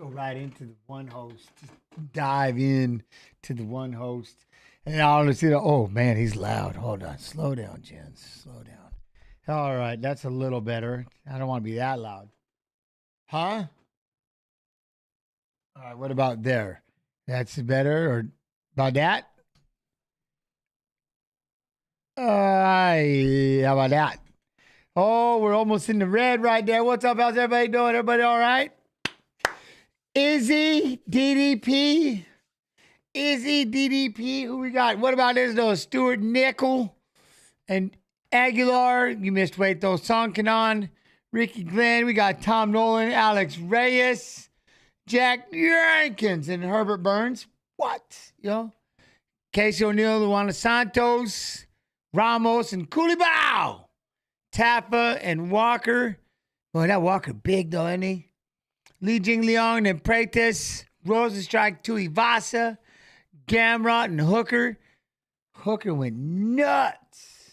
go right into the one host. Just dive in to the one host. And all of a oh man, he's loud. Hold on. Slow down, Jens. Slow down. All right, that's a little better. I don't want to be that loud. Huh? All right, what about there? That's better or about that? How about that? Oh, we're almost in the red right there. What's up? How's everybody doing? Everybody all right? Izzy, DDP. Izzy, DDP. Who we got? What about this, though? Stuart Nickel and Aguilar. You missed Wait, though. Sonkanon. Ricky Glenn. We got Tom Nolan, Alex Reyes, Jack Jenkins, and Herbert Burns. What? You know? Casey O'Neill, Luana Santos, Ramos, and Koulibaly. Taffa and Walker. Boy, that Walker big, though, isn't he? Li Jing Leong and Pratis. Rosenstrike, Tuivasa, Gamrot, and Hooker. Hooker went nuts.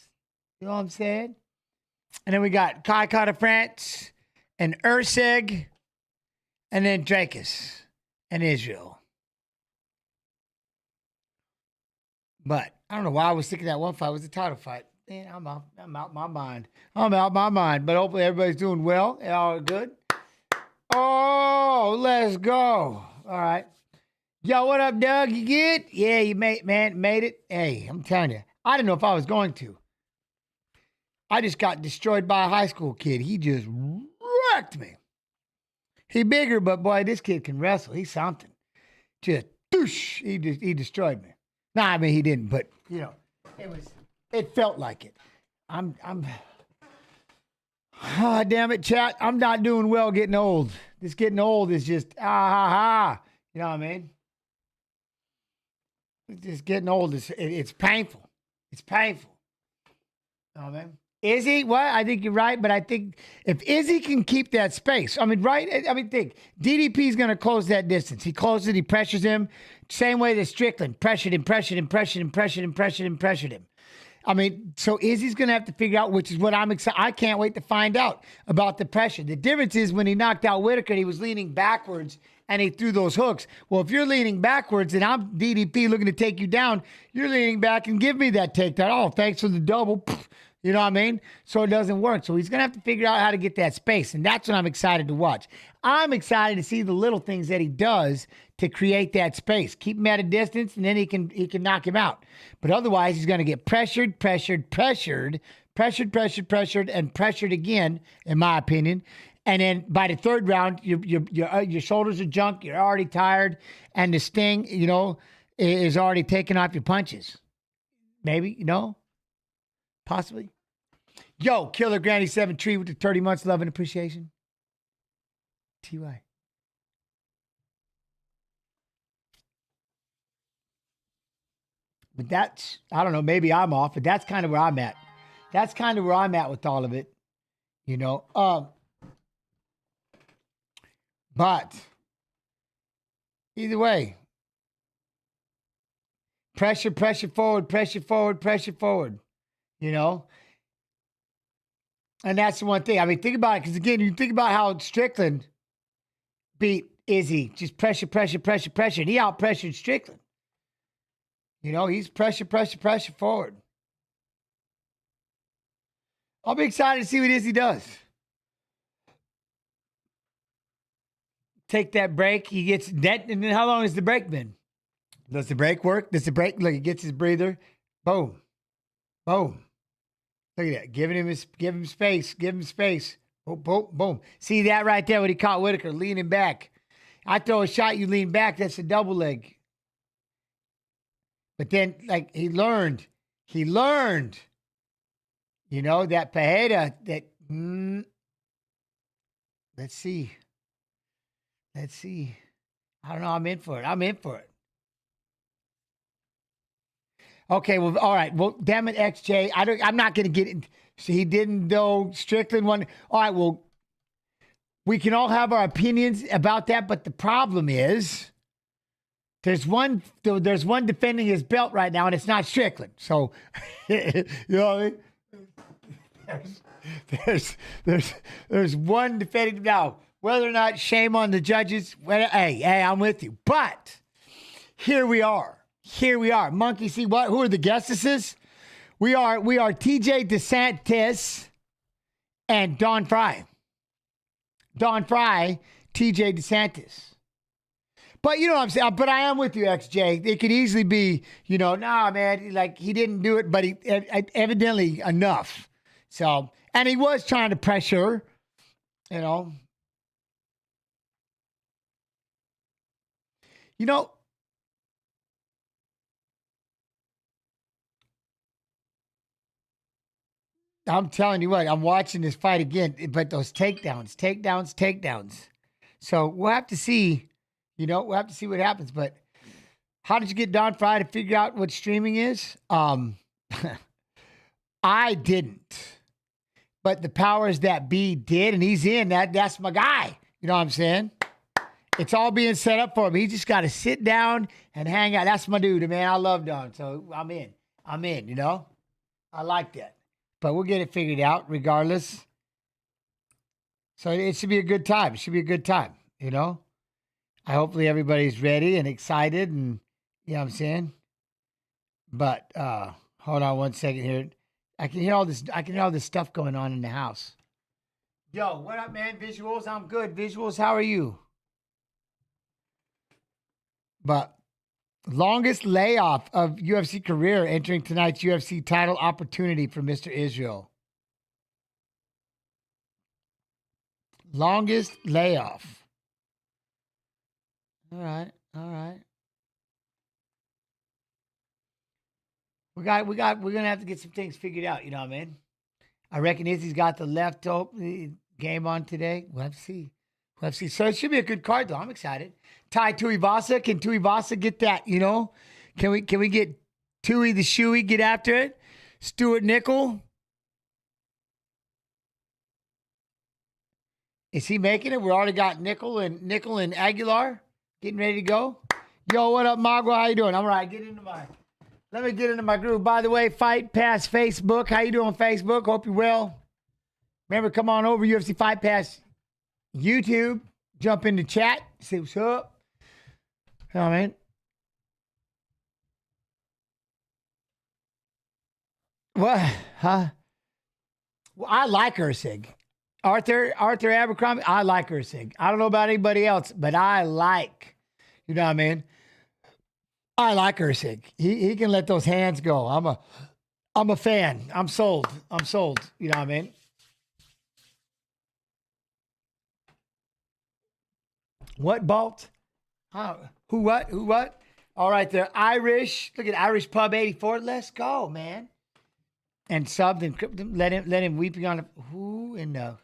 You know what I'm saying? And then we got Kai Kara France and Urseg. And then Drakus and Israel. But I don't know why I was thinking that one fight was a title fight. Man, I'm out my mind. I'm out my mind. But hopefully everybody's doing well. They're all good. Oh, let's go. All right. Yo, what up, Doug? You good? Yeah, you made it. Hey, I'm telling you, I didn't know if I was going to. I just got destroyed by a high school kid. He just wrecked me. He bigger, but boy, this kid can wrestle. He's something. Just doosh, he destroyed me. Nah, I mean he didn't, but you know, it felt like it. Oh, damn it, chat. I'm not doing well getting old. This getting old is just You know what I mean? Just getting old it's painful. It's painful. You know what I mean? Izzy, what? I think you're right, but I think if Izzy can keep that space, I mean, right? I mean, think DDP's going to close that distance. He closes it, he pressures him. Same way that Strickland pressured him. I mean, so Izzy's going to have to figure out, which is what I'm excited. I can't wait to find out about the pressure. The difference is when he knocked out Whitaker, he was leaning backwards and he threw those hooks. Well, if you're leaning backwards and I'm DDP looking to take you down, you're leaning back and give me that takedown. Oh, thanks for the double. You know what I mean? So it doesn't work. So he's going to have to figure out how to get that space. And that's what I'm excited to watch. I'm excited to see the little things that he does to create that space. Keep him at a distance, and then he can knock him out. But otherwise, he's going to get pressured, and pressured again, in my opinion. And then by the third round, your shoulders are junk. You're already tired. And the sting, you know, is already taking off your punches. Maybe, you know? Possibly. Yo, Killer Granny 7 Tree with the 30 months love and appreciation. TY. But that's, I don't know, maybe I'm off, but that's kind of where I'm at. That's kind of where I'm at with all of it. You know? But either way, pressure forward. You know? And that's the one thing. I mean, think about it. Because, again, you think about how Strickland beat Izzy. Just pressure. And he out-pressured Strickland. You know, he's pressure forward. I'll be excited to see what Izzy does. Take that break. He gets that. And then how long has the break been? Does the break work? Does the break, look, he gets his breather. Boom. Look at that. Give him space. Boom. See that right there when he caught Whitaker leaning back. I throw a shot, you lean back. That's a double leg. But then, like, he learned. You know, that Pajeda, let's see. I don't know. I'm in for it. Okay, well, all right. Well, damn it, XJ. I'm not going to get it. So he didn't, though. Strickland won. All right, well, we can all have our opinions about that, but the problem is there's one defending his belt right now, and it's not Strickland. So, you know what I mean? There's one defending now. whether or not, shame on the judges. Hey, I'm with you. But here we are. Monkey see what? Who are the guesses? We are TJ DeSantis and Don Frye. TJ DeSantis. But you know what I'm saying? But I am with you, XJ. It could easily be, nah, man, like he didn't do it, but he evidently enough. So, and he was trying to pressure, You know, I'm telling you what, I'm watching this fight again, but those takedowns. So we'll have to see, what happens. But how did you get Don Frye to figure out what streaming is? I didn't. But the powers that be did, and he's in. That's my guy. You know what I'm saying? It's all being set up for him. He just got to sit down and hang out. That's my dude, man. I love Don, so I'm in. I like that. But we'll get it figured out regardless. So it should be a good time. Hopefully everybody's ready and excited, and you know what I'm saying? But hold on one second here. I can hear all this stuff going on in the house. Yo, what up, man? Visuals, I'm good. Visuals, how are you? But longest layoff of UFC career entering tonight's UFC title opportunity for Mr. Israel. Longest layoff. All right. We're gonna have to get some things figured out, you know what I mean? I reckon Izzy's got the left game on today. We'll have to see. So it should be a good card, though. I'm excited. Tai Tuivasa. Can Tuivasa get that, Can we get Tui the Shoey, get after it? Stuart Nickel. Is he making it? We already got Nickel and Aguilar getting ready to go. Yo, what up, Magua? How you doing? I'm all right. Let me get into my groove. By the way, Fight Pass Facebook. How you doing, Facebook? Hope you're well. Remember, come on over, UFC Fight Pass YouTube. Jump in the chat. See what's up. You know what I mean? What? Huh? Well, I like Ursig. Arthur Abercrombie, I like Ursig. I don't know about anybody else, but I like, you know what I mean? I like Ursig. He can let those hands go. I'm a fan. I'm sold. You know what I mean? What, Balt? Who what? All right, there. Irish. Look at Irish Pub 84. Let's go, man. And subbed and let him weeping on the who in the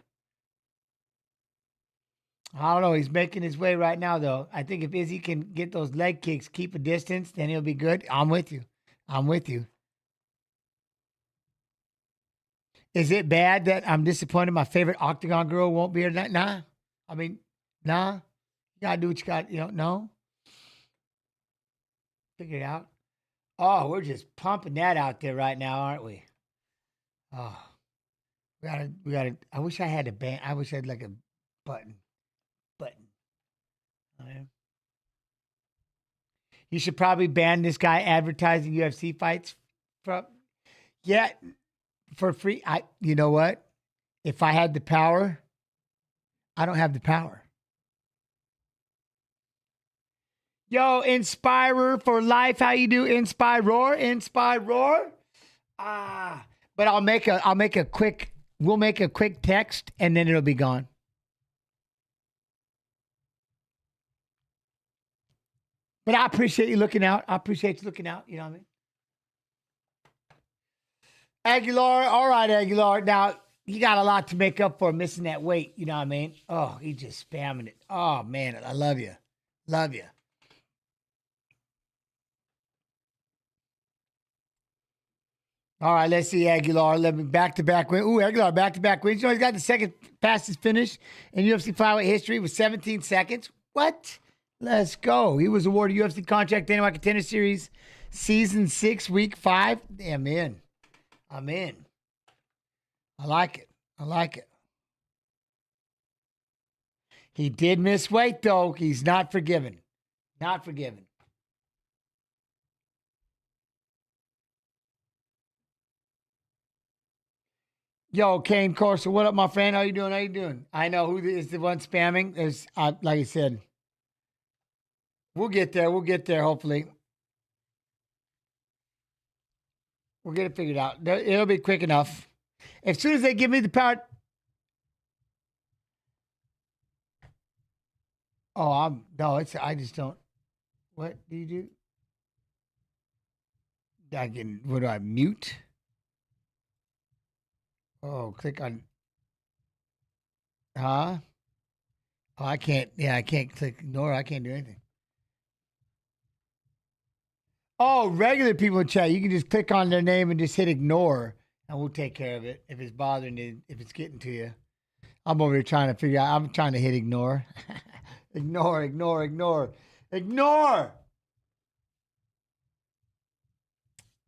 I don't know. He's making his way right now, though. I think if Izzy can get those leg kicks, keep a distance, then he'll be good. I'm with you. Is it bad that I'm disappointed my favorite Octagon girl won't be here tonight? Nah. Nah. You got to do what you got. No. Figure it out. Oh, we're just pumping that out there right now, aren't we? Oh. We gotta. I wish I had a band. I wish I had like a button. Okay. You should probably ban this guy advertising UFC fights for free. You know what? If I had the power, I don't have the power. Yo, Inspirer for life. How you do? Inspire. But we'll make a quick text and then it'll be gone. But I appreciate you looking out. You know what I mean? Aguilar, all right, Aguilar. Now, you got a lot to make up for missing that weight. You know what I mean? Oh, he's just spamming it. Oh, man, I love you. All right, let's see Aguilar. Let me back-to-back win. Ooh, Aguilar, back-to-back wins. He's got the second fastest finish in UFC flyweight history with 17 seconds. What? Let's go. He was awarded UFC contract Dana Contender Series Season 6, Week 5. I'm in. I like it. He did miss weight, though. He's not forgiven. Not forgiven. Yo, Kane Corso, what up, my friend? How you doing? How you doing? I know who is the one spamming. There's, like I said, we'll get there. We'll get there, hopefully. We'll get it figured out. It'll be quick enough. As soon as they give me the power. Oh, I just don't. What do you do? What do I mute? Oh, click on. Huh? Oh, I can't. Yeah, I can't click ignore. I can't do anything. Oh, regular people in chat, you can just click on their name and just hit ignore, and we'll take care of it if it's bothering you, if it's getting to you. I'm over here trying to figure out. I'm trying to hit ignore. Ignore.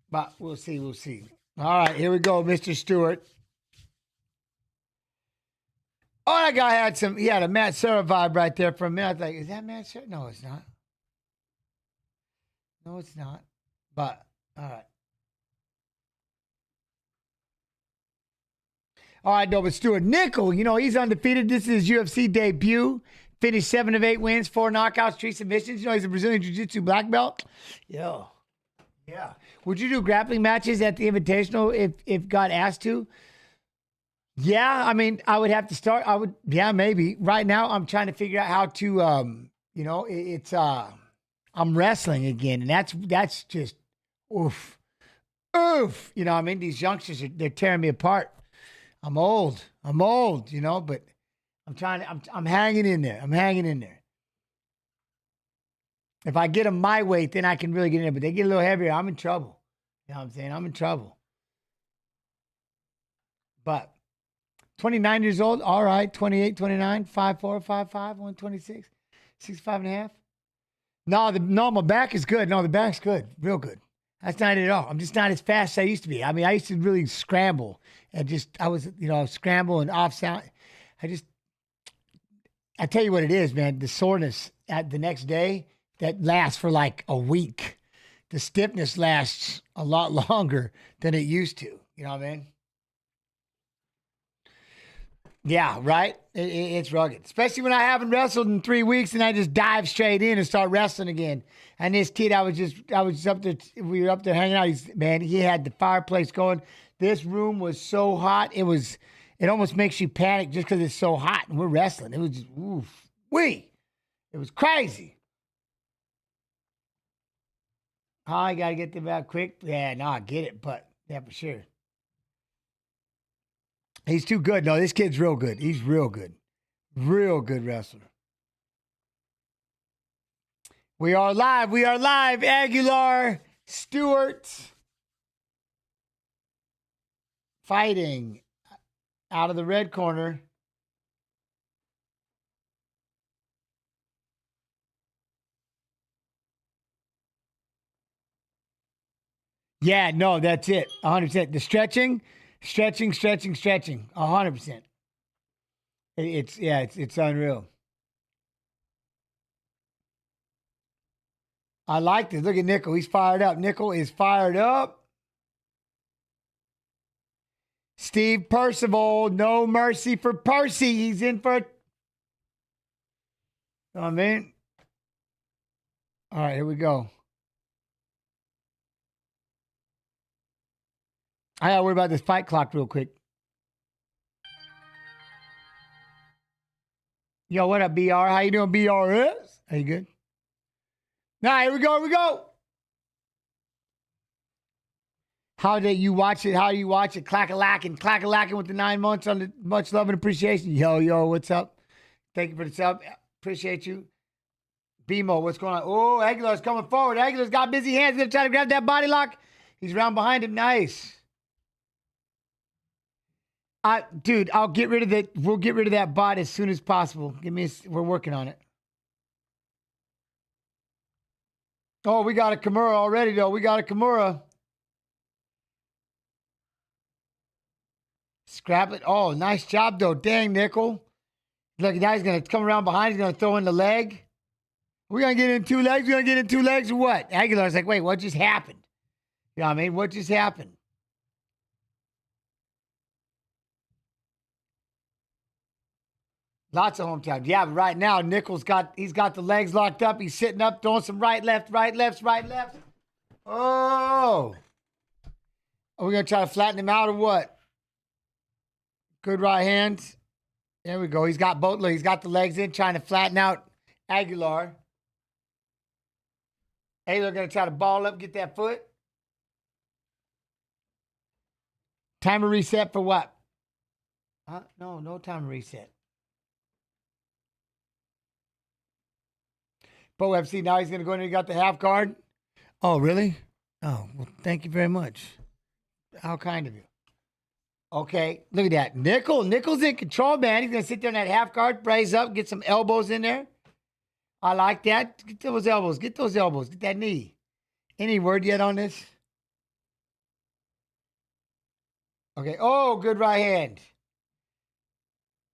But we'll see. All right, here we go, Mr. Stewart. Oh, that guy he had a Matt Serra vibe right there for a minute. I was like, is that Matt Serra? No, it's not. No, it's not. But, all right. All right, no, but Stuart Nickel, he's undefeated. This is his UFC debut. Finished 7 of 8 wins, 4 knockouts, 3 submissions. He's a Brazilian Jiu-Jitsu black belt. Yeah. Would you do grappling matches at the Invitational if got asked to? Yeah, I mean, I would have to start. Yeah, maybe. Right now, I'm trying to figure out how to, I'm wrestling again, and that's just, oof. You know what I mean? These youngsters, they're tearing me apart. I'm old, but I'm hanging in there. If I get them my weight, then I can really get in there. But they get a little heavier, I'm in trouble. You know what I'm saying? I'm in trouble. But 29 years old, all right. 28, 29, 5'4", 5'5", 126, 65.5. No, my back is good. No, the back's good. Real good. That's not it at all. I'm just not as fast as I used to be. I mean, I used to really scramble and scramble and off sound. I tell you what it is, man. The soreness at the next day, that lasts for like a week. The stiffness lasts a lot longer than it used to. You know what I mean? Yeah, right? It's rugged. Especially when I haven't wrestled in 3 weeks and I just dive straight in and start wrestling again. And this kid, I was just up there, we were up there hanging out. He had the fireplace going. This room was so hot. It almost makes you panic just because it's so hot and we're wrestling. It was just, it was crazy. Oh, I got to get them out quick. Yeah, no, I get it, but yeah, for sure. He's too good. No, this kid's real good. He's real good. Real good wrestler. We are live. Aguilar, Stewart fighting out of the red corner. Yeah, no, that's it. 100%. The stretching, 100%. It's unreal. I like this. Look at Nickel. He's fired up. Nickel is fired up. Steve Percival, no mercy for Percy. He's in for Oh, man. All right, here we go. I gotta worry about this fight clock real quick. Yo, what up, BR? How you doing, BRS? Are you good? All right, here we go. How do you watch it? Clack-a-lacking with the 9 months on the much love and appreciation. Yo, what's up? Thank you for the sub. Appreciate you. BMO, what's going on? Oh, Aguilar's coming forward. Aguilar's got busy hands. Gonna try to grab that body lock. He's round behind him. Nice. Dude, I'll get rid of that. We'll get rid of that bot as soon as possible. We're working on it. Oh, we got a Kimura already, though. We got a Kimura. Scrap it. Oh, nice job, though. Dang, Nickel. Look, now he's going to come around behind. He's going to throw in the leg. We're going to get in 2 legs. We're going to get in 2 legs or what? Aguilar's like, wait, what just happened? You know what I mean? What just happened? Lots of hometown. Yeah, but right now, he's got the legs locked up. He's sitting up, throwing some right, left, right, left, right, left. Oh. Are we going to try to flatten him out or what? Good right hands. There we go. He's got both. Look, he's got the legs in, trying to flatten out Aguilar. Aguilar going to try to ball up, get that foot. Timer reset for what? No timer reset. Bo FC, now he's going to go in and he got the half guard. Oh, really? Oh, well, thank you very much. How kind of you. Okay, look at that. Nickel's in control, man. He's going to sit there in that half guard, brace up, get some elbows in there. I like that. Get those elbows. Get those elbows. Get that knee. Any word yet on this? Okay. Oh, good right hand.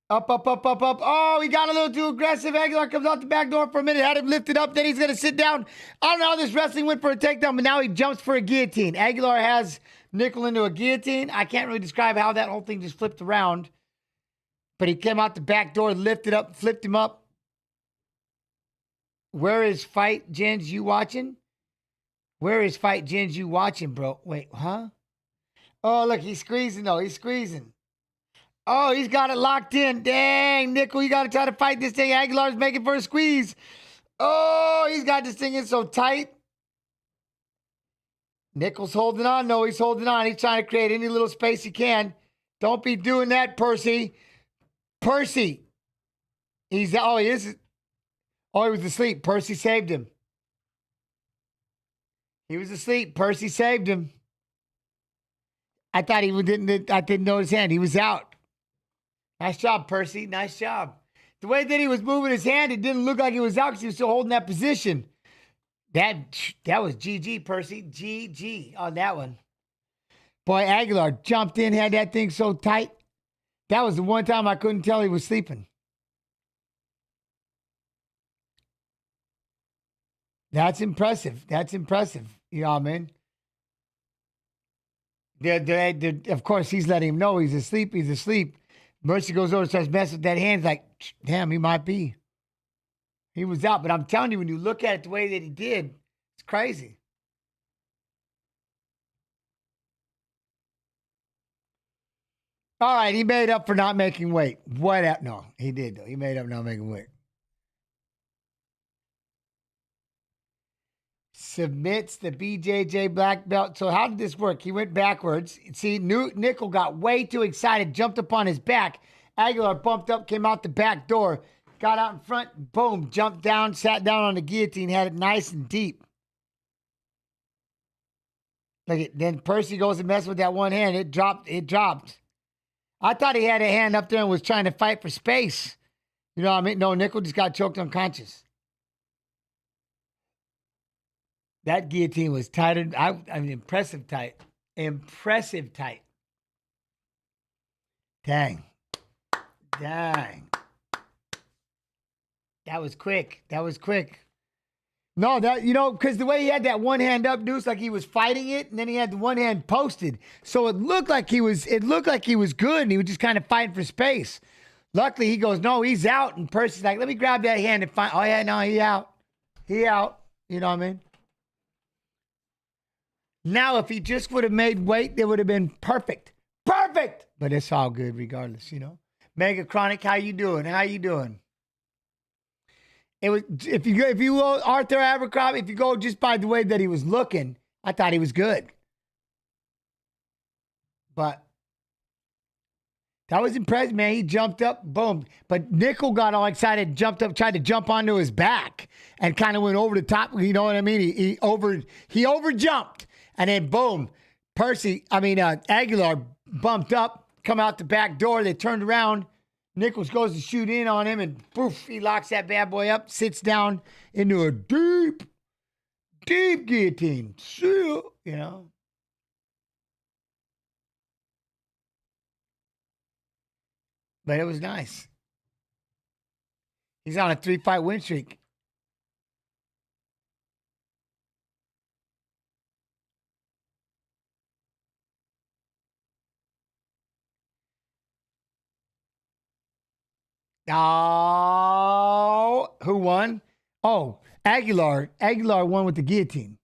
Up. Oh, he got a little too aggressive. Aguilar comes out the back door for a minute. Had him lifted up. Then he's going to sit down. I don't know how this wrestling went for a takedown, but now he jumps for a guillotine. Aguilar has Nickel into a guillotine. I can't really describe how that whole thing just flipped around. But he came out the back door, lifted up, flipped him up. Where is Fight Gens you watching? Where is Fight Gens you watching, bro? Wait, huh? Oh, look, he's squeezing, though. He's squeezing. Oh, he's got it locked in. Dang, Nickel, you got to try to fight this thing. Aguilar's making for a squeeze. Oh, he's got this thing in so tight. Nickel's holding on. No, he's holding on. He's trying to create any little space he can. Don't be doing that, Percy. Percy. He is. Oh, he was asleep. Percy saved him. He was asleep. Percy saved him. I thought I didn't know his hand. He was out. Nice job, Percy. Nice job. The way that he was moving his hand, it didn't look like he was out because he was still holding that position. That was GG, Percy. GG on that one. Boy, Aguilar jumped in, had that thing so tight. That was the one time I couldn't tell he was sleeping. That's impressive. That's impressive. You know what I mean? Of course, he's letting him know he's asleep. He's asleep. Mercy goes over and starts messing with that hand. Like, damn, he might be. He was out. But I'm telling you, when you look at it the way that he did, it's crazy. All right, he made up for not making weight. What? No, he did, though. He made up not making weight. Submits the BJJ black belt. So how did this work? He went backwards. See, Nickel got way too excited, jumped up on his back. Aguilar bumped up, came out the back door, got out in front, boom, jumped down, sat down on the guillotine, had it nice and deep. Look at, then Percy goes and messes with that one hand. It dropped. I thought he had a hand up there and was trying to fight for space. You know what I mean? No, Nickel just got choked unconscious. That guillotine was tighter. I mean, impressive tight. Impressive tight. Dang. That was quick. No, because the way he had that one hand up, Deuce, like he was fighting it, and then he had the one hand posted. So it looked like he was good, and he was just kind of fighting for space. Luckily, he goes, no, he's out. And Percy's like, let me grab that hand and find, oh, yeah, no, he out. He out. You know what I mean? Now, if he just would have made weight, it would have been perfect. Perfect! But it's all good regardless, you know? Mega Chronic, how you doing? It was, if you go Arthur Abercrombie, if you go just by the way that he was looking, I thought he was good. But that was impressive, man. He jumped up, boom. But Nickel got all excited, jumped up, tried to jump onto his back, and kind of went over the top. You know what I mean? He overjumped. And then boom, Aguilar bumped up, come out the back door. They turned around. Nichols goes to shoot in on him, and poof, he locks that bad boy up, sits down into a deep guillotine. You know. But it was nice. He's on a 3-fight win streak. Oh, who won? Oh, Aguilar. Aguilar won with the guillotine.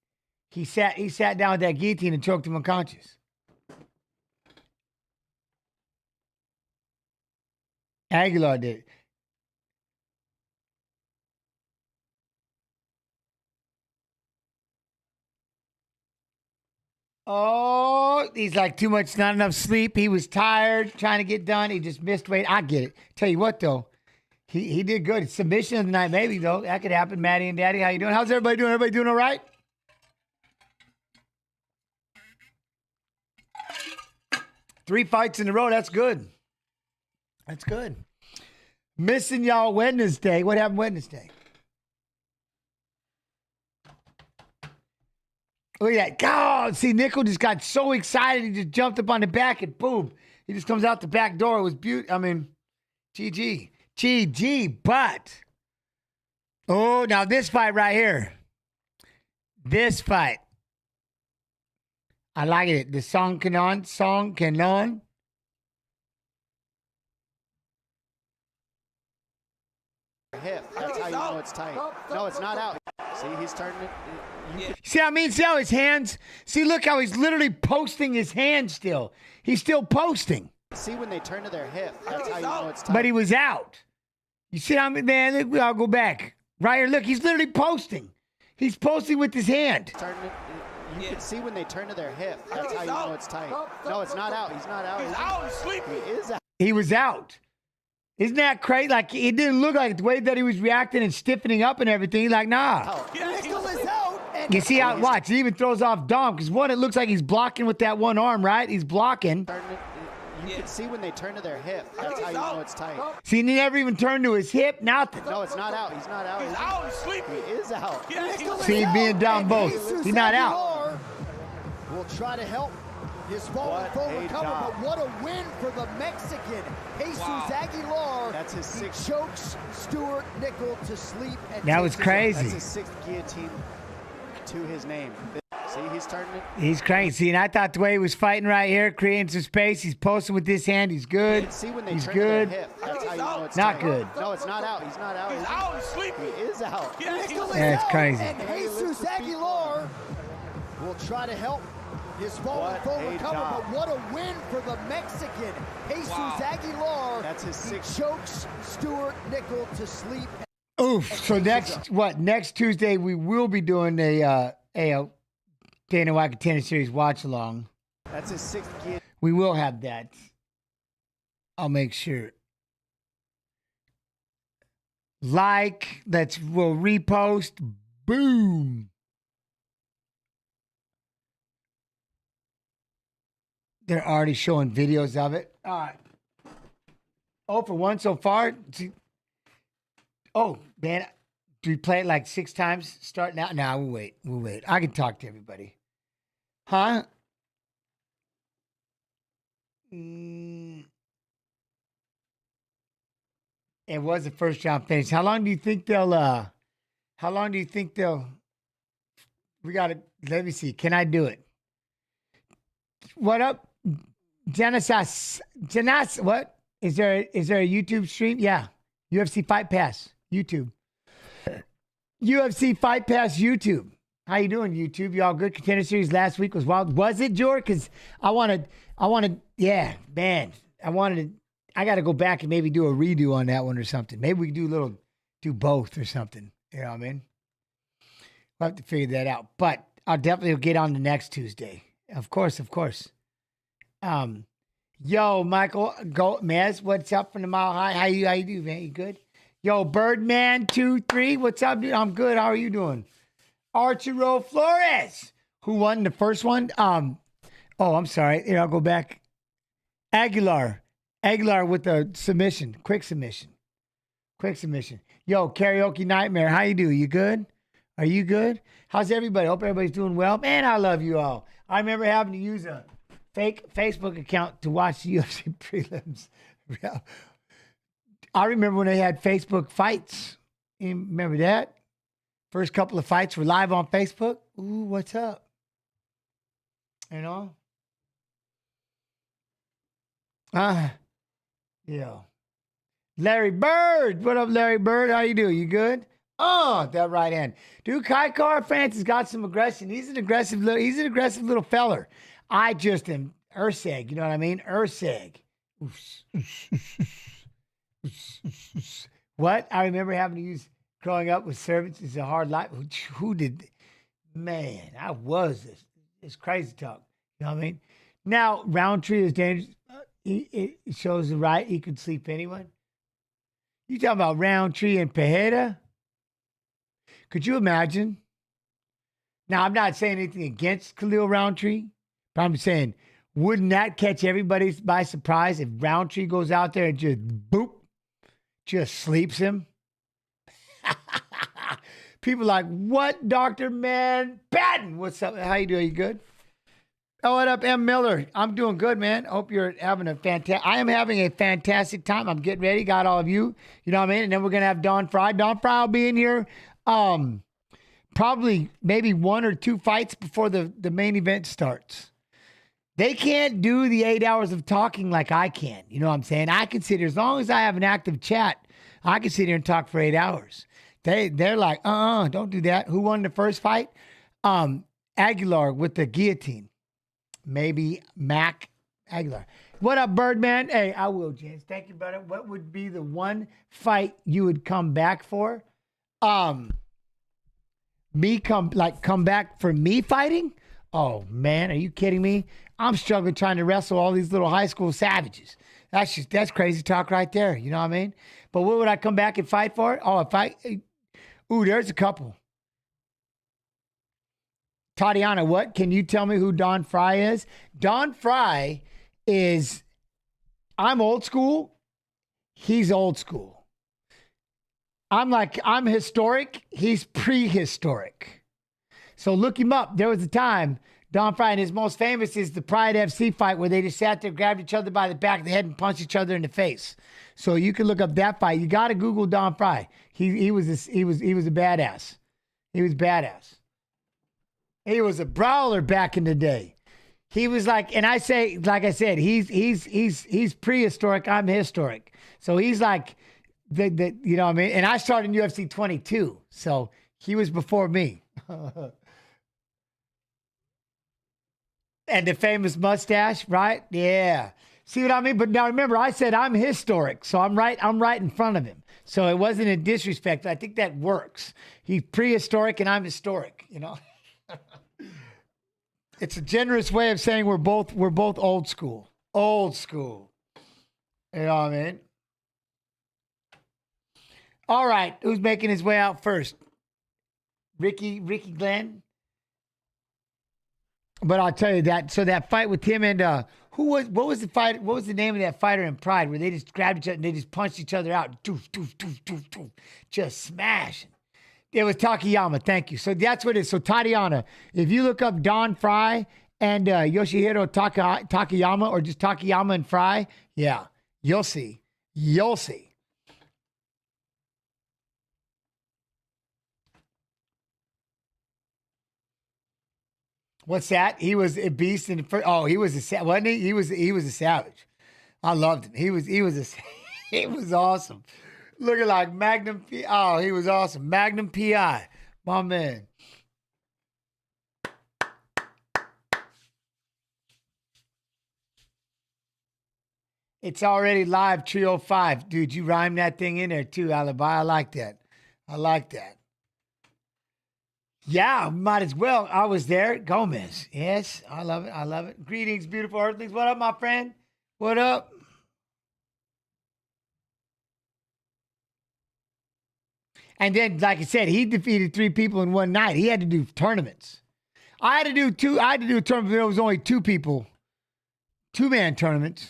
He sat down with that guillotine and choked him unconscious. Aguilar did. Oh, he's like too much, not enough sleep. He was tired, trying to get done. He just missed weight. I get it. Tell you what, though, he did good. Submission of the night, maybe, though. That could happen. Maddie and Daddy, how you doing? How's everybody doing? Everybody doing all right? 3 fights in a row. That's good. That's good. Missing y'all Wednesday. What happened Wednesday? Look at that. God, see, Nickel just got so excited. He just jumped up on the back and boom. He just comes out the back door. It was beautiful. I mean, GG. GG, but. Oh, now this fight right here. This fight. I like it. The Song Canon. Hip. That's how you know it's tight. No, it's not out. See, he's turning it. See what I mean? See how his hands? See, look how he's literally posting his hand still. He's still posting. See when they turn to their hip. That's how you know it's tight. But he was out. You see how I mean, man? Look, I'll go back. Right here, look, he's literally posting. He's posting with his hand. You can see when they turn to their hip. That's how you know it's tight. No, it's not out. He's not out. He's out. He's sleeping. He is out. He was out. Isn't that crazy? Like, it didn't look like the way that he was reacting and stiffening up and everything. Like, nah. Oh. Nickel is out. You see how, watch, he even throws off Dom. Because one, it looks like he's blocking with that one arm, right? He's blocking. You can see when they turn to their hip. That's how you know it's tight. See, he never even turned to his hip. Nothing. No, it's not out. He's not out. He's out. He's sleeping. He is out. See, being down both. He's not out. Will try to help his fallen foe recover, but what a win for the Mexican, Jesus Aguilar. That's his sixth. He chokes Stuart Nickel to sleep. And that was crazy. That's his 6th guillotine to his name. See, he's turning it. He's crazy. And I thought the way he was fighting right here, creating some space, he's posting with this hand. He's good. See when they he's turn good. To their hip. That's how you know it's not tight. good. No, it's not out. He's not out. He's out. He's sleeping. He is out. That's crazy. And Jesus Aguilar will try to help his fallen foe recover, but what a win for the Mexican, Jesus Aguilar. That's his 6th. He chokes Stuart Nickel to sleep. Oof. So next Tuesday we will be doing a Dana White Contender Series watch along. That's his 6th guillotine. We will have that. I'll make sure. Like, we'll repost. Boom. They're already showing videos of it. All right. 0 for 1 so far. Oh, man. Do we play it like 6 times? Start now? No, we'll wait. We'll wait. I can talk to everybody. Huh? It was the first round finish. How long do you think they'll, we got to, let me see. Can I do it? What up? Genesis, what? Is there a YouTube stream? Yeah. UFC Fight Pass, YouTube. UFC Fight Pass, YouTube. How you doing, YouTube? Y'all good? Contender Series last week was wild. Was it, George? Because I wanted, yeah, man. I got to go back and maybe do a redo on that one or something. Maybe we can do both or something. You know what I mean? We'll have to figure that out. But I'll definitely get on the next Tuesday. Of course. Yo, Michael Mez, what's up from the Mile High? How you do, man? You good? Yo, Birdman23, what's up, dude? I'm good. How are you doing? Arturo Flores, who won the first one? I'm sorry. Here, I'll go back. Aguilar with the submission, quick submission. Yo, Karaoke Nightmare, how you doing? You good? Are you good? How's everybody? Hope everybody's doing well. Man, I love you all. I remember having to use a fake Facebook account to watch the UFC prelims. I remember when they had Facebook fights. You remember that? First couple of fights were live on Facebook. Ooh, what's up? You know? Yeah. Larry Bird. What up, Larry Bird? How you doing? You good? Oh, that right hand. Dude, Kaikar Francis got some aggression. He's an aggressive little feller. I just am Urseg, you know what I mean? Urseg. What? I remember having to use growing up with servants. It's a hard life. Who did? Man, I was this. It's crazy talk. You know what I mean? Now, Roundtree is dangerous. It shows the right. He could sleep anyone. You talking about Roundtree and Pajeda? Could you imagine? Now, I'm not saying anything against Khalil Roundtree, but I'm saying, wouldn't that catch everybody by surprise if Roundtree goes out there and just boop, just sleeps him? People like, what, Dr. Man Patton? What's up? How you doing? You good? Oh, what up, M. Miller? I'm doing good, man. Hope you're having a fantastic... I am having a fantastic time. I'm getting ready. Got all of you. You know what I mean? And then we're going to have Don Frye. Don Frye will be in here probably maybe 1 or 2 fights before the main event starts. They can't do the 8 hours of talking like I can. You know what I'm saying? I can sit here, as long as I have an active chat, I can sit here and talk for 8 hours. They're like, don't do that. Who won the first fight? Aguilar with the guillotine. Maybe Mac Aguilar. What up, Birdman? Hey, I will, James. Thank you, brother. What would be the one fight you would come back for? Come back for me fighting? Oh man, are you kidding me? I'm struggling trying to wrestle all these little high school savages. That's crazy talk right there. You know what I mean? But what would I come back and fight for? There's a couple. Tatiana, what? Can you tell me who Don Frye is? Don Frye is, I'm old school. He's old school. I'm historic. He's prehistoric. So look him up. There was a time, Don Frye, and his most famous is the Pride FC fight where they just sat there, grabbed each other by the back of the head and punched each other in the face. So you can look up that fight. You got to Google Don Frye. He was a badass. He was badass. He was a brawler back in the day. He was like, and I said, he's prehistoric. I'm historic. So he's like, you know what I mean? And I started in UFC 22. So he was before me. And the famous mustache, right? Yeah. See what I mean? But now remember, I said I'm historic. So I'm right in front of him. So it wasn't a disrespect. I think that works. He's prehistoric and I'm historic, you know? It's a generous way of saying we're both old school. Old school. You know what I mean? All right, who's making his way out first? Ricky Glenn. But I'll tell you that. So that fight with him and what was the fight? What was the name of that fighter in Pride where they just grabbed each other and they just punched each other out, doof, doof, doof, doof, doof, just smashing. It was Takayama. Thank you. So that's what it is. So Tatiana, if you look up Don Frye and Yoshihiro Takayama or just Takayama and Frye, yeah, you'll see. You'll see. What's that? He was a beast in the first. Oh, he was wasn't he? He was a savage. I loved him. He was awesome. Looking like Magnum P. Oh, he was awesome. Magnum PI. My man. It's already live, Trio 5. Dude, you rhymed that thing in there too, Alibi. I like that. Yeah, might as well. I was there. Gomez. Yes, I love it. Greetings, beautiful earthlings. What up, my friend? What up? And then, like I said, he defeated 3 people in one night. He had to do tournaments. I had to do a tournament. There was only 2 people. 2-man tournaments.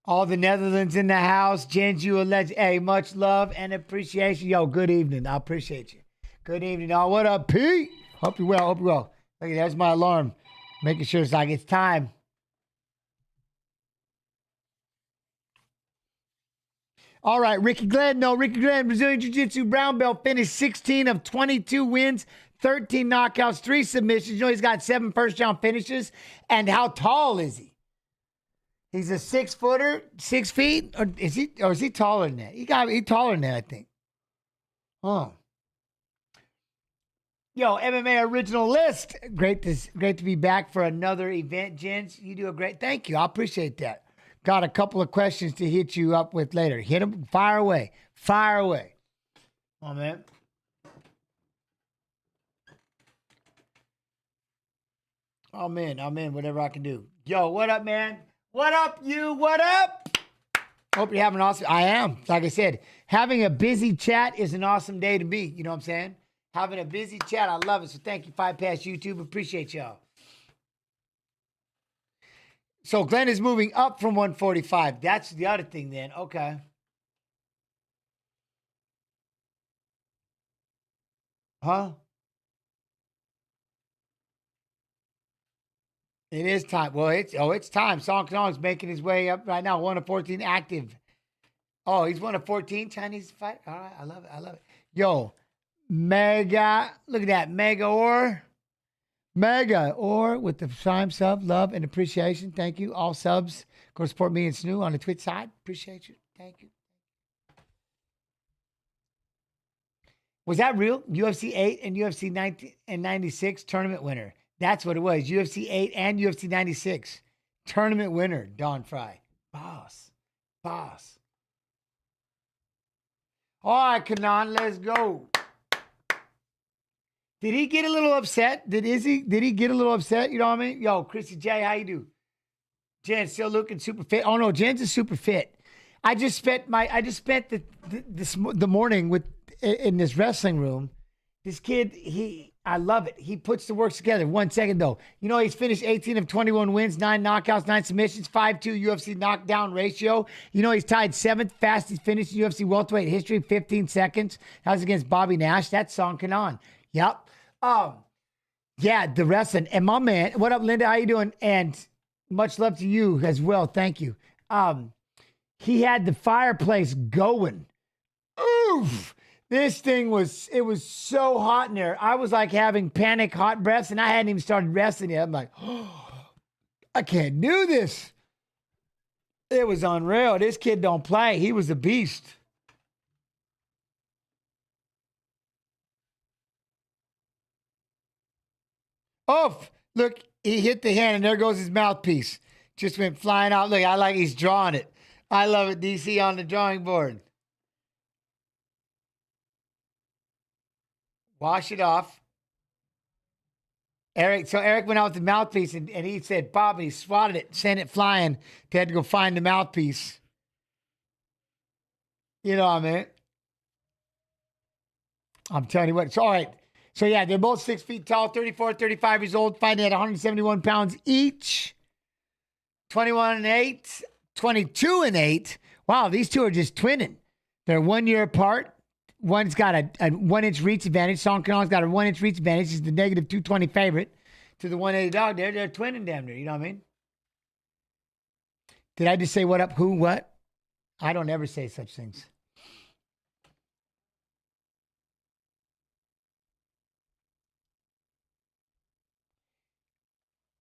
All the Netherlands in the house. Genju, alleged. Hey, much love and appreciation. Yo, good evening. I appreciate you. Good evening, all. What up, Pete? Hope you're well. Hope you're well. Look, there's my alarm. Making sure it's like it's time. All right, Ricky Glenn. No, Ricky Glenn, Brazilian Jiu-Jitsu brown belt, finished 16 of 22 wins, 13 knockouts, 3 submissions. You know, he's got 7 first-round finishes. And how tall is he? He's a 6-footer, 6 feet, or is he taller than that? He's taller than that, I think. Oh. Yo, MMA original list. Great to be back for another event, gents. You do a great. Thank you. I appreciate that. Got a couple of questions to hit you up with later. Hit them. Fire away. Fire away. Oh, man. I'm in. Whatever I can do. Yo, what up, man? What up, you? What up? Hope you're having an awesome. I am. Like I said, having a busy chat is an awesome day to be. You know what I'm saying? Having a busy chat. I love it. So thank you, Fight Pass YouTube. Appreciate y'all. So Glenn is moving up from 145. That's the other thing then. Okay. Huh? It is time. Well, it's time. Song Kanong's making his way up right now. 1 of 14 active. Oh, he's 1 of 14 Chinese fight. All right. I love it. Yo, Mega. Look at that. Mega Or with the Prime sub, love and appreciation. Thank you. All subs. Go support me and Snoo on the Twitch side. Appreciate you. Thank you. Was that real? UFC 8 and UFC 96 tournament winner. That's what it was. UFC 8 and UFC 96 tournament winner, Don Frye. Boss. All right, Kanan, let's go. Did he get a little upset? Did he get a little upset? You know what I mean? Yo, Chrissy J, how you do? Jen's still looking super fit. Oh no, Jen's is super fit. I just spent the morning in this wrestling room. This kid, I love it. He puts the works together. 1 second though. You know, he's finished 18 of 21 wins, 9 knockouts, 9 submissions, 5-2 UFC knockdown ratio. You know, he's tied 7th fastest finish in UFC welterweight history, 15 seconds. That was against Bobby Nash. That's Song Kanan. Yep. Yeah, the wrestling. And my man, what up, Linda? How you doing? And much love to you as well. Thank you. He had the fireplace going. Oof. This thing was so hot in there. I was like having panic hot breaths, and I hadn't even started wrestling yet. I'm like, oh, I can't do this. It was unreal. This kid don't play. He was a beast. Oh, look, he hit the hand, and there goes his mouthpiece. Just went flying out. Look, I like he's drawing it. I love it, DC on the drawing board. Wash it off. Eric went out with the mouthpiece, and he said, Bob, he swatted it, sent it flying. They had to go find the mouthpiece. You know what I mean? I'm telling you what. It's all right. So, yeah, they're both 6 feet tall, 34, 35 years old, fighting at 171 pounds each. 21 and 8, 22 and 8. Wow, these two are just twinning. They're 1 year apart. One's got a 1-inch reach advantage. Song Kanong's got a 1-inch reach advantage. He's the negative 220 favorite to the 180 dog. They're twinning damn near. You know what I mean? Did I just say what up? Who? What? I don't ever say such things.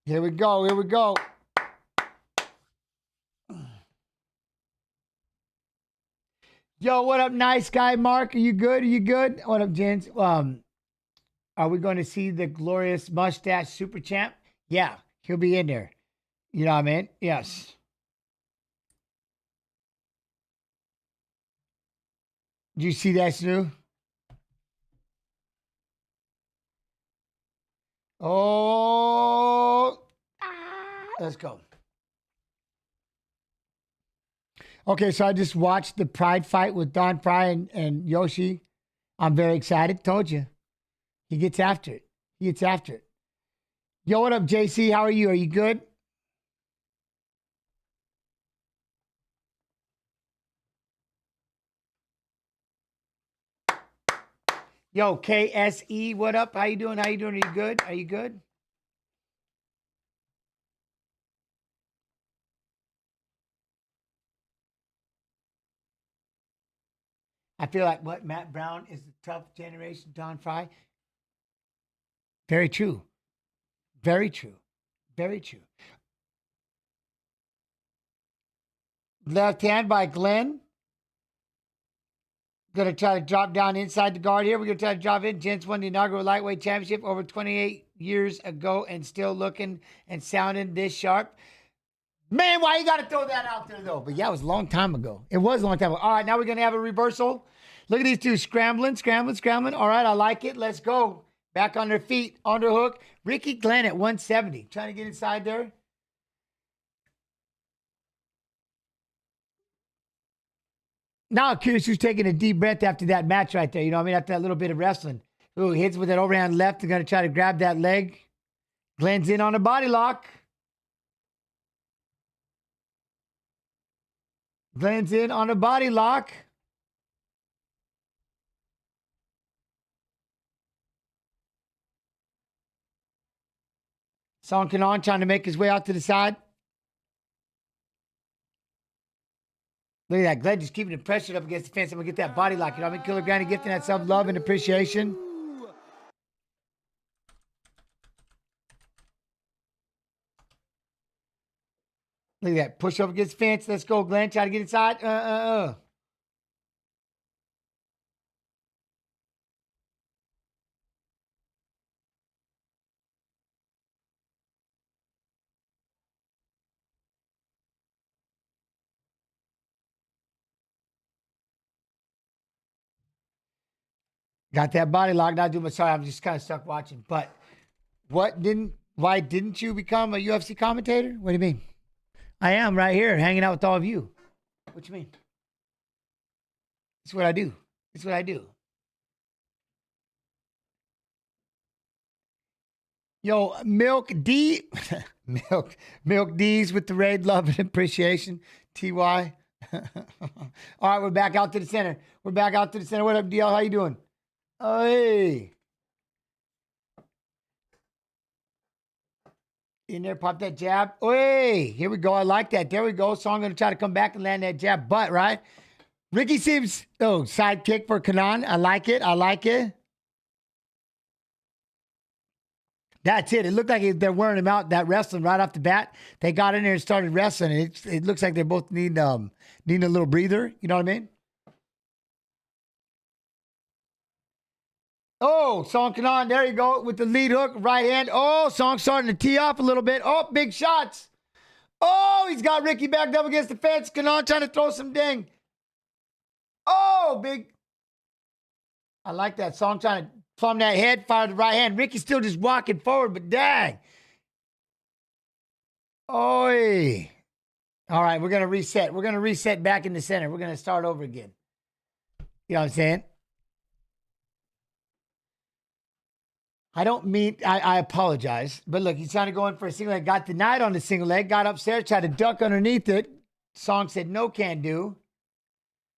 Here we go. Yo, what up, nice guy, Mark? Are you good? What up, gents? Are we going to see the glorious mustache super champ? Yeah, he'll be in there. You know what I mean? Yes. Did you see that, Snoo? Oh, let's go. Okay, so I just watched the Pride fight with Don Frye and Yoshi. I'm very excited. Told you. He gets after it. Yo, what up, JC? How are you? Are you good? Yo, KSE, what up? How you doing? How you doing? Are you good? Are you good? I feel like what Matt Brown is the tough generation, Don Frye. Very true. Very true. Very true. Left hand by Glenn. Going to try to drop down inside the guard here. We're going to try to drop in. Gents won the inaugural lightweight championship over 28 years ago and still looking and sounding this sharp. Man, why you got to throw that out there, though? But yeah, it was a long time ago. It was a long time ago. All right, now we're going to have a reversal. Look at these two scrambling. All right, I like it. Let's go. Back on their feet, underhook. Ricky Glenn at 170. Trying to get inside there. Now I'm curious who's taking a deep breath after that match right there. You know what I mean? After that little bit of wrestling. Ooh, hits with that overhand left. They're going to try to grab that leg. Glenn's in on a body lock. Glenn's in on a body lock. Song Kanon trying to make his way out to the side. Look at that. Glenn just keeping the pressure up against the fence. I'm going to get that body lock. You know what I mean? Killer Granny gifting that self-love and appreciation. Look at that. Push up against the fence. Let's go, Glenn. Try to get inside. Got that body lock. Not doing much. Sorry, I'm just kind of stuck watching. But why didn't you become a UFC commentator? What do you mean? I am right here hanging out with all of you. What you mean? It's what I do. It's what I do. Yo, Milk D. Milk D's with the raid, love and appreciation. TY. All right, we're back out to the center. What up, DL? How you doing? Oh, hey. In there, pop that jab. Oh, hey. Here we go. I like that. There we go. So I'm going to try to come back and land that jab. But, right? Ricky seems, side kick for Kanan. I like it. That's it. It looked like they're wearing him out, that wrestling right off the bat. They got in there and started wrestling. It looks like they both need a little breather. You know what I mean? Oh, Song Kanan, there you go, with the lead hook, right hand. Oh, Song starting to tee off a little bit. Oh, big shots. Oh, he's got Ricky backed up against the fence. Kanan trying to throw some ding. Oh, big. I like that. Song trying to plumb that head, fire the right hand. Ricky's still just walking forward, but dang. Oi. All right, we're going to reset. We're going to reset back in the center. We're going to start over again. You know what I'm saying? I apologize. But look, he's trying to go in for a single leg. Got denied on the single leg. Got upstairs, tried to duck underneath it. Song said, no, can do.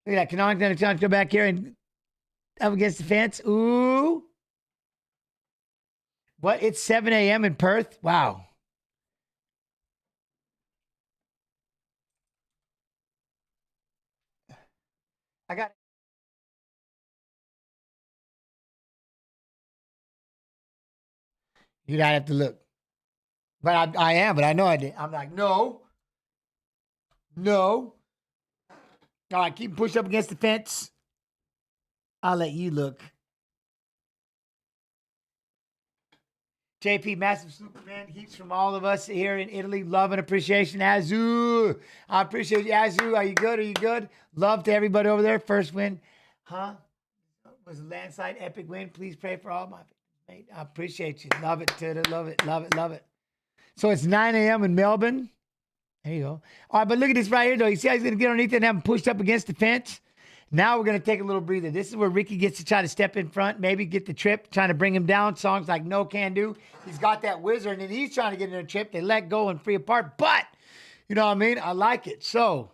Look at that. Kanon's going to try to go back here and up against the fence. Ooh. What? It's 7 a.m. in Perth? Wow. I got it. You'd have to look. But I am, but I know I did. I'm like, no. All right, keep pushing up against the fence. I'll let you look. JP, massive Superman heaps from all of us here in Italy. Love and appreciation. Azu. I appreciate you, Azu. Are you good? Love to everybody over there. First win. Huh? Was a landslide epic win. Please pray for all my mate. I appreciate you. Love it, Tita. Love it. So it's 9 a.m. in Melbourne. There you go. All right, but look at this right here, though. You see how he's going to get underneath it and have him pushed up against the fence? Now we're going to take a little breather. This is where Ricky gets to try to step in front, maybe get the trip, trying to bring him down. Songs like no can do. He's got that wizard, and he's trying to get in a trip. They let go and free apart, but you know what I mean? I like it. So,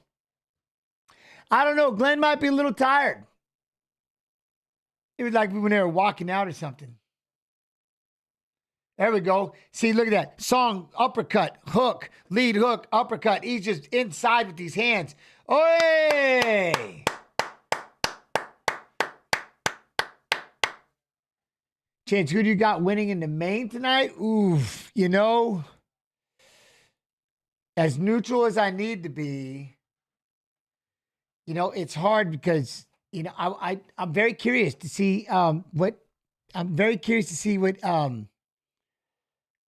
I don't know. Glenn might be a little tired. It was like when they were walking out or something. There we go. See, look at that. Song, uppercut, hook, lead hook, uppercut. He's just inside with these hands. Oi! Chance, who do you got winning in the main tonight? Oof, you know, as neutral as I need to be, you know, it's hard because, you know, I'm very curious to see what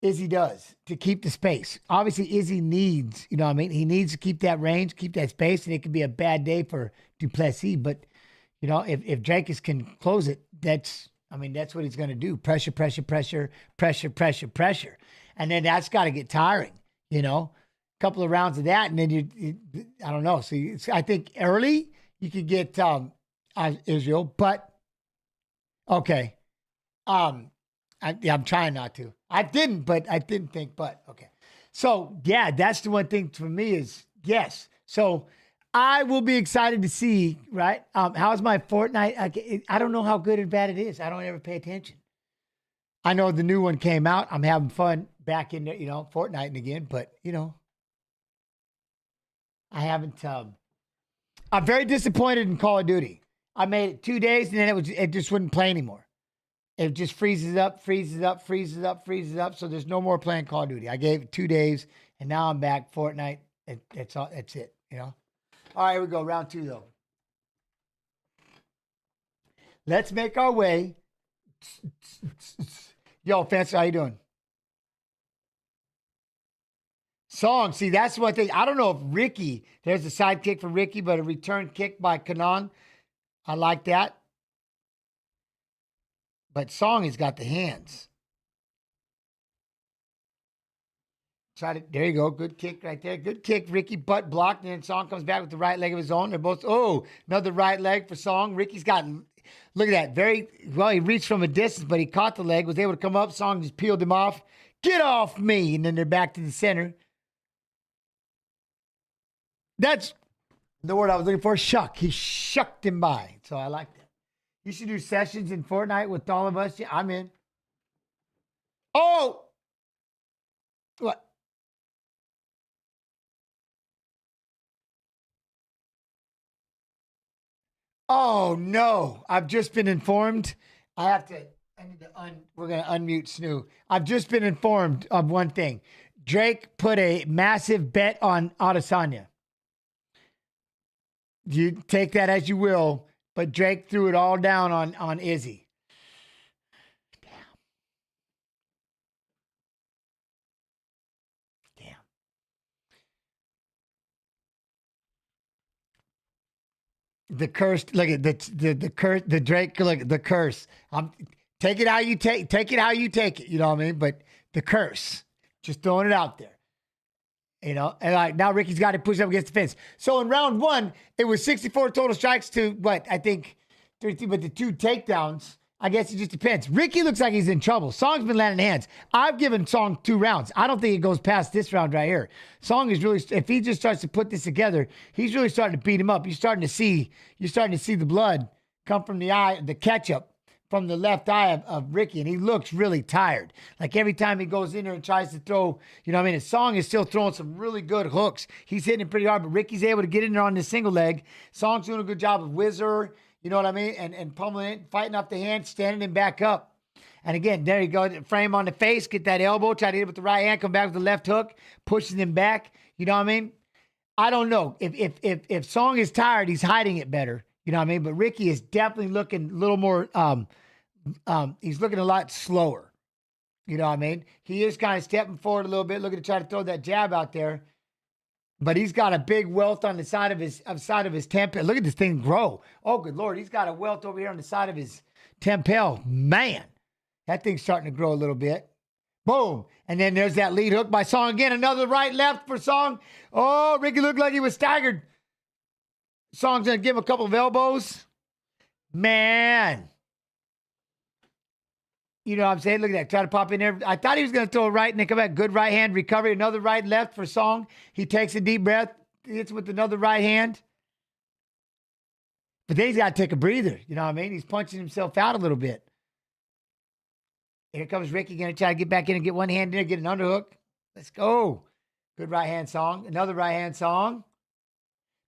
Izzy does to keep the space. Obviously, Izzy needs, you know what I mean? He needs to keep that range, keep that space, and it could be a bad day for Duplessis. But, you know, if Dracus can close it, that's what he's going to do. Pressure. And then that's got to get tiring, you know? A couple of rounds of that, and then I don't know. So I think early you could get Israel, but okay. I'm trying not to. I didn't think, but okay. So yeah, that's the one thing for me is yes. So I will be excited to see, right? How's my Fortnite? I don't know how good or bad it is. I don't ever pay attention. I know the new one came out. I'm having fun back in there, you know, Fortnite again, but you know, I haven't, I'm very disappointed in Call of Duty. I made it 2 days and then it just wouldn't play anymore. It just freezes up. So there's no more playing Call of Duty. I gave it 2 days and now I'm back Fortnite. That's all. That's it. You know? All right, here we go. Round 2 though. Let's make our way. Yo, Fancy, how you doing? Song. See, that's one thing. I don't know if Ricky, there's a side kick for Ricky, but a return kick by Kanan. I like that. But Song has got the hands. Try to, there you go. Good kick right there. Good kick. Ricky butt blocked. And then Song comes back with the right leg of his own. They're both, another right leg for Song. Ricky's got, look at that. He reached from a distance, but he caught the leg, was able to come up. Song just peeled him off. Get off me. And then they're back to the center. That's the word I was looking for. Shuck. He shucked him by. So I like that. You should do sessions in Fortnite with all of us. Yeah, I'm in. Oh! What? Oh, no. I've just been informed. We're going to unmute Snoo. I've just been informed of one thing. Drake put a massive bet on Adesanya. You take that as you will, but Drake threw it all down on Izzy. Damn. The curse, look at the curse, the Drake, look at the curse. Take it how you take it, you know what I mean? But the curse, just throwing it out there. You know, and like now Ricky's got to push up against the fence. So in round 1, it was 64 total strikes to what? I think 33, but the 2 takedowns, I guess it just depends. Ricky looks like he's in trouble. Song's been landing hands. I've given Song 2 rounds. I don't think it goes past this round right here. Song is really, if he just starts to put this together, he's really starting to beat him up. You're starting to see the blood come from the eye, the ketchup from the left eye of Ricky, and he looks really tired. Like every time he goes in there and tries to throw, you know what I mean? His Song is still throwing some really good hooks. He's hitting it pretty hard, but Ricky's able to get in there on the single leg. Song's doing a good job of whizzer, you know what I mean? And pummeling it, fighting off the hand, standing him back up. And again, there you go. Frame on the face, get that elbow, try to hit it with the right hand, come back with the left hook, pushes him back. You know what I mean? I don't know. If Song is tired, he's hiding it better. You know what I mean? But Ricky is definitely looking a little more, he's looking a lot slower. You know what I mean? He is kind of stepping forward a little bit, looking to try to throw that jab out there. But he's got a big welt on the side of his temple. Look at this thing grow. Oh, good Lord. He's got a welt over here on the side of his temple. Man, that thing's starting to grow a little bit. Boom. And then there's that lead hook by Song again. Another right, left for Song. Oh, Ricky looked like he was staggered. Song's going to give him a couple of elbows. Man. You know what I'm saying? Look at that. Try to pop in there. I thought he was going to throw a right and then come back. Good right hand recovery. Another right, left for Song. He takes a deep breath. Hits with another right hand. But then he's got to take a breather. You know what I mean? He's punching himself out a little bit. Here comes Ricky, going to try to get back in and get one hand in there, get an underhook. Let's go. Good right hand song. Another right hand song.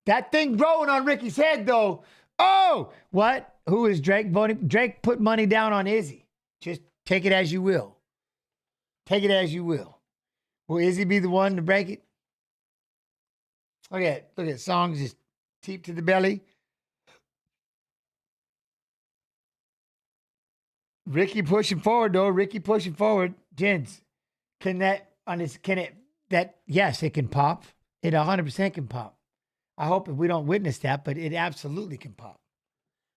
That thing growing on Ricky's head, though. Oh, what? Who is Drake voting? Drake put money down on Izzy. Just take it as you will. Take it as you will. Will Izzy be the one to break it? Look at it. Look at it. Songs just deep to the belly. Ricky pushing forward, though. Ricky pushing forward. Jens, yes, it can pop. It 100% can pop. I hope if we don't witness that, but it absolutely can pop.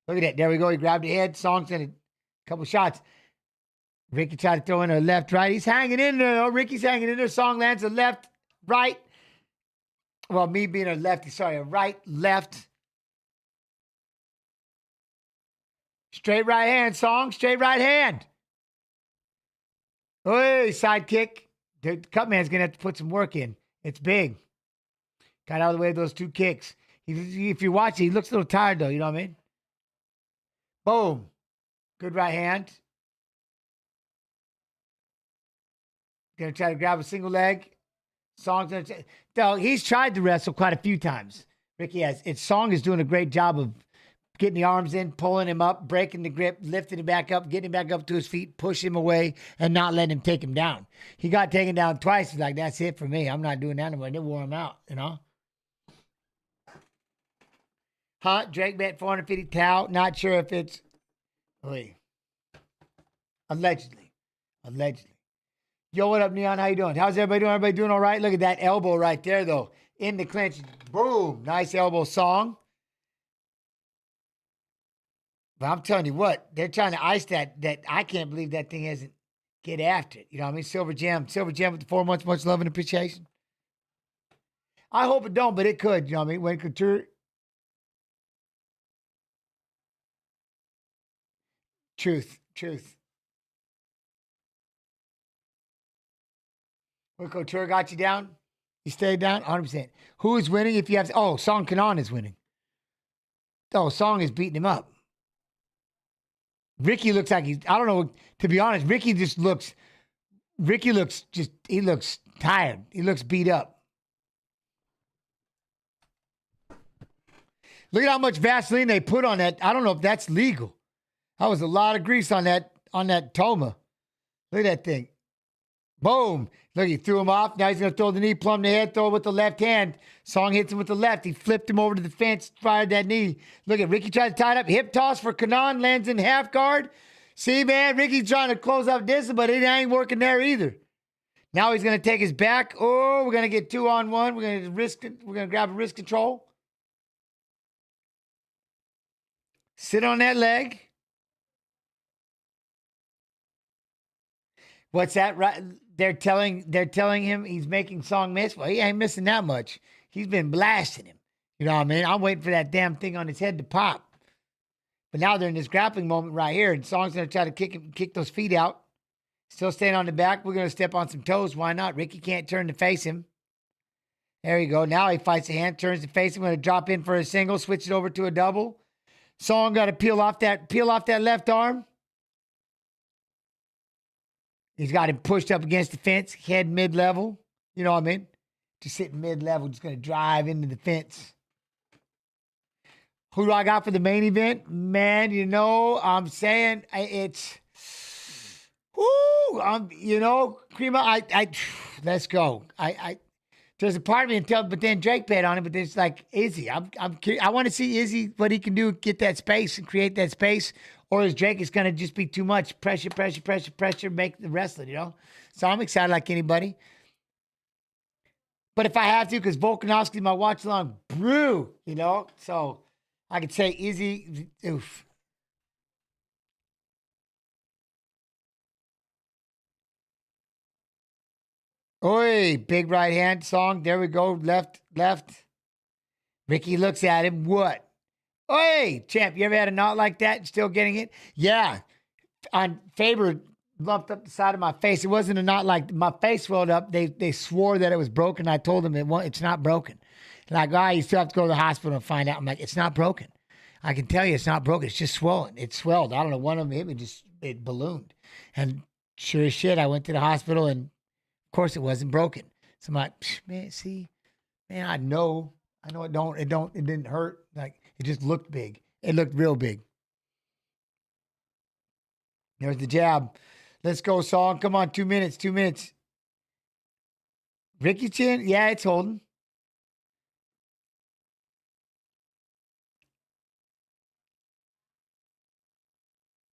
Look at that. There we go. He grabbed the head. Song's in a couple shots. Ricky tried to throw in a left, right. He's hanging in there, though. Ricky's hanging in there. Song lands a left, right. Well, me being a lefty, sorry, a right, left. Straight right hand, Song. Straight right hand. Hey, side kick. The cut man's going to have to put some work in. It's big. Got out of the way of those two kicks. If you watch it, he looks a little tired, though. You know what I mean? Boom. Good right hand. Going to try to grab a single leg. Song's going to... Though he's tried to wrestle quite a few times. Ricky has. Song is doing a great job of getting the arms in, pulling him up, breaking the grip, lifting him back up, getting him back up to his feet, push him away, and not letting him take him down. He got taken down twice. He's like, that's it for me. I'm not doing that anymore. They wore him out, you know? Drake bet 450 towel. Not sure if it's... Allegedly. Yo, what up, Neon? How you doing? How's everybody doing? Everybody doing all right? Look at that elbow right there, though. In the clinch. Boom. Nice elbow, Song. But I'm telling you what, they're trying to ice that I can't believe that thing hasn't get after it. You know what I mean? Silver Gem with the 4 months, much love and appreciation. I hope it don't, but it could. You know what I mean? When Couture... Truth. When Couture got you down, you stayed down 100%. Who is winning if you have... Oh, Song Kanan is winning. Oh, Song is beating him up. Ricky looks like he's... I don't know. To be honest, Ricky looks tired. He looks beat up. Look at how much Vaseline they put on that. I don't know if that's legal. That was a lot of grease on that Toma. Look at that thing. Boom. Look, he threw him off. Now he's going to throw the knee, plumb the head, throw it with the left hand. Song hits him with the left. He flipped him over to the fence, fired that knee. Look at Ricky tried to tie it up. Hip toss for Kanan, lands in half guard. See, man, Ricky's trying to close up distance, but it ain't working there either. Now he's going to take his back. Oh, we're going to get 2-on-1. We're going to grab a wrist control. Sit on that leg. What's that? Right? They're telling him he's making Song miss. Well, he ain't missing that much. He's been blasting him. You know what I mean? I'm waiting for that damn thing on his head to pop. But now they're in this grappling moment right here, and Song's going to try to kick those feet out. Still staying on the back. We're going to step on some toes. Why not? Ricky can't turn to face him. There you go. Now he fights a hand, turns to face him. Going to drop in for a single, switch it over to a double. Song got to peel off that left arm. He's got him pushed up against the fence, head mid-level. You know what I mean? Just sitting mid-level, just going to drive into the fence. Who do I got for the main event? Man, you know, I'm saying it's... Woo! Crema, let's go. There's a part of me, but then Drake bet on it, but there's like Izzy. I want to see Izzy, what he can do, get that space and create that space. Or is Drake is going to just be too much pressure, make the wrestler, you know? So I'm excited like anybody. But if I have to, because Volkanovski, my watch along, brew, you know? So I could say Izzy, oof. Oi, big right hand, Song. There we go. Left. Ricky looks at him. What? Oi, champ, you ever had a knot like that and still getting it? Yeah. On Faber lumped up the side of my face. It wasn't a knot like my face swelled up. They swore that it was broken. I told them it's not broken. Like, you still have to go to the hospital and find out. I'm like, it's not broken. I can tell you it's not broken. It's just swollen. It swelled. I don't know. One of them hit me, it ballooned. And sure as shit, I went to the hospital, and of course it wasn't broken. So I'm like, man, see, man, I know it didn't hurt. Like, it just looked big. It looked real big. There's the jab. Let's go, Song. Come on, 2 minutes. Ricky chin? Yeah, it's holding.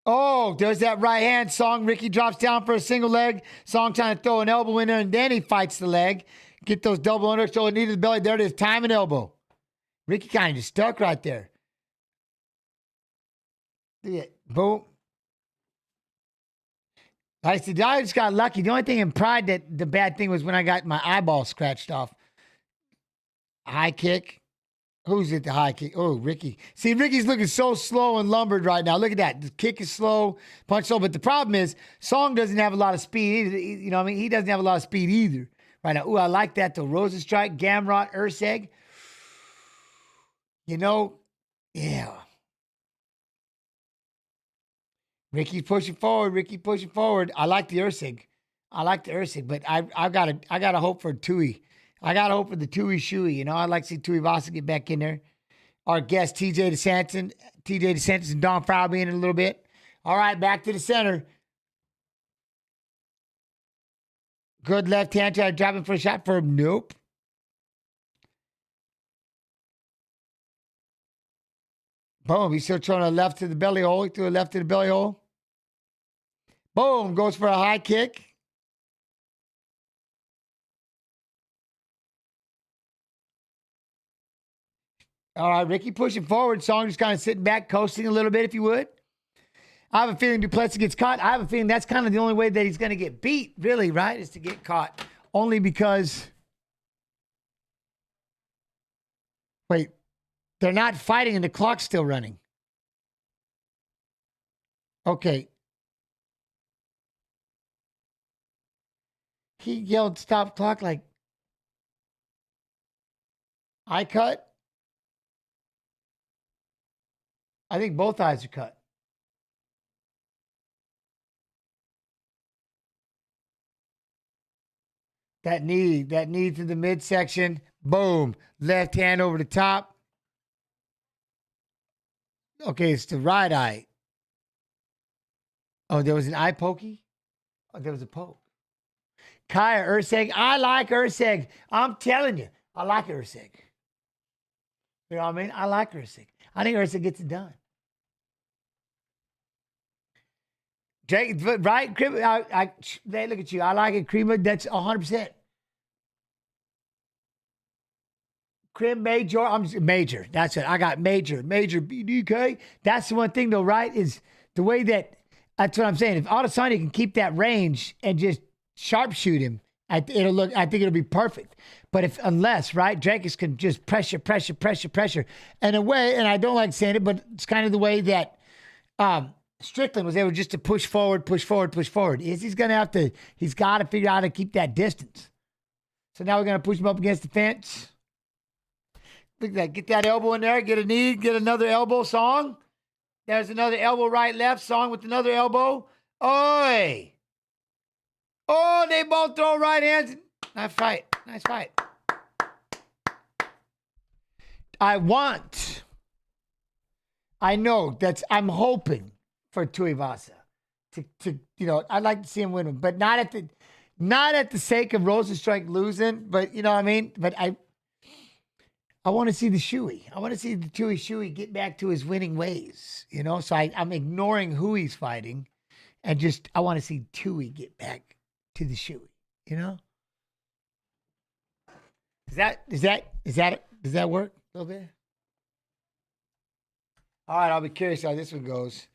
Oh, there's that right hand. Song. Ricky drops down for a single leg. Song trying to throw an elbow in there, and then he fights the leg. Get those double under, shoulder, knee to the belly. There it is. Time and elbow. Ricky kind of just stuck right there. Yeah. Boom. I said, I just got lucky. The only thing in Pride that the bad thing was when I got my eyeball scratched off. High kick. Who's at the high kick? Oh, Ricky. See, Ricky's looking so slow and lumbered right now. Look at that. The kick is slow, punch slow. But the problem is, Song doesn't have a lot of speed either. You know what I mean? He doesn't have a lot of speed either right now. Ooh, I like that though. Rosenstrike, Gamrot, Urseg. You know, yeah. Ricky's pushing forward. I like the Ursig. But I gotta hope for Tui. I gotta hope for the Tui Shui. You know, I'd like to see Tuivasa get back in there. Our guest TJ DeSantis and Don Frye being in a little bit. All right, back to the center. Good left hand try to drop him for a shot for him. Nope. Boom, he's still throwing a left to the belly hole. He threw a left to the belly hole. Boom, goes for a high kick. All right, Ricky pushing forward. Song just kind of sitting back, coasting a little bit, if you would. I have a feeling Duplessis gets caught. I have a feeling that's kind of the only way that he's going to get beat, really, right, is to get caught. Only because... Wait, they're not fighting and the clock's still running. Okay. He yelled stop clock like, I cut? I think both eyes are cut. That knee to the midsection. Boom. Left hand over the top. Okay, it's the right eye. Oh, there was an eye pokey? Oh, there was a poke. Kaya Urseg. I like Urseg. I'm telling you, I like Urseg. You know what I mean? I like Urseg. I think Urseg gets it done. Jake, right? Look at you. I like it. Crema, that's 100%. Crim Major. Major. That's it. I got Major BDK. That's the one thing, though, right? Is the way that's what I'm saying. If Adesanya can keep that range and just sharpshoot him, I think it'll be perfect. But unless, right, Dracus can just pressure. And a way, and I don't like saying it, but it's kind of the way that Strickland was able just to push forward. He's got to figure out how to keep that distance. So now we're going to push him up against the fence. Look at that. Get that elbow in there. Get a knee. Get another elbow. Song. There's another elbow, right, left. Song with another elbow. Oi. Oh, they both throw right hands. Nice fight. I'm hoping for Tuivasa to I'd like to see him win, but not at the sake of Rosenstrike losing, but you know what I mean? But I want to see the Shui. I want to see the Tui Shui get back to his winning ways, So I'm ignoring who he's fighting, and I want to see Tui get back to the Shui. Does that work a little bit? All right, I'll be curious how this one goes.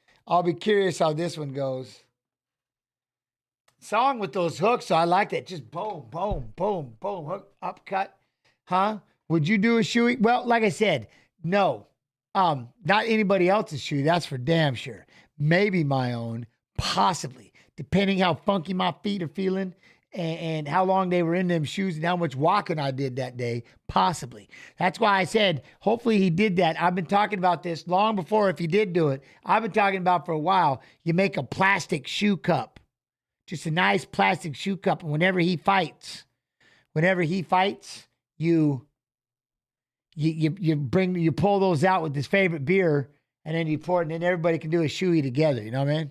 Song with those hooks, so I like that. Just boom, hook, upcut. Huh? Would you do a Shui? Well, like I said, no. Not anybody else's Shui, that's for damn sure. Maybe my own, possibly, depending how funky my feet are feeling and how long they were in them shoes and how much walking I did that day, possibly. That's why I said, hopefully he did that. I've been talking about this long before if he did do it. I've been talking about for a while. You make a plastic shoe cup, just a nice plastic shoe cup. And whenever he fights, you pull those out with his favorite beer, and then you pour it, and then everybody can do a shoey together. You know what I mean?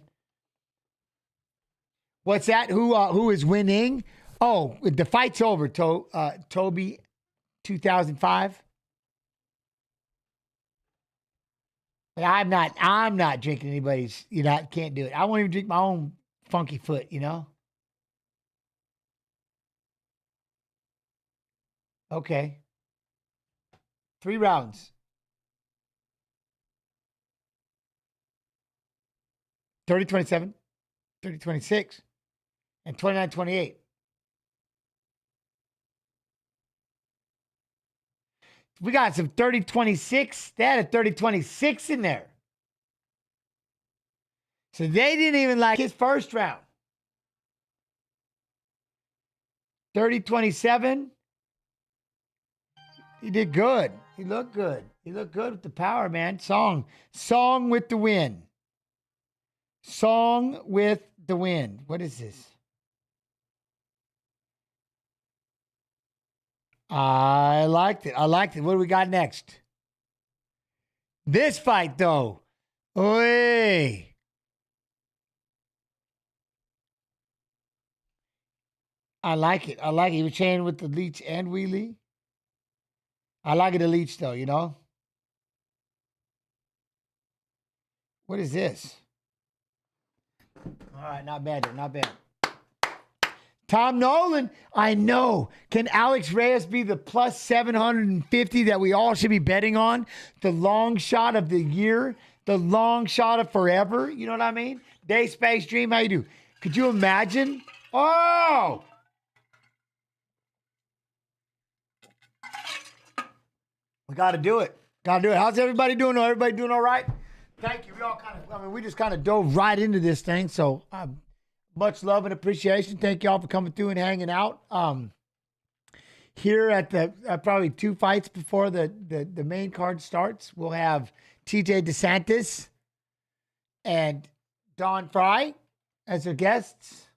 What's that? Who is winning? Oh, the fight's over, Toby, 2005. But I'm not drinking anybody's, I can't do it. I won't even drink my own funky foot, Okay. 3 rounds. 30-27, 30-26, and 29-28. We got some 30-26. They had a 30-26 in there. So they didn't even like his first round. 30-27. He did good. He looked good. He looked good with the power, man. Song with the win. Song with the win. What is this? I liked it. What do we got next? This fight, though. Oy. I like it. He was training with the Leech and Wheelie. I like it, the Leech, though, What is this? All right, not bad. Tom Nolan, I know. Can Alex Reyes be the plus 750 that we all should be betting on? The long shot of the year, the long shot of forever. You know what I mean? Day, space, dream, how you do? Could you imagine? Oh! We got to do it. How's everybody doing? Everybody doing all right? Thank you. We just kind of dove right into this thing. So much love and appreciation. Thank y'all for coming through and hanging out. Here at the probably 2 fights before the main card starts, we'll have TJ DeSantis and Don Frye as our guests.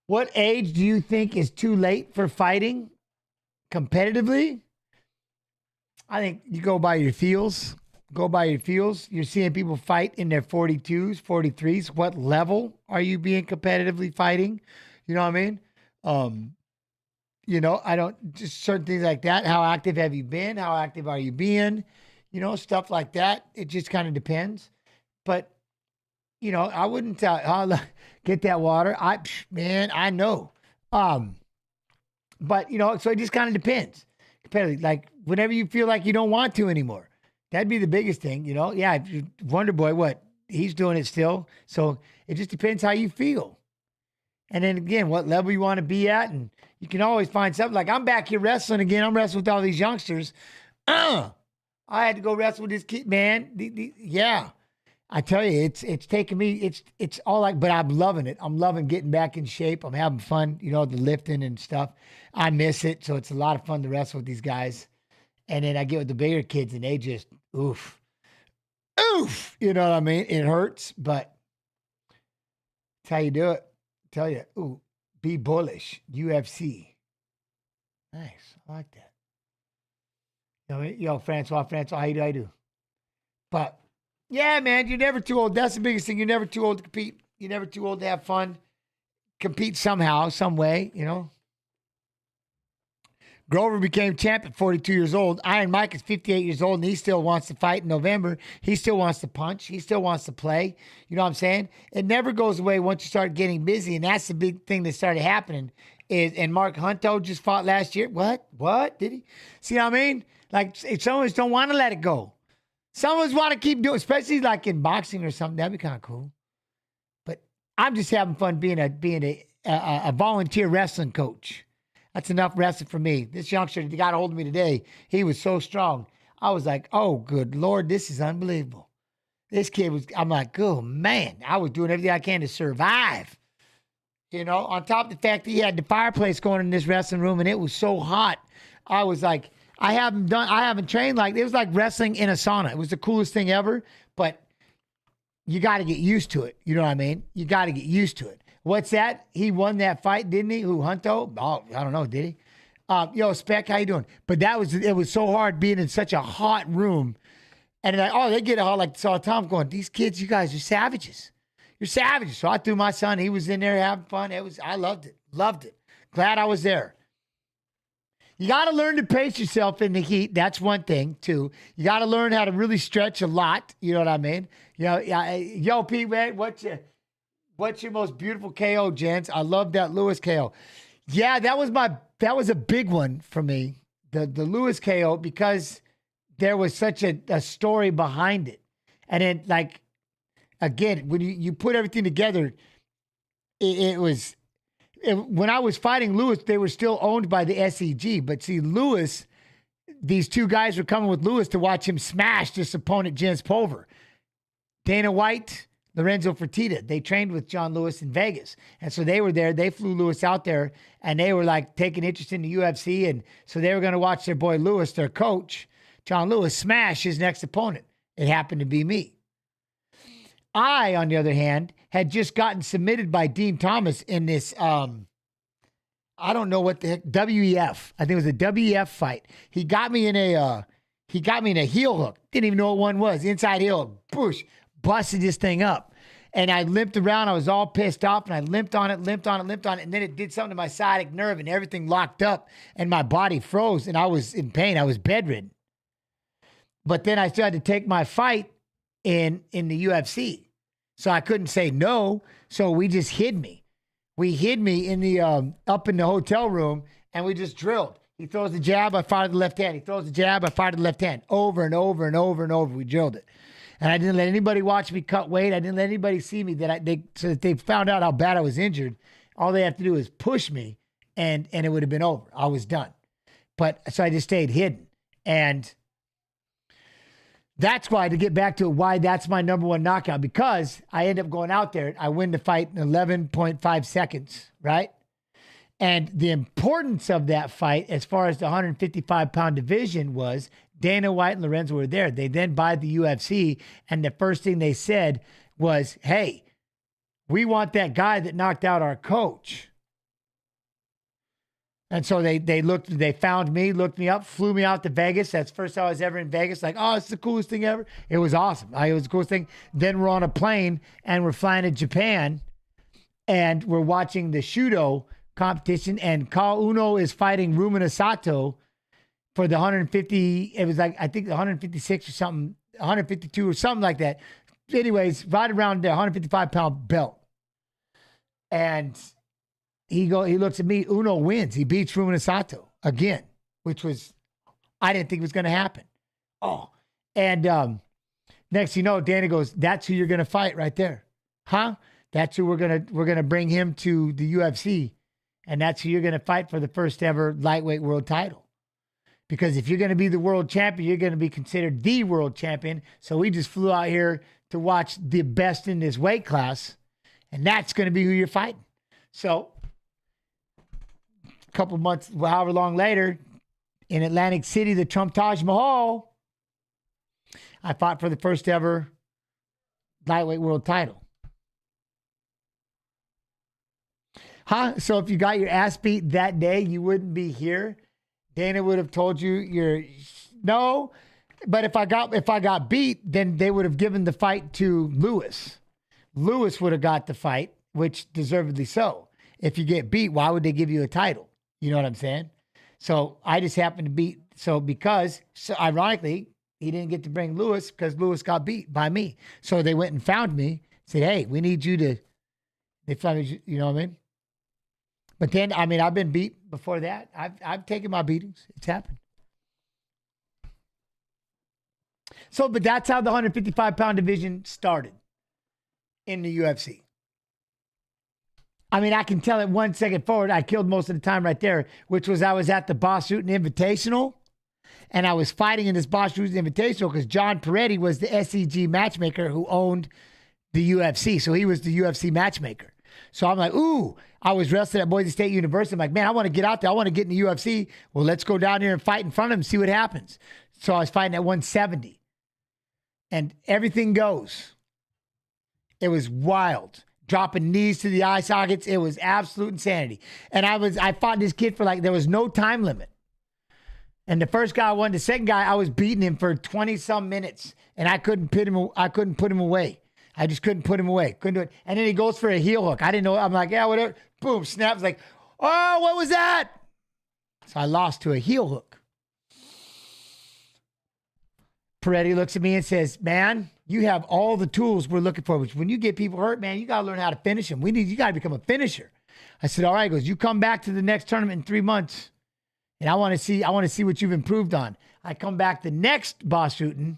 What age do you think is too late for fighting competitively? I think you go by your feels. You're seeing people fight in their 42s, 43s. What level are you being competitively fighting? You know what I mean? I don't, just certain things like that. How active have you been? How active are you being? Stuff like that. It just kind of depends. But, I wouldn't tell, get that water. I know. But, so it just kind of depends. Competitively, like whenever you feel like you don't want to anymore. That'd be the biggest thing, Yeah, if you Wonder Boy, he's doing it still. So it just depends how you feel. And then again, what level you want to be at. And you can always find something. Like I'm back here wrestling again. I'm wrestling with all these youngsters. I had to go wrestle with this kid, man. Yeah. I tell you, it's taking me, it's all like, but I'm loving it. I'm loving getting back in shape. I'm having fun, the lifting and stuff. I miss it. So it's a lot of fun to wrestle with these guys. And then I get with the bigger kids and they just, oof. You know what I mean? It hurts, but it's how you do it. I tell you, be bullish. UFC. Nice. I like that. Yo, Francois, how you do? But yeah, man, you're never too old. That's the biggest thing. You're never too old to compete. You're never too old to have fun. Compete somehow, some way, Grover became champ at 42 years old. Iron Mike is 58 years old, and he still wants to fight in November. He still wants to punch. He still wants to play. You know what I'm saying? It never goes away once you start getting busy, and that's the big thing that started happening. And Mark Hunto just fought last year. What? Did he? See what I mean? Like, some of us don't want to let it go. Some of us want to keep doing, especially like in boxing or something. That'd be kind of cool. But I'm just having fun being a volunteer wrestling coach. That's enough wrestling for me. This youngster that got a hold of me today, he was so strong. I was like, oh, good Lord, this is unbelievable. This kid I'm like, oh, man, I was doing everything I can to survive. You know, on top of the fact that he had the fireplace going in this wrestling room and it was so hot. I was like, I haven't trained like, it was like wrestling in a sauna. It was the coolest thing ever, but you got to get used to it. You know what I mean? You got to get used to it. What's that? He won that fight, didn't he? Who, Hunto? Oh, I don't know, did he? Yo, Spec, how you doing? But it was so hard being in such a hot room. And they get hot like this all the time. I'm going, these kids, you guys are savages. You're savages. So I threw my son. He was in there having fun. I loved it. Loved it. Glad I was there. You got to learn to pace yourself in the heat. That's one thing, too. You got to learn how to really stretch a lot. You know what I mean? You know, yo, Pete, man, what's your most beautiful KO, gents? I love that Lewis KO. Yeah, that was a big one for me, the Lewis KO, because there was such a story behind it. And then, like, again, when you put everything together, when I was fighting Lewis, they were still owned by the SEG. But see, Lewis, these two guys were coming with Lewis to watch him smash this opponent, Jens Pulver. Dana White, Lorenzo Fertitta, they trained with John Lewis in Vegas. And so they were there. They flew Lewis out there, and they were like taking interest in the UFC. And so they were going to watch their boy Lewis, their coach, John Lewis, smash his next opponent. It happened to be me. I, on the other hand, had just gotten submitted by Dean Thomas in this, I don't know what the heck, WEF. I think it was a WEF fight. He got me in a heel hook. Didn't even know what one was. Inside heel hook. Boosh. Busted this thing up. And I limped around. I was all pissed off, and I limped on it. And then it did something to my sciatic nerve, and everything locked up, and my body froze, and I was in pain. I was bedridden. But then I still had to take my fight in the UFC. So I couldn't say no. So we just hid me. We hid me in the up in the hotel room, and we just drilled. He throws the jab, I fired the left hand. He throws the jab, I fired the left hand. Over and over and over and over, we drilled it. And I didn't let anybody watch me cut weight. I didn't let anybody see me so that they found out how bad I was injured. All they have to do is push me, and it would have been over. I was done. So I just stayed hidden. And that's why, to get back to why that's my number one knockout, because I end up going out there. I win the fight in 11.5 seconds, right? And the importance of that fight, as far as the 155-pound division, was Dana White and Lorenzo were there. They then buy the UFC, and the first thing they said was, hey, we want that guy that knocked out our coach. And so they found me, looked me up, flew me out to Vegas. That's the first time I was ever in Vegas. Like, oh, it's the coolest thing ever. It was awesome. It was the coolest thing. Then we're on a plane, and we're flying to Japan, and we're watching the Shudo competition, and Kal Uno is fighting Rumina Sato for the 150, it was like, I think 156 or something, 152 or something like that. Anyways, right around the 155-pound belt. And he looks at me, Uno wins. He beats Rumina Sato again, which was, I didn't think it was going to happen. Oh, and next you know, Danny goes, that's who you're going to fight right there. Huh? That's who we're going to bring him to the UFC. And that's who you're going to fight for the first ever lightweight world title. Because if you're going to be the world champion, you're going to be considered the world champion. So we just flew out here to watch the best in this weight class. And that's going to be who you're fighting. So a couple months, however long later, in Atlantic City, the Trump Taj Mahal, I fought for the first ever lightweight world title. Huh? So if you got your ass beat that day, you wouldn't be here. Dana would have told you no. But if I got beat, then they would have given the fight to Lewis. Lewis would have got the fight, which deservedly so. If you get beat, why would they give you a title? You know what I'm saying? So I just happened to beat. So ironically, he didn't get to bring Lewis because Lewis got beat by me. So they went and found me, said, hey, we need you to, they found me, you know what I mean? But then, I mean, I've been beat before that. I've taken my beatings. It's happened. So, but that's how the 155-pound division started in the UFC. I mean, I can tell it 1 second forward. I killed most of the time right there, which was I was at the Boss Rutan Invitational, and I was fighting in this Boss Rutan Invitational because John Peretti was the SEG matchmaker who owned the UFC. So he was the UFC matchmaker. So I'm like, ooh, I was wrestling at Boise State University. I'm like, man, I want to get out there. I want to get in the UFC. Well, let's go down here and fight in front of him, see what happens. So I was fighting at 170. And everything goes. It was wild. Dropping knees to the eye sockets. It was absolute insanity. And I fought this kid for like, there was no time limit. And the first guy I won. The second guy, I was beating him for 20-some minutes. And I couldn't put him away. I just couldn't put him away. Couldn't do it. And then he goes for a heel hook. I didn't know. I'm like, yeah, whatever. Boom, snaps. Like, oh, what was that? So I lost to a heel hook. Peretti looks at me and says, man, you have all the tools we're looking for. Which when you get people hurt, man, you got to learn how to finish them. You got to become a finisher. I said, all right. He goes, you come back to the next tournament in 3 months. And I want to see what you've improved on. I come back the next boss shooting.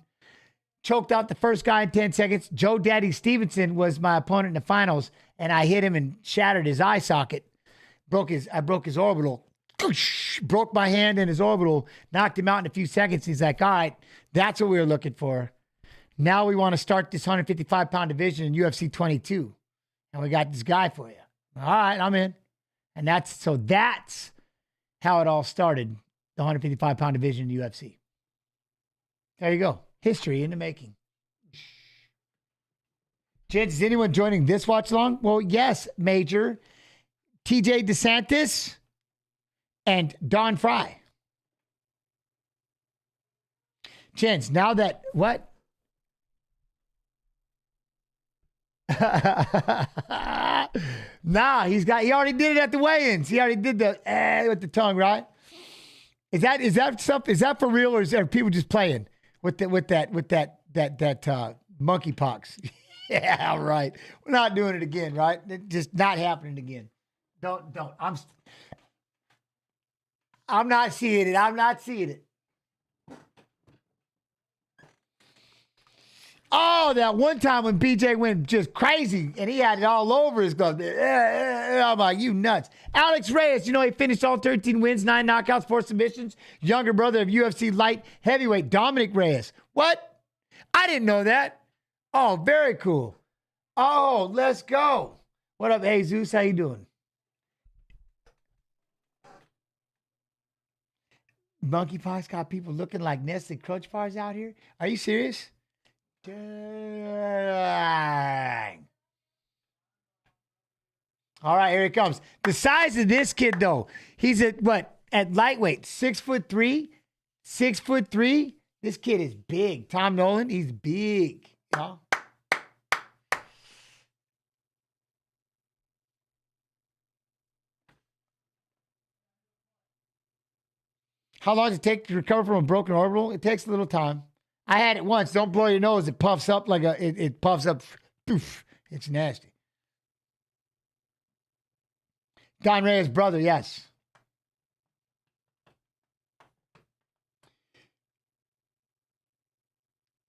Choked out the first guy in 10 seconds. Joe Daddy Stevenson was my opponent in the finals, and I hit him and shattered his eye socket. I broke his orbital. Broke my hand in his orbital, knocked him out in a few seconds. He's like, all right, that's what we were looking for. Now we want to start this 155-pound division in UFC 22. And we got this guy for you. All right, I'm in. And that's how it all started, the 155-pound division in UFC. There you go. History in the making. Gents, is anyone joining this watch along? Well, yes, Major. TJ DeSantis and Don Frye. Gents, now that, what? Nah, he already did it at the weigh-ins. He already did the with the tongue, right? Is that for real, or are people just playing? With that monkeypox. Yeah, right. We're not doing it again, right? It's just not happening again. Don't. I'm not seeing it. I'm not seeing it. Oh, that one time when BJ went just crazy and he had it all over his gloves. I'm like, you nuts. Alex Reyes, he finished all 13 wins, 9 knockouts, 4 submissions. Younger brother of UFC light heavyweight Dominic Reyes. What? I didn't know that. Oh, very cool. Oh, let's go. What up, Jesus? How you doing? Monkeypox got people looking like nested crunch bars out here. Are you serious? Dang. All right, here it comes. The size of this kid, though, he's at lightweight, 6'3", 6'3". This kid is big. Tom Nolan, he's big. How long does it take to recover from a broken orbital? It takes a little time. I had it once. Don't blow your nose. It puffs up like it puffs up. Poof. It's nasty. Don Reyes' brother, yes.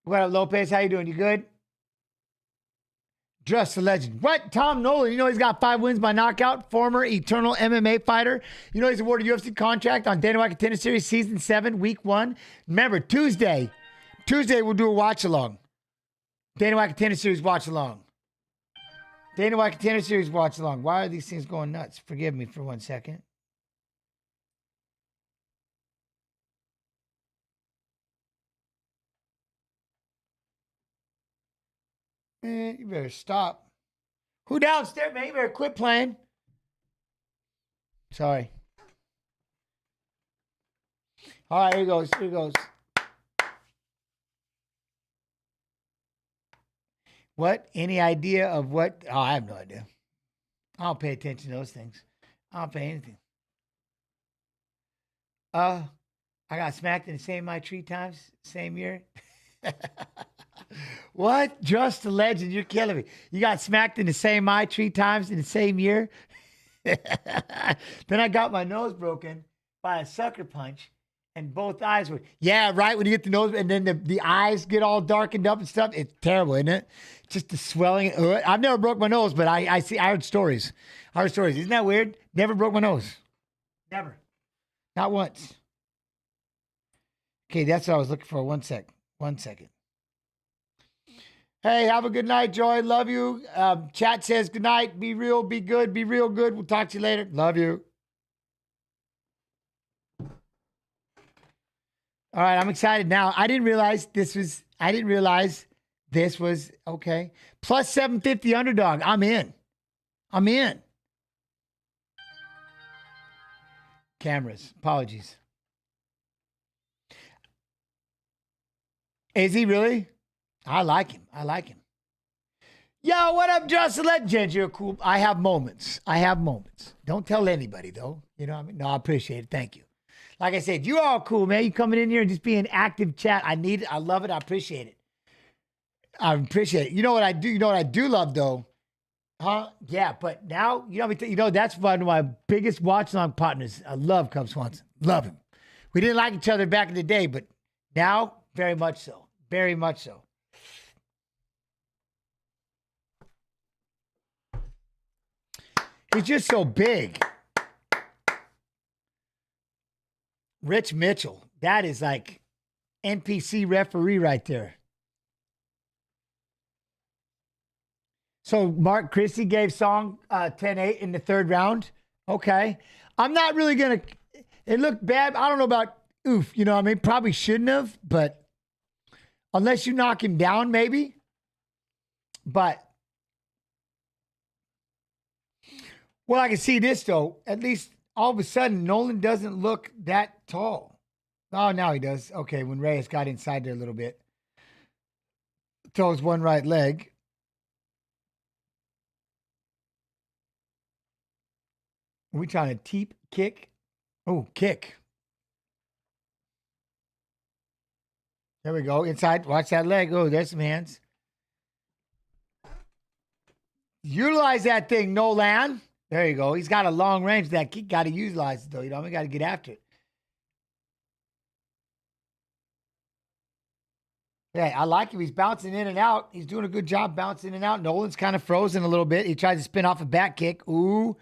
What up, Lopez? How you doing? You good? Just a legend. What? Tom Nolan, he's got 5 wins by knockout, former Eternal MMA fighter. He's awarded UFC contract on Dana White Contender Series Season 7, Week 1. Remember, Tuesday, we'll do a watch-along. Dana White Contender Series watch-along. Dana White Contender Series watch-along. Why are these things going nuts? Forgive me for 1 second. Man, you better stop. Who downstairs, man? You better quit playing. Sorry. All right, here goes. What? Any idea of what? Oh, I have no idea. I don't pay attention to those things. I don't pay anything. I got smacked in the same eye 3 times, same year. What? Just a legend. You're killing me. You got smacked in the same eye 3 times in the same year? Then I got my nose broken by a sucker punch. And both eyes were, yeah, right. When you get the nose, and then the eyes get all darkened up and stuff. It's terrible, isn't it? Just the swelling. I've never broke my nose, but I heard stories. Isn't that weird? Never broke my nose. Never. Not once. Okay, that's what I was looking for. 1 second. Hey, have a good night, Joy. Love you. Chat says good night. Be real, be good, be real good. We'll talk to you later. Love you. All right, I'm excited now. I didn't realize this was okay. Plus 750 underdog. I'm in. Cameras. Apologies. Is he really? I like him. Yo, what up, Justin? Let Ginger cool. I have moments. Don't tell anybody, though. You know what I mean? No, I appreciate it. Thank you. Like I said, you all cool, man. You coming in here and just being active chat. I need it. I love it. I appreciate it. You know what I do? You know what I do love, though? Huh? Yeah, but now, that's one of my biggest watch-along partners. I love Cub Swanson. Love him. We didn't like each other back in the day, but now, very much so. Very much so. He's just so big. Rich Mitchell. That is like NPC referee right there. So Mark Christie gave Song 10-8 in the third round. Okay. I'm not really going to... It looked bad. I don't know about oof. You know what I mean? Probably shouldn't have, but unless you knock him down, maybe. But... Well, I can see this, though. At least all of a sudden, Nolan doesn't look that tall. Oh, now he does. Okay, when Reyes got inside there a little bit. Throws one right leg. Are we trying to teep, kick? Oh, kick. There we go. Inside. Watch that leg. Oh, there's some hands. Utilize that thing, Nolan. There you go. He's got a long range. That kick got to utilize it, though. You know, we got to get after it. Yeah, I like him. He's bouncing in and out. He's doing a good job bouncing in and out. Nolan's kind of frozen a little bit. He tries to spin off a back kick. Ooh.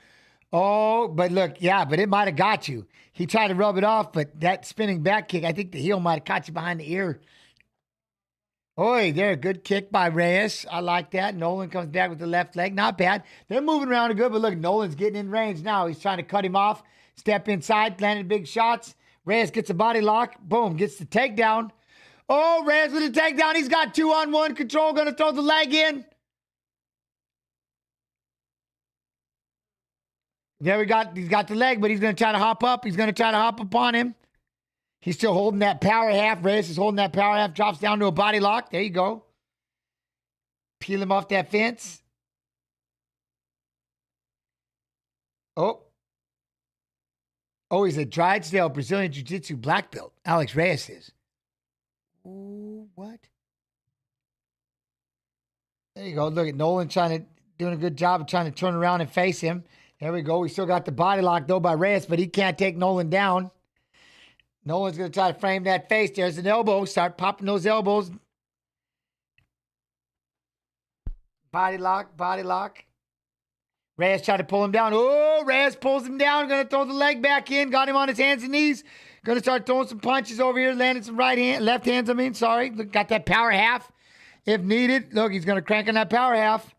Oh, but look, yeah, but it might have got you. He tried to rub it off, but that spinning back kick, I think the heel might have caught you behind the ear. Oi, there, good kick by Reyes. I like that. Nolan comes back with the left leg. Not bad. They're moving around good, but look, Nolan's getting in range now. He's trying to cut him off. Step inside, landed big shots. Reyes gets a body lock. Boom, gets the takedown. Oh, Reyes with the takedown. He's got 2-on-1 control. Going to throw the leg in. There he's got the leg, but he's going to try to hop up. He's going to try to hop up on him. He's still holding that power half. Reyes is holding that power half. Drops down to a body lock. There you go. Peel him off that fence. Oh. Oh, he's a Drydesdale Brazilian Jiu-Jitsu black belt. Alex Reyes is. Ooh, what? There you go. Look at Nolan doing a good job of trying to turn around and face him. There we go. We still got the body lock, though, by Reyes, but he can't take Nolan down. Nolan's going to try to frame that face. There's an elbow. Start popping those elbows. Body lock, body lock. Reyes tried to pull him down. Oh, Reyes pulls him down. Going to throw the leg back in. Got him on his hands and knees. Going to start throwing some punches over here. Landing some left hands, sorry. Look, got that power half if needed. Look, he's going to crank on that power half.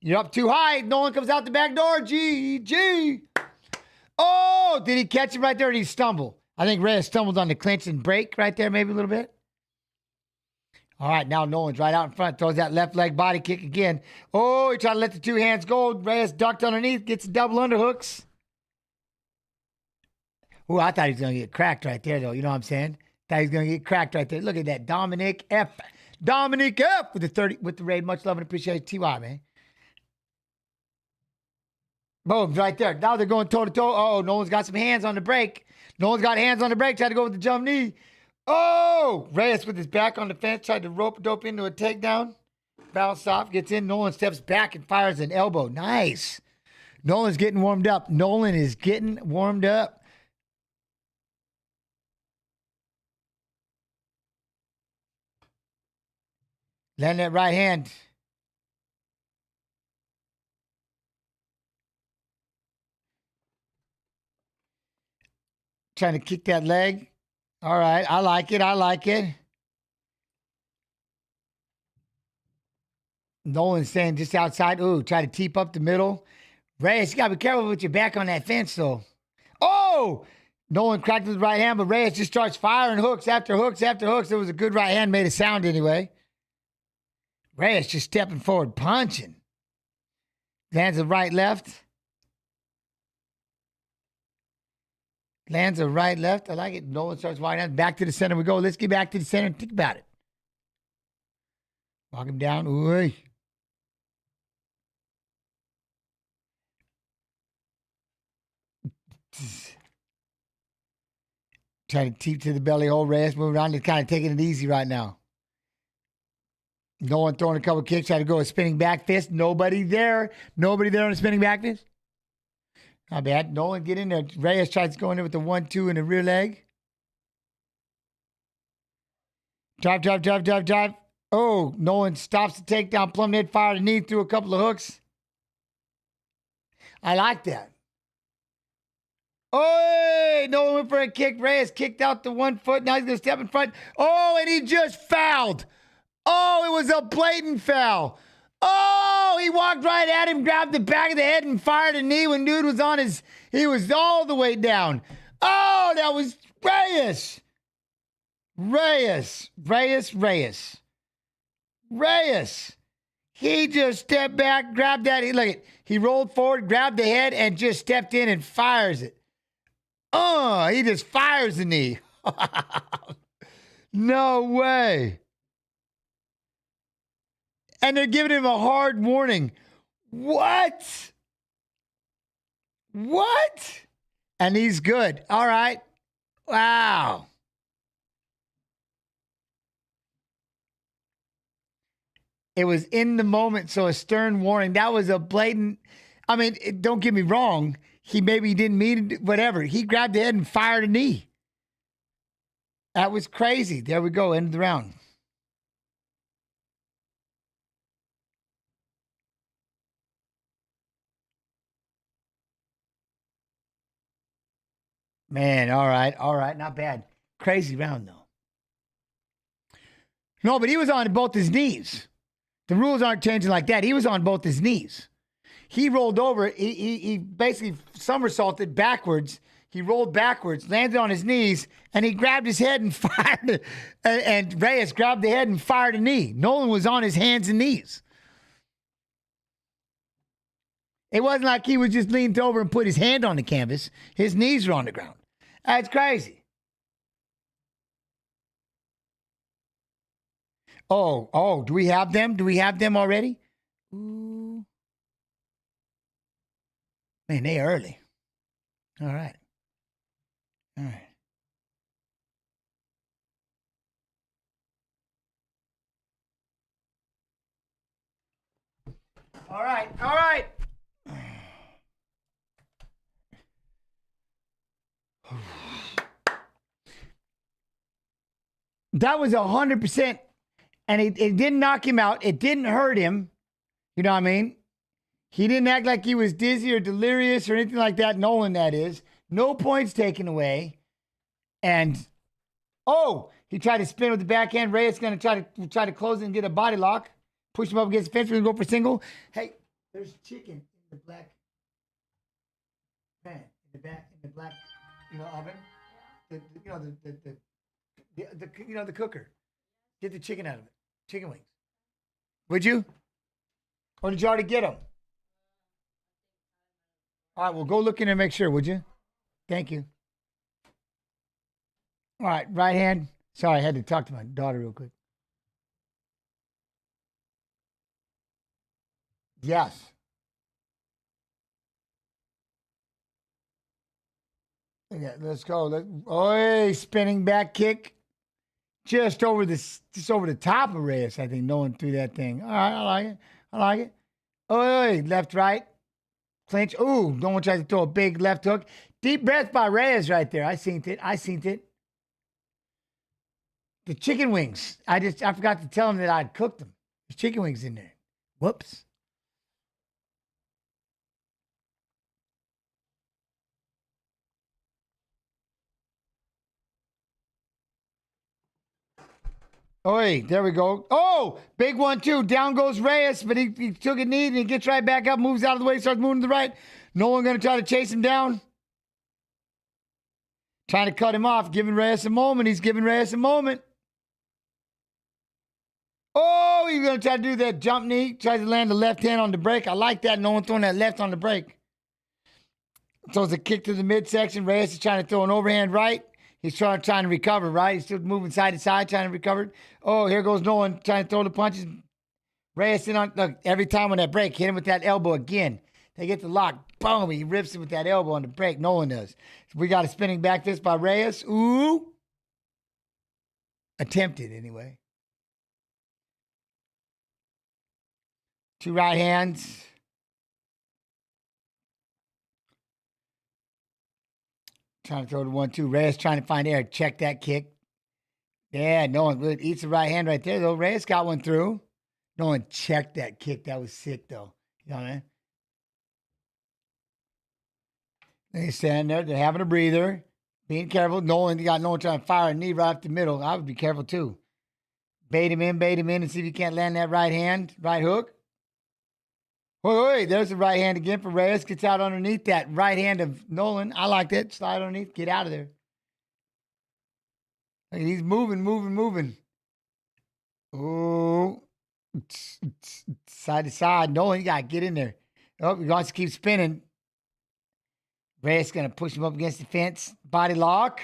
You're up too high. Nolan comes out the back door. GG. Oh, did he catch him right there or did he stumble? I think Reyes stumbled on the clinch and break right there maybe a little bit. All right, now Nolan's right out in front. Throws that left leg body kick again. Oh, he tried to let the two hands go. Reyes ducked underneath. Gets double underhooks. Oh, I thought he was going to get cracked right there, though. You know what I'm saying? Thought he was going to get cracked right there. Look at that. Dominic F. with the raid. Much love and appreciation. TY, man. Boom, right there. Now they're going toe-to-toe. Oh, Nolan's got some hands on the break. Nolan's got hands on the break. Tried to go with the jump knee. Oh! Reyes with his back on the fence. Tried to rope-a-dope into a takedown. Bounced off. Gets in. Nolan steps back and fires an elbow. Nice. Nolan's getting warmed up. Nolan is getting warmed up. Land that right hand. Trying to kick that leg. All right. I like it. I like it. Nolan's saying just outside. Ooh, try to teep up the middle. Reyes, you got to be careful with your back on that fence, though. Oh! Nolan cracked with the right hand, but Reyes just starts firing hooks after hooks after hooks. It was a good right hand, made a sound anyway. Reyes just stepping forward, punching. Lands a right left. Lands a right left. I like it. Nolan starts wide out. Back to the center we go. Let's get back to the center and think about it. Walk him down. Ooh. Trying to teep to the belly hole. Reyes moving on. They're kind of taking it easy right now. Nolan throwing a couple kicks. Trying to go a spinning back fist. Nobody there. Nobody there on a spinning back fist. Not bad. Nolan get in there. Reyes tries to go in there with the 1-2 in the rear leg. Drive. Oh, Nolan stops the takedown. Plumb head fire the knee through a couple of hooks. I like that. Oh, Nolan went for a kick. Reyes kicked out the 1 foot. Now he's going to step in front. Oh, and he just fouled. Oh, it was a blatant foul. Oh, he walked right at him, grabbed the back of the head, and fired a knee when dude was on his, he was all the way down. Oh, that was Reyes. He just stepped back, grabbed that. Look, he rolled forward, grabbed the head, and just stepped in and fires it. Oh, he just fires the knee. No way. And they're giving him a hard warning. What? And he's good. All right. Wow. It was in the moment, so a stern warning. That was a blatant. I mean, don't get me wrong. He maybe didn't mean it, whatever. He grabbed the head and fired a knee. That was crazy. There we go. End of the round. Man, all right. Not bad. Crazy round, though. No, but he was on both his knees. The rules aren't changing like that. He was on both his knees. He rolled over. He basically somersaulted backwards. He rolled backwards, landed on his knees, and he grabbed his head and fired it. And Reyes grabbed the head and fired a knee. Nolan was on his hands and knees. It wasn't like he was just leaned over and put his hand on the canvas. His knees were on the ground. That's crazy. Oh, do we have them? Do we have them already? Ooh. Man, they early. All right. All right. That was 100%. And it didn't knock him out. It didn't hurt him. You know what I mean? He didn't act like he was dizzy or delirious or anything like that. Nolan, that is. No points taken away. And, he tried to spin with the backhand. Reyes going to try to close it and get a body lock. Push him up against the fence. We're going to go for single. Hey, there's chicken in the black pan. In the black, oven. The cooker. Get the chicken out of it. Chicken wings. Would you? Or did you already get them? All right, well, go look in there and make sure, would you? Thank you. All right, right hand. Sorry, I had to talk to my daughter real quick. Yes. Yeah, let's go. Spinning back kick. Just over the top of Reyes, I think. Nolan threw that thing. All right, I like it. Oh, left, right. Clinch. Ooh, Nolan tries to throw a big left hook. Deep breath by Reyes right there. I seen it. The chicken wings. I forgot to tell him that I'd cooked them. There's chicken wings in there. Whoops. Oh, hey, there we go. Oh, big one, too. Down goes Reyes, but he took a knee and he gets right back up, moves out of the way, starts moving to the right. Nolan going to try to chase him down. Trying to cut him off, giving Reyes a moment. He's giving Reyes a moment. Oh, he's going to try to do that jump knee. Tries to land the left hand on the break. I like that. Nolan throwing that left on the break. Throws a kick to the midsection. Reyes is trying to throw an overhand right. He's trying to recover, right? He's still moving side to side, trying to recover. Oh, here goes Nolan trying to throw the punches. Reyes in on, look, every time on that break, hit him with that elbow again. They get the lock. Boom, he rips him with that elbow on the break. Nolan does. We got a spinning back fist by Reyes. Ooh. Attempted, anyway. 2 right hands. Trying to throw the 1-2. Reyes trying to find air. Check that kick. Yeah, Nolan good. Eats the right hand right there, though. Reyes got one through. Nolan checked that kick. That was sick, though. You know what I mean? They stand there. They're having a breather. Being careful. Nolan trying to fire a knee right up the middle. I would be careful, too. Bait him in, and see if you can't land that right hand. Right hook. Wait, there's the right hand again for Reyes. Gets out underneath that right hand of Nolan. I like that. Slide underneath. Get out of there. Look, he's moving. Oh. Side to side. Nolan, you got to get in there. Oh, he wants to keep spinning. Reyes going to push him up against the fence. Body lock.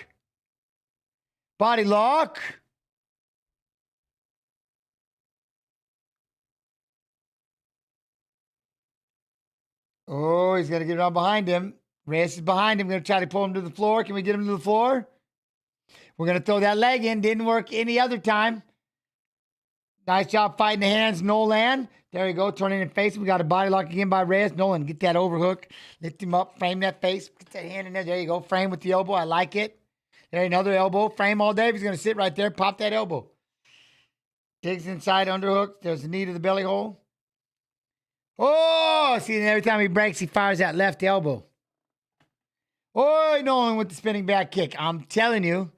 Oh, he's going to get around behind him. Reyes is behind him. Going to try to pull him to the floor. Can we get him to the floor? We're going to throw that leg in. Didn't work any other time. Nice job fighting the hands, Nolan. There you go. Turning and face. We got a body lock again by Reyes. Nolan, get that overhook. Lift him up. Frame that face. Get that hand in there. There you go. Frame with the elbow. I like it. There, another elbow. Frame all day. He's going to sit right there. Pop that elbow. Digs inside, underhook. There's the knee to the belly hole. Oh, see, and every time he breaks, he fires that left elbow. Oh, Nolan with the spinning back kick. I'm telling you.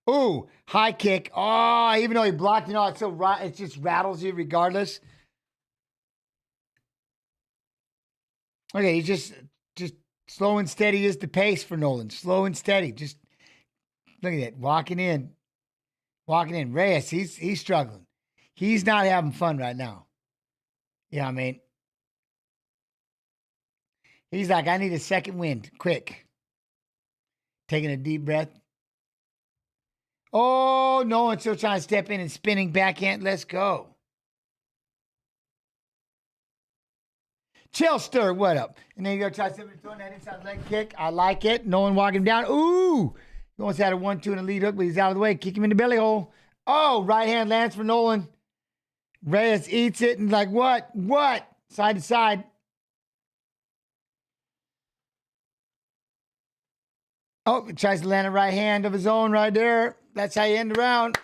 Ooh, high kick. Oh, even though he blocked, it's so it just rattles you regardless. Okay, he's just slow and steady is the pace for Nolan. Slow and steady. Just look at that. Walking in. Reyes, he's struggling. He's not having fun right now. You know what I mean? He's like, I need a second wind. Quick. Taking a deep breath. Oh, Nolan's still trying to step in and spinning backhand. Let's go. Chillster, what up? And then you go try throwing that inside leg kick. I like it. Nolan walking him down. Ooh. He almost had a 1-2 and a lead hook, but he's out of the way. Kick him in the belly hole. Oh, right hand lands for Nolan. Reyes eats it and like, what? Side to side. Oh, he tries to land a right hand of his own right there. That's how you end the round.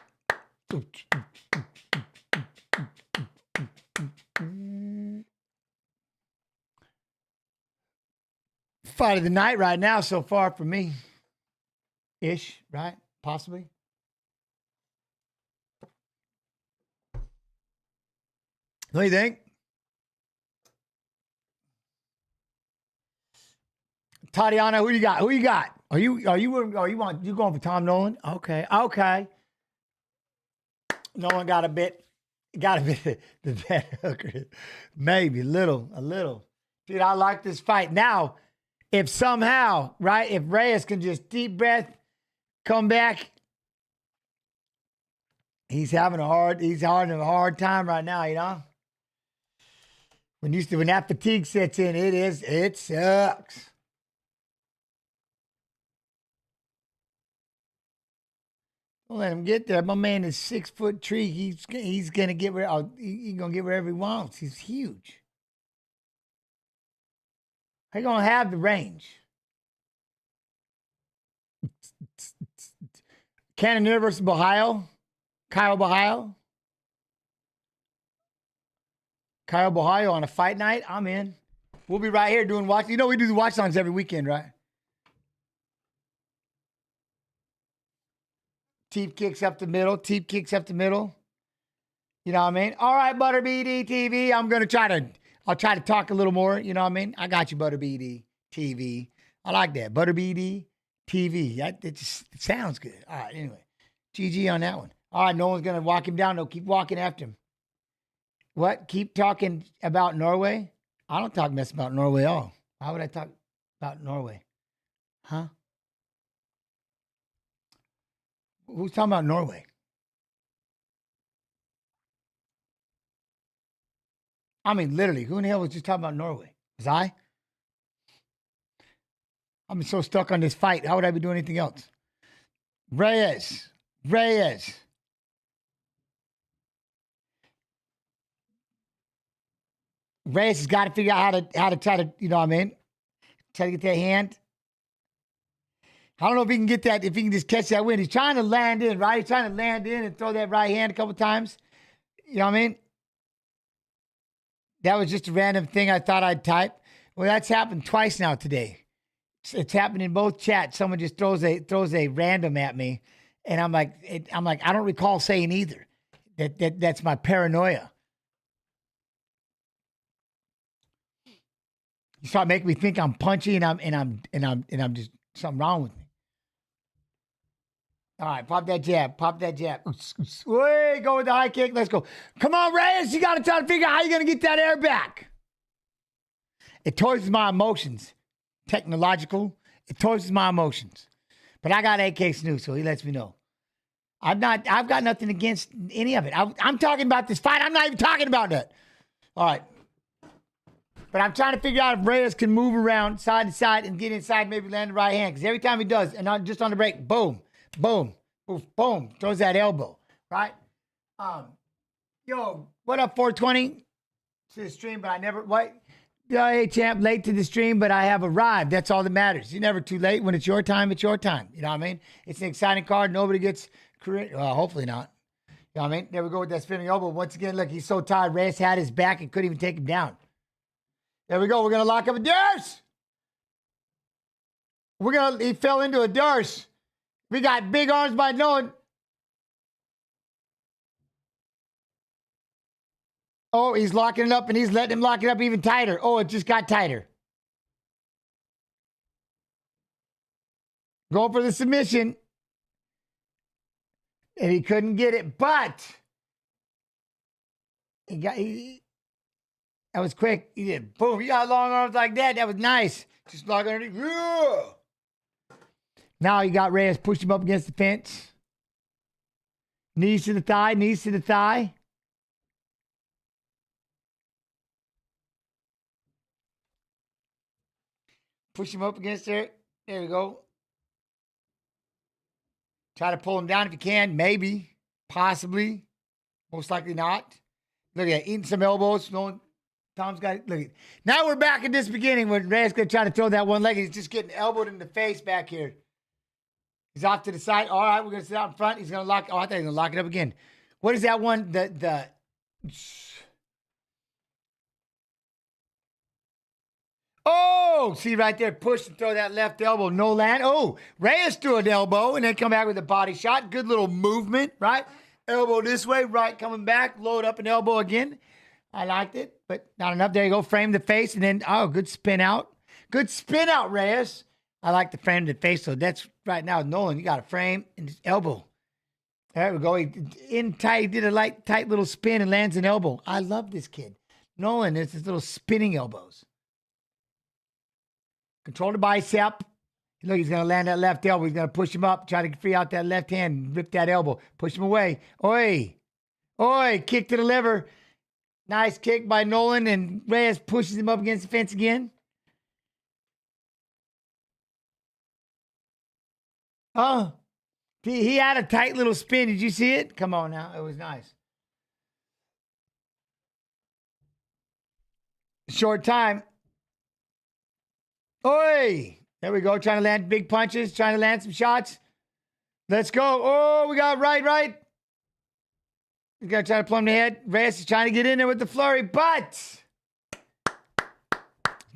Fight of the night right now so far for me. Ish, right? Possibly. What do you think? Tatiana, who you got? Are you going for Tom Nolan? Okay. Nolan got a bit the bad hooker. Maybe a little. Dude, I like this fight. Now, if somehow, right, if Reyes can just deep breath, come back, he's having a hard time right now, you know? When that fatigue sets in, it sucks. Don't let him get there. My man is 6 foot tree. He's gonna get where he's gonna get wherever he wants. He's huge. He's gonna have the range. Cannoneer versus Kyle Bahio. Kyle Bahio on a fight night. I'm in. We'll be right here doing watch. We do the watch songs every weekend, right? Teep kicks up the middle. Teep kicks up the middle. You know what I mean? All right, Butter BD TV. I'll try to talk a little more. You know what I mean? I got you, Butter BD TV. I like that. Butter BD TV. It sounds good. All right, anyway. GG on that one. All right, no one's going to walk him down. No, keep walking after him. What? Keep talking about Norway? I don't talk mess about Norway at all. Why would I talk about Norway? Huh? Who's talking about Norway? I mean, literally, who in the hell was just talking about Norway? Was I? I'm so stuck on this fight. How would I be doing anything else? Reyes. Reyes has got to figure out how to try to, you know what I mean? Try to get that hand. I don't know if he can get that, if he can just catch that wind. He's trying to land in, right? He's trying to land in and throw that right hand a couple times. You know what I mean? That was just a random thing I thought I'd type. Well, that's happened twice now today. It's happened in both chats. Someone just throws a random at me, and I'm like, I don't recall saying either. That's my paranoia. You start making me think I'm punchy, and I'm just something wrong with me. All right, pop that jab. Pop that jab. Way, go with the high kick. Let's go. Come on, Reyes. You got to try to figure out how you're going to get that air back. It tortures my emotions. Technological. It tortures my emotions. But I got AK Snoo, so he lets me know. I've got nothing against any of it. I'm talking about this fight. I'm not even talking about that. All right. But I'm trying to figure out if Reyes can move around side to side and get inside, maybe land the right hand. Because every time he does, and just on the break, boom. Boom, boom, boom, throws that elbow, right? Yo, what up, 420? To the stream, but I never, what? Hey, champ, late to the stream, but I have arrived. That's all that matters. You're never too late. When it's your time, it's your time. You know what I mean? It's an exciting card. Nobody gets, well, hopefully not. You know what I mean? There we go with that spinning elbow. Once again, look, he's so tired. Reyes had his back and couldn't even take him down. There we go. We're going to lock up a Durs. He fell into a Durs. We got big arms by Nolan. Oh, he's locking it up, and he's letting him lock it up even tighter. Oh, it just got tighter. Going for the submission. And he couldn't get it, but that was quick. He did, boom. He got long arms like that. That was nice. Just lock underneath. Yeah. Now you got Reyes pushed him up against the fence. Knees to the thigh, knees to the thigh. Push him up against there. There we go. Try to pull him down if you can. Maybe. Possibly. Most likely not. Look at that. Eating some elbows. Tom's got it. Look at it. Now we're back at this beginning when Reyes going to try to throw that one leg. He's just getting elbowed in the face back here. He's off to the side. All right, we're going to sit out in front. He's going to lock. Oh, I thought he was going to lock it up again. What is that one? Oh, see right there. Push and throw that left elbow. No land. Oh, Reyes threw an elbow and then come back with a body shot. Good little movement, right? Elbow this way, right, coming back. Load up an elbow again. I liked it, but not enough. There you go. Frame the face and then, oh, good spin out. Good spin out, Reyes. I like the frame to the face, so that's right now. Nolan, you got a frame and his elbow. There we go. He did a tight little spin and lands an elbow. I love this kid. Nolan, it's his little spinning elbows. Control the bicep. Look, he's going to land that left elbow. He's going to push him up, try to free out that left hand, rip that elbow, push him away. Oi. Oi, kick to the liver. Nice kick by Nolan, and Reyes pushes him up against the fence again. Oh, he had a tight little spin. Did you see it? Come on now. It was nice. Short time. Oi! There we go. Trying to land big punches. Trying to land some shots. Let's go. Oh, we got right. He's got to try to plumb the head. Reyes is trying to get in there with the flurry, but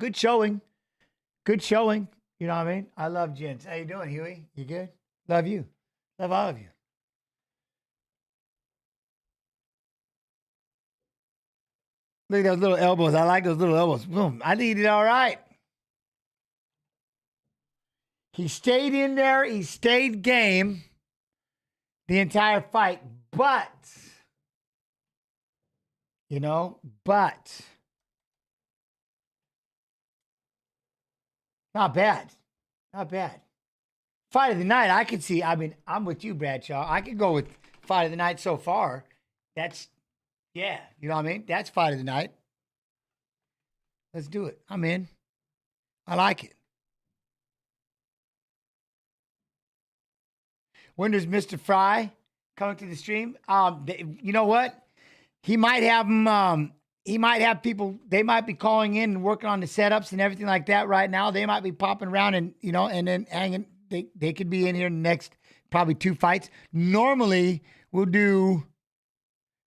good showing. Good showing. You know what I mean? I love Jens. How you doing, Huey? You good? Love you. Love all of you. Look at those little elbows. I like those little elbows. Boom. I think he did all right. He stayed in there. He stayed game the entire fight. But, not bad. Not bad. Fight of the night, I could see. I mean, I'm with you, Bradshaw. I could go with fight of the night so far. That's, yeah, you know what I mean? That's fight of the night. Let's do it. I'm in. I like it. When does Mr. Frye coming to the stream? You know what? He might have them. He might have people. They might be calling in and working on the setups and everything like that right now. They might be popping around and and then hanging. They could be in here in the next probably 2 fights. Normally we'll do.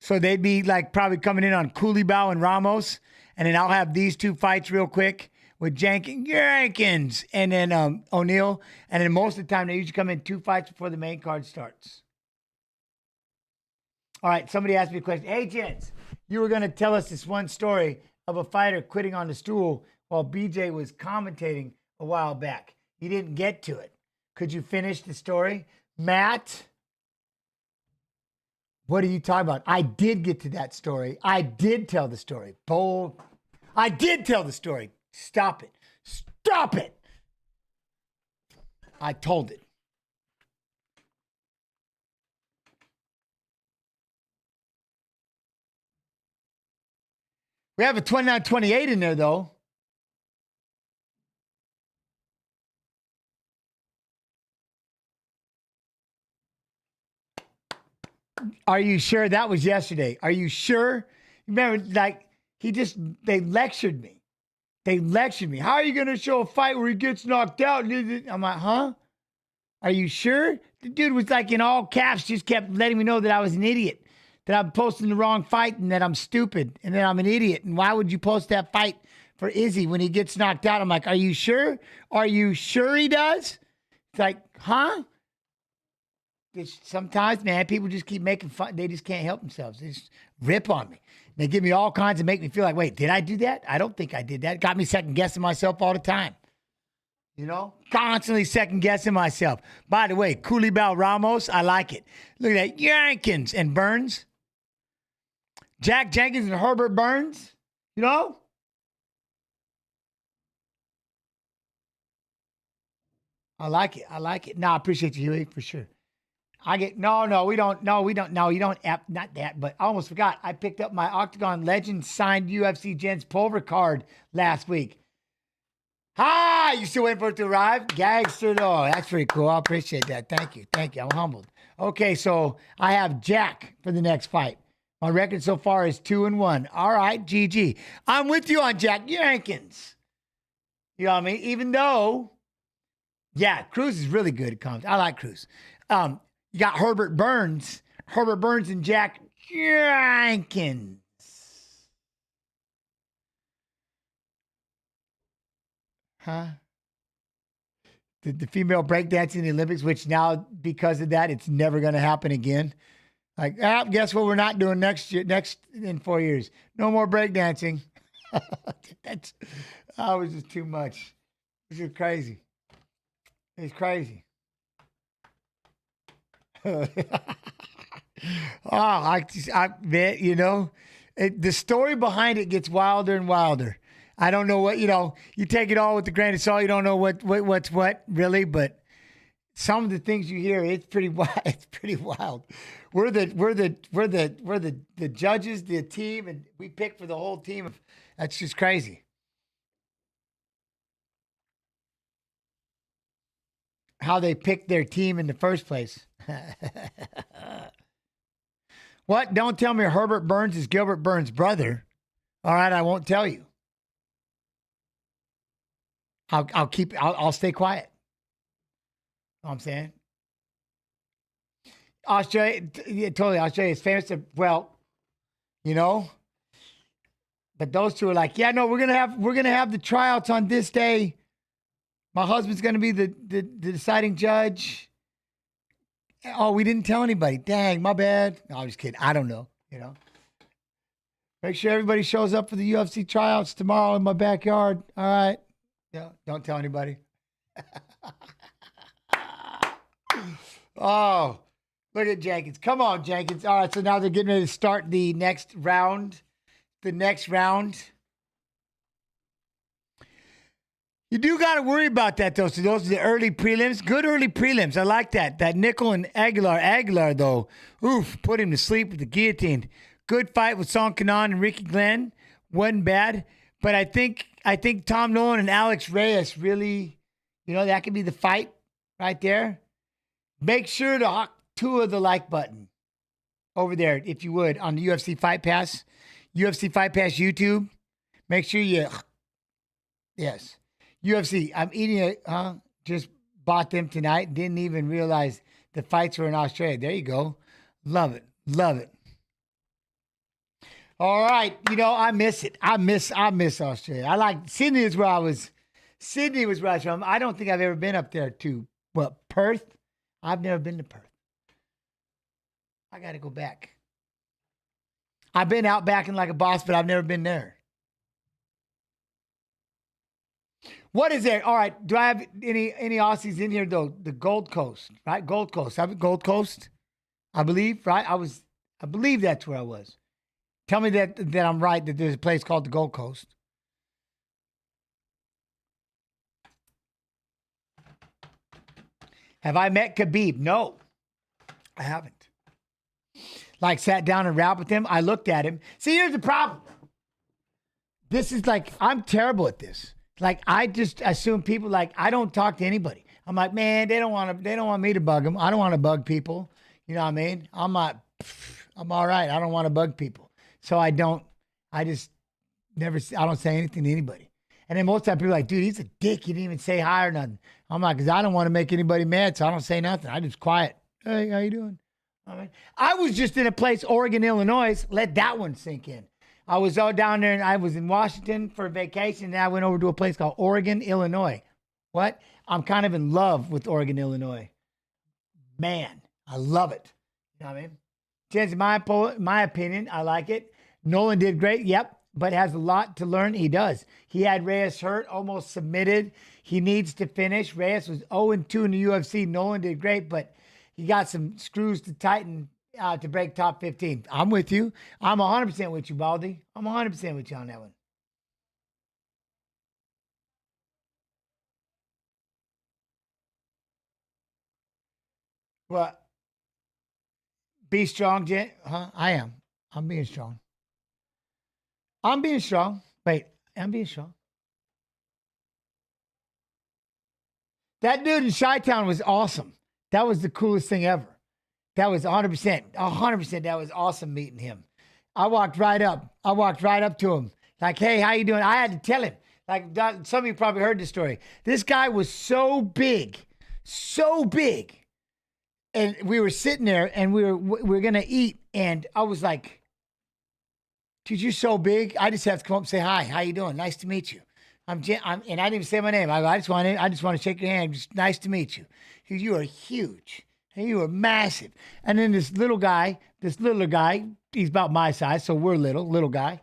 So they'd be like probably coming in on Culibao and Ramos, and then I'll have these 2 fights real quick with Jenkins and then O'Neal, and then most of the time they usually come in 2 fights before the main card starts. All right, somebody asked me a question. Hey, gents, you were going to tell us this one story of a fighter quitting on the stool while BJ was commentating a while back. You didn't get to it. Could you finish the story? Matt, what are you talking about? I did get to that story. I did tell the story. I did tell the story. Stop it. Stop it. I told it. We have a 29-28 in there, though. Are you sure that was yesterday? Are you sure? Remember, like, they lectured me. They lectured me. How are you going to show a fight where he gets knocked out? I'm like, huh? Are you sure? The dude was like in all caps, just kept letting me know that I was an idiot, that I'm posting the wrong fight and that I'm stupid and that I'm an idiot. And why would you post that fight for Izzy when he gets knocked out? I'm like, are you sure? Are you sure he does? It's like, huh? Sometimes, man, people just keep making fun. They just can't help themselves. They just rip on me. They give me all kinds of make me feel like, wait, did I do that? I don't think I did that. Got me second guessing myself all the time. Constantly second guessing myself. By the way, Culibao Ramos, I like it. Look at that. Jenkins and Burns. Jack Jenkins and Herbert Burns. I like it. I like it. No, I appreciate you, Huey, for sure. You don't, not that, but I almost forgot. I picked up my Octagon Legends signed UFC Gents Pulver card last week. Hi, you still waiting for it to arrive? Gangster, though. That's pretty cool. I appreciate that. Thank you. I'm humbled. Okay, so I have Jack for the next fight. My record so far is 2-1. All right, GG. I'm with you on Jack Jenkins. You know what I mean? Even though, yeah, Cruz is really good at comments. I like Cruz. You got Herbert Burns and Jack Jenkins. Huh? The female breakdancing in the Olympics, which now, because of that, it's never going to happen again. Like, guess what we're not doing next in 4 years? No more breakdancing. That was just too much. It's just crazy. It's crazy. The story behind it gets wilder and wilder. I don't know what, you take it all with a grain of salt. You don't know what's what really, but some of the things you hear, it's pretty wild. It's pretty wild. We're the judges, the team, and we pick for the whole team. That's just crazy. How they picked their team in the first place. What? Don't tell me Herbert Burns is Gilbert Burns' brother. All right, I won't tell you. I'll stay quiet. You know what I'm saying? Australia, yeah, totally. Australia is famous. But those two are like, yeah, no, we're gonna have the tryouts on this day. My husband's gonna be the deciding judge. Oh, we didn't tell anybody. Dang, my bad. No, I'm just kidding. I don't know. Make sure everybody shows up for the UFC tryouts tomorrow in my backyard. All right. Yeah, don't tell anybody. Oh, look at Jenkins. Come on, Jenkins. All right, so now they're getting ready to start the next round. The next round. You do got to worry about that, though. So those are the early prelims. Good early prelims. I like that. That Nickel and Aguilar. Aguilar, though, oof, put him to sleep with the guillotine. Good fight with Song Kanan and Ricky Glenn. Wasn't bad. But I think Tom Nolan and Alex Reyes really, that could be the fight right there. Make sure to hawk the like button over there, if you would, on the UFC Fight Pass. UFC Fight Pass YouTube. Make sure you, yes. UFC, I'm eating it, just bought them tonight. Didn't even realize the fights were in Australia. There you go. Love it. Love it. All right. I miss it. I miss Australia. I like Sydney is where I was. Sydney was where I was from. I don't think I've ever been up there to, Perth? I've never been to Perth. I got to go back. I've been out backing like a boss, but I've never been there. What is there? All right. Do I have any Aussies in here, though? The Gold Coast, right? Gold Coast. I'm at Gold Coast, I believe, right? I believe that's where I was. Tell me that I'm right, that there's a place called the Gold Coast. Have I met Khabib? No, I haven't. Like, sat down and rapped with him. I looked at him. See, here's the problem. This is like, I'm terrible at this. Like, I just assume people, I don't talk to anybody. I'm like, man, they don't want me to bug them. I don't want to bug people. You know what I mean? I'm all right. I don't want to bug people. So I don't say anything to anybody. And then most of the time people are like, dude, he's a dick. You didn't even say hi or nothing. I'm like, because I don't want to make anybody mad, so I don't say nothing. I just quiet. Hey, how you doing? All right. I was just in a place, Oregon, Illinois. Let that one sink in. I was all down there, and I was in Washington for vacation, and I went over to a place called Oregon, Illinois. What? I'm kind of in love with Oregon, Illinois. Man, I love it. You know what I mean? Change my opinion, I like it. Nolan did great, yep, but has a lot to learn. He does. He had Reyes hurt, almost submitted. He needs to finish. Reyes was 0-2 in the UFC. Nolan did great, but he got some screws to tighten to break top 15. I'm with you. I'm 100% with you, Baldy. I'm 100% with you on that one. What? Be strong, Jen? Huh? I am. I'm being strong. I'm being strong. Wait, I'm being strong. That dude in Chi-Town was awesome. That was the coolest thing ever. That was 100%. 100%. That was awesome meeting him. I walked right up to him. Like, hey, how you doing? I had to tell him. Like, some of you probably heard this story. This guy was so big. And we were sitting there, and we were going to eat. And I was like, dude, you're so big. I just have to come up and say, hi, how you doing? Nice to meet you. And I didn't even say my name. I just want to shake your hand. Just nice to meet you. You are huge. And you are massive. And then this littler guy, he's about my size, so we're little guy.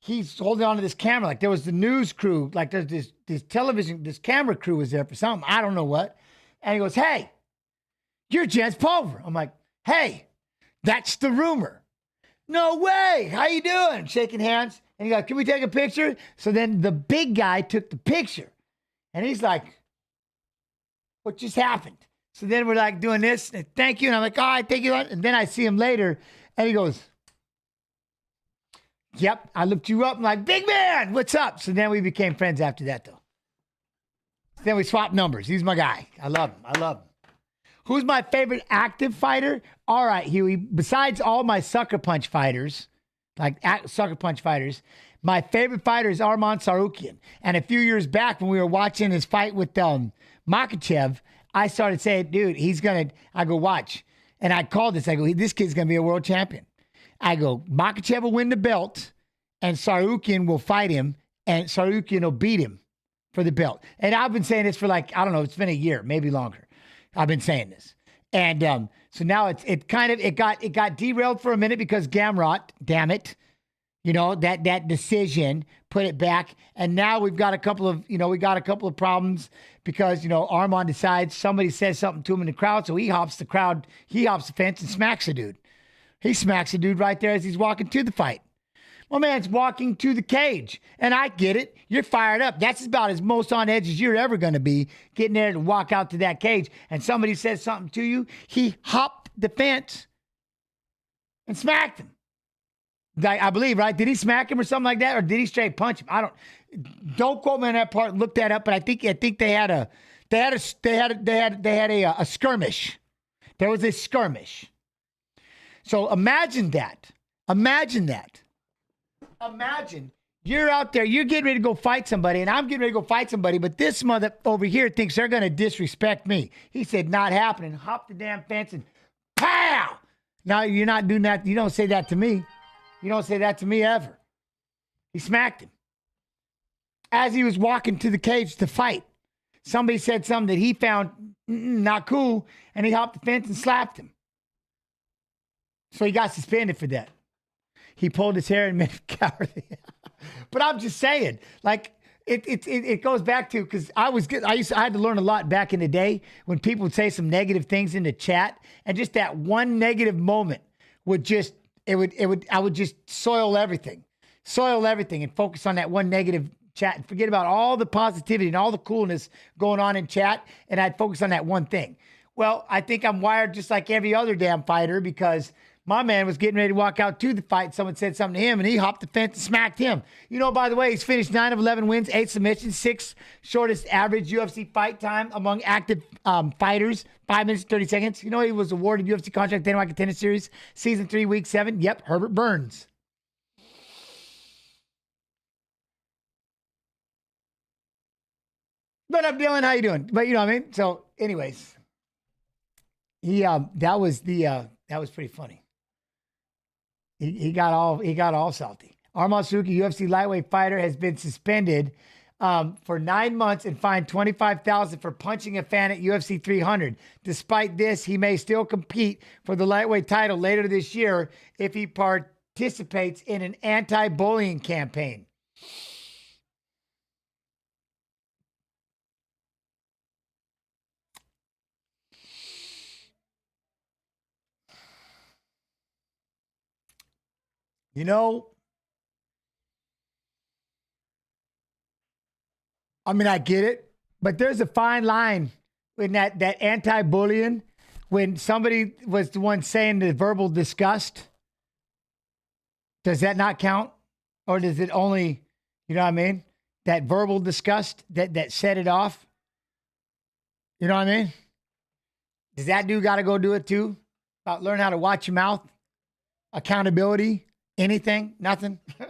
He's holding on to this camera. Like, there was the news crew. Like, there's this television, this camera crew was there for something. I don't know what. And he goes, hey, you're Jens Pulver. I'm like, hey, that's the rumor. No way. How you doing? Shaking hands. And he goes, can we take a picture? So then the big guy took the picture. And he's like, what just happened? So then we're like doing this. And thank you. And I'm like, all right, thank you. And then I see him later. And he goes, yep, I looked you up. I'm like, big man, what's up? So then we became friends after that, though. Then we swapped numbers. He's my guy. I love him. Who's my favorite active fighter? All right, Huey. Besides all my sucker punch fighters, my favorite fighter is Arman Tsarukyan. And a few years back when we were watching his fight with Makhachev, I started saying, dude, I go, watch. And I called this. I go, this kid's going to be a world champion. I go, Makhachev will win the belt, and Tsarukyan will fight him, and Tsarukyan will beat him for the belt. And I've been saying this for I don't know, it's been a year, maybe longer. I've been saying this. And so now it got derailed for a minute because Gamrot, damn it, You know, that decision, put it back. And now we've got a couple of problems because, Armand decides somebody says something to him in the crowd. So he hops the fence and smacks a dude. He smacks a dude right there as he's walking to the fight. My man's walking to the cage. And I get it. You're fired up. That's about as most on edge as you're ever going to be, getting there to walk out to that cage. And somebody says something to you. He hopped the fence and smacked him. I believe, right? Did he smack him or something like that? Or did he straight punch him? Don't quote me on that part. Look that up. But I think they had a skirmish. There was a skirmish. So imagine that. Imagine you're out there, you're getting ready to go fight somebody, and I'm getting ready to go fight somebody, but this mother over here thinks they're going to disrespect me. He said, not happening. Hop the damn fence and pow! Now, you're not doing that. You don't say that to me. You don't say that to me ever. He smacked him. As he was walking to the cage to fight, somebody said something that he found not cool, and he hopped the fence and slapped him. So he got suspended for that. He pulled his hair and made him cowardly. But I'm just saying, like, it goes back to, because I had to learn a lot back in the day when people would say some negative things in the chat, and just that one negative moment would just, I would just soil everything and focus on that one negative chat and forget about all the positivity and all the coolness going on in chat. And I'd focus on that one thing. Well, I think I'm wired just like every other damn fighter, because my man was getting ready to walk out to the fight. Someone said something to him, and he hopped the fence and smacked him. By the way, he's finished 9 of 11 wins, 8 submissions, 6 shortest average UFC fight time among active fighters, 5 minutes and 30 seconds. He was awarded UFC contract Dana White Contender Series, Season 3, Week 7. Yep, Herbert Burns. What up, Dylan? How you doing? But you know what I mean? So, anyways, that was pretty funny. He got all salty. Armand Suzuki, UFC lightweight fighter, has been suspended for 9 months and fined $25,000 for punching a fan at UFC 300. Despite this, he may still compete for the lightweight title later this year if he participates in an anti-bullying campaign. I get it, but there's a fine line in that anti-bullying when somebody was the one saying the verbal disgust. Does that not count? Or does it only, that verbal disgust that set it off? You know what I mean? Does that dude got to go do it too? Learn how to watch your mouth? Accountability? Anything? Nothing? You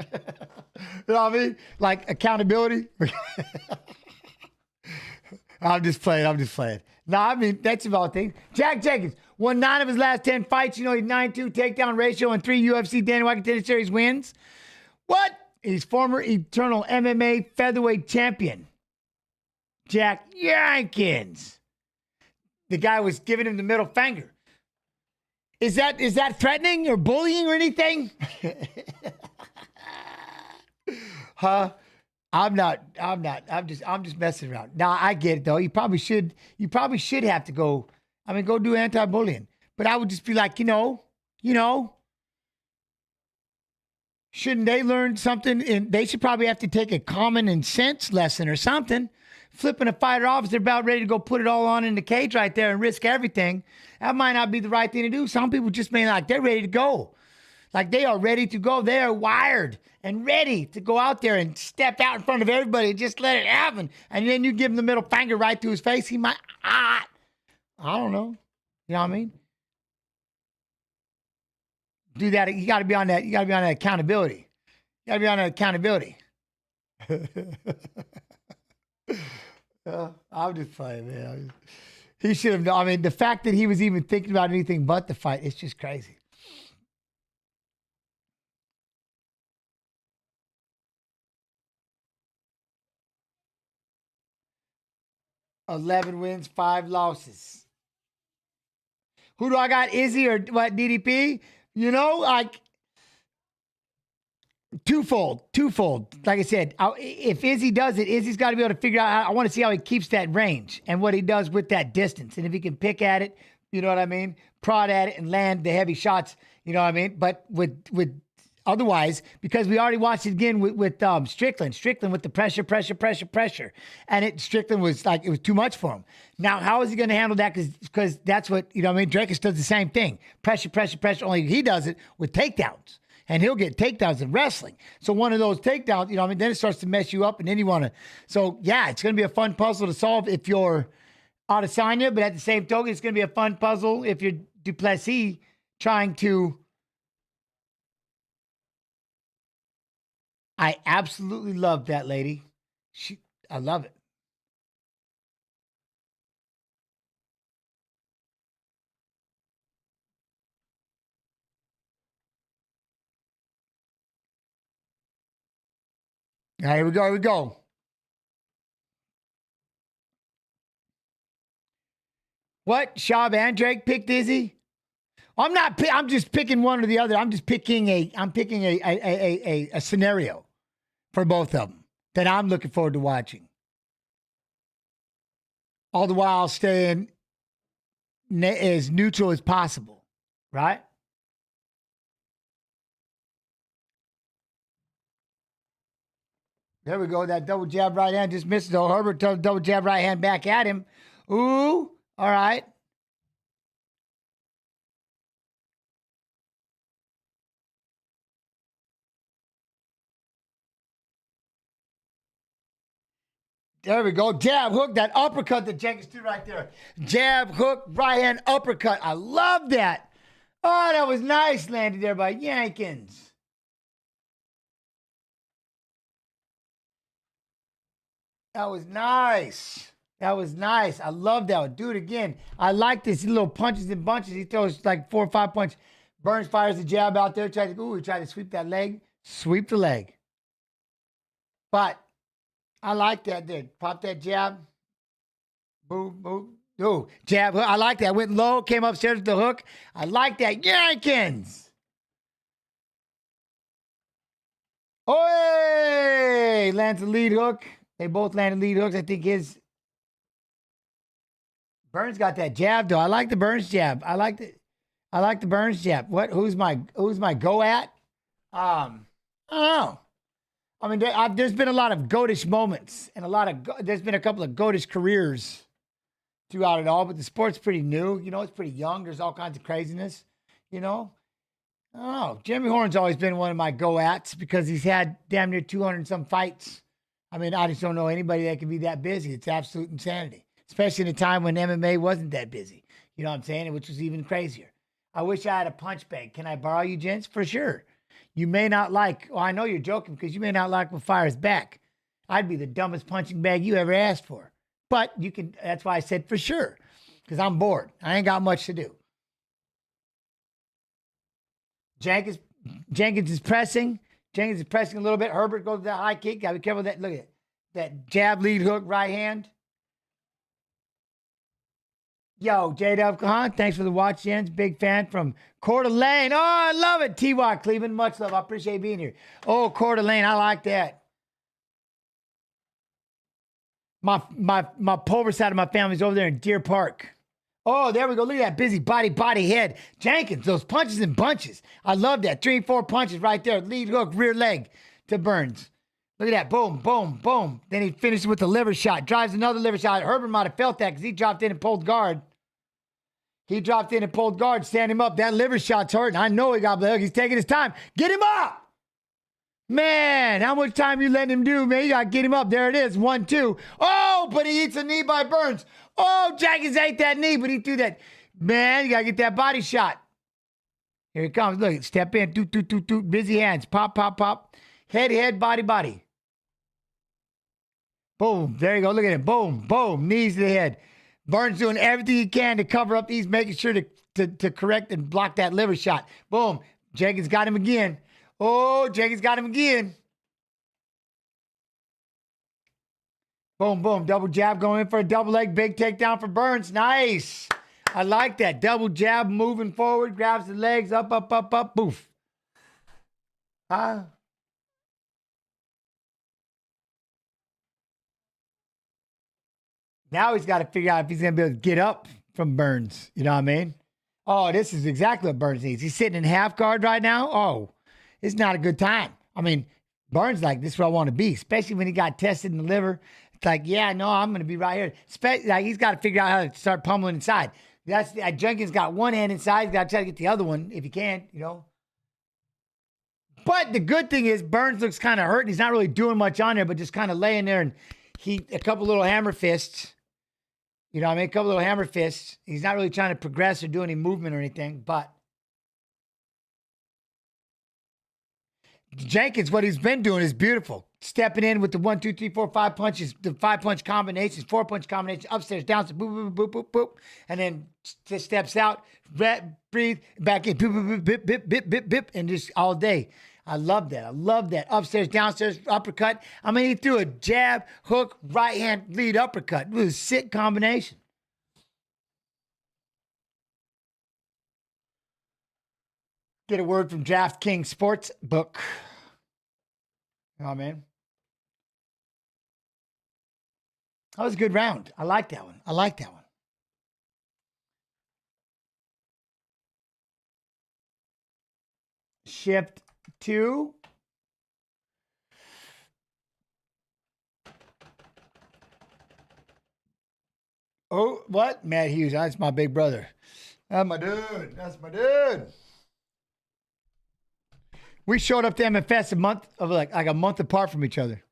know what I mean? Like accountability? I'm just playing. No, that's about things. Jack Jenkins won 9 of his last 10 fights. He's 9-2 takedown ratio and 3 UFC Dana White Contender Series wins. What? He's former Eternal MMA featherweight champion. Jack Jenkins. The guy was giving him the middle finger. Is that threatening or bullying or anything? Huh? I'm not. I'm just messing around. Now I get it though. You probably should have to go. Go do anti-bullying. But I would just be like, shouldn't they learn something? And they should probably have to take a common sense lesson or something. Flipping a fighter off as they're about ready to go put it all on in the cage right there and risk everything. That might not be the right thing to do. Some people just mean like they're ready to go. Like they are ready to go. They are wired and ready to go out there and step out in front of everybody and just let it happen. And then you give him the middle finger right to his face. He might, I don't know. You know what I mean? Do that. You got to be on that. You got to be on that accountability. You got to be on that accountability. I'm just playing, man. He should have known. The fact that he was even thinking about anything but the fight, it's just crazy. $11 wins, 5 losses. Who do I got? Izzy or what? DDP? Twofold. Like I said, if Izzy does it, Izzy's got to be able to figure out. I want to see how he keeps that range and what he does with that distance. And if he can pick at it, you know what I mean? Prod at it and land the heavy shots, you know what I mean? But with otherwise, because we already watched it again with Strickland with the pressure. And Strickland was like, it was too much for him. Now, how is he going to handle that? Because that's what, you know what I mean? Drakus does the same thing. Pressure, only he does it with takedowns. And he'll get takedowns in wrestling. So one of those takedowns, you know what I mean? Then it starts to mess you up and then you want to. So, yeah, it's going to be a fun puzzle to solve if you're Adesanya, but at the same token, it's going to be a fun puzzle if you're Duplessis trying to. I absolutely love that lady. I love it. All right, here we go. What? Shab and Drake picked Izzy? I'm not. I'm just picking one or the other. I'm just picking a scenario for both of them that I'm looking forward to watching. All the while staying as neutral as possible, right? There we go. That double jab right hand just misses. Oh, Herbert double jab right hand back at him. Ooh, all right. There we go. Jab, hook, that uppercut that Jenkins threw right there. Jab, hook, right hand, uppercut. I love that. Oh, that was nice landed there by Jenkins. That was nice. That was nice. I love that one. Do it again. I like this. Little punches and bunches. He throws like 4 or 5 punches. Burns fires the jab out there. He tried to sweep that leg. Sweep the leg. But I like that there. Pop that jab. Boom, boom. Ooh, jab. I like that. Went low, came upstairs with the hook. I like that. Jenkins. Oh, lands the lead hook. They both landed lead hooks. I think Burns got that jab though. I like the Burns jab. I like the Burns jab. What? Who's my go at? I don't know. I mean, there's been a lot of goatish moments and there's been a couple of goatish careers throughout it all, but the sport's pretty new. You know, it's pretty young. There's all kinds of craziness, you know. I don't know. Jimmy Horn's always been one of my go-ats because he's had damn near 200 and some fights. I mean, I just don't know anybody that can be that busy. It's absolute insanity, especially in a time when MMA wasn't that busy. You know what I'm saying? Which was even crazier. I wish I had a punch bag. Can I borrow you, gents? For sure. You may not like, I know you're joking because you may not like what fires back. I'd be the dumbest punching bag you ever asked for. But you can, that's why I said for sure, because I'm bored. I ain't got much to do. Jenkins is pressing. Jenkins is pressing a little bit. Herbert goes to that high kick. Got to be careful of that. Look at it. That jab, lead hook, right hand. Yo, J-Dub Khan, thanks for the watch, Jens. Big fan from Coeur d'Alene. Oh, I love it. T-Y, Cleveland, much love. I appreciate being here. Oh, Coeur d'Alene, I like that. My Pulver side of my family's over there in Deer Park. Oh, there we go. Look at that busy body head. Jenkins, those punches and bunches. I love that. 3 and 4 punches right there. Lead hook, rear leg to Burns. Look at that. Boom, boom, boom. Then he finishes with the liver shot. Drives another liver shot. Herbert might have felt that because he dropped in and pulled guard. Stand him up. That liver shot's hurting. I know he got the hook. He's taking his time. Get him up. Man, how much time you letting him do, man? You got to get him up. There it is. 1, 2. Oh, but he eats a knee by Burns. Oh, Jenkins ate that knee, but he threw that. Man, you got to get that body shot. Here it comes. Look, step in. Doot. Busy hands. Pop, pop, pop. Head, body. Boom. There you go. Look at it. Boom, boom. Knees to the head. Burns doing everything he can to cover up these, making sure to correct and block that liver shot. Boom. Jenkins got him again. Oh, Jenkins got him again. Boom, boom. Double jab going in for a double leg. Big takedown for Burns. Nice. I like that. Double jab moving forward. Grabs the legs. Up. Boof. Now he's got to figure out if he's going to be able to get up from Burns. You know what I mean? Oh, this is exactly what Burns needs. He's sitting in half guard right now. Oh, it's not a good time. I mean, Burns like, this is where I want to be, especially when he got tested in the liver. It's like, yeah, no, I'm going to be right here. Like, he's got to figure out how to start pummeling inside. Jenkins got one hand inside. He's got to try to get the other one if he can, you know. But the good thing is Burns looks kind of hurt. And he's not really doing much on there, but just kind of laying there and a couple little hammer fists. You know what I mean? A couple little hammer fists. He's not really trying to progress or do any movement or anything, but Jenkins, what he's been doing is beautiful. Stepping in with the 1, 2, 3, 4, 5 punches, the 5-punch combinations, 4-punch combinations, upstairs, downstairs, boop, boop, boop, boop, boop, and then just steps out, breathe, back in, boop, boop, boop, bip, bip, bip, bip, and just all day. I love that. I love that. Upstairs, downstairs, uppercut. I mean, he threw a jab, hook, right hand, lead uppercut. It was a sick combination. Get a word from DraftKings Sportsbook. You know what I mean? That was a good round. I like that one. I like that one. Shift to what? Matt Hughes. That's my big brother. That's my dude. That's my dude. We showed up to MFS like a month apart from each other.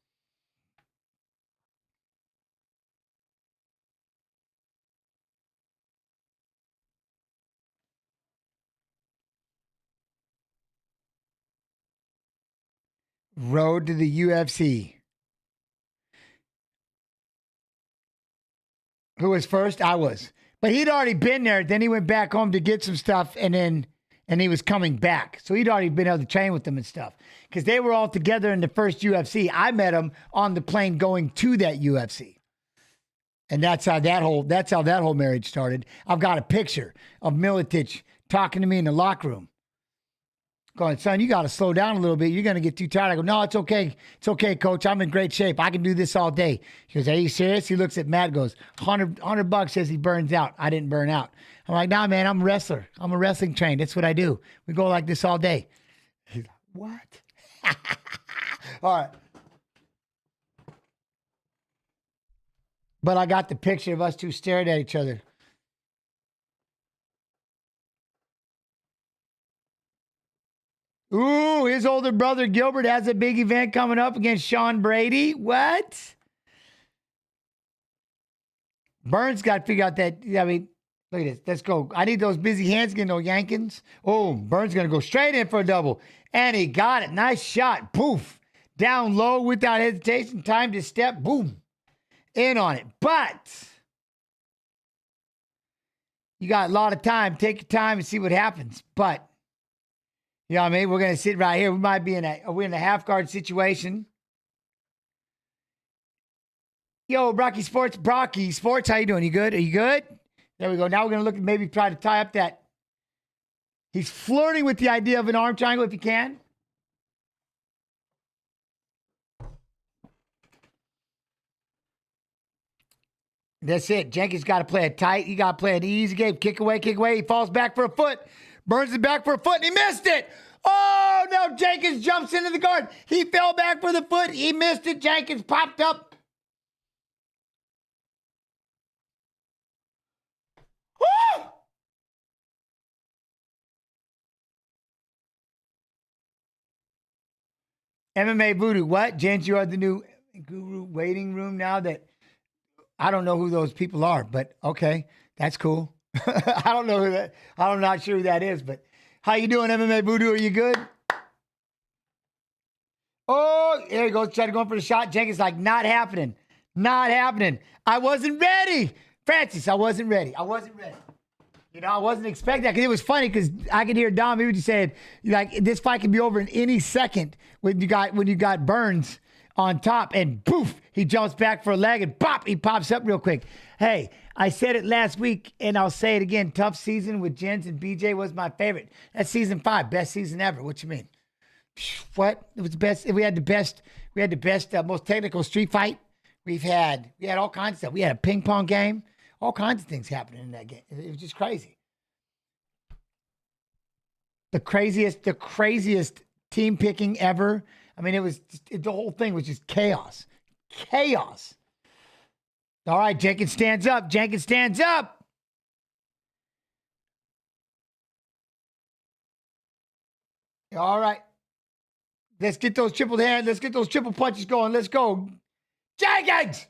Road to the UFC. Who was first? I was. But he'd already been there. Then he went back home to get some stuff, and he was coming back. So he'd already been able to train with them and stuff. Because they were all together in the first UFC. I met him on the plane going to that UFC. And that's how that whole marriage started. I've got a picture of Miletich talking to me in the locker room. Going, son, you got to slow down a little bit. You're going to get too tired. I go, no, it's okay. It's okay, coach. I'm in great shape. I can do this all day. He goes, are you serious? He looks at Matt and goes, $100 says he burns out. I didn't burn out. I'm like, nah, man, I'm a wrestler. I'm a wrestling trained. That's what I do. We go like this all day. He's like, what? All right. But I got the picture of us two staring at each other. Ooh, his older brother Gilbert has a big event coming up against Sean Brady. What? Burns got to figure out that. I mean, look at this. Let's go. I need those busy hands getting those Yankins. Oh, Burns going to go straight in for a double. And he got it. Nice shot. Poof. Down low without hesitation. Time to step. Boom. In on it. But you got a lot of time. Take your time and see what happens. But you know what I mean? We're going to sit right here. We might be we're in a half guard situation. Yo, Brocky Sports, how you doing? You good? Are you good? There we go. Now we're going to look and maybe try to tie up that. He's flirting with the idea of an arm triangle if he can. That's it. Jenkins got to play it tight. He got to play an easy game. Kick away. He falls back for a foot. Burns it back for a foot, and he missed it. Oh, no, Jenkins jumps into the guard. He fell back for the foot. He missed it. Jenkins popped up. Woo! MMA Voodoo, what? Jens, you are the new guru waiting room now that I don't know who those people are, but okay, that's cool. I don't know who that. I'm not sure who that is, but how you doing, MMA Voodoo? Are you good? Oh, there he goes. Trying to go for the shot. Jenkins like, not happening. Not happening. I wasn't ready. Francis, I wasn't ready. You know, I wasn't expecting that because it was funny because I could hear Dom. He was just saying, like, this fight can be over in any second when you got Burns on top, and poof, he jumps back for a leg, and pop, he pops up real quick. Hey, I said it last week, and I'll say it again. Tough season with Jens and BJ was my favorite. That's season 5, best season ever. What you mean? What? It was the best. We had the best, most technical street fight We had all kinds of stuff. We had a ping pong game, all kinds of things happening in that game. It was just crazy. The craziest team picking ever. I mean, the whole thing was just chaos. Chaos. All right, Jenkins stands up. Jenkins stands up. All right. Let's get those triple hands. Let's get those triple punches going. Let's go. Jenkins!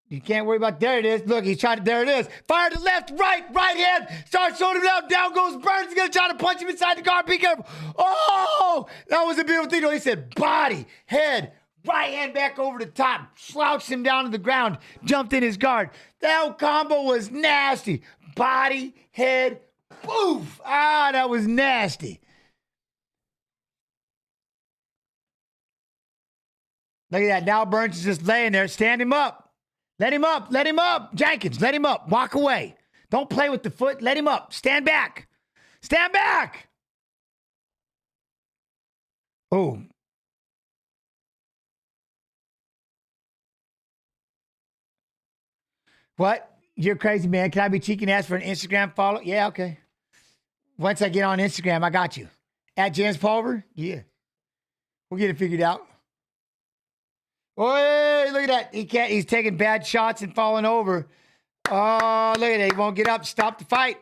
You can't worry about, there it is. Look, he's trying to, there it is. Fire to left, right hand. Starts showing him down. Down goes Burns. He's going to try to punch him inside the guard. Be careful. Oh, that was a beautiful thing. He said body, head, right hand back over the top. Slouched him down to the ground. Jumped in his guard. That combo was nasty. Body, head, poof. Ah, that was nasty. Look at that. Now Burns is just laying there. Stand him up. Let him up. Let him up. Jenkins, let him up. Walk away. Don't play with the foot. Let him up. Stand back. Stand back. Oh. What? You're crazy, man. Can I be cheeky and ask for an Instagram follow? Yeah, okay. Once I get on Instagram, I got you. At James Pulver? Yeah. We'll get it figured out. Oh, look at that. He can't. He's taking bad shots and falling over. Oh, look at that. He won't get up. Stop the fight.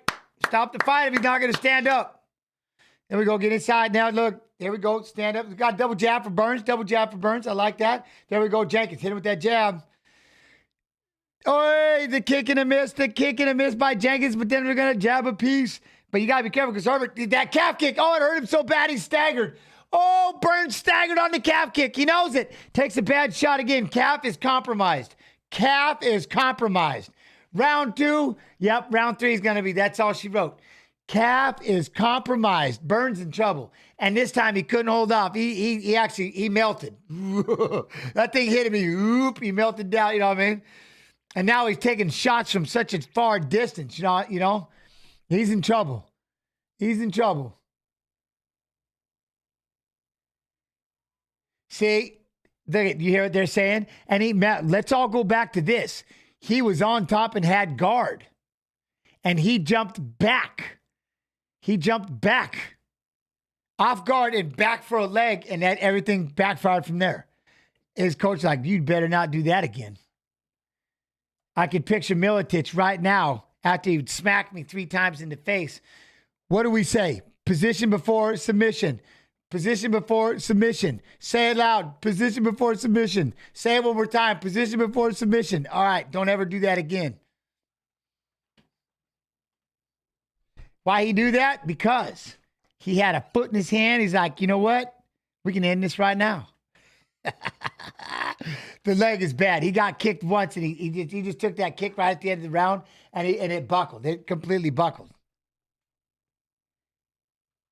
Stop the fight if he's not going to stand up. There we go. Get inside now. Look. There we go. Stand up. We got double jab for Burns. Double jab for Burns. I like that. There we go. Jenkins. Hit him with that jab. Oh, the kick and a miss. The kick and a miss by Jenkins, but then we're going to jab a piece. But you got to be careful because Herbert, that calf kick. Oh, it hurt him so bad he staggered. Oh, Burns staggered on the calf kick. He knows it. Takes a bad shot again. Calf is compromised. Calf is compromised. Round 2. Yep, round 3 is going to be. That's all she wrote. Calf is compromised. Burns in trouble. And this time he couldn't hold off. He actually melted. That thing hit him. He melted down. You know what I mean? And now he's taking shots from such a far distance. You know. He's in trouble. He's in trouble. See, you hear what they're saying? And let's all go back to this. He was on top and had guard. And he jumped back. He jumped back. Off guard and back for a leg. And that everything backfired from there. His coach like, you'd better not do that again. I could picture Milicic right now after he smacked me 3 times in the face. What do we say? Position before submission. Position before submission. Say it loud. Position before submission. Say it one more time. Position before submission. All right. Don't ever do that again. Why he do that? Because he had a foot in his hand. He's like, you know what? We can end this right now. The leg is bad. He got kicked once, and he just took that kick right at the end of the round, and it buckled. It completely buckled.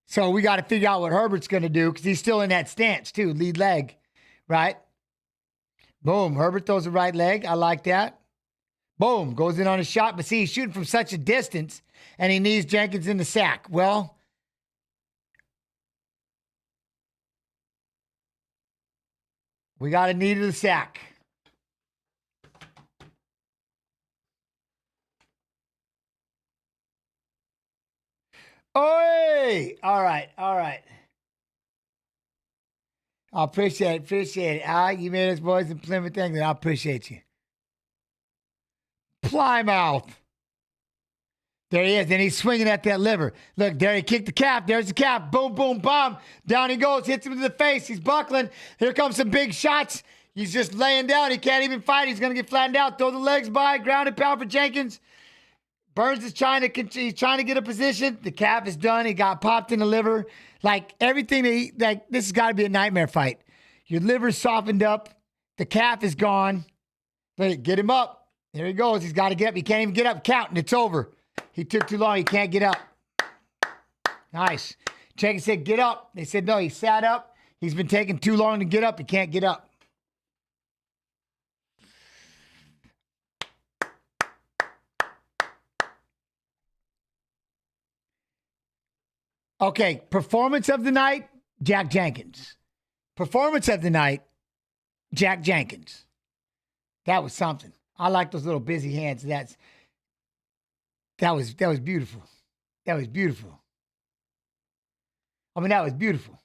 So we got to figure out what Herbert's going to do because he's still in that stance too, lead leg, right? Boom, Herbert throws the right leg. I like that. Boom, goes in on a shot. But see, he's shooting from such a distance, and he needs Jenkins in the sack. Well, we got a knee to the sack. Oi! All right. I appreciate it. You made us boys in Plymouth, England. I appreciate you. Plymouth. There he is. Then he's swinging at that liver. Look, there he kicked the calf. There's the calf. Boom, boom, bomb. Down he goes. Hits him to the face. He's buckling. Here comes some big shots. He's just laying down. He can't even fight. He's going to get flattened out. Throw the legs by. Ground and pound for Jenkins. Burns is trying to get a position. The calf is done. He got popped in the liver. Like everything this has got to be a nightmare fight. Your liver's softened up. The calf is gone. Get him up. There he goes. He's got to get up. He can't even get up. Counting. It's over. He took too long. He can't get up. Nice. Jenkins said, get up. They said, no, he sat up. He's been taking too long to get up. He can't get up. Okay, performance of the night, Jack Jenkins. Performance of the night, Jack Jenkins. That was something. I like those little busy hands. That was beautiful. That was beautiful. I mean, that was beautiful.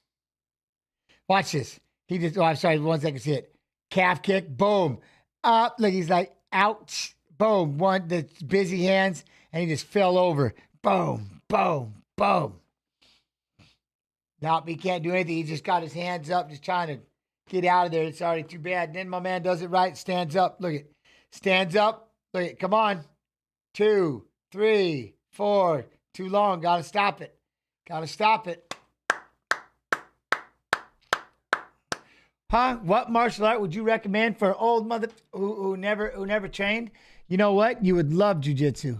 Watch this. He just, I'm sorry, 1 second, see it. Calf kick, boom. Up, look, he's like, ouch, boom. The busy hands, and he just fell over. Boom, boom, boom. Nope, he can't do anything. He just got his hands up, just trying to get out of there. It's already too bad. And then my man does it right, stands up. Look it. Stands up. Look it. Come on. 2, 3, 4. Too long. Got to stop it. Got to stop it. Huh? What martial art would you recommend for an old mother who never trained? You know what? You would love jiu-jitsu.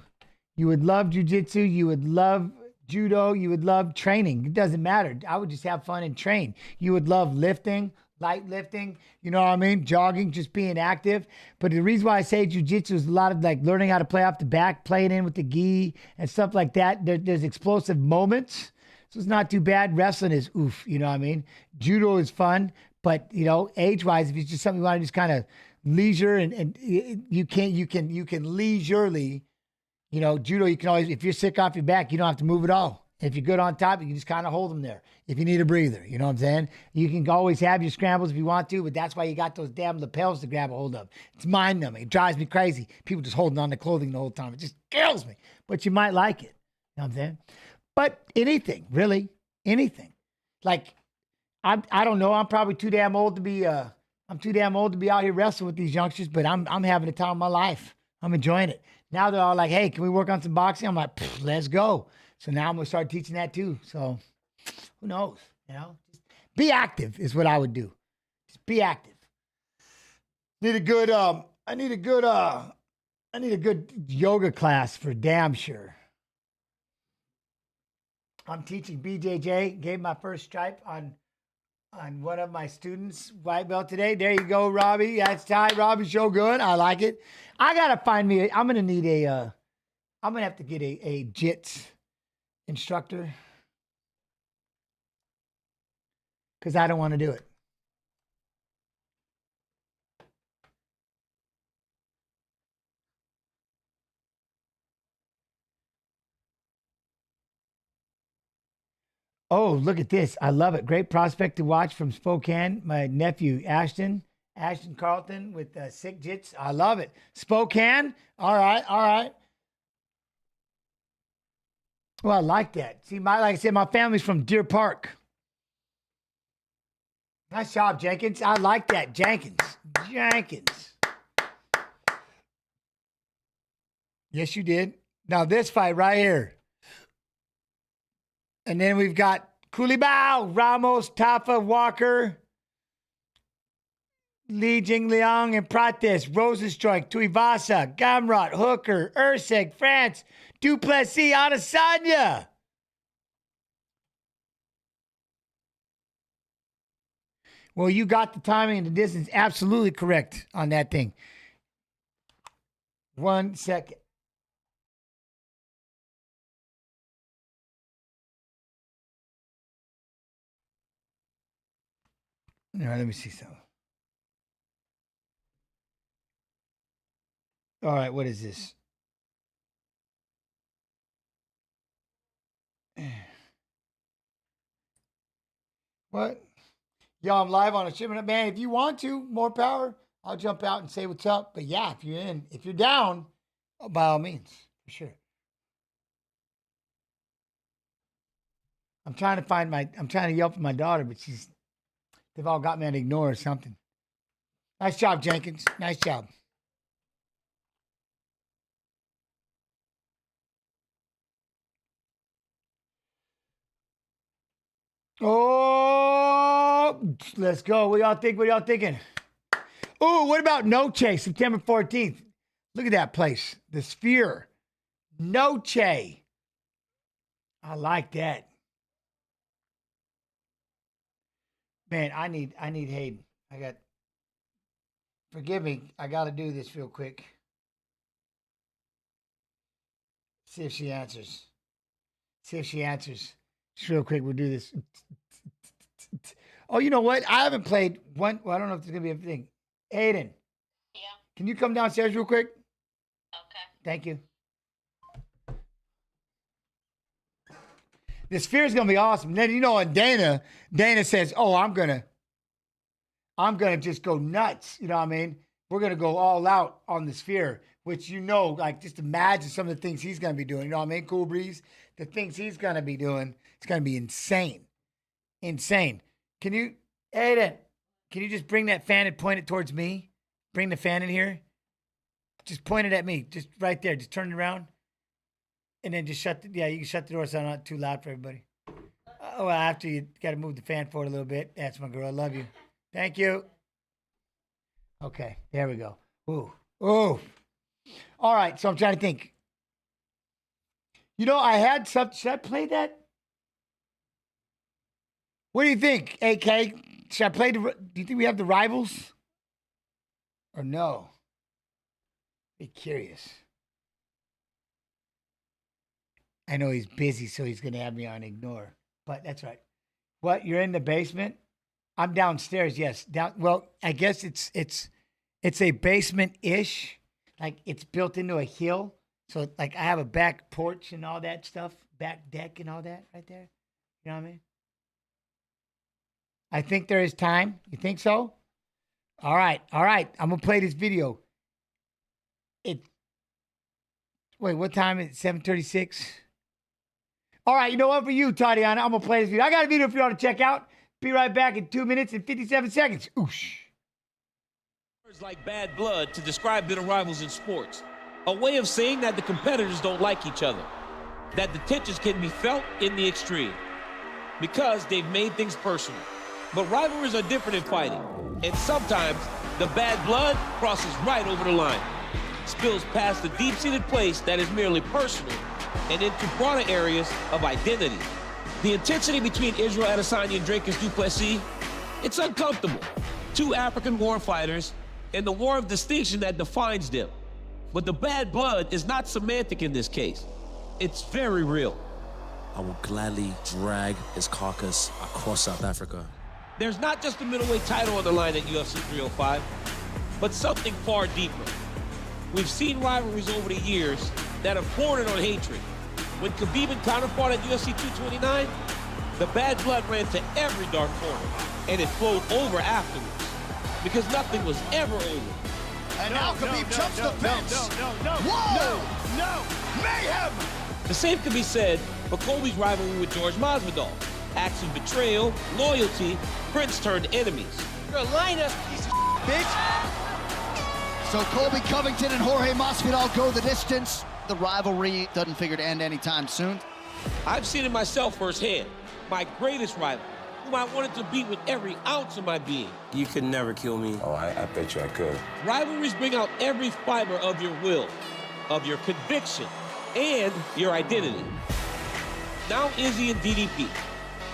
You would love jiu-jitsu. You would love judo. You would love training. It doesn't matter. I would just have fun and train. You would love lifting, light lifting. You know what I mean? Jogging, just being active. But the reason why I say jiu-jitsu is a lot of like learning how to play off the back, playing in with the gi and stuff like that. There's explosive moments. So it's not too bad. Wrestling is oof. You know what I mean? Judo is fun. But, you know, age-wise, if it's just something you want to just kind of leisure and you can leisurely, you know, judo, you can always, if you're sick off your back, you don't have to move at all. If you're good on top, you can just kind of hold them there. If you need a breather, you know what I'm saying? You can always have your scrambles if you want to, but that's why you got those damn lapels to grab a hold of. It's mind-numbing. It drives me crazy. People just holding on to clothing the whole time. It just kills me. But you might like it. You know what I'm saying? But anything, really, anything. Like, I don't know. I'm probably too damn old to be out here wrestling with these youngsters, but I'm having the time of my life. I'm enjoying it. Now they're all like, hey, can we work on some boxing? I'm like, let's go. So now I'm gonna start teaching that too. So who knows? You know? Just be active is what I would do. Just be active. I need a good yoga class for damn sure. I'm teaching BJJ, gave my first stripe on one of my students' white belt today. There you go, Robbie. That's tight. Robbie, so good. I like it. I got to find me, I'm going to have to get a jits instructor because I don't want to do it. Oh, look at this. I love it. Great prospect to watch from Spokane. My nephew, Ashton Carlton with Sick Jits. I love it. Spokane. All right. Well, I like that. See, like I said, my family's from Deer Park. Nice job, Jenkins. I like that. Jenkins. Yes, you did. Now this fight right here. And then we've got Culibao, Ramos, Tafa, Walker, Li Jingliang, and Prates, Rosenstruik, Tuivasa, Gamrot, Hooker, Ursig, France, Duplessis, Adesanya. Well, you got the timing and the distance absolutely correct on that thing. 1 second. All right, let me see something. All right, what is this? What? Yo, I'm live on a shipment. Man, if you want to, more power, I'll jump out and say what's up. But yeah, if you're down, by all means, for sure. I'm trying to yell for my daughter, but they've all got me on ignore or something. Nice job, Jenkins. Nice job. Oh, let's go. What y'all think? What y'all thinking? Oh, what about Noche, September 14th? Look at that place. The Sphere. Noche. I like that. Man, I need Hayden. Forgive me. I got to do this real quick. See if she answers. Just real quick, we'll do this. Oh, you know what? I haven't played one. Well, I don't know if there's going to be a thing. Aiden. Yeah. Can you come downstairs real quick? Okay. Thank you. The Sphere is gonna be awesome. Then and Dana says, "Oh, I'm gonna just go nuts." You know what I mean? We're gonna go all out on the Sphere, which like just imagine some of the things he's gonna be doing. You know what I mean? Cool Breeze, the things he's gonna be doing, it's gonna be insane, insane. Can you, Aiden? Can you just bring that fan and point it towards me? Bring the fan in here. Just point it at me, just right there. Just turn it around. And then just you can shut the door so I'm not too loud for everybody. Oh, well, after you got to move the fan forward a little bit. That's my girl. I love you. Thank you. Okay, there we go. Ooh. All right, so I'm trying to think. I had something. Should I play that? What do you think, AK? Should I play do you think we have the rivals? Or no? Be curious. I know he's busy, so he's going to have me on ignore. But that's right. What? You're in the basement? I'm downstairs, yes. Well, I guess it's a basement-ish. Like, it's built into a hill. So, like, I have a back porch and all that stuff. Back deck and all that right there. You know what I mean? I think there is time. You think so? All right. I'm going to play this video. Wait, what time is it? 7:36? All right, you know what? For you, Tatiana, I'm going to play this video. I got a video for y'all to check out. Be right back in 2 minutes and 57 seconds. Oosh. Words like bad blood to describe bitter rivals in sports. A way of saying that the competitors don't like each other. That the tensions can be felt in the extreme. Because they've made things personal. But rivalries are different in fighting. And sometimes the bad blood crosses right over the line. Spills past the deep-seated place that is merely personal and into broader areas of identity. The intensity between Israel Adesanya and Dricus du Plessis, it's uncomfortable. Two African war fighters and the war of distinction that defines them. But the bad blood is not semantic in this case. It's very real. I will gladly drag his carcass across South Africa. There's not just a middleweight title on the line at UFC 305, but something far deeper. We've seen rivalries over the years that have bordered on hatred. When Khabib and Conor fought at UFC 229, the bad blood ran to every dark corner, and it flowed over afterwards, because nothing was ever over. And now Khabib jumps the fence. No! Mayhem! The same can be said for Colby's rivalry with George Masvidal. Acts of betrayal, loyalty, friends turned enemies. You're a liner, piece of bitch! So Colby Covington and Jorge Masvidal go the distance. The rivalry doesn't figure to end anytime soon. I've seen it myself firsthand. My greatest rival, whom I wanted to beat with every ounce of my being. You could never kill me. Oh, I bet you I could. Rivalries bring out every fiber of your will, of your conviction, and your identity. Now Izzy and DDP,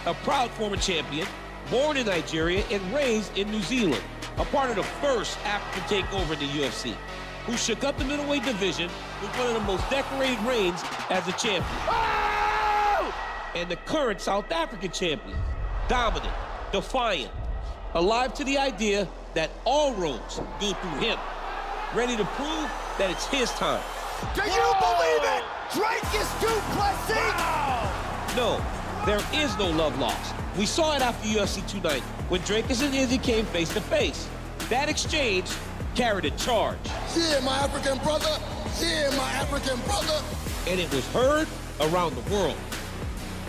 a proud former champion, born in Nigeria and raised in New Zealand, a part of the first African takeover in the UFC, who shook up the middleweight division with one of the most decorated reigns as a champion. Oh! And the current South African champion, dominant, defiant, alive to the idea that all roads go through him, ready to prove that it's his time. Do you believe it? Dricus du Plessis! No, there is no love lost. We saw it after UFC 290 when Dricus and Izzy came face to face. That exchange carried a charge. Yeah, my African brother! Yeah, my African brother! And it was heard around the world.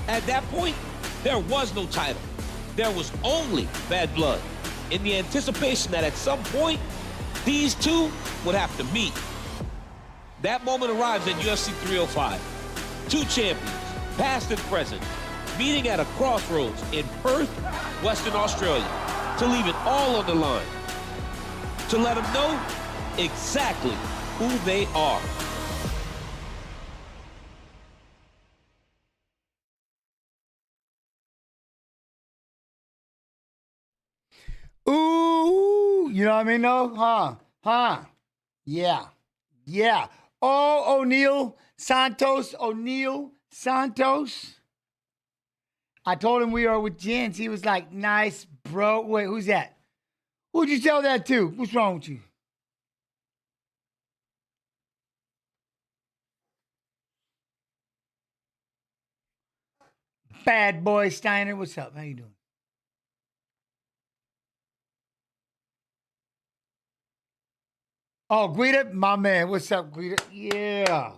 At that point, there was no title. There was only bad blood, in the anticipation that at some point, these two would have to meet. That moment arrives at UFC 305. Two champions, past and present, meeting at a crossroads in Perth, Western Australia, to leave it all on the line. To let them know exactly who they are. Ooh, you know what I mean, though? Huh? Yeah. Oh, O'Neal Santos. I told him we are with Jens. He was like, nice, bro. Wait, who's that? Who'd you tell that to? What's wrong with you? Bad boy Steiner. What's up? How you doing? Oh, Guida, my man. What's up, Guida? Yeah.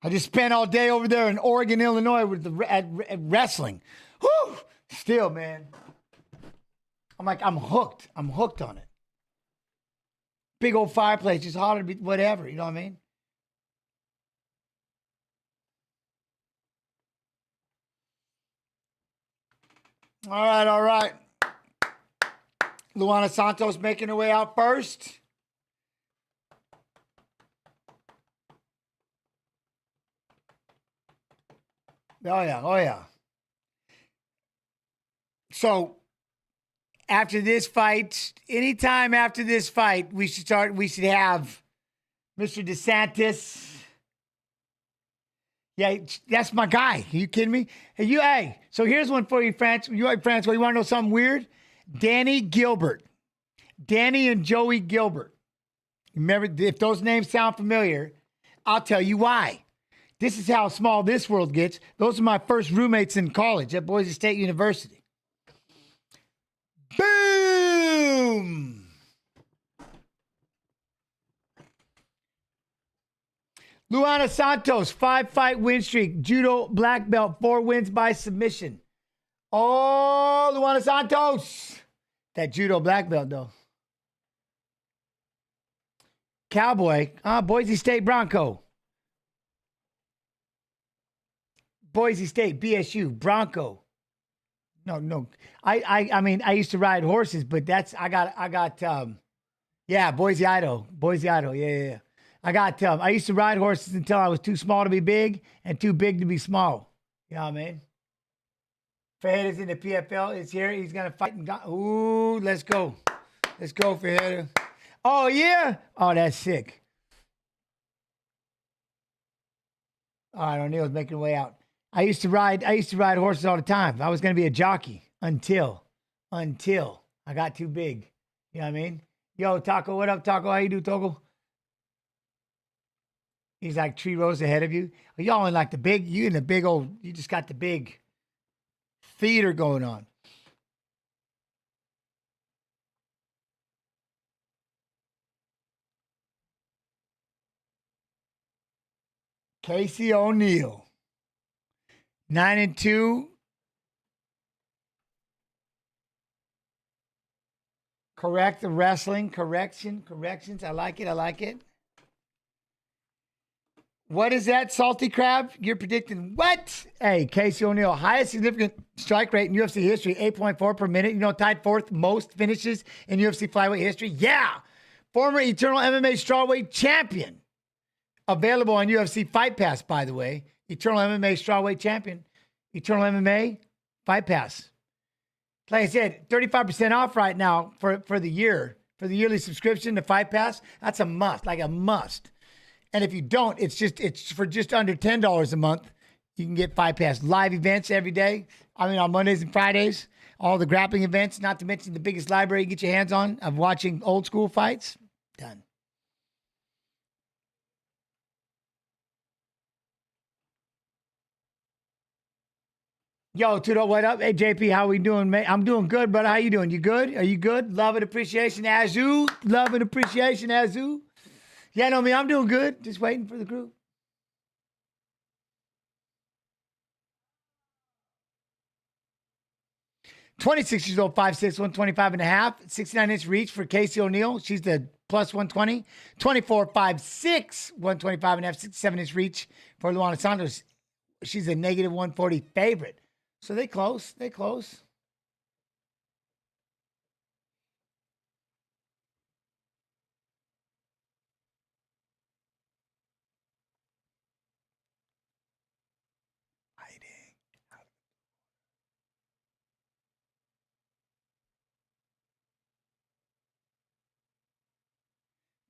I just spent all day over there in Oregon, Illinois with at wrestling. Whew! Still, man. I'm hooked. I'm hooked on it. Big old fireplace, just holler, whatever. You know what I mean? All right. Luana Santos making her way out first. Oh, yeah. So, after this fight, anytime after this fight, we should have Mr. DeSantis. Yeah, that's my guy. Are you kidding me? Hey, so here's one for you, Francois. You want to know something weird? Danny Gilbert. Danny and Joey Gilbert. Remember, if those names sound familiar, I'll tell you why. This is how small this world gets. Those are my first roommates in college at Boise State University. Boom! Luana Santos, 5-fight win streak. Judo black belt, 4 wins by submission. Oh, Luana Santos. That judo black belt, though. Cowboy, Boise State Bronco. Boise State, BSU, Bronco. No. I mean, I used to ride horses, but Boise, Idaho. Yeah. I used to ride horses until I was too small to be big and too big to be small. You know what I mean? Fajeda's in the PFL. It's here. He's going to fight. Ooh, let's go. Let's go, Fajeda. Oh, yeah? Oh, that's sick. All right, O'Neal's making her way out. I used to ride horses all the time. I was going to be a jockey until I got too big. You know what I mean? Yo, Taco, what up, Taco? How you do, Taco? He's like 3 rows ahead of you. Y'all in like you just got the big theater going on. Casey O'Neal. 9-2. Correct the wrestling. Corrections. I like it. What is that, Salty Crab? You're predicting what? Hey, Casey O'Neal, highest significant strike rate in UFC history, 8.4 per minute. You know, tied 4th most finishes in UFC flyweight history. Yeah. Former Eternal MMA strawweight champion. Available on UFC Fight Pass, by the way. Eternal MMA strawweight champion. Eternal MMA Fight Pass. Like I said, 35% off right now for the year. For the yearly subscription to Fight Pass. That's a must, like a must. And if you don't, it's for just under $10 a month. You can get Fight Pass live events every day. I mean, on Mondays and Fridays, all the grappling events, not to mention the biggest library you get your hands on of watching old school fights. Done. Yo, Tudo, what up? Hey, JP, how we doing, mate? I'm doing good, brother. How you doing? You good? Are you good? Love and appreciation, Azu. Love and appreciation, Azu. Yeah, no, me, I'm doing good. Just waiting for the group. $26 years old, 5'6", 125 and a half, 69-inch reach for Casey O'Neal. She's the plus 120. 24, 5'6", 125 and a half, 67-inch reach for Luana Santos. She's a negative 140 favorite. So they close.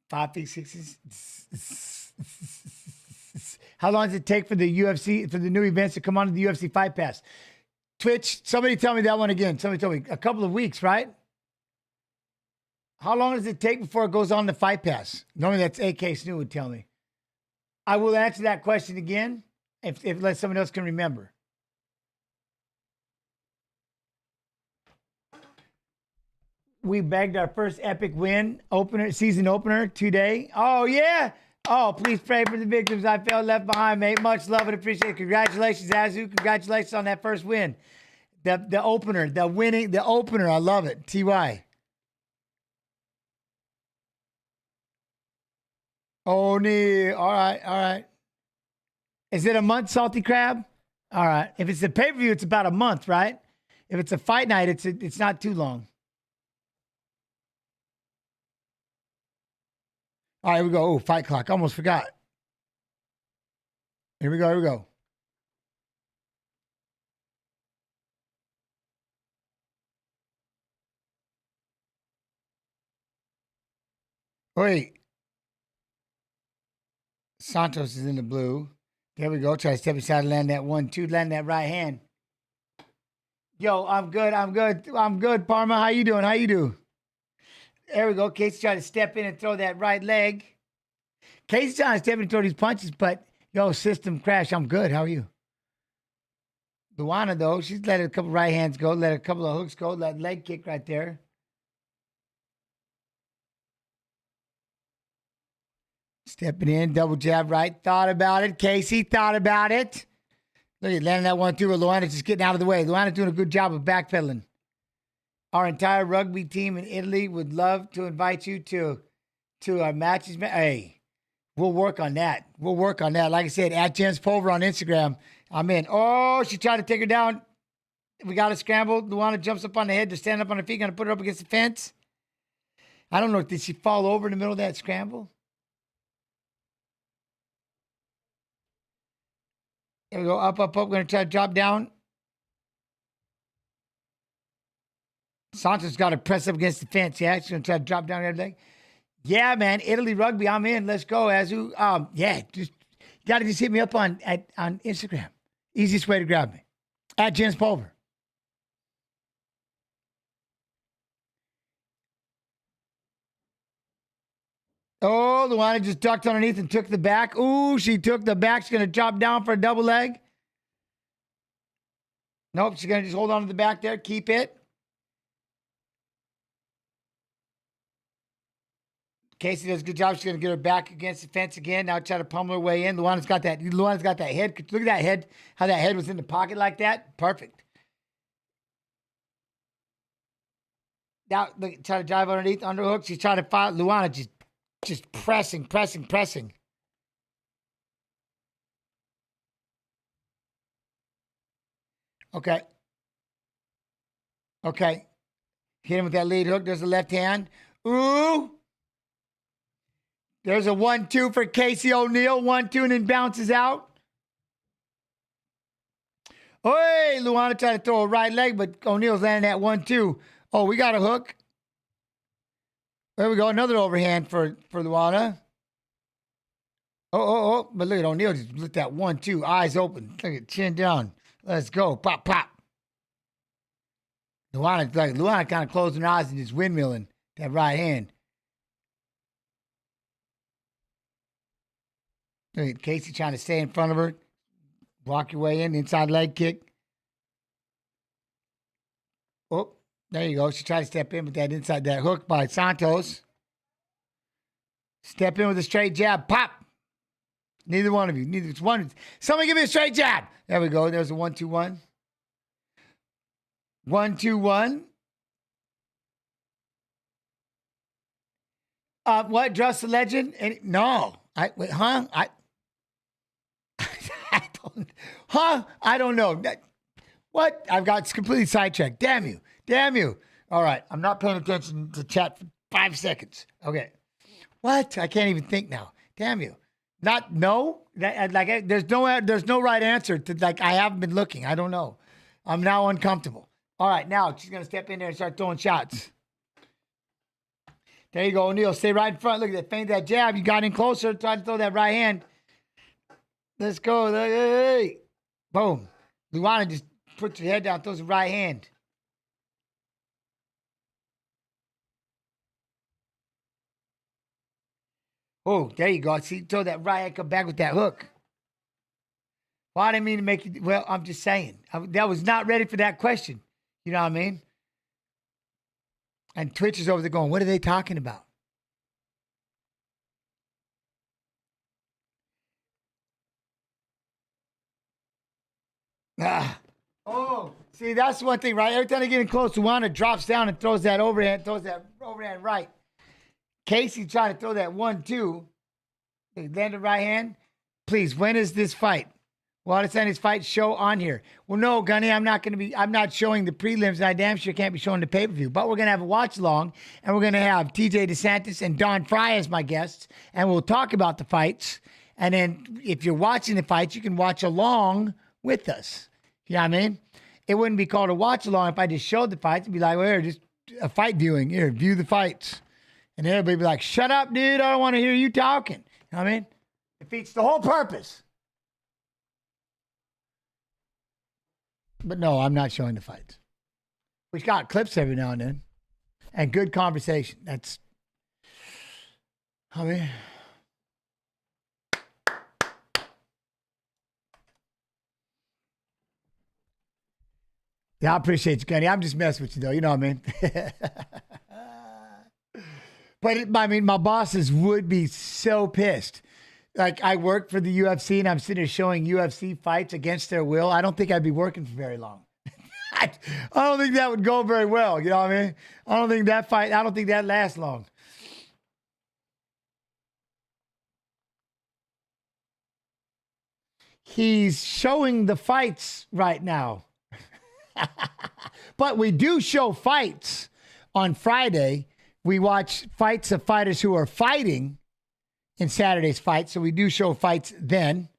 Five, 6. How long does it take for the UFC, for the new events to come onto the UFC Fight Pass? Twitch, somebody tell me that one again. Somebody tell me. A couple of weeks, right? How long does it take before it goes on the Fight Pass? Normally that's AK Snu would tell me. I will answer that question again if unless someone else can remember. We bagged our first epic win season opener today. Oh yeah. Oh, please pray for the victims. I felt left behind, mate. Much love and appreciate it. Congratulations, Azu. Congratulations on that first win. The opener, the opener. I love it. TY. Oh, nee. All right. Is it a month, Salty Crab? All right. If it's a pay-per-view, it's about a month, right? If it's a fight night, it's not too long. All right, here we go. Oh, fight clock. Almost forgot. Here we go. Wait. Santos is in the blue. There we go. Try to step aside and land that 1-2. Land that right hand. Yo, I'm good, Parma. How you doing? How you do? There we go. Casey trying to step in and throw that right leg. Casey trying to step in and throw these punches, but yo, system crash. I'm good. How are you? Luana, though, she's let a couple right hands go, let a couple of hooks go, let leg kick right there. Stepping in, double jab right. Thought about it. Casey thought about it. Look at landing that 1-2 with Luana just getting out of the way. Luana's doing a good job of backpedaling. Our entire rugby team in Italy would love to invite you to our matches. Hey, we'll work on that. Like I said, at Jens Pulver on Instagram. I'm in. Oh, she tried to take her down. We got to scramble. Luana jumps up on the head to stand up on her feet. Going to put her up against the fence. I don't know. Did she fall over in the middle of that scramble? There we go. Up. Going to try to drop down. Santos got to press up against the fence. Yeah, she's going to try to drop down everything. Yeah, man. Italy rugby. I'm in. Let's go, Azu. Yeah, just got to just hit me up on Instagram. Easiest way to grab me. At Jens Pulver. Oh, Luana just ducked underneath and took the back. Ooh, she took the back. She's going to drop down for a double leg. Nope, she's going to just hold on to the back there. Keep it. Casey does a good job. She's going to get her back against the fence again. Now try to pummel her way in. Luana's got that head. Look at that head. How that head was in the pocket like that. Perfect. Now look, try to drive underneath, underhook. She's trying to fight. Luana just pressing. Okay. Hit him with that lead hook. There's the left hand. Ooh. There's a 1-2 for Casey O'Neill. 1-2 and then bounces out. Hey, Luana tried to throw a right leg, but O'Neill's landing that 1-2. Oh, we got a hook. There we go. Another overhand for Luana. Oh. But look at O'Neill just lit that 1-2. Eyes open. Look at chin down. Let's go. Pop. Luana kind of closing her eyes and just windmilling that right hand. Look at Casey trying to stay in front of her. Walk your way in. Inside leg kick. Oh, there you go. She tried to step in with that inside that hook by Santos. Step in with a straight jab. Pop. Neither one of you. Neither one. Somebody give me a straight jab. There we go. There's a 1-2-1. 1-2-1. What? Dress the legend? No. I don't know. What? I've got completely sidetracked. Damn you. All right. I'm not paying attention to chat for 5 seconds. Okay. What? I can't even think now. Damn you. There's no right answer to I haven't been looking. I don't know. I'm now uncomfortable. All right. Now she's going to step in there and start throwing shots. There you go, O'Neal. Stay right in front. Look at that. Feint that jab. You got in closer. Tried to throw that right hand. Let's go. Hey. Boom. Luana just puts your head down, throws the right hand. Oh, there you go. See, throw that right, come back with that hook. Well, I didn't mean to make you. Well, I'm just saying. That was not ready for that question. You know what I mean? And Twitch is over there going, what are they talking about? Oh, see, that's one thing, right? Every time they get in close to one, it drops down and throws that overhand right. Casey trying to throw that 1-2. Then the right hand. Please, when is this fight? Well, it's on his fight show on here. Well, no, Gunny, I'm not showing the prelims, and I damn sure can't be showing the pay-per-view. But we're going to have a watch-along, and we're going to have TJ DeSantis and Don Frye as my guests, and we'll talk about the fights. And then if you're watching the fights, you can watch along with us. You know what I mean? It wouldn't be called a watch-along if I just showed the fights and be like, well, here, just a fight viewing. Here, view the fights. And everybody be like, shut up, dude. I don't want to hear you talking. You know what I mean? Defeats the whole purpose. But no, I'm not showing the fights. We've got clips every now and then. And good conversation. That's, I mean, yeah, I appreciate you, Kenny. I'm just messing with you, though. You know what I mean? But, I mean, my bosses would be so pissed. Like, I work for the UFC, and I'm sitting there showing UFC fights against their will. I don't think I'd be working for very long. I don't think that would go very well. You know what I mean? I don't think that lasts long. He's showing the fights right now. But we do show fights on Friday. We watch fights of fighters who are fighting in Saturday's fight. So we do show fights then.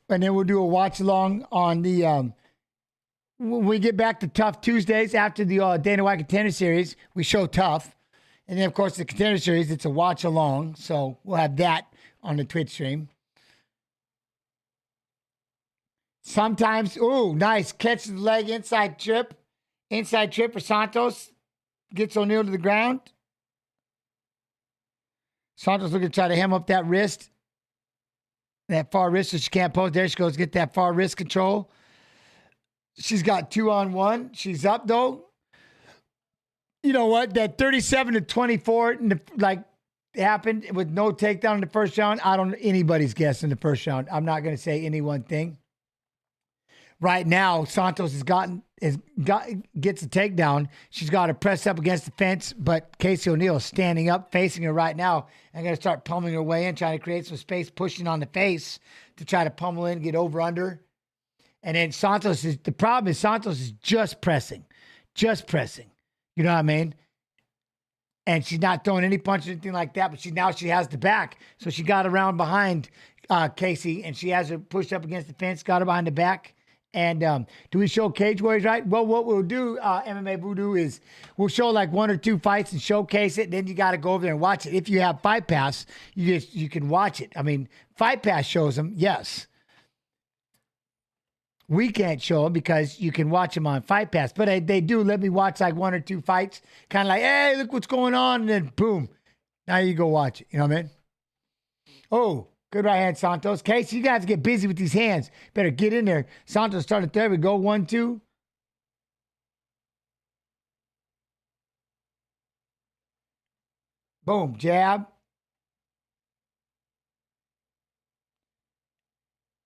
And then we'll do a watch along on the, when we get back to Tough Tuesdays after the Dana White Contender Series, we show Tough. And then, of course, the Contender Series, it's a watch along. So we'll have that on the Twitch stream. Sometimes, ooh, nice. Catches the leg, inside trip. Inside trip for Santos. Gets O'Neal to the ground. Santos looking to try to hem up that wrist. That far wrist, so she can't pose. There she goes, get that far wrist control. She's got 2-on-1. She's up, though. You know what? That 37-24, happened with no takedown in the first round. I don't anybody's guess in the first round. I'm not going to say any one thing. Right now, Santos gets a takedown. She's got to press up against the fence, but Casey O'Neal is standing up, facing her right now, and going to start pummeling her way in, trying to create some space, pushing on the face to try to pummel in, get over under. And then the problem is Santos is just pressing. You know what I mean? And she's not throwing any punches or anything like that, but she has the back. So she got around behind Casey, and she has her pushed up against the fence, got her behind the back. And do we show Cage Warriors, right? Well, what we'll do, MMA Voodoo, is we'll show like 1 or 2 fights and showcase it. Then you got to go over there and watch it. If you have Fight Pass, you can watch it. I mean, Fight Pass shows them, yes. We can't show them because you can watch them on Fight Pass. But they do let me watch like 1 or 2 fights. Kind of like, hey, look what's going on. And then boom, now you go watch it. You know what I mean? Oh. Good right hand, Santos. Casey, you guys have to get busy with these hands. Better get in there. Santos started there. We go 1-2. Boom, jab.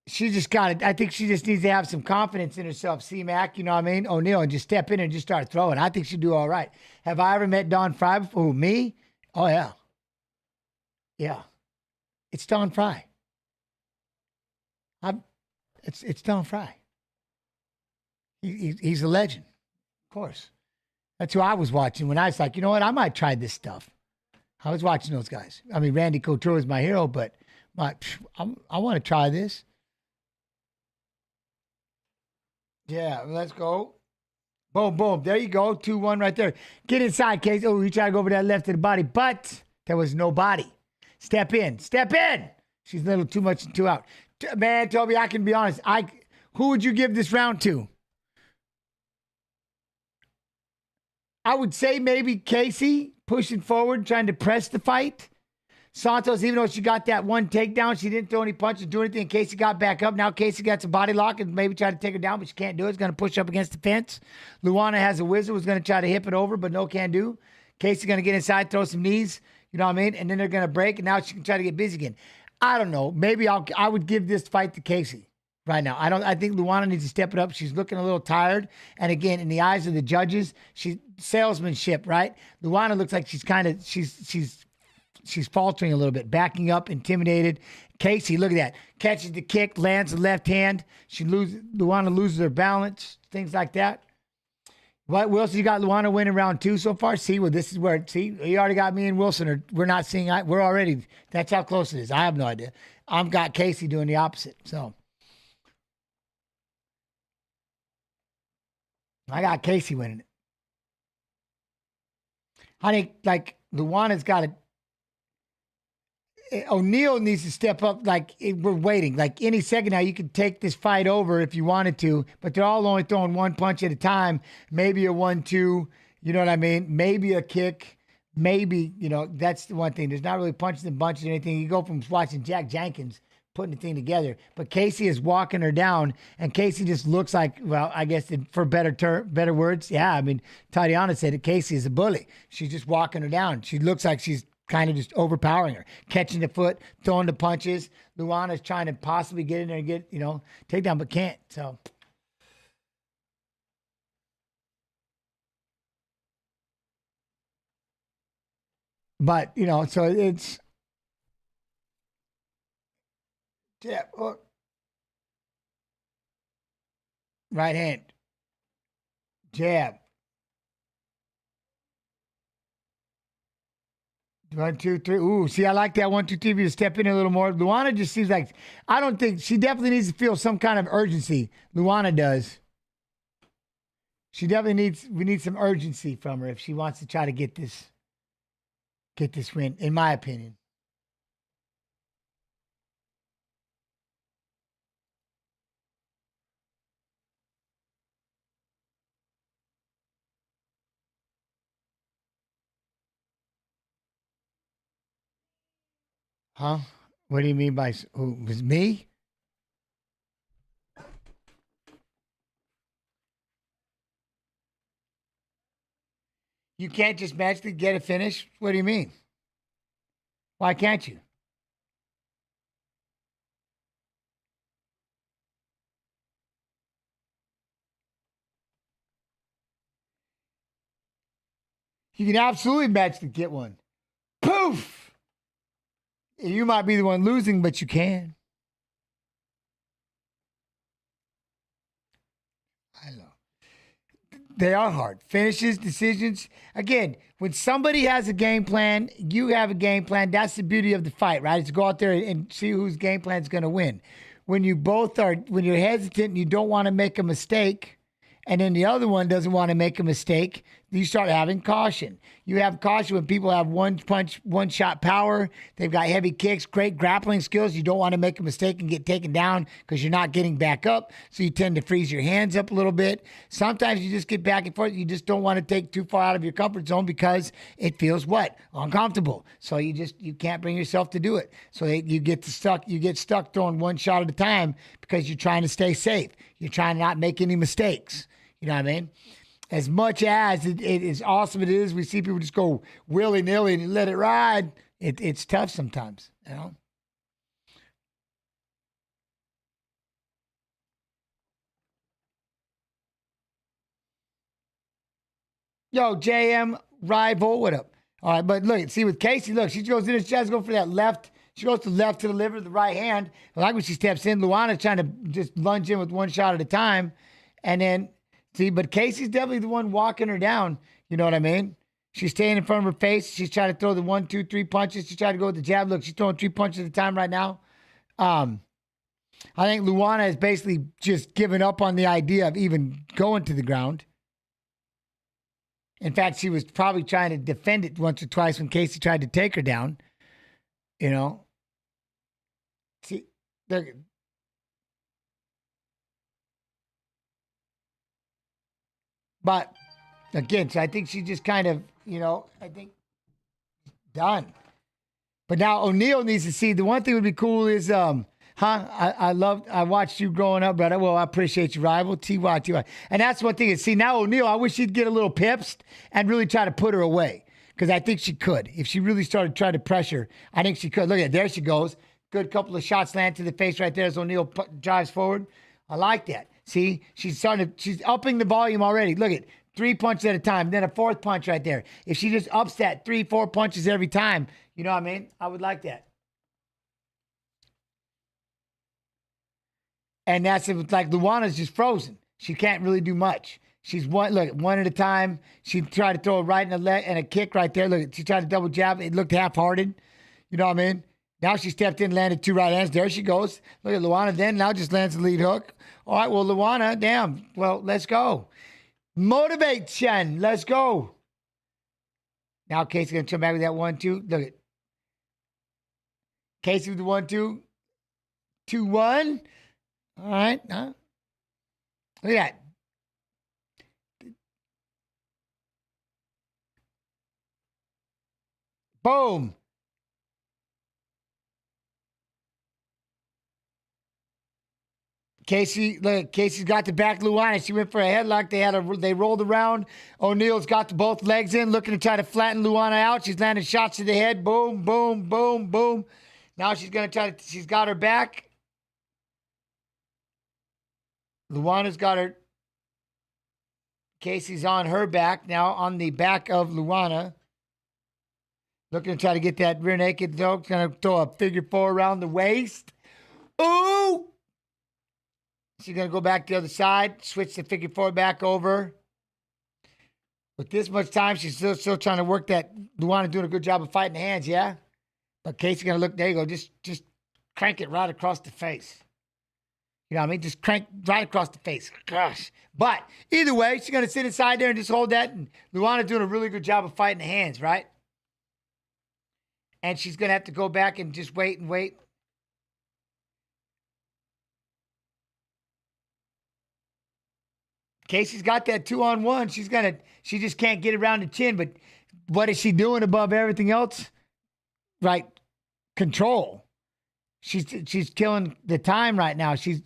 She just got it. I think she just needs to have some confidence in herself. C-Mac, you know what I mean? O'Neal, and just step in and just start throwing. I think she'd do all right. Have I ever met Don Frye before? Who, me? Oh, yeah. Yeah. It's Don Frye. It's Don Frye. He's a legend, of course. That's who I was watching when I was like, you know what? I might try this stuff. I was watching those guys. I mean, Randy Couture is my hero, but I want to try this. Yeah, let's go. Boom, boom. There you go. 2-1 right there. Get inside, Casey. Oh, you try to go over that left to the body, but there was no body. Step in. Step in. She's a little too much and too out. Man, Toby, I can be honest. Who would you give this round to? I would say maybe Casey pushing forward, trying to press the fight. Santos, even though she got that one takedown, she didn't throw any punches, do anything. Casey got back up. Now Casey got some body lock and maybe try to take her down, but she can't do it. It's going to push up against the fence. Luana has a wizard, was going to try to hip it over, but no can do. Casey's going to get inside, throw some knees, you know what I mean? And then they're going to break, and now she can try to get busy again. I don't know. Maybe I would give this fight to Casey right now. I think Luana needs to step it up. She's looking a little tired. And again, in the eyes of the judges, she's salesmanship, right? Luana looks like she's faltering a little bit, backing up, intimidated. Casey, look at that. Catches the kick, lands the left hand. Luana loses her balance, things like that. What, Wilson, you got Luana winning round 2 so far? See, well, this is where, you already got me and Wilson, we're not seeing, we're already, that's how close it is. I have no idea. I've got Casey doing the opposite, so. I got Casey winning it. I think, like, Luana's got to, O'Neal needs to step up. Like, we're waiting. Like, any second now, you could take this fight over if you wanted to, but they're all only throwing one punch at a time. Maybe a 1-2, you know what I mean? Maybe a kick. Maybe, that's the one thing. There's not really punches and bunches or anything. You go from watching Jack Jenkins putting the thing together, but Casey is walking her down, and Casey just looks like, well, I guess for better words, yeah, I mean, Tatiana said that Casey is a bully. She's just walking her down. She looks like she's kind of just overpowering her, catching the foot, throwing the punches. Luana's trying to possibly get in there and get, take down, but can't. So, but, so it's, jab, hook, right hand, jab. 1, 2, 3. Ooh, see, I like that 1, 2, 3. To step in a little more. Luana just seems like, I don't think, she definitely needs to feel some kind of urgency. Luana does. We need some urgency from her if she wants to try to get this win, in my opinion. Huh? What do you mean by, who was me? You can't just magically get a finish? What do you mean? Why can't you? You can absolutely magically get one. Poof! You might be the one losing, but you can. I know. They are hard. Finishes, decisions. Again, when somebody has a game plan, you have a game plan. That's the beauty of the fight, right? It's to go out there and see whose game plan is going to win. When you're hesitant and you don't want to make a mistake, and then the other one doesn't want to make a mistake, you start having caution. You have caution when people have one punch, one shot power. They've got heavy kicks, great grappling skills. You don't want to make a mistake and get taken down because you're not getting back up. So you tend to freeze your hands up a little bit. Sometimes you just get back and forth. You just don't want to take too far out of your comfort zone because it feels what? Uncomfortable. So you can't bring yourself to do it. So you get stuck throwing one shot at a time because you're trying to stay safe. You're trying to not make any mistakes. You know what I mean? As much as it is awesome it is, we see people just go willy-nilly and let it ride. It's tough sometimes, Yo, JM Rival, what up? All right, but look, see with Casey, look, she goes in and she has to go for that left. She goes to the left to the liver, the right hand. I like when she steps in. Luana's trying to just lunge in with one shot at a time. And then, see, but Casey's definitely the one walking her down. You know what I mean? She's staying in front of her face. She's trying to throw the 1, 2, 3 punches. She's trying to go with the jab. Look, she's throwing 3 punches at a time right now. I think Luana has basically just given up on the idea of even going to the ground. In fact, she was probably trying to defend it once or twice when Casey tried to take her down. See, they're... But again, so I think she just kind of, I think done. But now O'Neal needs to see. The one thing would be cool is, I watched you growing up, brother. Well, I appreciate you, rival. TY. And that's one thing is, see, now O'Neal, I wish she'd get a little pipsed and really try to put her away. Because I think she could. If she really started trying to pressure, I think she could. Look at it. There she goes. Good couple of shots land to the face right there as O'Neal drives forward. I like that. See, she's upping the volume already. Look at 3 punches at a time, then a fourth punch right there. If she just ups that 3-4 punches every time, you know what I mean? I would like that. And that's like Luana's just frozen. She can't really do much. She's one at a time. She tried to throw a right in the leg and a kick right there. Look, she tried to double jab. It looked half-hearted. You know what I mean? Now she stepped in, landed 2 right hands. There she goes. Look at Luana then. Now just lands the lead hook. All right, well, Luana, damn. Well, let's go. Motivate, Chen. Let's go. Now Casey's going to come back with that 1-2. Look at Casey with the 1-2. 2-1. All right. Look at that. Boom. Casey's got the back Luana. She went for a headlock. They rolled around. O'Neal's got both legs in, looking to try to flatten Luana out. She's landing shots to the head. Boom, boom, boom, boom. Now she's got her back. Luana's got her. Casey's on her back. Now on the back of Luana. Looking to try to get that rear naked choke. Going to throw a figure 4 around the waist. Ooh! She's going to go back to the other side. Switch the figure 4 back over. With this much time, she's still trying to work that. Luana doing a good job of fighting the hands, yeah? But Casey's going to look. There you go. Just crank it right across the face. You know what I mean? Just crank right across the face. Gosh. But either way, she's going to sit inside there and just hold that. And Luana's doing a really good job of fighting the hands, right? And she's going to have to go back and just wait and wait. Casey's got that 2-on-1. She just can't get around the chin. But what is she doing above everything else? Right. Control. She's killing the time right now. She's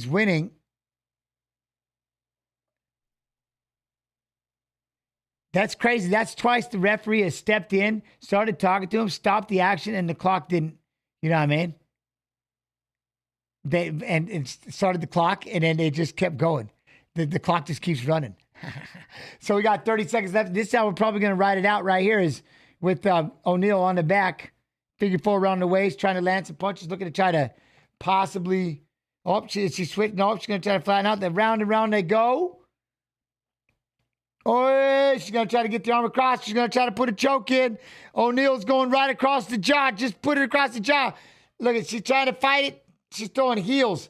winning. That's crazy. That's twice the referee has stepped in, started talking to him, stopped the action, and the clock didn't. You know what I mean? It started the clock, and then they just kept going. The clock just keeps running. So we got 30 seconds left. This time we're probably going to ride it out right here is with O'Neal on the back, figure 4 around the waist, trying to land some punches, looking to try to possibly. Oh, she's switching. No, she's going to try to flatten out. Then round and round they go. Oh, she's going to try to get the arm across. She's going to try to put a choke in. O'Neal's going right across the jaw. Just put it across the jaw. Look at, she's trying to fight it. She's throwing heels.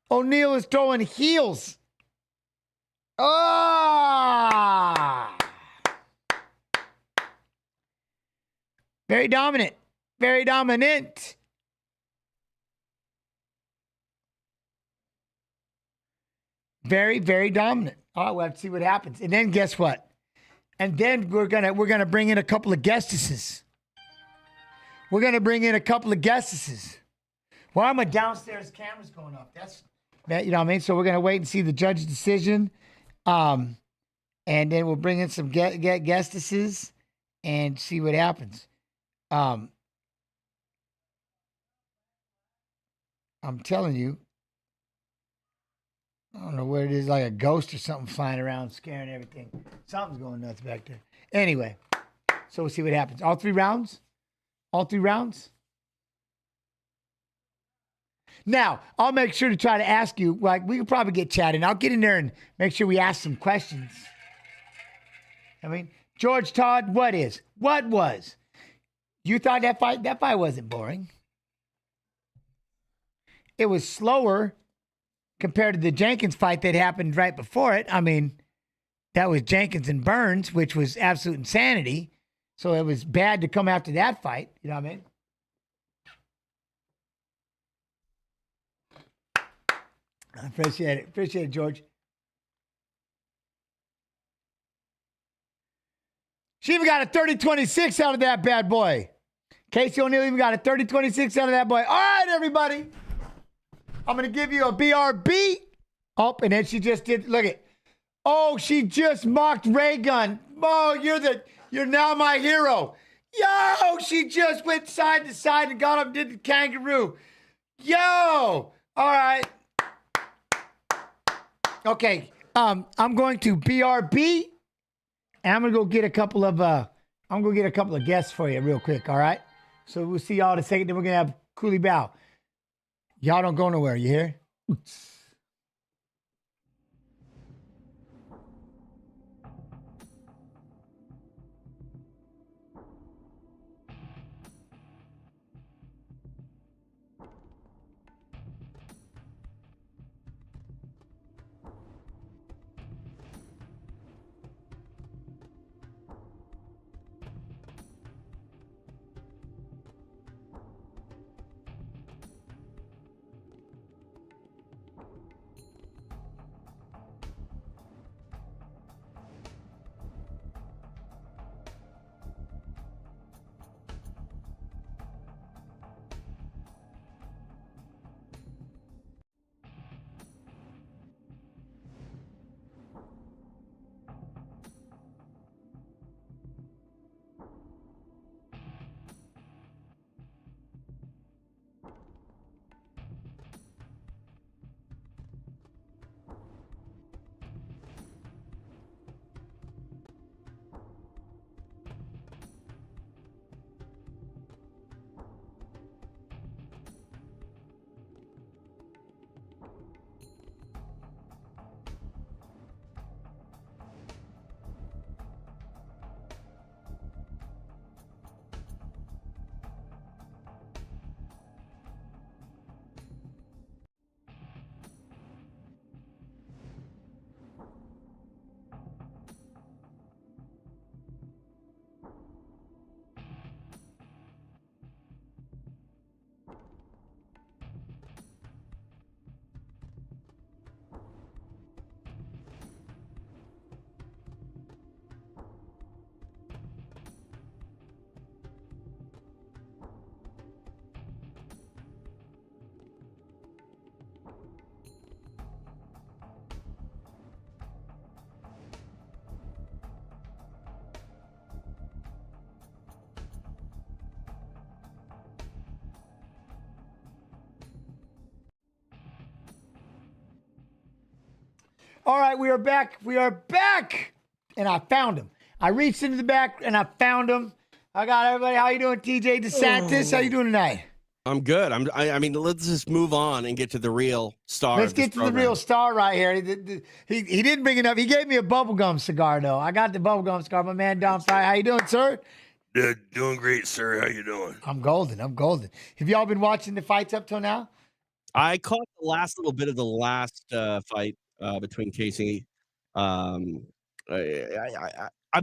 O'Neal is throwing heels. Ah! Very dominant. Very dominant. Very, very dominant. All right, we'll have to see what happens. And then guess what? And then we're gonna bring in a couple of guestesses. We're gonna bring in a couple of guestesses. Why are my downstairs cameras going off? You know what I mean? So we're gonna wait and see the judge's decision. And then we'll bring in some guestesses and see what happens. I'm telling you. I don't know where it is, like a ghost or something flying around, scaring everything. Something's going nuts back there. Anyway, so we'll see what happens. All 3 rounds? All 3 rounds? Now, I'll make sure to try to ask you, like, we could probably get chatting. I'll get in there and make sure we ask some questions. I mean, George Todd, what was? You thought that fight wasn't boring. It was slower compared to the Jenkins fight that happened right before it. I mean, that was Jenkins and Burns, which was absolute insanity. So it was bad to come after that fight. You know what I mean? I appreciate it. Appreciate it, George. She even got a 30-26 out of that bad boy. Casey O'Neill even got a 30-26 out of that boy. All right, everybody. I'm going to give you a BRB. Oh, and then she just did, look it. Oh, she just mocked Ray Gun. Oh, you're now my hero. Yo, she just went side to side and got up and did the kangaroo. Yo, all right. Okay, I'm going to BRB, and I'm gonna go get a couple of guests for you real quick. All right. So we'll see y'all in a second. Then we're gonna have Coolie Bow. Y'all don't go nowhere. You hear? All right, we are back. We are back. And I found him. I reached into the back and I found him. I got everybody. How you doing, TJ DeSantis? How you doing tonight? I'm good. I mean, let's just move on and get to the real star. Let's get to the real star right here. He didn't bring it up. He gave me a bubblegum cigar, though. I got the bubblegum cigar. My man, Don Frye. How you doing, sir? Doing great, sir. How you doing? I'm golden. Have y'all been watching the fights up till now? I caught the last little bit of the last fight between Casey. I've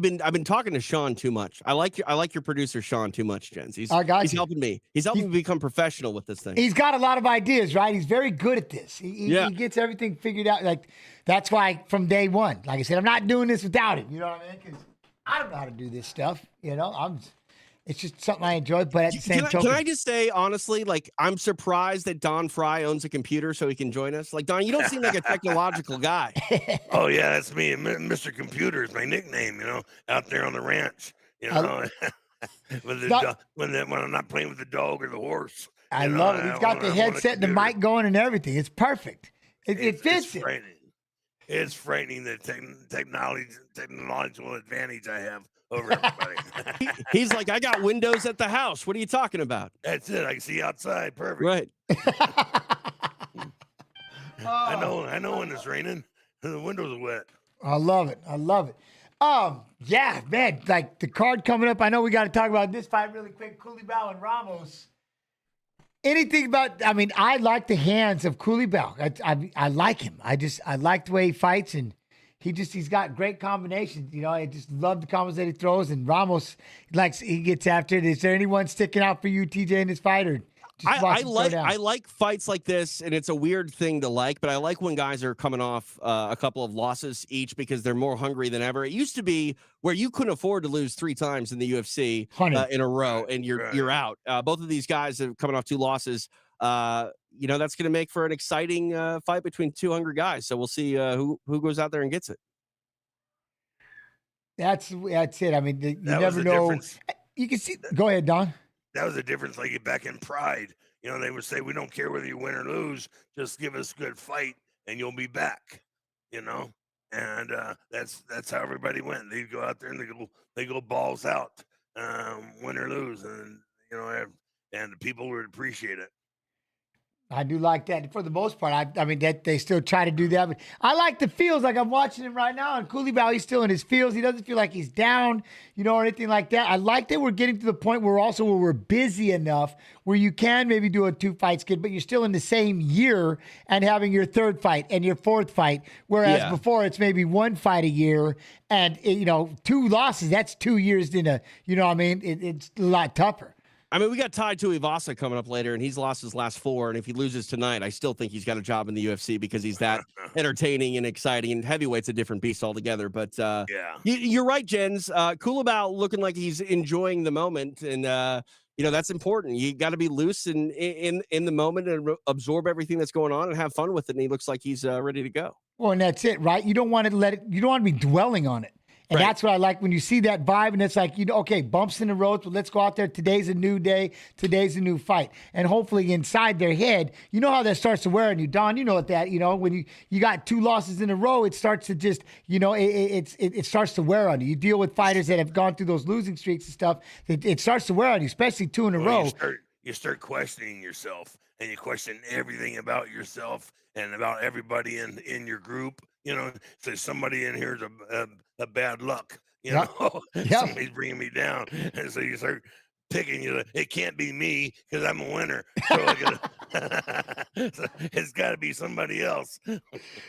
been talking to Sean too much. I like your producer Sean too much, Jens. He's helping me. He's helping me become professional with this thing. He's got a lot of ideas, right? He's very good at this. He gets everything figured out. Like that's why from day one, like I said, I'm not doing this without him. You know what I mean? Because I don't know how to do this stuff. You know, it's just something I enjoy. But at the same time, can I just say honestly, like I'm surprised that Don Frye owns a computer so he can join us. Like Don, you don't seem like a technological guy. Oh yeah, that's me. Mr. Computer is my nickname. You know, out there on the ranch. You know, when I'm not playing with the dog or the horse. I love it. He's got the headset and the mic going and everything. It's perfect. It fits it. It's frightening the technological advantage I have over everybody. He's like, I got windows at the house. What are you talking about? That's it. I can see outside. Perfect. Right. I know when it's raining. The windows are wet. I love it. Yeah, man. Like the card coming up. I know we got to talk about this fight really quick. Culibao and Ramos. Anything about? I mean, I like the hands of Culibao. I like him. I like the way he fights, and he's got great combinations. You know, I just love the combos that he throws. And Ramos he gets after it. Is there anyone sticking out for you, TJ, in this fight, or I like fights like this, and it's a weird thing to like, but I like when guys are coming off a couple of losses each because they're more hungry than ever. It used to be where you couldn't afford to lose 3 times in the UFC in a row, and you're out. Both of these guys are coming off 2 losses. You know, that's going to make for an exciting fight between 2 hungry guys. So we'll see who goes out there and gets it. That's it. I mean, you never know. Difference. You can see. Go ahead, Don. That was the difference, like back in Pride. You know, they would say, we don't care whether you win or lose, just give us a good fight and you'll be back, you know? And that's how everybody went. They'd go out there and they go balls out, win or lose. And, you know, and the people would appreciate it. I do like that for the most part. I mean, that they still try to do that. But I like the feels, like I'm watching him right now. And Coulibaly, he's still in his feels. He doesn't feel like he's down, you know, or anything like that. I like that we're getting to the point where we're busy enough where you can maybe do a 2-fight skid, but you're still in the same year and having your 3rd fight and your 4th fight. Whereas before it's maybe 1 fight a year and, you know, 2 losses. That's 2 years in a, you know what I mean? It's a lot tougher. I mean, we got Tai Tuivasa coming up later, and he's lost his last 4. And if he loses tonight, I still think he's got a job in the UFC because he's that entertaining and exciting. And heavyweight's a different beast altogether. But you're right, Jens. Coulibaly looking like he's enjoying the moment, and you know that's important. You got to be loose in the moment and absorb everything that's going on and have fun with it. And he looks like he's ready to go. Well, and that's it, right? You don't want to you don't want to be dwelling on it. And that's what I like when you see that vibe, and it's like, you know, okay, bumps in the road, but let's go out there. Today's a new day. Today's a new fight. And hopefully inside their head, you know how that starts to wear on you. Don, you know what that, you know, when you got 2 losses in a row, it starts to just, you know, it starts to wear on you. You deal with fighters that have gone through those losing streaks and stuff. It starts to wear on you, especially 2 in a row. You start questioning yourself, and you question everything about yourself and about everybody in your group. You know, so somebody in here is a bad luck. You know, somebody's bringing me down, and so you start picking. It can't be me because I'm a winner. So it's got to be somebody else.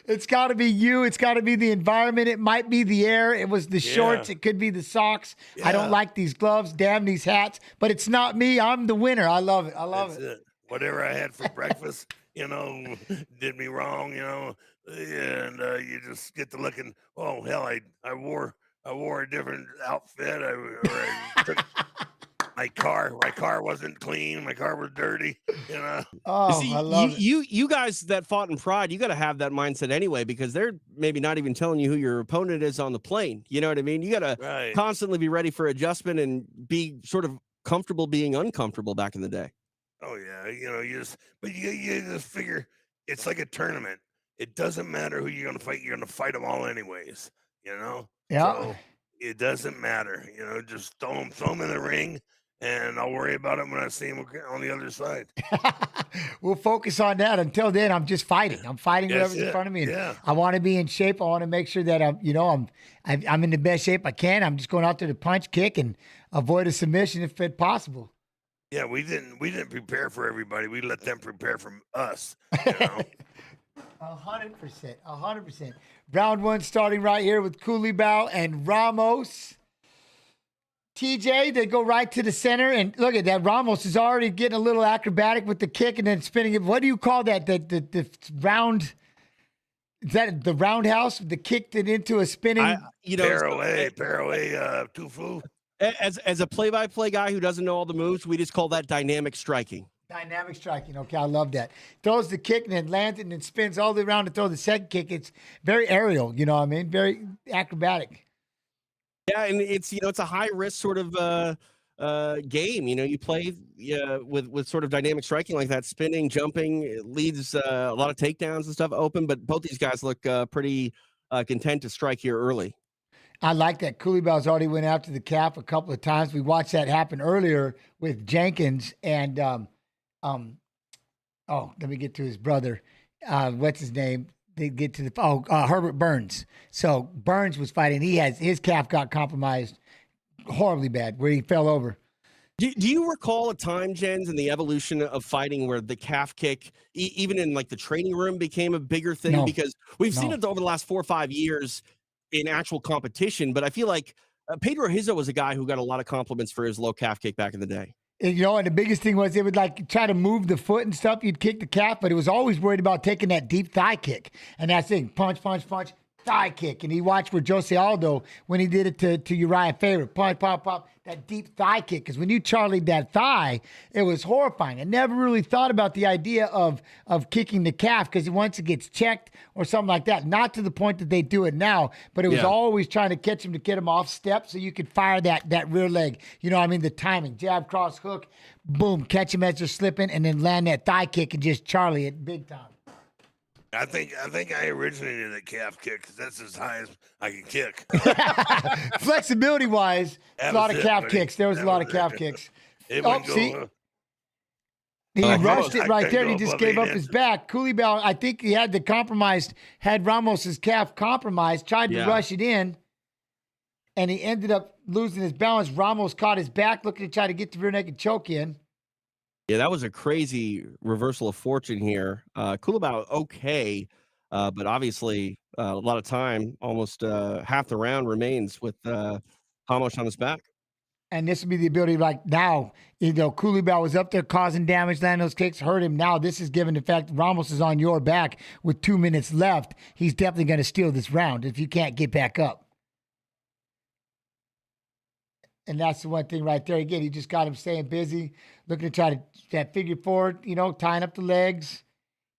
It's got to be you. It's got to be the environment. It might be the air. It was the shorts. It could be the socks. Yeah. I don't like these gloves. Damn these hats. But it's not me. I'm the winner. I love it. I love it. Whatever I had for breakfast, you know, did me wrong. You know. And you just get to looking. Oh hell! I wore a different outfit. I took my car wasn't clean. My car was dirty. You know. Oh, see, I love you guys that fought in Pride, you got to have that mindset anyway because they're maybe not even telling you who your opponent is on the plane. You know what I mean? You got to constantly be ready for adjustment and be sort of comfortable being uncomfortable back in the day. Oh yeah, you know, you just figure it's like a tournament. It doesn't matter who you're going to fight. You're going to fight them all anyways, you know? Yeah. So it doesn't matter. You know, just throw them in the ring, and I'll worry about it when I see them on the other side. We'll focus on that. Until then, I'm just fighting. I'm fighting whatever's in front of me. And I want to be in shape. I want to make sure that I'm in the best shape I can. I'm just going out there to punch, kick, and avoid a submission if possible. Yeah, we didn't prepare for everybody. We let them prepare for us, you know? 100%. Round 1 starting right here with Coulibaly and Ramos. TJ, they go right to the center, and look at that. Ramos is already getting a little acrobatic with the kick and then spinning it. What do you call that? The round? Is that the roundhouse? The kicked it into a spinning. Paraway, Tufu. As a play-by-play guy who doesn't know all the moves, we just call that dynamic striking. Dynamic striking. Okay, I love that. Throws the kick and then lands it and then spins all the way around to throw the second kick. It's very aerial, you know what I mean? Very acrobatic. Yeah, and it's a high risk sort of game. You know, you play with sort of dynamic striking like that, spinning, jumping. It leaves a lot of takedowns and stuff open, but both these guys look pretty content to strike here early. I like that. Coulibaly's already went after the calf a couple of times. We watched that happen earlier with Jenkins and let me get to his brother. What's his name? They get to Herbert Burns. So Burns was fighting. His calf got compromised horribly bad where he fell over. Do you recall a time, Jens, in the evolution of fighting where the calf kick, even in like the training room, became a bigger thing? No. Because we've seen it over the last 4 or 5 years in actual competition, but I feel like Pedro Rizzo was a guy who got a lot of compliments for his low calf kick back in the day. And, and the biggest thing was they would like try to move the foot and stuff. You'd kick the calf, but it was always worried about taking that deep thigh kick. And that's the thing, punch, punch, punch, thigh kick. And he watched with Jose Aldo when he did it to Uriah Faber. Punch, pop, pop, that deep thigh kick. Because when you charlied that thigh, it was horrifying. I never really thought about the idea of kicking the calf because once it gets checked or something like that, not to the point that they do it now, but it was always trying to catch him to get him off step so you could fire that rear leg. You know what I mean? The timing, jab, cross, hook, boom, catch him as they're slipping, and then land that thigh kick and just Charlie it big time. I think I originated a calf kick because that's as high as I can kick. Flexibility wise, a lot of calf kicks. There was a lot of calf kicks. He rushed it right there. And he just gave up his back. Coulibaly, I think he had had Ramos's calf compromised, tried to rush it in, and he ended up losing his balance. Ramos caught his back, looking to try to get the rear naked choke in. Yeah, that was a crazy reversal of fortune here. Coulibaly, okay, but obviously a lot of time, almost half the round remains with Ramos on his back. And this would be the ability, like now, Coulibaly was up there causing damage, landing those kicks, hurt him. Now this is given the fact that Ramos is on your back with 2 minutes left. He's definitely going to steal this round if you can't get back up. And that's the one thing right there. Again, he just got him staying busy, looking to try to that figure four, tying up the legs,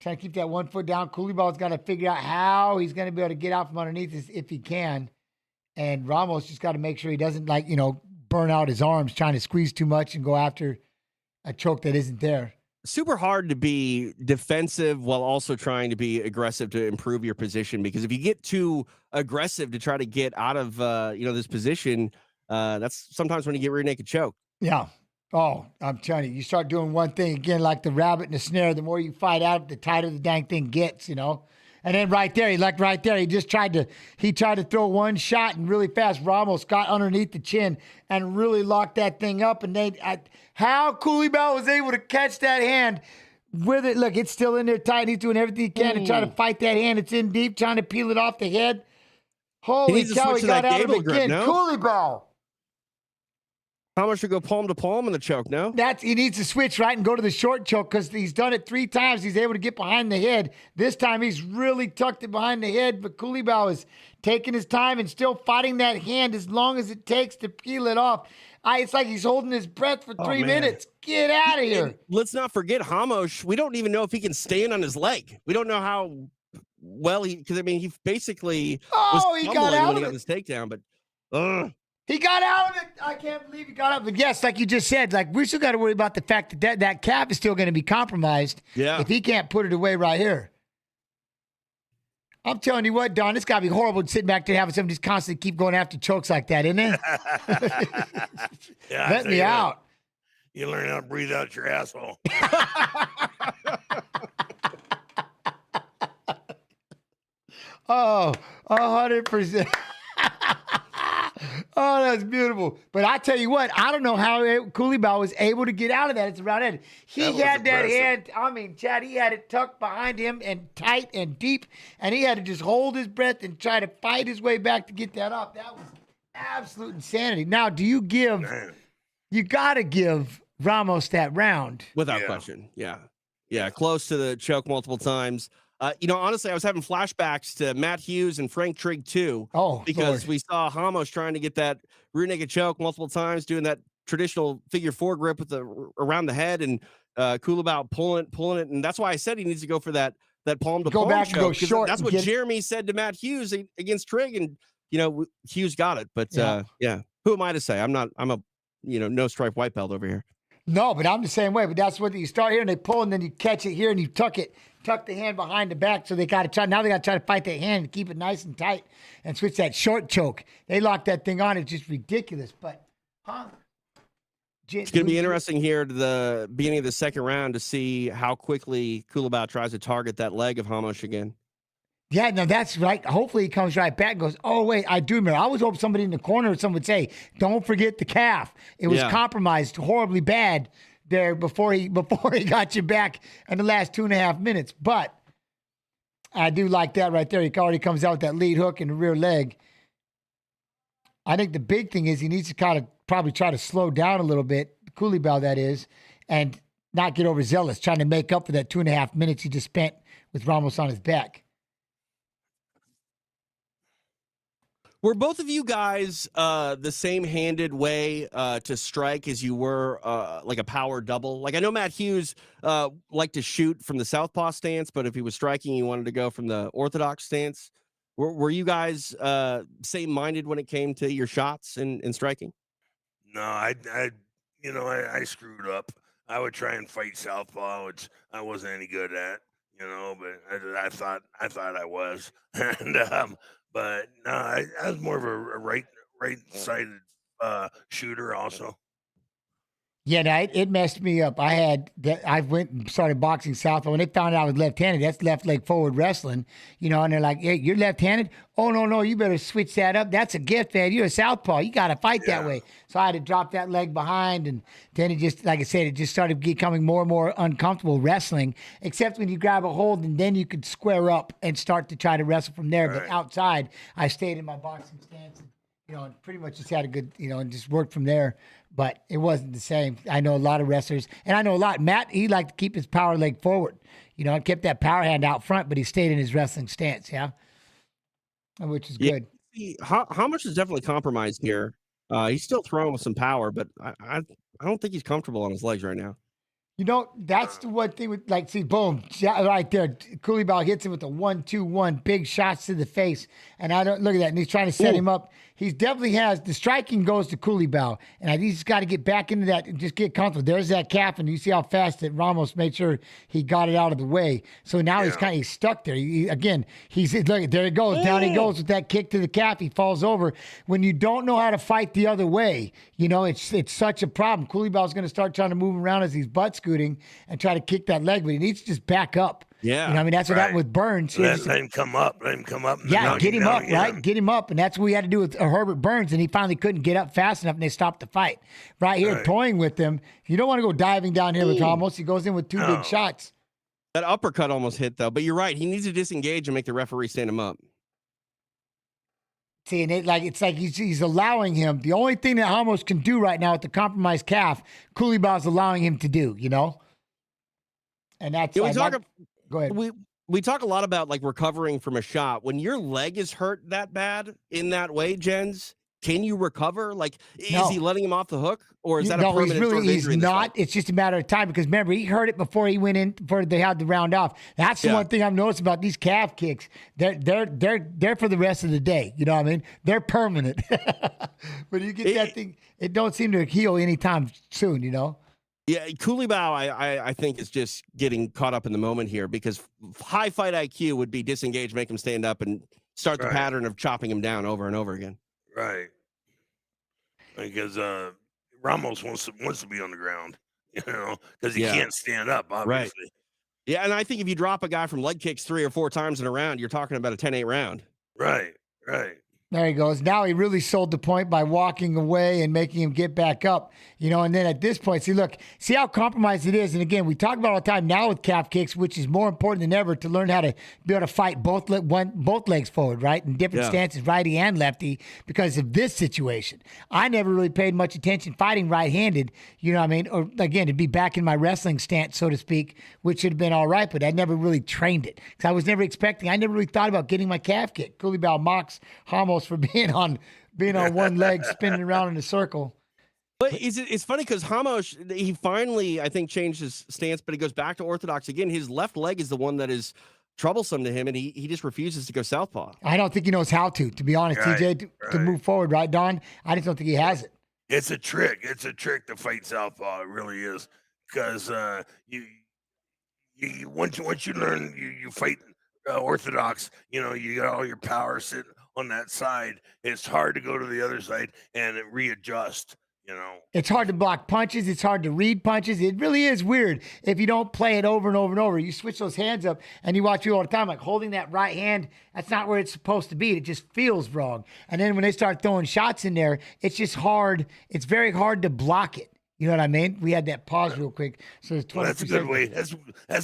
trying to keep that 1 foot down. Coulibaly's got to figure out how he's going to be able to get out from underneath this if he can. And Ramos just got to make sure he doesn't burn out his arms trying to squeeze too much and go after a choke that isn't there. Super hard to be defensive while also trying to be aggressive to improve your position, because if you get too aggressive to try to get out of this position, that's sometimes when you get rear naked choke. Yeah. Oh, I'm telling you, you start doing one thing again, like the rabbit in the snare. The more you fight out, the tighter the dang thing gets, And then right there, he just tried to throw one shot and really fast. Ramos got underneath the chin and really locked that thing up. And how Coulibaly was able to catch that hand with it. Look, it's still in there tight. He's doing everything he can to try to fight that hand. It's in deep, trying to peel it off the head. Holy cow, he got out of it again. Coulibaly. How much should go palm to palm in the choke? No, he needs to switch right and go to the short choke because he's done it 3 times. He's able to get behind the head. This time he's really tucked it behind the head, but Coulibaly is taking his time and still fighting that hand as long as it takes to peel it off. It's like he's holding his breath for 3 minutes. Get out of here. And let's not forget Ramos. We don't even know if he can stand on his leg. We don't know how well he basically was he got out when he of got it. this takedown, but He got out of it. I can't believe he got out of it. Yes, like you just said, we still got to worry about the fact that calf is still going to be compromised if he can't put it away right here. I'm telling you what, Don, it's got to be horrible sitting back there having somebody just constantly keep going after chokes like that, isn't it? Let me out. You learn how to breathe out your asshole. Oh, 100%. Oh, that's beautiful. But I tell you what, I don't know how Coulibaly was able to get out of that. It's around it. He had that hand. I mean, Chad, he had it tucked behind him and tight and deep, and he had to just hold his breath and try to fight his way back to get that off. That was absolute insanity. Now, you got to give Ramos that round. without question, yeah, close to the choke multiple times. Honestly, I was having flashbacks to Matt Hughes and Frank Trigg too. Oh, because Lord. we saw Ramos trying to get that rear naked choke multiple times, doing that traditional figure 4 grip with around the head, and Coulibaly pulling it, and that's why I said he needs to go for that palm to palm back choke. and go short. That's what Jeremy said to Matt Hughes against Trigg, and Hughes got it. But who am I to say? I'm a no stripe white belt over here. No, but I'm the same way. But that's what you start here and they pull, and then you catch it here and you tuck the hand behind the back. So they got to try. Now they got to try to fight that hand and keep it nice and tight and switch that short choke. They lock that thing on. It's just ridiculous. But it's going to be interesting here to the beginning of the second round to see how quickly Coulibaly tries to target that leg of Ramos again. Yeah, no, that's right. Hopefully he comes right back and goes, oh, wait, I do remember. I always hope somebody in the corner or someone would say, don't forget the calf. It was compromised horribly bad there before he got you back in the last 2.5 minutes. But I do like that right there. He already comes out with that lead hook in the rear leg. I think the big thing is he needs to kind of probably try to slow down a little bit. Coulibaly, that is, and not get overzealous, trying to make up for that 2.5 minutes he just spent with Ramos on his back. Were both of you guys the same-handed way to strike as you were like a power double? Like I know Matt Hughes liked to shoot from the southpaw stance, but if he was striking, he wanted to go from the orthodox stance. Were you guys same-minded when it came to your shots and striking? No, I screwed up. I would try and fight southpaw, which I wasn't any good at, but I thought I was, and but no, I was more of a right-sided shooter also. Yeah, it messed me up. I went and started boxing southpaw. When they found out I was left-handed, that's left leg forward wrestling, and they're like, hey, you're left-handed? Oh, no, you better switch that up. That's a gift, man. You're a southpaw. You got to fight that way. So I had to drop that leg behind, and then it just, like I said, it just started becoming more and more uncomfortable wrestling, except when you grab a hold, and then you could square up and start to try to wrestle from there. Right. But outside, I stayed in my boxing stance and pretty much just had a good, and just worked from there. But it wasn't the same. I know a lot of wrestlers, and I know a lot. Matt, he liked to keep his power leg forward, and kept that power hand out front, but he stayed in his wrestling stance, which is good. How much is definitely compromised here? He's still throwing with some power, but I don't think he's comfortable on his legs right now. That's the one thing with, see, boom, right there. Coulibaly hits him with a 1-2-1, big shots to the face. And I don't look at that. And he's trying to set him up. He definitely has the striking goes to Coulibaly. And he's got to get back into that and just get comfortable. There's that calf. And you see how fast that Ramos made sure he got it out of the way. So now he's stuck there. Look, there he goes. Down he goes with that kick to the calf. He falls over. When you don't know how to fight the other way, it's such a problem. Coulibaly's going to start trying to move around as he's butt scooting and try to kick that leg, but he needs to just back up. Yeah. That's what happened with Burns. Let him come up. Yeah, get him up, right? Get him up. And that's what we had to do with Herbert Burns, and he finally couldn't get up fast enough, and they stopped the fight. Right here, toying with him. You don't want to go diving down here with Ramos. He goes in with two big shots. That uppercut almost hit, though. But you're right. He needs to disengage and make the referee stand him up. See, and it's like he's allowing him. The only thing that Ramos can do right now with the compromised calf, Coulibaly's allowing him to do, And that's go ahead. We talk a lot about recovering from a shot. When your leg is hurt that bad in that way, Jens, can you recover? Is he letting him off the hook, or is that a permanent injury? He's not. It's just a matter of time because remember he heard it before he went in. Before they had the round off. That's the one thing I've noticed about these calf kicks. They're for the rest of the day. You know what I mean? They're permanent. When you get that thing, it don't seem to heal anytime soon. Yeah, Coulibaly, I think, is just getting caught up in the moment here because high fight IQ would be disengage, make him stand up, and start the pattern of chopping him down over and over again. Right. Because Ramos wants to be on the ground, because he can't stand up, obviously. Right. Yeah, and I think if you drop a guy from leg kicks 3 or 4 times in a round, you're talking about a 10-8 round. Right. There he goes. Now he really sold the point by walking away and making him get back up, and then at this point, see how compromised it is. And again, we talk about all the time now with calf kicks, which is more important than ever to learn how to be able to fight both legs forward, right? In different stances, righty and lefty, because of this situation. I never really paid much attention fighting right-handed, you know what I mean? Or again, to be back in my wrestling stance, so to speak, which should have been all right, but I never really trained it because I was never expecting. I never really thought about getting my calf kicked. Coulibaly mocks Ramos for being on one leg spinning around in a circle. But it's funny because Ramos, he finally, I think, changed his stance, but he goes back to orthodox again. His left leg is the one that is troublesome to him, and he just refuses to go southpaw. I don't think he knows how to be honest, TJ, to move forward, right, Don? I just don't think he has it. It's a trick. It's a trick to fight southpaw. It really is, because you once you learn you fight orthodox, you got all your power sitting on that side. It's hard to go to the other side and readjust. It's hard to block punches. It's hard to read punches. It really is weird if you don't play it over and over and over. You switch those hands up and you watch people all the time, holding that right hand. That's not where it's supposed to be. It just feels wrong. And then when they start throwing shots in there, it's just hard. It's very hard to block it. You know what I mean? We had that pause real quick. So it's 20%. That's a good way. That's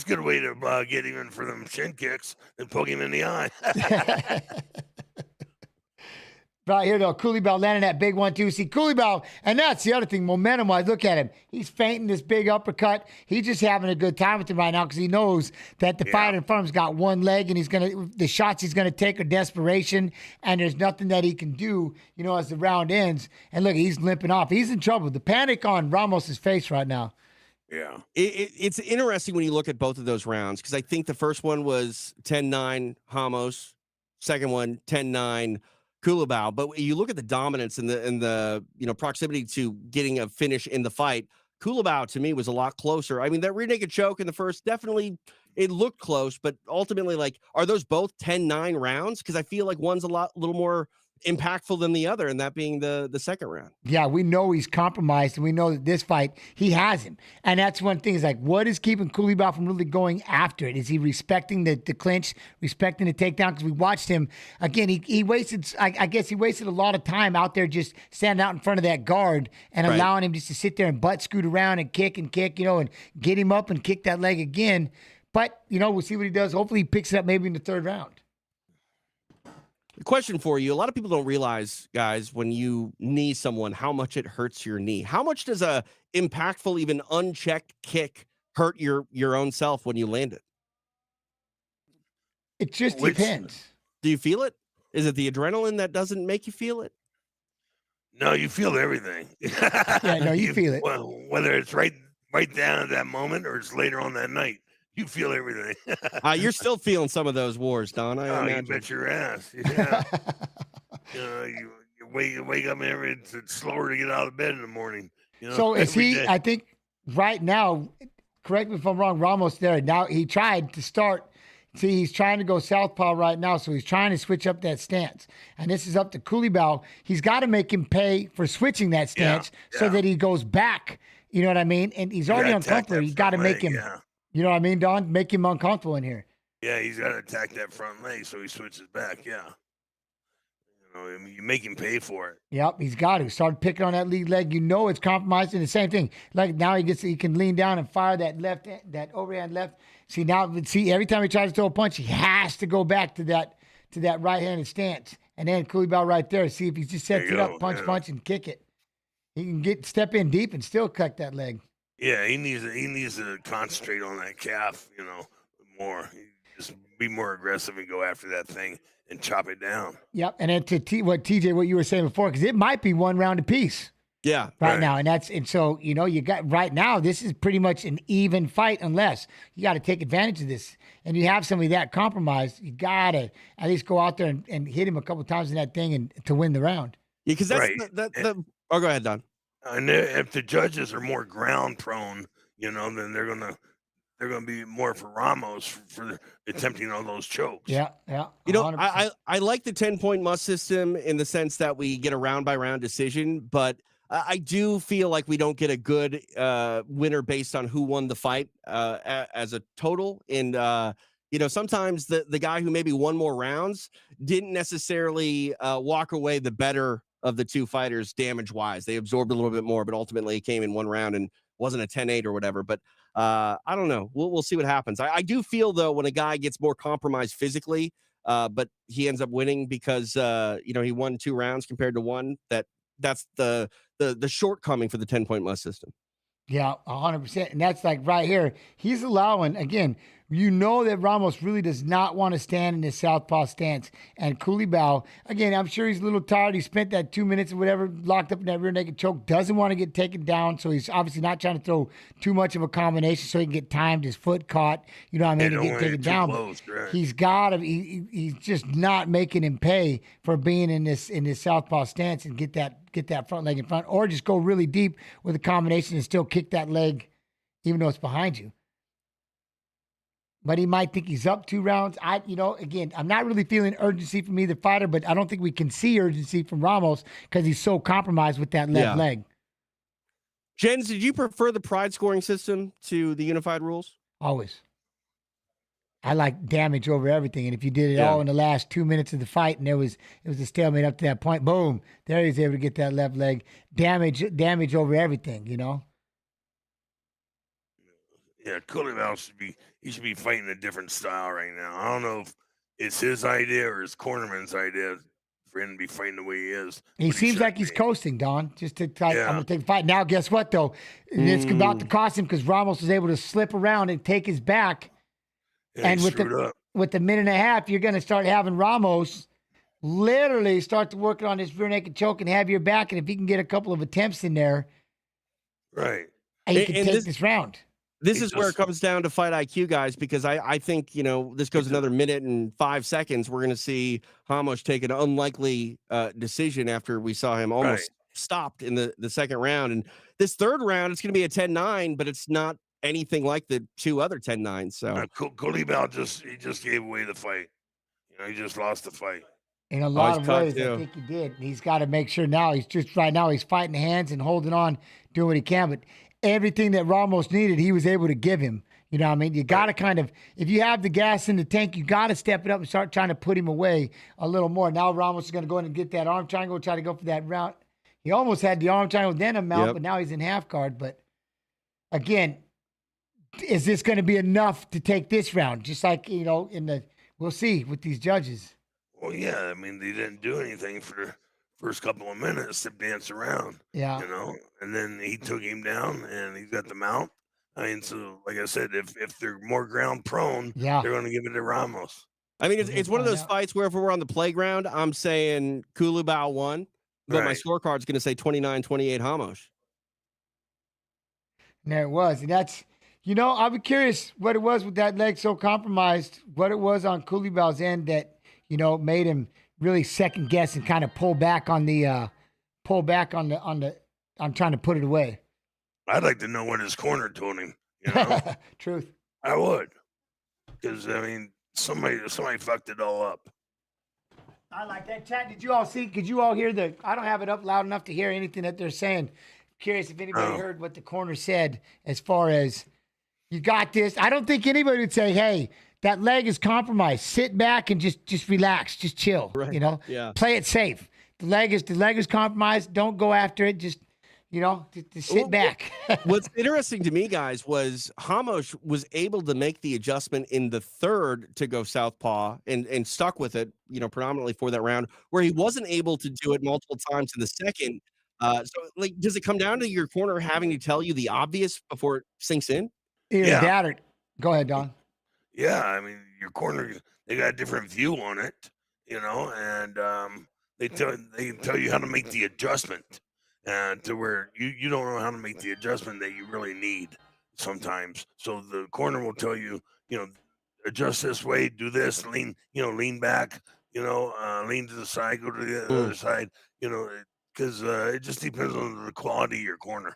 a good way to get even for them shin kicks and poke him in the eye. Right here, though, Coulibaly landing that big 1-2. See, Coulibaly, and that's the other thing, momentum-wise, look at him. He's feinting this big uppercut. He's just having a good time with him right now because he knows that the fighter in front of him's got one leg, and the shots he's going to take are desperation, and there's nothing that he can do, as the round ends. And look, he's limping off. He's in trouble. The panic on Ramos's face right now. Yeah. It's interesting when you look at both of those rounds because I think the first one was 10-9 Ramos, second one 10-9 Coulibaly, but you look at the dominance and the proximity to getting a finish in the fight. Coulibaly to me was a lot closer. I mean, that rear naked choke in the first definitely it looked close, but ultimately, like, are those both 10-9 rounds? Because I feel like one's a little more impactful than the other, and that being the second round. Yeah, we know he's compromised, and we know that this fight, he has him. And that's one thing is like, what is keeping Coulibaly from really going after it? Is he respecting the clinch, respecting the takedown? Because we watched him, again, he wasted, I guess he wasted a lot of time out there just standing out in front of that guard and allowing him just to sit there and butt scoot around and kick, and get him up and kick that leg again. But, we'll see what he does. Hopefully he picks it up maybe in the third round. Question for you. A lot of people don't realize, guys, when you knee someone, how much it hurts your knee. How much does a impactful, even unchecked kick hurt your own self when you land it? It just depends. Do you feel it? Is it the adrenaline that doesn't make you feel it? No, you feel everything. Yeah, no, you feel it. Well, whether it's right down at that moment or it's later on that night. You feel everything. You're still feeling some of those wars, Don. I imagine. You bet your ass. Yeah. You wake up and it's slower to get out of bed in the morning. So is he? Day. I think right now, correct me if I'm wrong, Ramos there. Now he tried to start. See, he's trying to go southpaw right now, so he's trying to switch up that stance. And this is up to Coulibaly. He's got to make him pay for switching that stance so that he goes back. You know what I mean? And he's already uncomfortable. You got to make him. Yeah. You know what I mean, Don? Make him uncomfortable in here. Yeah, he's got to attack that front leg, so he switches back. Yeah. You make him pay for it. Yep, he's got to start picking on that lead leg. It's compromised, and the same thing. Like now he can lean down and fire that overhand left. See every time he tries to throw a punch, he has to go back to that right-handed stance, and then Coulibaly right there. See if he just sets it up, punch, and kick it. He can step in deep and still cut that leg. Yeah, he needs to concentrate on that calf, more. Just be more aggressive and go after that thing and chop it down. Yep, and then to what you were saying before, because it might be one round apiece. Yeah, right now, and so you got right now. This is pretty much an even fight, unless you got to take advantage of this, and you have somebody that compromised. You gotta at least go out there and hit him a couple times in that thing and to win the round. Yeah, because that's Oh, go ahead, Don. And if the judges are more ground prone, then they're gonna be more for Ramos for attempting all those chokes. Yeah. 100%. I like the 10-point must system in the sense that we get a round by round decision, but I do feel like we don't get a good winner based on who won the fight as a total. And sometimes the guy who maybe won more rounds didn't necessarily walk away the better of the two fighters damage-wise. They absorbed a little bit more, but ultimately it came in one round and wasn't a 10-8 or whatever. But I don't know. We'll see what happens. I do feel, though, when a guy gets more compromised physically, but he ends up winning because, he won 2 rounds compared to one, that's the shortcoming for the 10-point must system. Yeah, 100%. And that's like right here. He's allowing, again, that Ramos really does not want to stand in his southpaw stance. And Coulibaly, again, I'm sure he's a little tired. He spent that 2 minutes or whatever locked up in that rear naked choke. Doesn't want to get taken down. So he's obviously not trying to throw too much of a combination so he can get timed, his foot caught, to get taken down. Close, right? He's got to, he's just not making him pay for being in this southpaw stance and get that front leg in front, or just go really deep with a combination and still kick that leg even though it's behind you. But he might think he's up 2 rounds. Again, I'm not really feeling urgency from either fighter, but I don't think we can see urgency from Ramos because he's so compromised with that left leg. Jens, did you prefer the pride scoring system to the unified rules? Always. I like damage over everything. And if you did it all in the last 2 minutes of the fight and it was a stalemate up to that point, boom, there he's able to get that left leg. Damage over everything, Yeah, Coulibaly should be fighting a different style right now. I don't know if it's his idea or his cornerman's idea for him to be fighting the way he is. He seems like he's coasting, Don. Just to I'm going to take the fight. Now, guess what, though? It's about to cost him because Ramos was able to slip around and take his back. Yeah, and with the minute and a half, you're going to start having Ramos literally start to work on his rear naked choke and have your back. And if he can get a couple of attempts in there, right, he can take this round. This is where it comes down to fight IQ, guys, because I think, this goes another minute and 5 seconds. We're going to see Ramos take an unlikely decision after we saw him almost stopped in the second round. And this third round, it's going to be a 10-9, but it's not anything like the 2 other 10-9s. So Coulibaly just gave away the fight. He just lost the fight. In a lot of ways, I think he did. He's got to make sure now. Right now he's fighting hands and holding on, doing what he can. But everything that Ramos needed, he was able to give him. You know what I mean? You got to kind of, if you have the gas in the tank, you got to step it up and start trying to put him away a little more. Now Ramos is going to go in and get that arm triangle, try to go for that round. He almost had the arm triangle, then a mount, but now he's in half guard. But again, is this going to be enough to take this round? Just like, we'll see with these judges. Well, yeah. I mean, they didn't do anything for the first couple of minutes to dance around. Yeah. And then he took him down and he got the mount. I mean, so like I said, if they're more ground prone, they're going to give it to Ramos. I mean, it's one of those fights where if we're on the playground, I'm saying Coulibaly won, but my scorecard's going to say 29-28 Ramos. And there it was. And that's, I'll be curious what it was with that leg so compromised, what it was on Coulibaly's end that, made him really second guess and kind of pull back on the I'm trying to put it away. I'd like to know what his corner told him. Truth. I would. Because, I mean, somebody fucked it all up. I like that. Chat, did you all see? Could you all hear I don't have it up loud enough to hear anything that they're saying. Curious if anybody heard what the corner said as far as, you got this. I don't think anybody would say, hey, that leg is compromised. Sit back and just relax. Just chill. Right. Yeah. Play it safe. The leg is compromised. Don't go after it. Just sit back. What's interesting to me, guys, was Ramos was able to make the adjustment in the third to go southpaw and stuck with it, predominantly for that round, where he wasn't able to do it multiple times in the second. So, does it come down to your corner having to tell you the obvious before it sinks in? Either that or, go ahead, Don. Yeah, I mean, your corner, they got a different view on it, and they tell you how to make the adjustment. To where you don't know how to make the adjustment that you really need sometimes. So the corner will tell you, adjust this way, do this, lean back, lean to the side, go to the other side, because it just depends on the quality of your corner.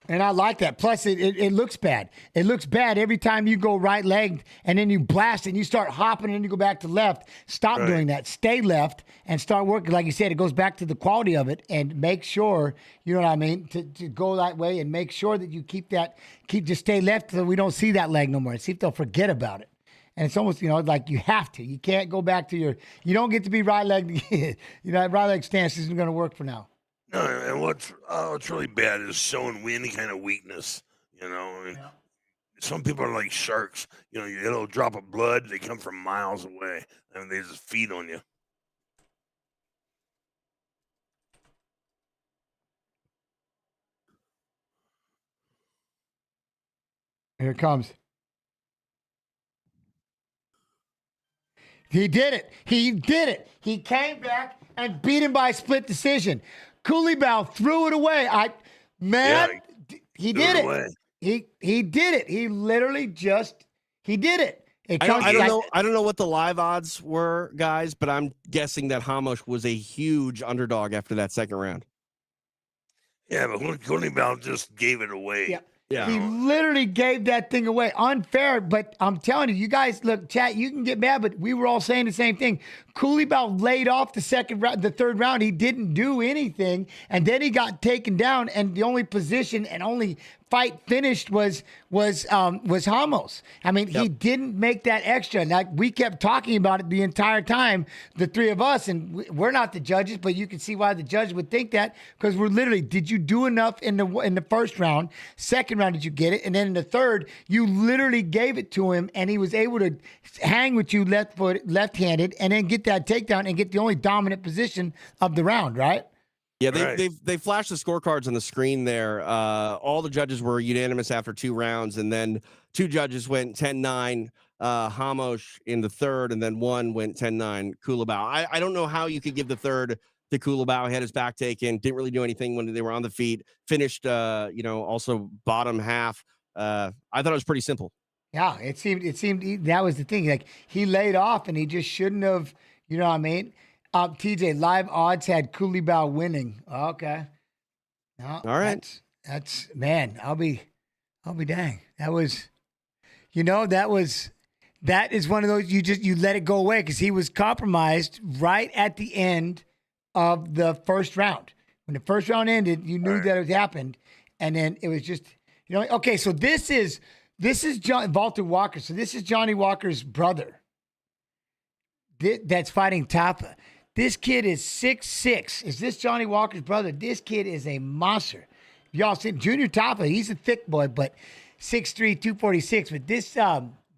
And I like that. Plus, it looks bad. It looks bad every time you go right leg and then you blast and you start hopping and you go back to left. Stop doing that. Stay left and start working. Like you said, it goes back to the quality of it and make sure, you know what I mean, to go that way and make sure that you just stay left so we don't see that leg no more. See if they'll forget about it. And it's almost, like you have to. You can't go back to you don't get to be right leg. Right leg stance isn't going to work for now. No, and what's really bad is showing any kind of weakness, Some people are like sharks, it'll drop of blood, they come from miles away, and they just feed on you. Here it comes. He did it. He came back and beat him by split decision. Coulibaly threw it away. He did it. He did it. He literally he did it. I don't know what the live odds were, guys, but I'm guessing that Ramos was a huge underdog after that second round. Yeah, but Coulibaly just gave it away. Yeah. He literally gave that thing away. Unfair, but I'm telling you, you guys, look, chat, you can get mad, but we were all saying the same thing. Coulibaly laid off the third round. He didn't do anything, and then he got taken down, and the only position and only fight finished was Ramos. I mean, he didn't make that extra. Like we kept talking about it the entire time, the three of us, and we're not the judges, but you can see why the judge would think that, because we're literally, did you do enough in the first round? Second round, did you get it? And then in the third, you literally gave it to him, and he was able to hang with you left-handed, and then get that takedown and get the only dominant position of the round, right? Yeah, they flashed the scorecards on the screen there. All the judges were unanimous after 2 rounds, and then 2 judges went 10-9. Hamosh in the third, and then 1 went 10-9. Kulabau. I don't know how you could give the third to Kulabau. He had his back taken, didn't really do anything when they were on the feet. Finished, also bottom half. I thought it was pretty simple. Yeah, it seemed that was the thing. Like he laid off, and he just shouldn't have. You know what I mean? TJ, live odds had Kulabau winning. Okay. No, all right. That's man. I'll be dang. That is one of those you let it go away, because he was compromised right at the end of the first round. When the first round ended, you knew that it happened, and then it was just okay. So this is Walter Walker. So this is Johnny Walker's brother. That's fighting Tafa. This kid is 6'6". Is this Johnny Walker's brother? This kid is a monster. Y'all seen Junior Tafa? He's a thick boy, but 6'3", 246. But this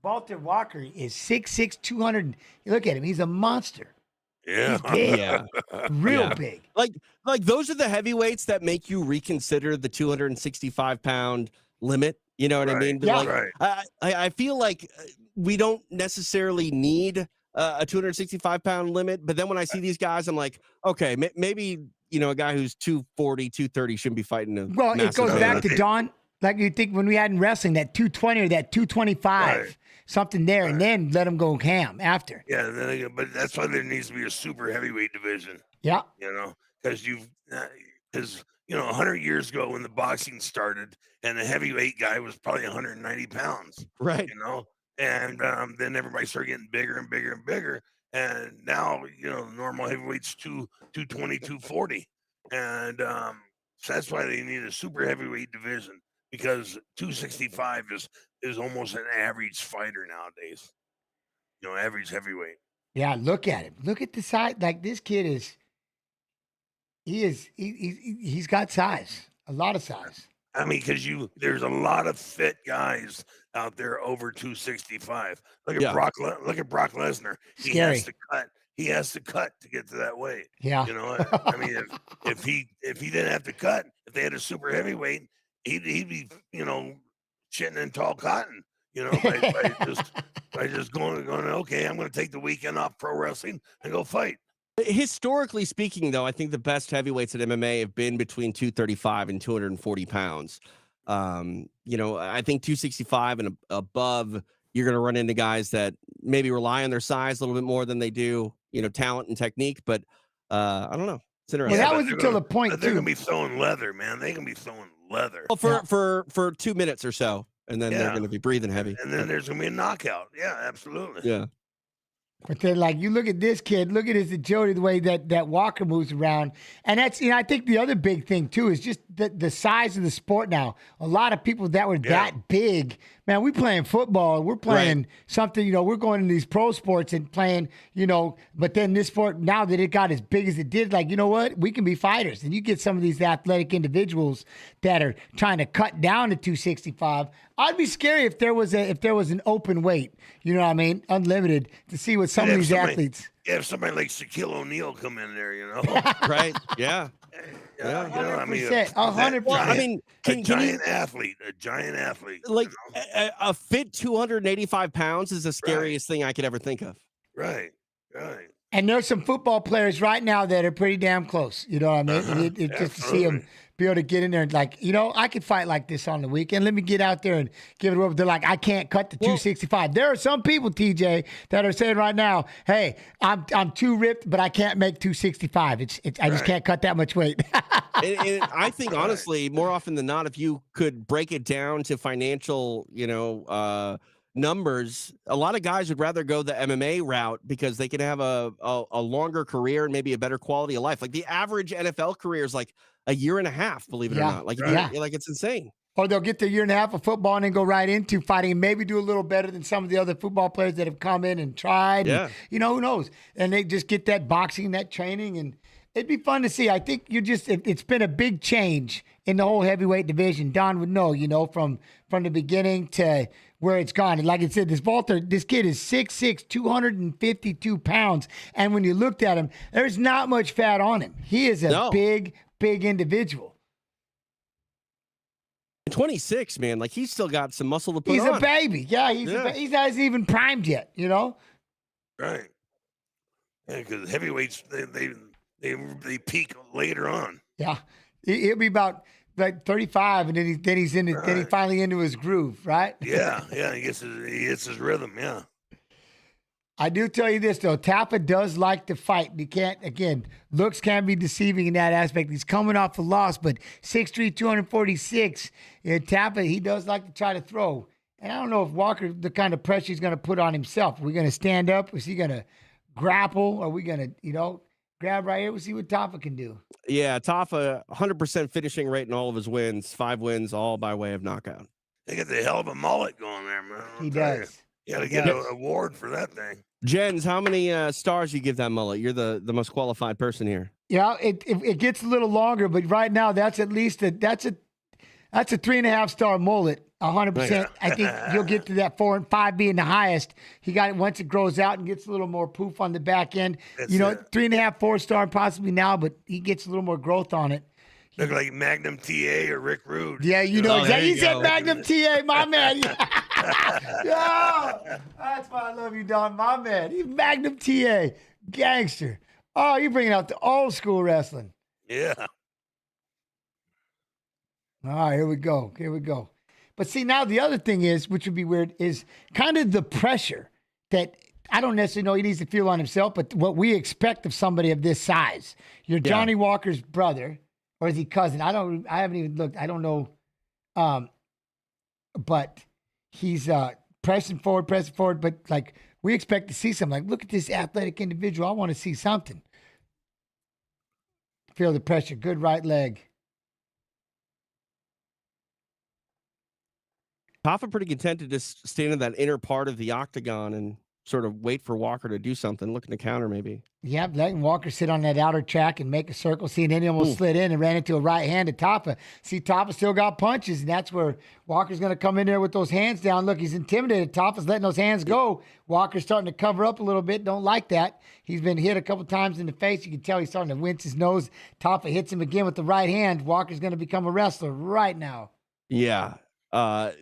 Walter Walker is 6'6", 200. Look at him. He's a monster. Yeah. He's big. Yeah. Real big. Like those are the heavyweights that make you reconsider the 265-pound limit. You know what I mean? Yeah. Like, I feel like we don't necessarily need a 265-pound limit, but then when I see these guys, I'm like, okay, maybe a guy who's 240, 230 shouldn't be fighting a Well, it goes back to Don, like you think when we had in wrestling, that 220 or that 225, something there, and then let him go ham after. Yeah, but that's why there needs to be a super heavyweight division. Yeah. Because 100 years ago when the boxing started, and the heavyweight guy was probably 190 pounds. Right. And then everybody started getting bigger and bigger and bigger. And now, the normal heavyweight's 220, 240. And so that's why they need a super heavyweight division, because 265 is almost an average fighter nowadays. Average heavyweight. Yeah, look at him. Look at the size. Like this kid he's got size, a lot of size. I mean, because there's a lot of fit guys out there over 265. Look at Brock Lesnar. He has to cut to get to that weight. Yeah. I mean, if he didn't have to cut, if they had a super heavyweight, he'd be shitting in tall cotton. By just going. Okay, I'm going to take the weekend off pro wrestling and go fight. Historically speaking, though, I think the best heavyweights at MMA have been between 235 and 240 pounds. I think 265 and above, you're going to run into guys that maybe rely on their size a little bit more than they do, talent and technique. But I don't know. It's interesting. Well, that was until the point, they're going to be throwing leather, man. They're going to be throwing leather. Well, for 2 minutes or so, and then they're going to be breathing heavy. And then there's going to be a knockout. Yeah, absolutely. Yeah. But then, like, you look at this kid, look at his agility, the way that Walker moves around. And that's, I think the other big thing, too, is just the size of the sport now. A lot of people that were that big, man, we playing football. We're playing something, we're going into these pro sports and playing, but then this sport, now that it got as big as it did, like, you know what? We can be fighters. And you get some of these athletic individuals that are trying to cut down to 265. I'd be scary if there was an open weight, unlimited, to see what some of these athletes. Yeah, if somebody like Shaquille O'Neal come in there, right? Yeah. Yeah, 100%. I mean, a giant athlete. Like a fit 285 pounds is the scariest thing I could ever think of. Right. And there's some football players right now that are pretty damn close. You know what I mean? Just to see them be able to get in there and like, I could fight like this on the weekend. Let me get out there and give it over. They're like, I can't cut the 265. There are some people, TJ, that are saying right now, hey, I'm too ripped, but I can't make 265. I just can't cut that much weight. and I think honestly, more often than not, if you could break it down to financial, numbers, a lot of guys would rather go the MMA route because they can have a longer career and maybe a better quality of life. Like the average NFL career is like a year and a half, believe it or not. Like, like it's insane. Or they'll get their year and a half of football and then go right into fighting and maybe do a little better than some of the other football players that have come in and tried. Yeah. And, who knows? And they just get that boxing, that training, and it'd be fun to see. I think it's been a big change in the whole heavyweight division. Don would know, from the beginning to where it's gone. And like I said, this kid is 6'6", 252 pounds. And when you looked at him, there's not much fat on him. He is a big individual. 26, man. Like, he's still got some muscle to put on. He's a baby. Yeah, he's not even primed yet, Right. Yeah, because heavyweights, they peak later on. Yeah. He'll be about like 35, and then he's in then he finally into his groove, right? Yeah, he gets his rhythm, yeah. I do tell you this, though. Tapa does like to fight. You can't, again, looks can be deceiving in that aspect. He's coming off a loss, but 6'3", 246. Tapa, he does like to try to throw. And I don't know if Walker, the kind of pressure he's going to put on himself. Are we going to stand up? Is he going to grapple? Are we going to, grab right here? We'll see what Tapa can do. Yeah, Tafa, 100% finishing rate in all of his wins. 5 wins, all by way of knockout. They got the hell of a mullet going there, man. He does. You got to get an award for that thing. Jens, how many stars you give that mullet? You're the most qualified person here. Yeah, it gets a little longer, but right now that's at least that's a 3.5 star mullet. 100%. I think you'll get to that 4 and 5 being the highest. He got it once it grows out and gets a little more poof on the back end. That's 3.5, 4 star possibly now, but he gets a little more growth on it. Look like Magnum TA or Rick Rude. Yeah, exactly. You said go. Magnum TA, my man. Yeah, that's why I love you, Don, my man. He's Magnum TA, gangster. Oh, you're bringing out the old school wrestling. Yeah. All right, here we go. But see, now the other thing is, which would be weird, is kind of the pressure that I don't necessarily know he needs to feel on himself, but what we expect of somebody of this size. You're Johnny Walker's brother, or is he cousin? I haven't even looked. I don't know. But he's pressing forward, but like we expect to see something. Like, look at this athletic individual. I want to see something. Feel the pressure. Good right leg. Tafa pretty content to just stand in that inner part of the octagon and sort of wait for Walker to do something, looking to counter maybe. Yeah, letting Walker sit on that outer track and make a circle. See, and then he almost slid in and ran into a right hand to Tafa. See, Tafa still got punches, and that's where Walker's going to come in there with those hands down. Look, he's intimidated. Tafa's letting those hands go. Walker's starting to cover up a little bit. Don't like that. He's been hit a couple times in the face. You can tell he's starting to wince his nose. Tafa hits him again with the right hand. Walker's going to become a wrestler right now. Yeah.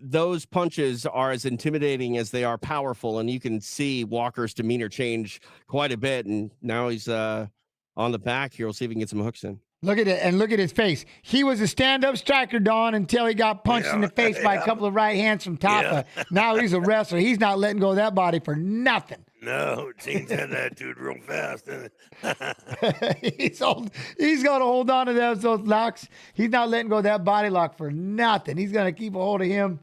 Those punches are as intimidating as they are powerful, and you can see Walker's demeanor change quite a bit. And now he's on the back here. We'll see if he can get some hooks in. Look at it, and look at his face. He was a stand-up striker, Don, until he got punched in the face by a couple of right hands from Tafa. Yeah. Now he's a wrestler. He's not letting go of that body for nothing. No, Gene's had that dude real fast, isn't it? He's going to hold on to those locks. He's not letting go of that body lock for nothing. He's going to keep a hold of him.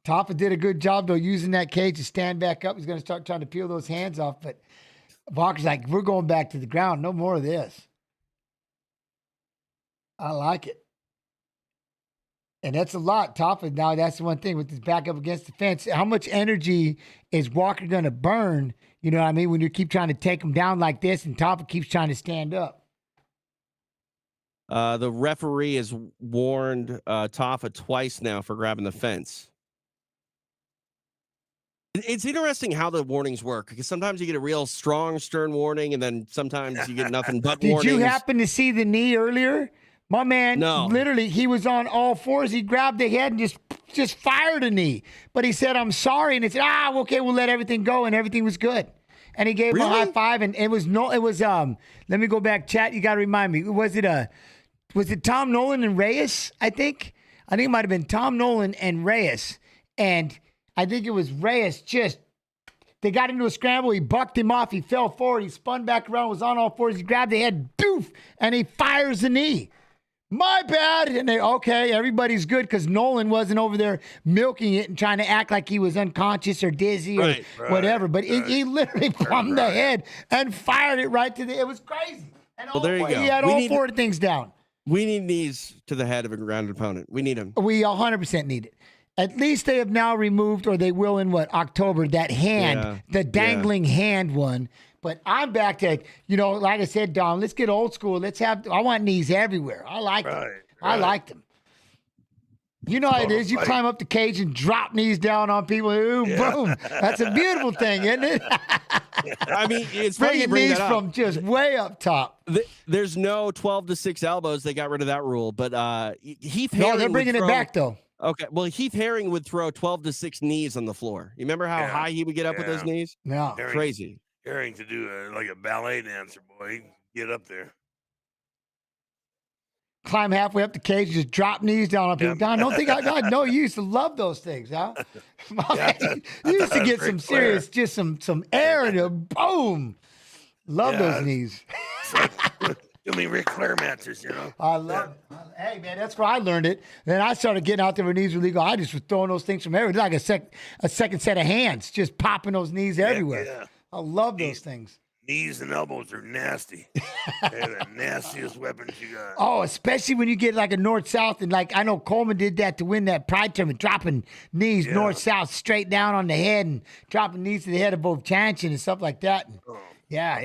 Tafa did a good job, though, using that cage to stand back up. He's going to start trying to peel those hands off, but Walker's like, we're going back to the ground. No more of this. I like it. And that's a lot. Tafa, now that's the one thing with his back up against the fence. How much energy is Walker going to burn, you know what I mean, when you keep trying to take him down like this and Tafa keeps trying to stand up? The referee has warned Tafa twice now for grabbing the fence. It's interesting how the warnings work, because sometimes you get a real strong, stern warning, and then sometimes you get nothing but warnings. Did you happen to see the knee earlier? My man, literally, he was on all fours. He grabbed the head and just fired a knee. But he said, I'm sorry. And he said, okay, we'll let everything go. And everything was good. And he gave him a high five. And it was, let me go back, chat. You got to remind me. Was it Tom Nolan and Reyes, I think? I think it might have been Tom Nolan and Reyes. And I think it was Reyes they got into a scramble. He bucked him off. He fell forward. He spun back around, was on all fours. He grabbed the head, doof, and he fires the knee. My bad. And everybody's good because Nolan wasn't over there milking it and trying to act like he was unconscious or dizzy or whatever. But he literally plumbed the head and fired it right to it was crazy. And there you go. He had all four things down. We need knees to the head of a grounded opponent. We need them. We 100% need it. At least they have now removed, or they will in October, that hand, the dangling hand one. But I'm back to, like I said, Don, let's get old school. I want knees everywhere. I like them. I like them. You know how it is. You climb up the cage and drop knees down on people. Ooh, boom. That's a beautiful thing, isn't it? I mean, it's funny bringing knees from just way up top. There's no 12-6 elbows. They got rid of that rule. But Heath Herring. No, they're bringing it back, though. Okay. Well, Heath Herring would throw 12-6 knees on the floor. You remember how high he would get up with those knees? No. Crazy. Herring to do like a ballet dancer, boy. Get up there. Climb halfway up the cage and just drop knees down on people. Don, don't think God, no, you used to love those things, huh? You used to get some serious, just some air and boom. Love those knees. Give me Ric Flair matches, I love it. Hey, man, that's where I learned it. Then I started getting out there with knees were legal. I just was throwing those things from everywhere. Like a second set of hands, just popping those knees everywhere. Yeah. I love those things. Knees and elbows are nasty. They're the nastiest weapons you got. Oh, especially when you get like a north-south. And like I know Coleman did that to win that Pride tournament, dropping knees north-south straight down on the head and dropping knees to the head of both Chanchin and stuff like that. And,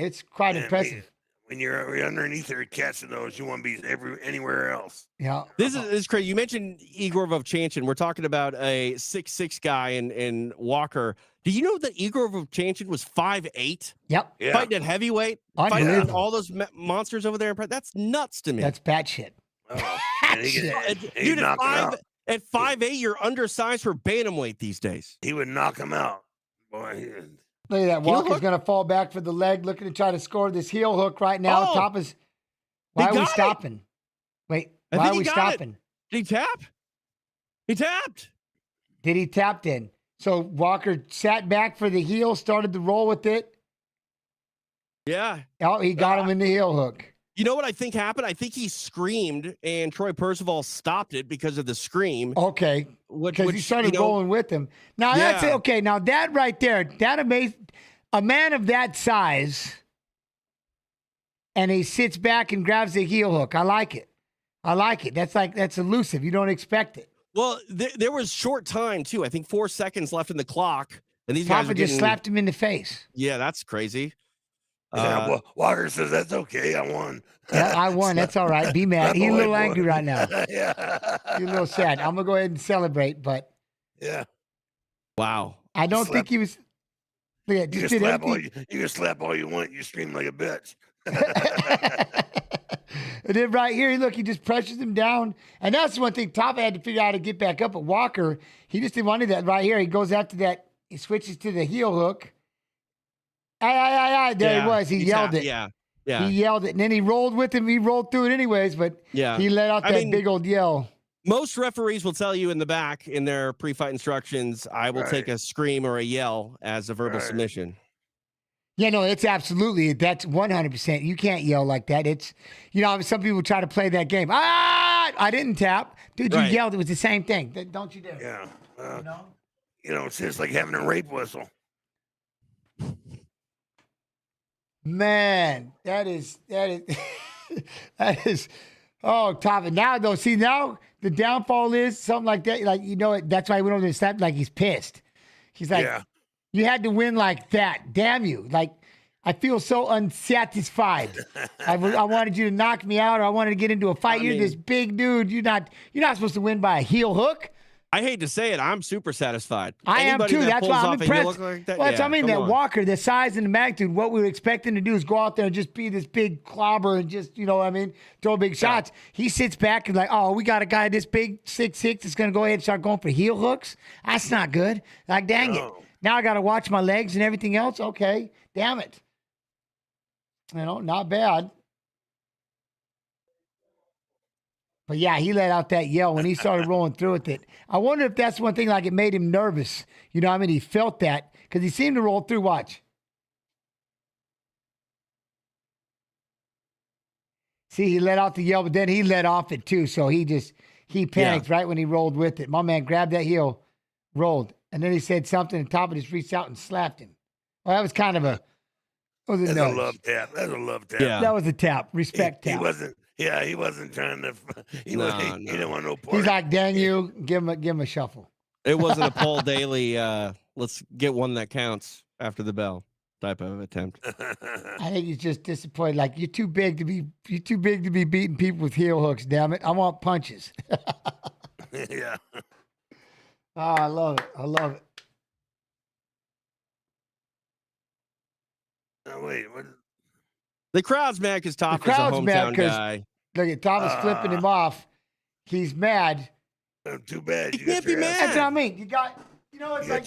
it's quite impressive. When you're underneath there catching those, you want to be anywhere else. Yeah. This is crazy. You mentioned Igor Vovchanchin. We're talking about a 6'6" guy in Walker. Do you know that Igor Vovchanchin was 5'8"? Yep. Yeah. Fighting at heavyweight, fighting all those monsters over there. That's nuts to me. That's batshit. Oh, Dude, at 5'8", you're undersized for bantamweight these days. He would knock him out. Boy, look at that. Walker's going to fall back for the leg, looking to try to score this heel hook right now. Top is. Why are we stopping? Wait, why are we stopping? Did he tap? He tapped. Did he tap in? So Walker sat back for the heel, started to roll with it. Yeah. Oh, he got him in the heel hook. You know what I think happened? I think he screamed, and Troy Percival stopped it because of the scream. Okay. Because he started rolling with him. Now, that's it. Okay, now that right there, that amazing. A man of that size, and he sits back and grabs the heel hook. I like it. That's elusive. You don't expect it. Well, there was short time, too. I think 4 seconds left in the clock. And these guys just slapped him in the face. Yeah, that's crazy. Well, Walker says, that's okay. I won. Yeah, I won. That's all right. Be mad. He's a little angry right now. Yeah. He's a little sad. I'm going to go ahead and celebrate, but. Yeah. Wow. I don't think he was. Look at, you can slap all you want. You scream like a bitch. And then right here, look, he just presses him down. And that's one thing Top had to figure out how to get back up. But Walker, he just didn't want to do that. Right here, he goes after that. He switches to the heel hook. There he was. He yelled it. Yeah. He yelled it. And then he rolled with him. He rolled through it anyways, but he let out that big old yell. Most referees will tell you in the back in their pre-fight instructions, I will take a scream or a yell as a verbal submission. Yeah, no, that's 100%. You can't yell like that. It's, some people try to play that game. I didn't tap. Dude, you yelled. It was the same thing. Don't you dare. Yeah. It's just like having a rape whistle. Man, that is, Top. And now, though, now the downfall is something like that. Like, that's why he went over to slap like he's pissed. He's like, you had to win like that. Damn you. Like, I feel so unsatisfied. I wanted you to knock me out, or I wanted to get into a fight. You're this big dude. You're not supposed to win by a heel hook. I hate to say it, I'm super satisfied. I am too. That's why I'm impressed. Like Walker, the size and the magnitude, what we were expecting to do is go out there and just be this big clobber and just, throw big shots. He sits back and like, oh, we got a guy this big, 6'6", that's going to go ahead and start going for heel hooks. That's not good. Like, dang it. Now I got to watch my legs and everything else. Okay, damn it. Not bad. But yeah, he let out that yell when he started rolling through with it. I wonder if that's one thing, like it made him nervous. He felt that because he seemed to roll through. Watch. See, he let out the yell, but then he let off it too. So he panicked right when he rolled with it. My man grabbed that heel, rolled, and then he said something, and Top just reached out and slapped him. Well, that was kind of a. That's a love tap. That's a love tap. Yeah. That was a tap. Respect tap. Yeah, he wasn't trying to. He didn't want no part. He's like, dang you, give him a shuffle. It wasn't a Paul Daly. Let's get one that counts after the bell type of attempt. I think he's just disappointed. Like, you're too big to be beating people with heel hooks. Damn it, I want punches. Yeah. Oh, I love it. I love it. Wait, what? The crowd's mad because Topper's a hometown guy. Look at Thomas flipping him off. He's mad. Too bad. He can't be mad. That's what I mean. It's like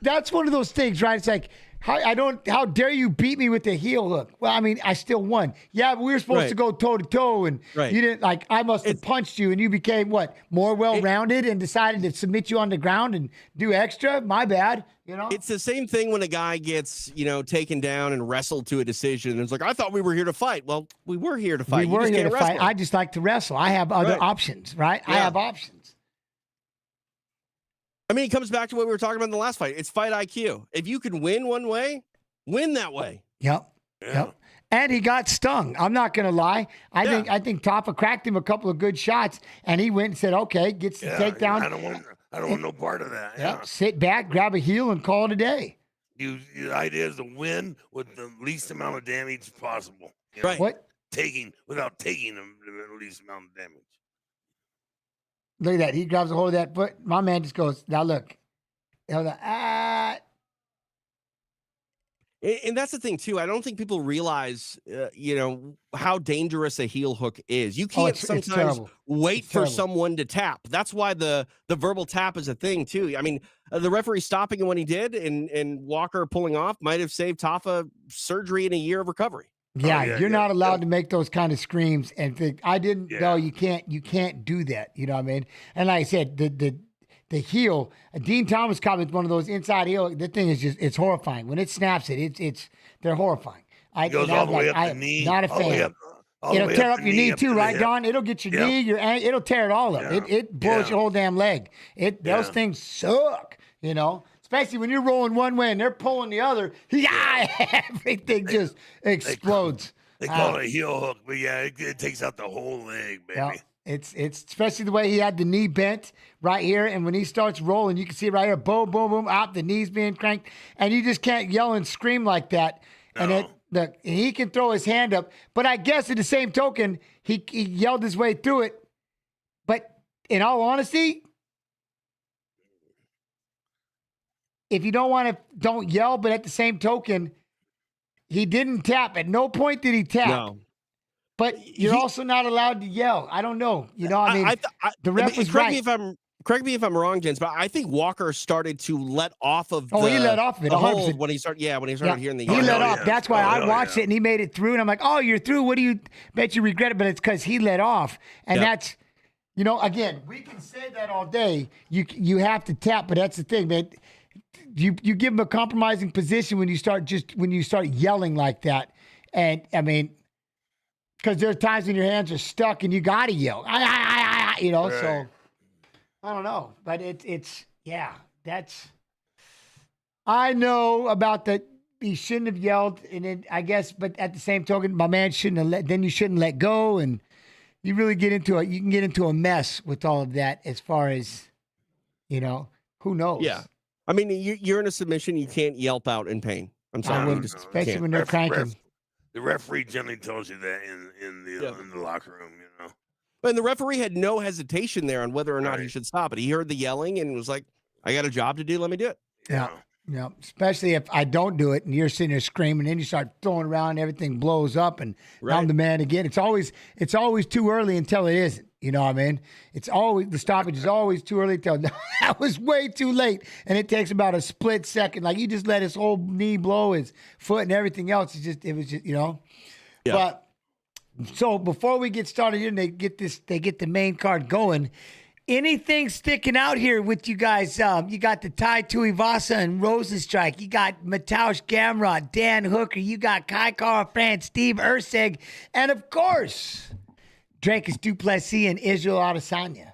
that's one of those things, right? It's like, how dare you beat me with a heel hook? Well, I mean, I still won. Yeah, but we were supposed to go toe to toe, and you didn't. Like, I must have punched you, and you became what, more well-rounded, and decided to submit you on the ground and do extra. My bad. It's the same thing when a guy gets taken down and wrestled to a decision. And it's like, I thought we were here to fight. Well, we were here to fight. We were here to fight. I just like to wrestle. I have other options, right? Yeah. I have options. I mean, it comes back to what we were talking about in the last fight. It's fight IQ. If you can win one way, win that way. Yep. And he got stung. I'm not going to lie. I think Topper cracked him a couple of good shots, and he went and said, okay, gets the takedown. I don't want no part of that. Yeah. Sit back, grab a heel, and call it a day. The idea is to win with the least amount of damage possible. Right. What? Without taking the least amount of damage. Look at that. He grabs a hold of that foot. My man just goes, now look. And that's the thing, too. I don't think people realize, how dangerous a heel hook is. You can't sometimes wait for someone to tap. That's why the verbal tap is a thing, too. I mean, the referee stopping him when he did and Walker pulling off might have saved Taffa surgery and a year of recovery. Yeah, you're not allowed to make those kind of screams and think, I didn't know you can't do that. You know what I mean? And like I said, the heel, Dean Thomas comment, one of those inside heel. The thing is just, it's horrifying. When it snaps they're horrifying. It goes all the way up the knee. Not a fan. It'll tear up your knee too, right, Don? It'll get your knee, it'll tear it all up. It blows your whole damn leg. Those things suck, especially when you're rolling one way and they're pulling the other. Everything just explodes. They call it a heel hook, but it takes out the whole leg, baby. Yeah. It's especially the way he had the knee bent right here, and when he starts rolling, you can see right here, boom, boom, boom, out, the knees being cranked, and you just can't yell and scream like that. No. And he can throw his hand up, but I guess at the same token, he yelled his way through it. But in all honesty, if you don't yell, but at the same token, he didn't tap. At no point did he tap. No. But you're also not allowed to yell. I don't know. The ref was right. Correct me if I'm wrong, Jens, but I think Walker started to let off of he let off of it. The hold when he started hearing the yell. He let off. That's why I watched it and he made it through. And I'm like, oh, you're through. What do you bet you regret it? But it's because he let off. And that's, again, we can say that all day. You have to tap, but that's the thing, man. You give him a compromising position when you start yelling like that. And I mean, because there are times when your hands are stuck and you got to yell, right. So I don't know. But I know about that. He shouldn't have yelled. And then I guess, but at the same token, my man you shouldn't let go. And you really you can get into a mess with all of that as far as, who knows? Yeah. I mean, you're in a submission. You can't yelp out in pain. I'm sorry. Especially when they're cranking. The referee generally tells you that in the locker room, And the referee had no hesitation there on whether or not he should stop it. He heard the yelling and was like, I got a job to do. Let me do it. Yeah. Especially if I don't do it and you're sitting there screaming and you start throwing around and everything blows up and I'm the man again. It's always too early until it isn't. You know what I mean? The stoppage is always too early until that was way too late. And it takes about a split second. Like, you just let his whole knee blow, his foot and everything else. It was just. Yeah. But so before we get started here and they get the main card going, anything sticking out here with you guys? You got the Tai Tuivasa and Rosenstrike. You got Mateusz Gamrot, Dan Hooker. You got Kai Kara France, Steve Erceg. And of course, Dracus du Plessis and Israel Adesanya.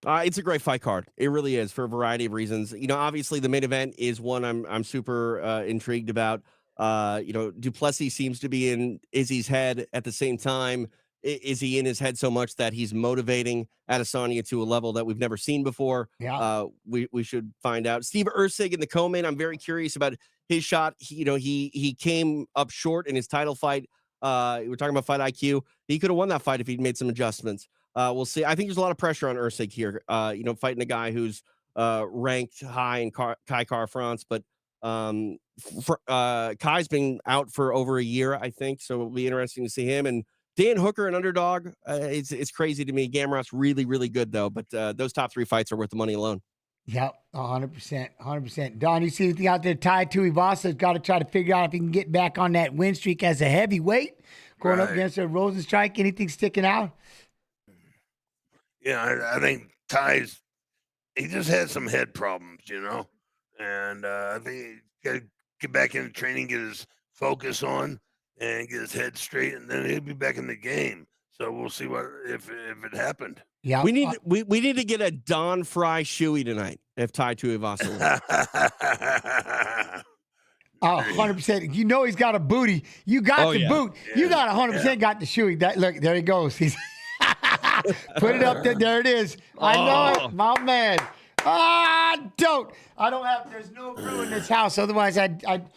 It's a great fight card. It really is, for a variety of reasons. Obviously the main event is one I'm super intrigued about. Du Plessis seems to be in Izzy's head at the same time. is he in his head so much that he's motivating Adesanya to a level that we've never seen before? Yeah. We should find out. Steve Erceg in the co-main, I'm very curious about his shot. He came up short in his title fight. We're talking about fight IQ. He could have won that fight if he'd made some adjustments. We'll see. I think there's a lot of pressure on Erceg here. Fighting a guy who's ranked high in Kai Kara-France, but Kai's been out for over a year, I think, so it'll be interesting to see him. And Dan Hooker, an underdog, it's crazy to me. Gamrot's really, really good, though, but those top 3 fights are worth the money alone. Yep, 100%, 100%. Don, you see anything out there? Tai Tuivasa's got to try to figure out if he can get back on that win streak as a heavyweight, going up against a Rosenstrike. Anything sticking out? Yeah, I think Ty's, he just had some head problems, and I think he got to get back into training, get his focus on, and get his head straight, and then he'll be back in the game. So we'll see if it happened. Yeah, we need to get a Don Frye shoey tonight if Tai Tuivasa wins. 100%. You know he's got a booty. You got the boot. Yeah. You got 100% got the shoey. Look, there he goes. He's put it up there. There it is. I know it, my man. I don't have. There's no room in this house. Otherwise, I'd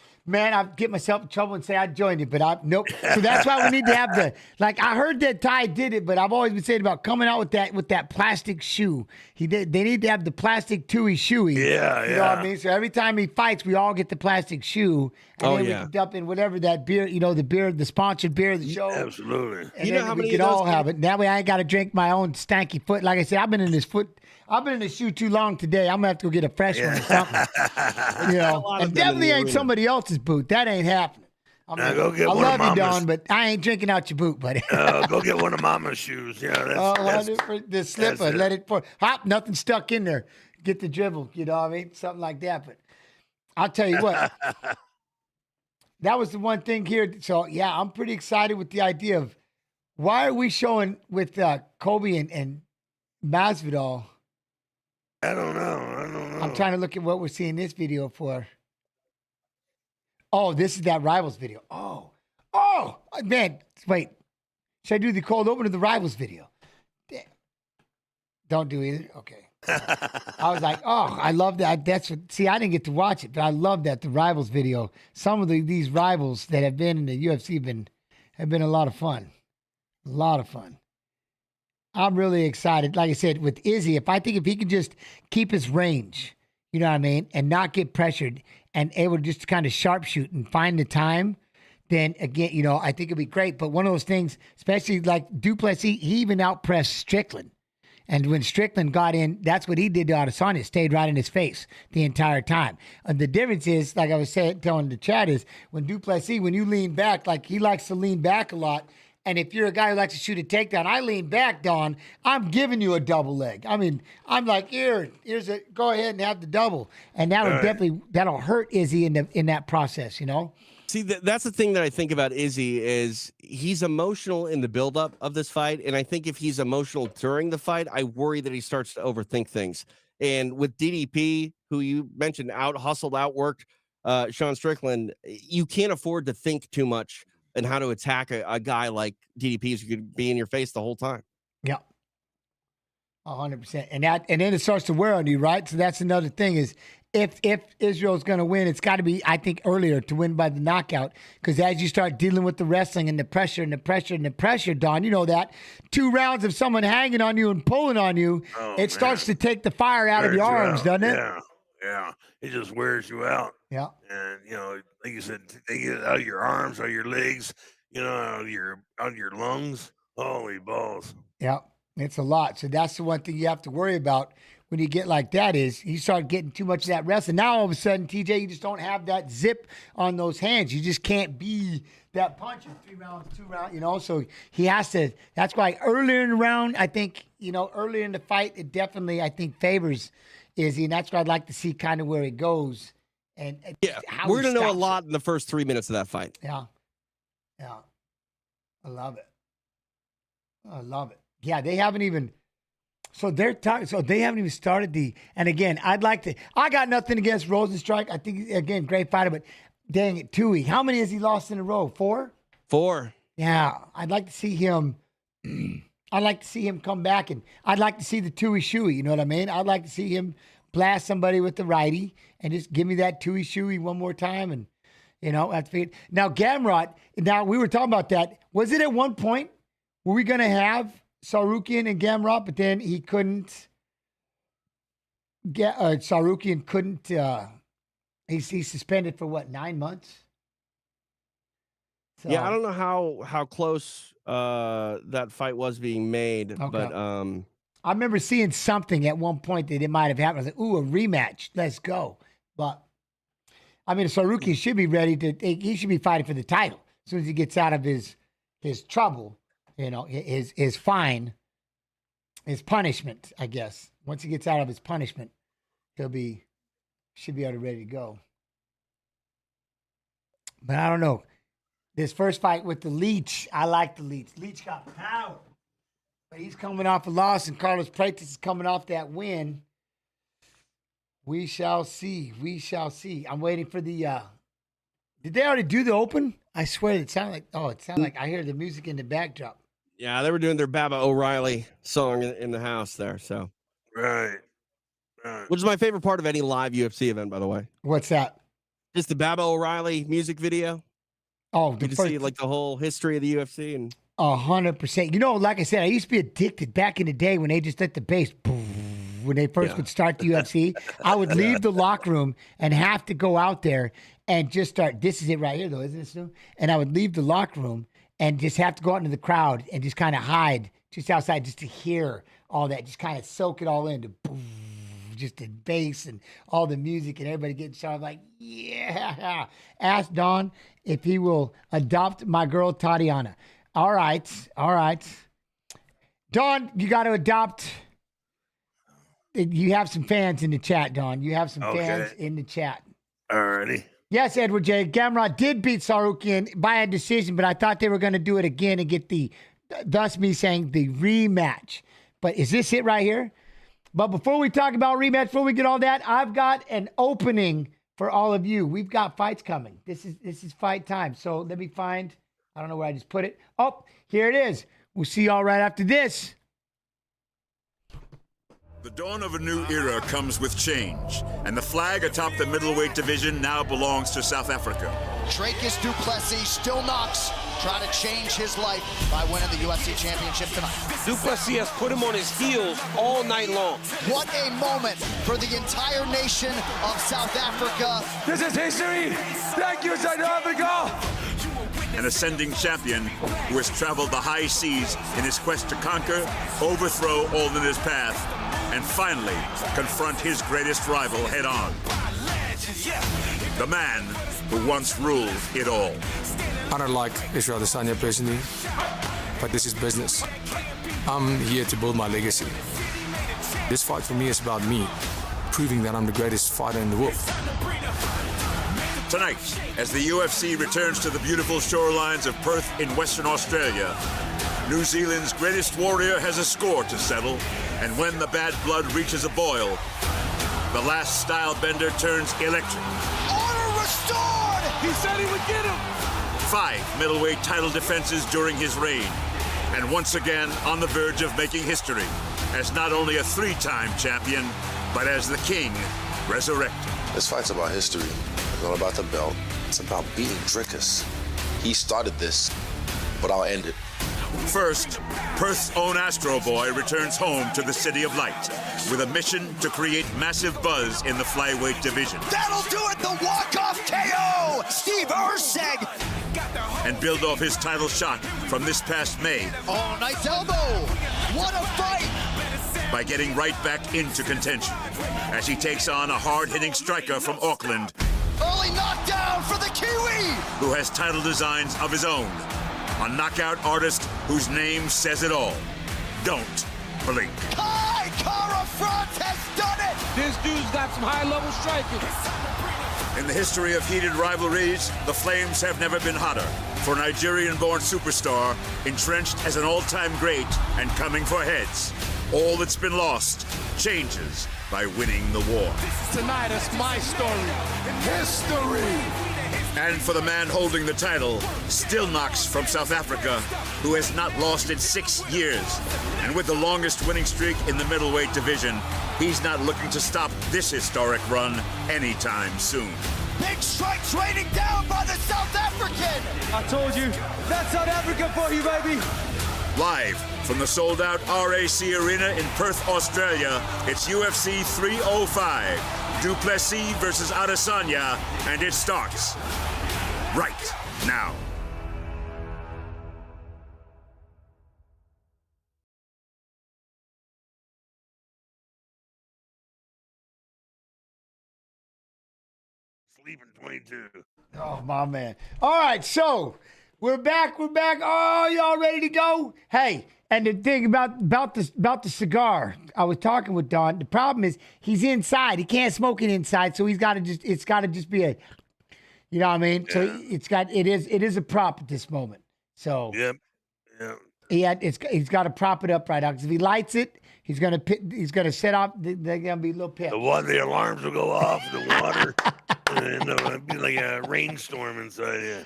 get myself in trouble and say I joined it, but nope. So that's why we need to have I heard that Ty did it, but I've always been saying about coming out with that plastic shoe. They need to have the plastic Tui shoey. Yeah, you know what I mean? So every time he fights, we all get the plastic shoe, and then we can dump in whatever that beer, the sponsored beer of the show. Absolutely. And how many we could all have it. That way I ain't got to drink my own stanky foot. Like I said, I've been in this shoe too long today. I'm gonna have to go get a fresh one or something. And definitely ain't somebody else's boot. That ain't happening. Go get I one love of you, Don, but I ain't drinking out your boot, buddy. Go get one of Mama's shoes. That's the slipper. Let it pour. Hop, nothing stuck in there. Get the dribble. You know what I mean? Something like that. But I'll tell you what. That was the one thing here. So yeah, I'm pretty excited with the idea of why are we showing with Kobe and Masvidal. I don't know. I'm trying to look at what we're seeing this video for. Oh, this is that Rivals video. Oh, man. Wait. Should I do the cold open of the Rivals video? Damn. Don't do either? Okay. I was like, I love that. See, I didn't get to watch it, but I love that, the Rivals video. Some of these rivals that have been in the UFC have been a lot of fun. A lot of fun. I'm really excited. Like I said, with Izzy, if he can just keep his range, you know what I mean, and not get pressured and able to just kind of sharpshoot and find the time, then again, I think it'd be great. But one of those things, especially like Duplessis, he even outpressed Strickland. And when Strickland got in, that's what he did to Adesanya, stayed right in his face the entire time. And the difference is, like I was telling the chat, is when Duplessis, when you lean back, like he likes to lean back a lot. And if you're a guy who likes to shoot a takedown, I lean back, Don, I'm giving you a double leg. I mean, I'm like, here's a, go ahead and have the double. And that'll hurt Izzy in that process, See, that's the thing that I think about Izzy is he's emotional in the buildup of this fight. And I think if he's emotional during the fight, I worry that he starts to overthink things. And with DDP, who you mentioned out-hustled, outworked Sean Strickland, you can't afford to think too much and how to attack a guy like DDP who could be in your face the whole time. Yeah. 100%. And then it starts to wear on you, right? So that's another thing is if Israel's going to win, it's got to be, I think, earlier to win by the knockout. Because as you start dealing with the wrestling and the pressure and the pressure and the pressure, Don, you know that 2 rounds of someone hanging on you and pulling on you, it starts to take the fire out of your arms, doesn't it? Yeah. It just wears you out. Yeah. And, like you said, they get it out of your arms, out of your legs, out of your lungs. Holy balls. Yeah. It's a lot. So that's the one thing you have to worry about when you get like that is you start getting too much of that wrestling. Now all of a sudden, TJ, you just don't have that zip on those hands. You just can't be that puncher 3 rounds, 2 rounds, So he has to. That's why earlier in the round, I think, earlier in the fight, it definitely, I think, favors Izzy. And that's why I'd like to see kind of where it goes. And we're going to know a lot in the first 3 minutes of that fight. Yeah. Yeah. I love it. I love it. Yeah, they haven't even. So they haven't even started and again, I got nothing against Rosenstrike. I think, again, great fighter, but dang it, Tui. How many has he lost in a row? 4? 4. Yeah, I'd like to see him I'd like to see him come back, and I'd like to see the Tui Shui. You know what I mean? I'd like to see him blast somebody with the righty and just give me that Tui Shui one more time. And, that's it. Now, Gamrot, we were talking about that. Was it at one point, were we going to have Sarukian and Gamrot, but then he couldn't get, Sarukian couldn't, he's suspended for 9 months? So, yeah, I don't know how close that fight was being made, but I remember seeing something at one point that it might have happened. I was like, ooh, a rematch. Let's go. But, Sarukian should be ready he should be fighting for the title. As soon as he gets out of his trouble, his fine, his punishment, I guess. Once he gets out of his punishment, should be able to ready to go. But I don't know. This first fight with the Leech, I like the Leech. Leech got power. But he's coming off a loss, and Carlos Prates is coming off that win. We shall see. We shall see. I'm waiting for the did they already do the open? I swear it sounded like I hear the music in the backdrop. Yeah, they were doing their Baba O'Reilly song in the house there. So Right. Which is my favorite part of any live UFC event, by the way. What's that? Just the Baba O'Reilly music video. Oh, you see like the whole history of the UFC and 100%. Like I said, I used to be addicted back in the day when they just let the bass boom, when they first would start the UFC. I would leave the locker room and have to go out there and just start. This is it right here, though, isn't it, Stu? And I would leave the locker room and just have to go out into the crowd and just kind of hide just outside just to hear all that, just kind of soak it all in, to boom, just the bass and all the music and everybody getting shot. I'm like, yeah. Ask Don if he will adopt my girl Tatiana. All right. Don, you got to adopt. You have some fans in the chat, Don. You have some fans in the chat. Alrighty. Yes, Edward J. Gamrot did beat Sarukian by a decision, but I thought they were going to do it again and get thus me saying the rematch. But is this it right here? But before we talk about rematch, before we get all that, I've got an opening for all of you. We've got fights coming. This is fight time. So let me find, I don't know where I just put it. Oh, here it is. We'll see y'all right after this. The dawn of a new era comes with change, and the flag atop the middleweight division now belongs to South Africa. Dracus du Plessis still knocks, trying to change his life by winning the UFC championship tonight. Du Plessis has put him on his heels all night long. What a moment for the entire nation of South Africa. This is history. Thank you, South Africa. An ascending champion who has traveled the high seas in his quest to conquer, overthrow all in his path, and finally confront his greatest rival head-on. The man who once ruled it all. I don't like Israel Adesanya personally, but this is business. I'm here to build my legacy. This fight for me is about me, proving that I'm the greatest fighter in the world. Tonight, as the UFC returns to the beautiful shorelines of Perth in Western Australia, New Zealand's greatest warrior has a score to settle, and when the bad blood reaches a boil, the last style bender turns electric. Order restored! He said he would get him! 5 middleweight title defenses during his reign, and once again on the verge of making history as not only a 3-time champion, but as the king resurrected. This fight's about history. It's not about the belt. It's about beating Dracus. He started this, but I'll end it. First, Perth's own Astro Boy returns home to the City of Light with a mission to create massive buzz in the flyweight division. That'll do it, the walk-off KO! Steve Erceg! And build off his title shot from this past May. Oh, nice elbow! What a fight! By getting right back into contention as he takes on a hard-hitting striker from Auckland. Early knockdown for the Kiwi! Who has title designs of his own. A knockout artist whose name says it all. Don't blink. Kai Kara France has done it! This dude's got some high-level striking. In the history of heated rivalries, the flames have never been hotter. For a Nigerian-born superstar, entrenched as an all-time great and coming for heads. All that's been lost changes by winning the war. Tonight is my story. History! And for the man holding the title, Still Knox from South Africa, who has not lost in 6 years. And with the longest winning streak in the middleweight division, he's not looking to stop this historic run anytime soon. Big strikes raining down by the South African. I told you, that's South Africa for you, baby. Live from the sold-out RAC Arena in Perth, Australia, it's UFC 305. Du Plessis versus Adesanya, and it starts right now. Sleeping 22. Oh, my man. All right, so we're back. We're back. Oh, y'all ready to go? Hey, and the thing about the cigar, I was talking with Don. The problem is he's inside. He can't smoke it inside, so it's got to just be a, you know what I mean? Yeah. So it is a prop at this moment. So yep. He's got to prop it up right now, because if he lights it, he's gonna set off. They're gonna be a little pissed. The alarms will go off. The water, and it'll be like a rainstorm inside here.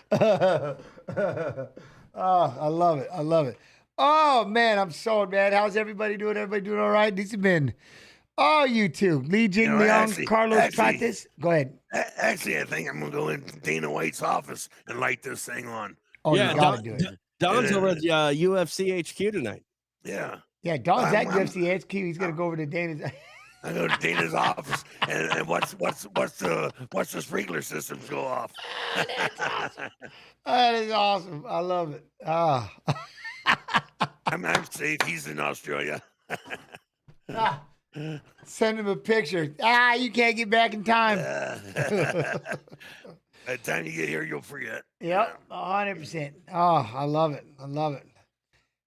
Oh, I love it. I love it. Oh, man, I'm sold, man. How's everybody doing? Everybody doing all right? These have been, you two. Legion, Leon, Carlos, Santis. Go ahead. Actually, I think I'm going to go in Dana White's office and light this thing on. Oh, yeah, you got to do it. Don's over at UFC HQ tonight. Yeah. Yeah, Don's at UFC HQ. He's going to go over to Dana's. I go to Dana's office, and what's the sprinkler systems go off? That is awesome. I love it. I'm safe. He's in Australia. Send him a picture. You can't get back in time. By the time you get here, you'll forget. Yep, 100%. Oh, I love it. I love it.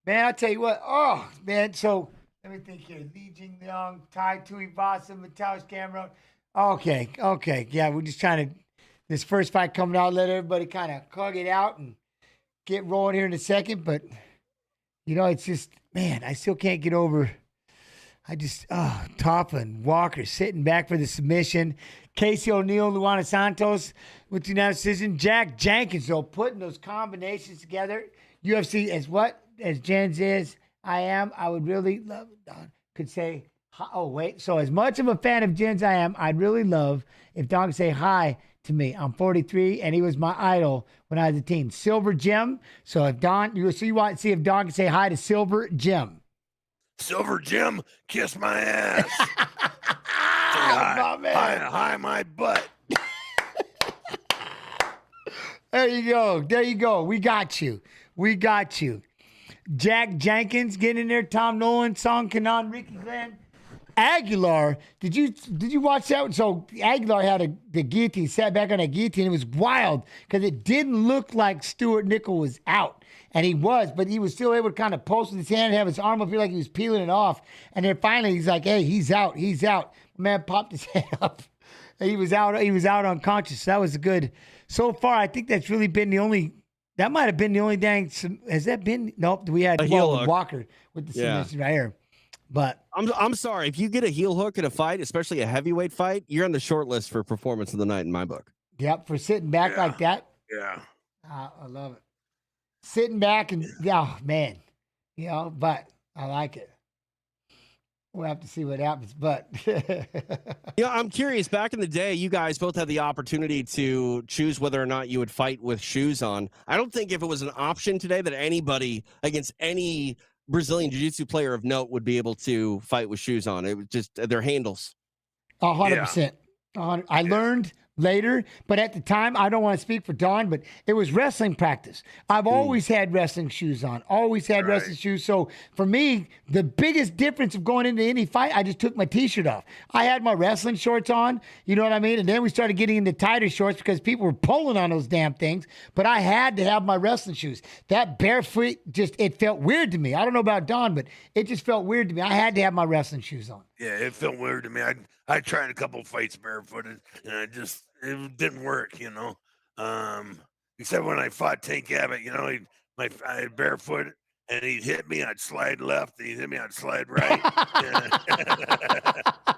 Man, I tell you what. Oh, man. So let me think here. Legion, Leon, Tai Tuivasa, Mateusz Gamrot. Okay. Yeah, we're just trying to, this first fight coming out, let everybody kind of hug it out and get rolling here in a second. But, it's just, man, I still can't get over. Toppa and Walker sitting back for the submission. Casey O'Neill, Luana Santos with the unanimous decision. Jack Jenkins, though, putting those combinations together. UFC, as Jens is, I would really love, Don could say, so as much of a fan of Jens I am, I'd really love if Don could say hi to me. I'm 43, and he was my idol when I was a teen. Silver Jim. So if Don, you want to see if Don can say hi to Silver Jim. Silver Jim, kiss my ass. Hi, my butt. There you go. We got you. Jack Jenkins getting in there. Tom Nolan, Song Kanan, Ricky Glenn. Aguilar, did you watch that? So Aguilar had the guillotine, sat back on a guillotine. It was wild because it didn't look like Stuart Nickel was out. And he was, but he was still able to kind of post with his hand and have his arm up here like he was peeling it off. And then finally he's like, hey, he's out. Man popped his head up. He was out unconscious. That was good. So far, I think that's really been that might have been the only dang, has that been? Nope, we had Walker with the submission right here. But I'm sorry, if you get a heel hook in a fight, especially a heavyweight fight, you're on the short list for performance of the night in my book. Yep, for sitting back like that. Yeah. I love it. Sitting back and, man. But I like it. We'll have to see what happens, but. I'm curious. Back in the day, you guys both had the opportunity to choose whether or not you would fight with shoes on. I don't think if it was an option today that anybody against any Brazilian Jiu-Jitsu player of note would be able to fight with shoes on. It was just their handles. 100%. I learned later, but at the time, I don't want to speak for Don, but it was wrestling practice. I've always had wrestling shoes on, wrestling shoes. So for me, the biggest difference of going into any fight, I just took my t-shirt off. I had my wrestling shorts on, you know what I mean? And then we started getting into tighter shorts because people were pulling on those damn things, but I had to have my wrestling shoes. That barefoot, it felt weird to me. I don't know about Don, but it just felt weird to me. I had to have my wrestling shoes on. Yeah, it felt weird to me. I tried a couple fights barefooted, and it didn't work, except when I fought Tank Abbott, I had barefoot, and he'd hit me, I'd slide left, and he'd hit me, I'd slide right.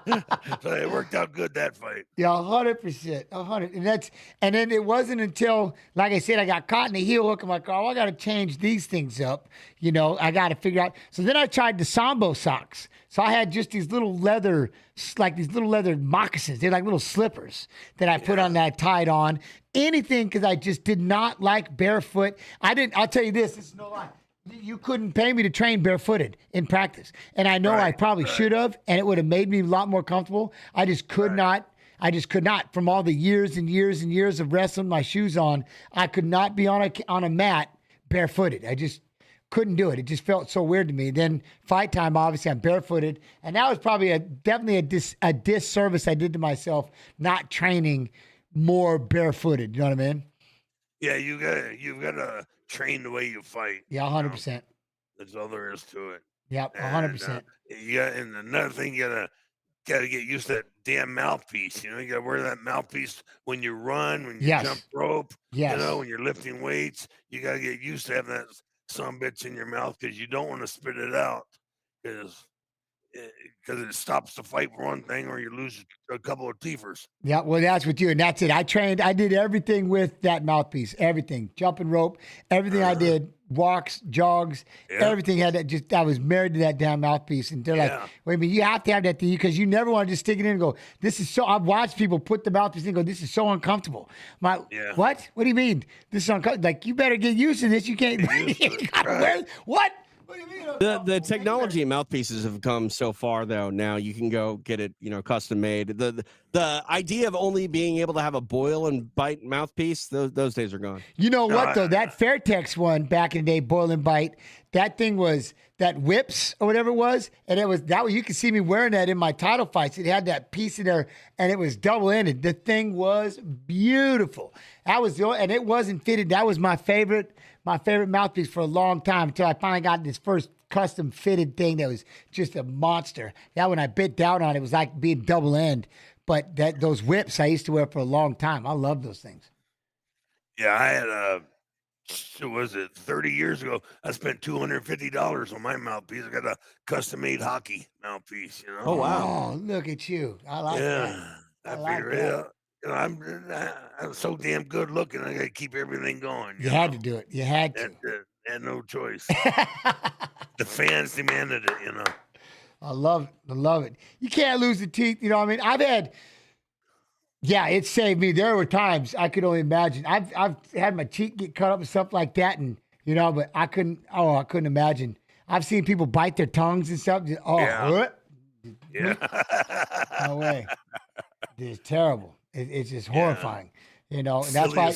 So it worked out good, that fight. Yeah, 100%, 100. And then it wasn't until, like I said, I got caught in the heel hook. I'm like, oh, I got to change these things up. You know, I got to figure out. So then I tried the Sambo socks. So I had just these little leather, like these little leather moccasins. They're like little slippers that I put on that I tied on. Anything, because I just did not like barefoot. I'll tell you this is no lie. You couldn't pay me to train barefooted in practice. And I know I probably should have, and it would have made me a lot more comfortable. I just could not. I just could not. From all the years and years and years of wrestling my shoes on, I could not be on a mat barefooted. I just couldn't do it. It just felt so weird to me. Then fight time, obviously, I'm barefooted. And that was probably definitely a disservice I did to myself, not training more barefooted. You know what I mean? Yeah, you've got to train the way you fight. Yeah, 100%. That's all there is to it. Yep, 100%. And another thing, you gotta get used to that damn mouthpiece. You know, you gotta wear that mouthpiece when you run, when you jump rope. You know, when you're lifting weights, you gotta get used to having that some bitch in your mouth because you don't want to spit it out because it stops the fight for one thing, or you lose a couple of teethers. Yeah, well, that's what you, and that's it. I did everything with that mouthpiece, everything, jumping rope, everything I did, walks, jogs, everything had that. I was married to that damn mouthpiece, and they're like, wait a minute, you have to have that thing because you never want to just stick it in and go, this is so, I've watched people put the mouthpiece in and go, this is so uncomfortable. I'm like, what? What do you mean? This is uncomfortable. Like, you better get used to this. You can't, you gotta wear, what? What do you mean? The technology and mouthpieces have come so far, though. Now you can go get it, custom made. The idea of only being able to have a boil and bite mouthpiece, those days are gone. You know what though? That Fairtex one back in the day, boil and bite, that thing was that whips or whatever it was, and it was that. You could see me wearing that in my title fights. It had that piece in there, and it was double ended. The thing was beautiful. That was and it wasn't fitted. That was my favorite mouthpiece for a long time until I finally got this first custom fitted thing that was just a monster. That when I bit down on it, was like being double end. But those whips I used to wear for a long time. I love those things. Yeah, I had was it 30 years ago? I spent $250 on my mouthpiece. I got a custom made hockey mouthpiece. You know? Oh wow! Oh, look at you. I like that. I figured it out. I'm so damn good looking. I got to keep everything going. You had to do it. You had to. Had no choice. The fans demanded it. I love it. I love it. You can't lose the teeth. You know what I mean? I've had. Yeah, it saved me. There were times I could only imagine. I've had my cheek get cut up and stuff like that, and but I couldn't. Oh, I couldn't imagine. I've seen people bite their tongues and stuff. What? No way. It's terrible. It's just horrifying, and that's why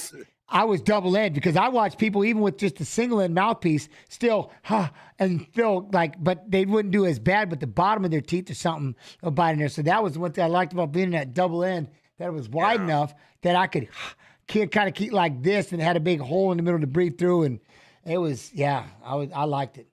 I was double end because I watched people even with just a single end mouthpiece still, and feel like, but they wouldn't do as bad with the bottom of their teeth or something biting there. So that was one thing I liked about being in that double end, that it was wide enough that I could kind of keep like this and it had a big hole in the middle to breathe through, and it was I liked it.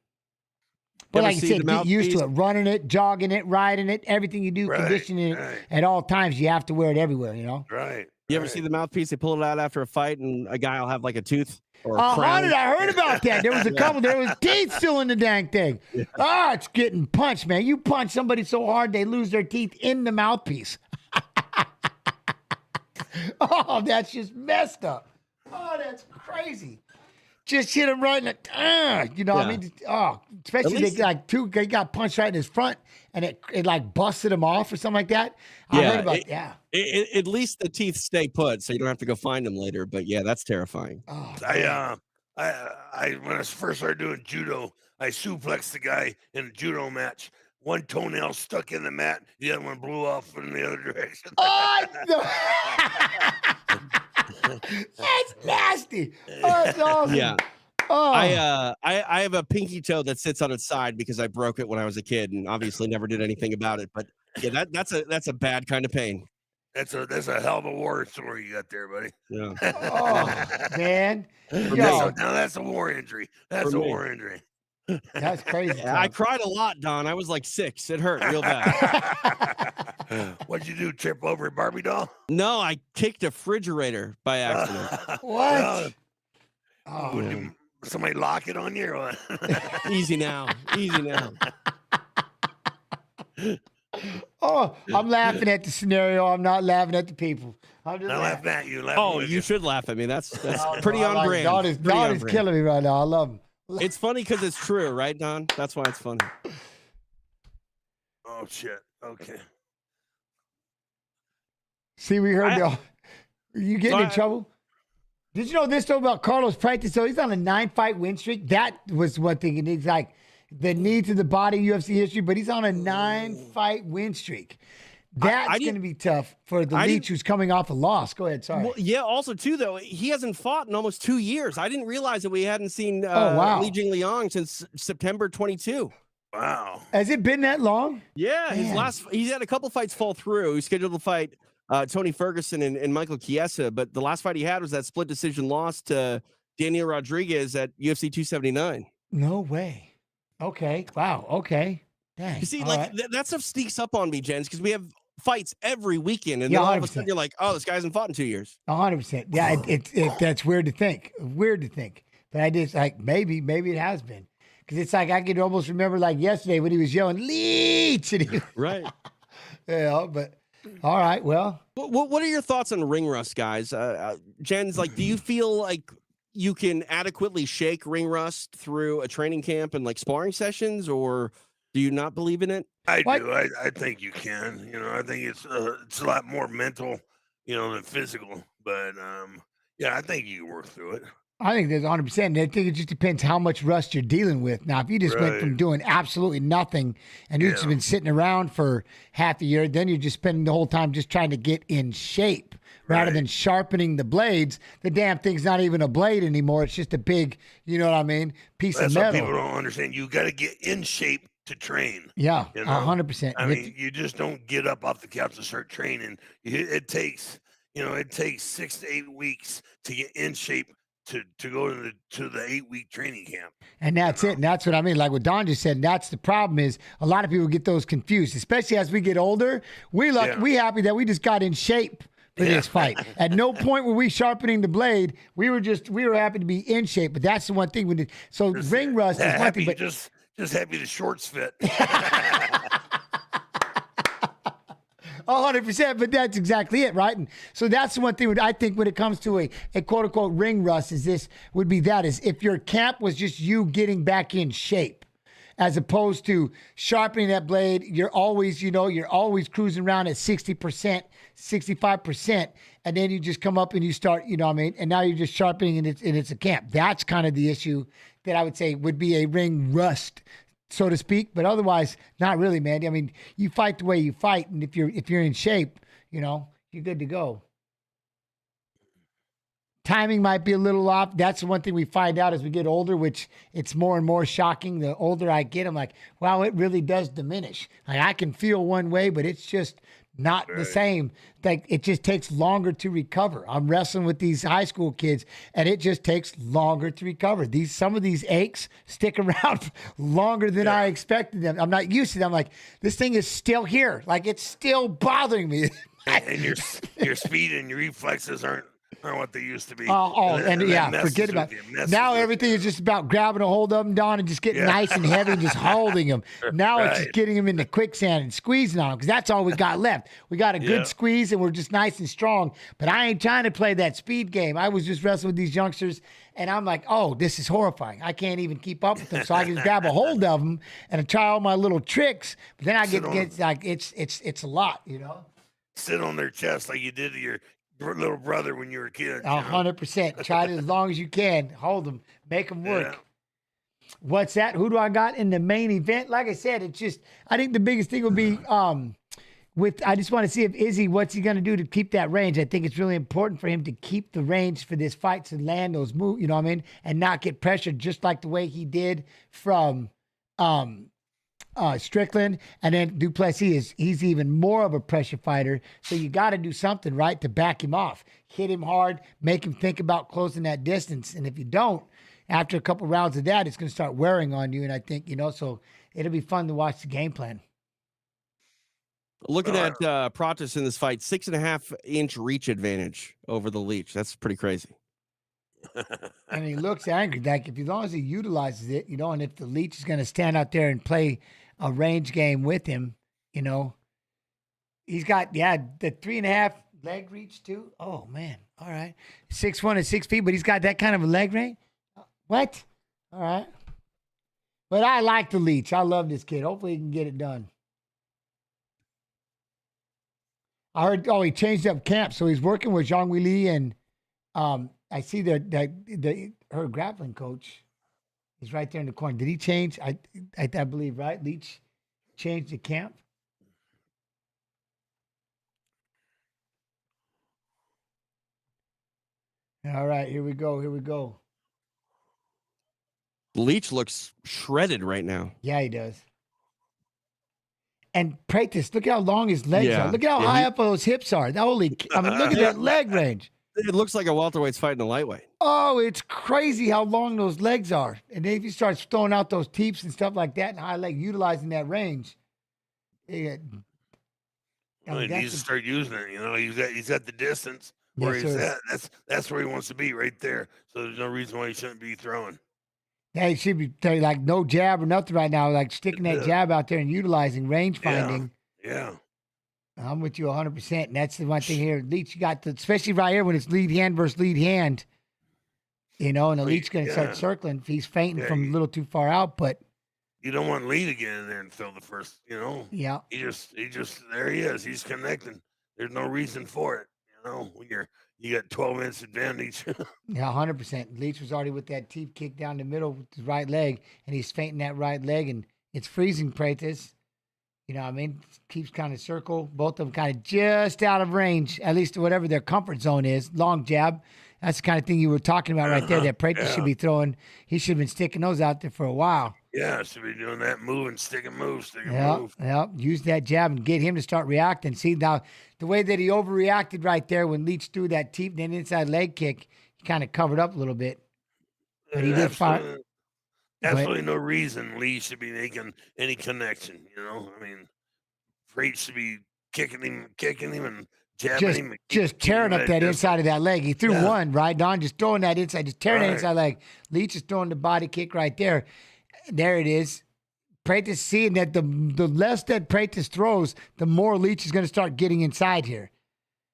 But like you said, get used to it, running it, jogging it, riding it, everything you do, conditioning it at all times. You have to wear it everywhere, Right. You ever see the mouthpiece? They pull it out after a fight, and a guy will have like a tooth or a crown. I heard about that. There was a couple. There was teeth still in the dang thing. Oh, it's getting punched, man. You punch somebody so hard they lose their teeth in the mouthpiece. Oh, that's just messed up. Oh, that's crazy. Just hit him right in the, I mean, especially they got punched right in his front and it like busted him off or something like that. I heard about at least the teeth stay put, so you don't have to go find them later. But yeah, that's terrifying. Oh, I when I first started doing judo, I suplexed the guy in a judo match. One toenail stuck in the mat, the other one blew off in the other direction. Oh, no. That's nasty. Oh, that's awesome. Yeah. Oh. I have a pinky toe that sits on its side because I broke it when I was a kid and obviously never did anything about it. But yeah, that's a bad kind of pain. That's a hell of a war story you got there, buddy. Yeah. Oh, man. Now that's a war injury. That's a war injury. That's crazy. I cried a lot, Don. I was like 6. It hurt real bad. What'd you do? Trip over a Barbie doll? No, I kicked a refrigerator by accident. What? Did somebody lock it on you or what? Easy now. Oh, I'm laughing at the scenario. I'm not laughing at the people. I'm just Not laughing at you. Laughing with you should laugh at me. That's Oh, pretty no, on brand. Don is killing me right now. I love him. It's funny because it's true, right, Don? That's why it's funny. Oh, shit. Okay. See, we heard you getting in trouble? Did you know this though about Carlos Practice? So he's on a 9-fight win streak. That was one thing. And he's like the knee to the body UFC history, but he's on a 9-fight win streak. That's going to be tough for the Leech who's coming off a loss. Go ahead. Sorry. Well, yeah. Also, too, though, he hasn't fought in almost 2 years. I didn't realize that we hadn't seen Li Jingliang since September 22. Wow. Has it been that long? Yeah. Man. He's had a couple fights fall through. He's scheduled to fight Tony Ferguson and Michael Chiesa, but the last fight he had was that split decision loss to Daniel Rodriguez at UFC 279. No way. Okay. Wow. Okay. Dang. You see, All like right. that stuff sneaks up on me, Jens, because we have fights every weekend, and then all of a sudden you're like, "Oh, this guy hasn't fought in 2 years." 100%. Yeah, that's weird to think. Weird to think, but I just like maybe it has been because it's like I could almost remember like yesterday when he was yelling Leech, and he, right? Yeah, but all right. Well, what are your thoughts on ring rust, guys? Jens, like, do you feel like you can adequately shake ring rust through a training camp and like sparring sessions, or do you not believe in it? I do. I think you can. You know, I think it's a lot more mental, than physical. But yeah, I think you can work through it. I think there's 100%. And I think it just depends how much rust you're dealing with. Now, if you just went from doing absolutely nothing and you've just been sitting around for half a year, then you're just spending the whole time just trying to get in shape rather than sharpening the blades. The damn thing's not even a blade anymore. It's just a big, you know what I mean, piece of metal. That's what people don't understand. You got to get in shape to train. Yeah, 100%. I mean, you just don't get up off the couch and start training. It takes 6 to 8 weeks to get in shape to go to the 8-week training camp. And that's it. And that's what I mean. Like what Don just said, and that's the problem is a lot of people get those confused, especially as we get older. We happy that we just got in shape for this fight. At no point were we sharpening the blade. We were happy to be in shape. But that's the one thing. Ring rust is one thing. But just happy the shorts fit. 100%, but that's exactly it, right? And so that's the one thing I think when it comes to a quote unquote ring rust is if your camp was just you getting back in shape, as opposed to sharpening that blade, you're always cruising around at 60%, 65%, and then you just come up and you start, and now you're just sharpening and it's a camp. That's kind of the issue that I would say would be a ring rust, so to speak, but otherwise, not really, man. I mean, you fight the way you fight, and if you're in shape, you're good to go. Timing might be a little off. That's the one thing we find out as we get older, which it's more and more shocking. The older I get, I'm like, wow, it really does diminish. Like I can feel one way, but it's just not the same. Like it just takes longer to recover. I'm wrestling with these high school kids, and it just takes longer to recover. Some of these aches stick around longer than I expected them. I'm not used to them. I'm like, this thing is still here. Like it's still bothering me. And your speed and your reflexes aren't what they used to be. Forget about it. Now everything is just about grabbing a hold of them, Don, and just getting nice and heavy and just holding them. Now it's just getting them into quicksand and squeezing on them because that's all we got left. We got a good squeeze and we're just nice and strong. But I ain't trying to play that speed game. I was just wrestling with these youngsters, and I'm like, oh, this is horrifying. I can't even keep up with them. So I can just grab a hold of them and I try all my little tricks. But then I get like it's a lot, Sit on their chest like you did to your little brother when you were a kid. 100%. Try it as long as you can. Hold them. Make them work. Yeah. What's that? Who do I got in the main event? Like I said, I think the biggest thing would be I just want to see if Izzy, what's he going to do to keep that range? I think it's really important for him to keep the range for this fight to land those moves, you know what I mean? And not get pressured just like the way he did from Strickland, and then Duplessis he's even more of a pressure fighter. So you got to do something right to back him off, hit him hard, make him think about closing that distance. And if you don't, after a couple rounds of that, it's going to start wearing on you. And I think, so it'll be fun to watch the game plan. Looking at Pratis in this fight, 6.5-inch reach advantage over the Leech. That's pretty crazy. And he looks angry. Like as long as he utilizes it, and if the Leech is going to stand out there and play a range game with him, He's got, the 3.5 leg reach, too. Oh, man. All right. 6'1" and 6 feet, but he's got that kind of a leg range? What? All right. But I like the Leach. I love this kid. Hopefully he can get it done. I heard, he changed up camp, so he's working with Zhang Weili, and I see her grappling coach is right there in the corner. Did he change? I believe, right? Leach changed the camp. All right, here we go. Leach looks shredded right now. Yeah, he does. And Pratis, look at how long his legs are. Look at how high up those hips are. Look at that leg range. It looks like a welterweight's fighting a lightweight. Oh, it's crazy how long those legs are. And then if he starts throwing out those teeps and stuff like that and high leg, utilizing that range. He needs to start using it. He's at the distance where he's at. That's where he wants to be, right there. So there's no reason why he shouldn't be throwing. Yeah, he should be like no jab or nothing right now, like sticking that jab out there and utilizing range finding. Yeah. I'm with you 100%. And that's the one thing here. Leach, you got especially right here when it's lead hand versus lead hand, and the Leach's going to start circling if he's fainting from a little too far out, but. You don't want Lee to get in there and throw the first, Yeah. He just, there he is. He's connecting. There's no reason for it, when you got 12 minutes advantage. Yeah, 100%. Leach was already with that teep kick down the middle with his right leg, and he's fainting that right leg, and it's freezing Pratis. You know what I mean? Keeps kind of circle. Both of them kind of just out of range, at least whatever their comfort zone is. Long jab. That's the kind of thing you were talking about right there that Pratis should be throwing. He should have been sticking those out there for a while. Yeah, should be doing that, move. Yeah, use that jab and get him to start reacting. See, now, the way that he overreacted right there when Leach threw that teep and then inside leg kick, he kind of covered up a little bit. But he did fire. Absolutely no reason Lee should be making any connection, I mean, Freight should be kicking him and jabbing him. Just tearing up that inside of that leg. He threw one, right, Don? Just throwing that inside, just tearing that inside leg. Leach is throwing the body kick right there. There it is. Pratis seeing that the less that Pratis throws, the more Leach is going to start getting inside here.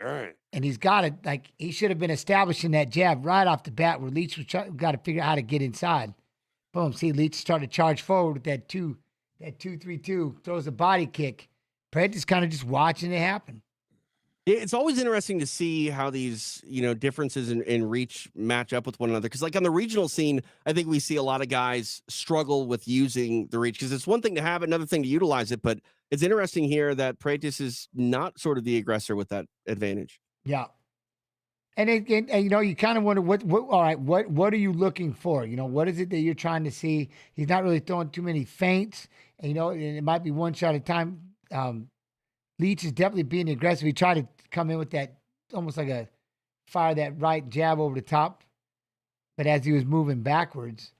All right. And he's got it. Like, he should have been establishing that jab right off the bat where Leach was got to figure out how to get inside. Boom. See, Leach started to charge forward with that 2-3-2, throws a body kick. Pratis kind of just watching it happen. It's always interesting to see how these, differences in reach match up with one another. Because, like, on the regional scene, I think we see a lot of guys struggle with using the reach. Because it's one thing to have it, another thing to utilize it. But it's interesting here that Pratis is not sort of the aggressor with that advantage. Yeah. And you kind of wonder what are you looking for? What is it that you're trying to see? He's not really throwing too many feints. And, and it might be one shot at a time. Leach is definitely being aggressive. He tried to come in with that, almost like fire that right jab over the top, but as he was moving backwards.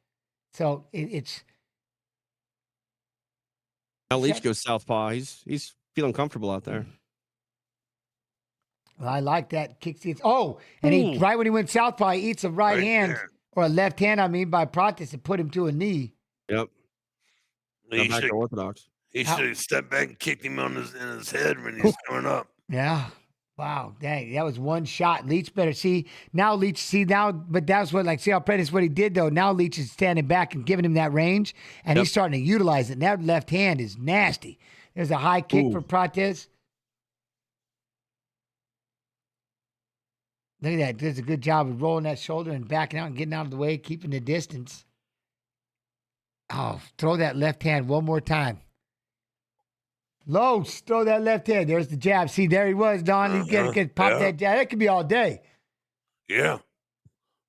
So it's. Now Leach goes southpaw. He's feeling comfortable out there. Well, I like that. Kicks it. Oh, and he right when he went southpaw, he eats a right hand there. Or a left hand, by Pratis and put him to a knee. Yep. Back to orthodox. He should have stepped back and kicked him in his head when he's coming up. Yeah. Wow. Dang. That was one shot. Leach better see. Now Leach, see, but that's what, see how Pratis, what he did, though. Now Leach is standing back and giving him that range, and he's starting to utilize it. And that left hand is nasty. There's a high kick for Pratis. Look at that. Does a good job of rolling that shoulder and backing out and getting out of the way, keeping the distance. Oh, throw that left hand one more time. Lowe's, throw that left hand. There's the jab. See, there he was, Don. He's going to pop that jab. That could be all day. Yeah.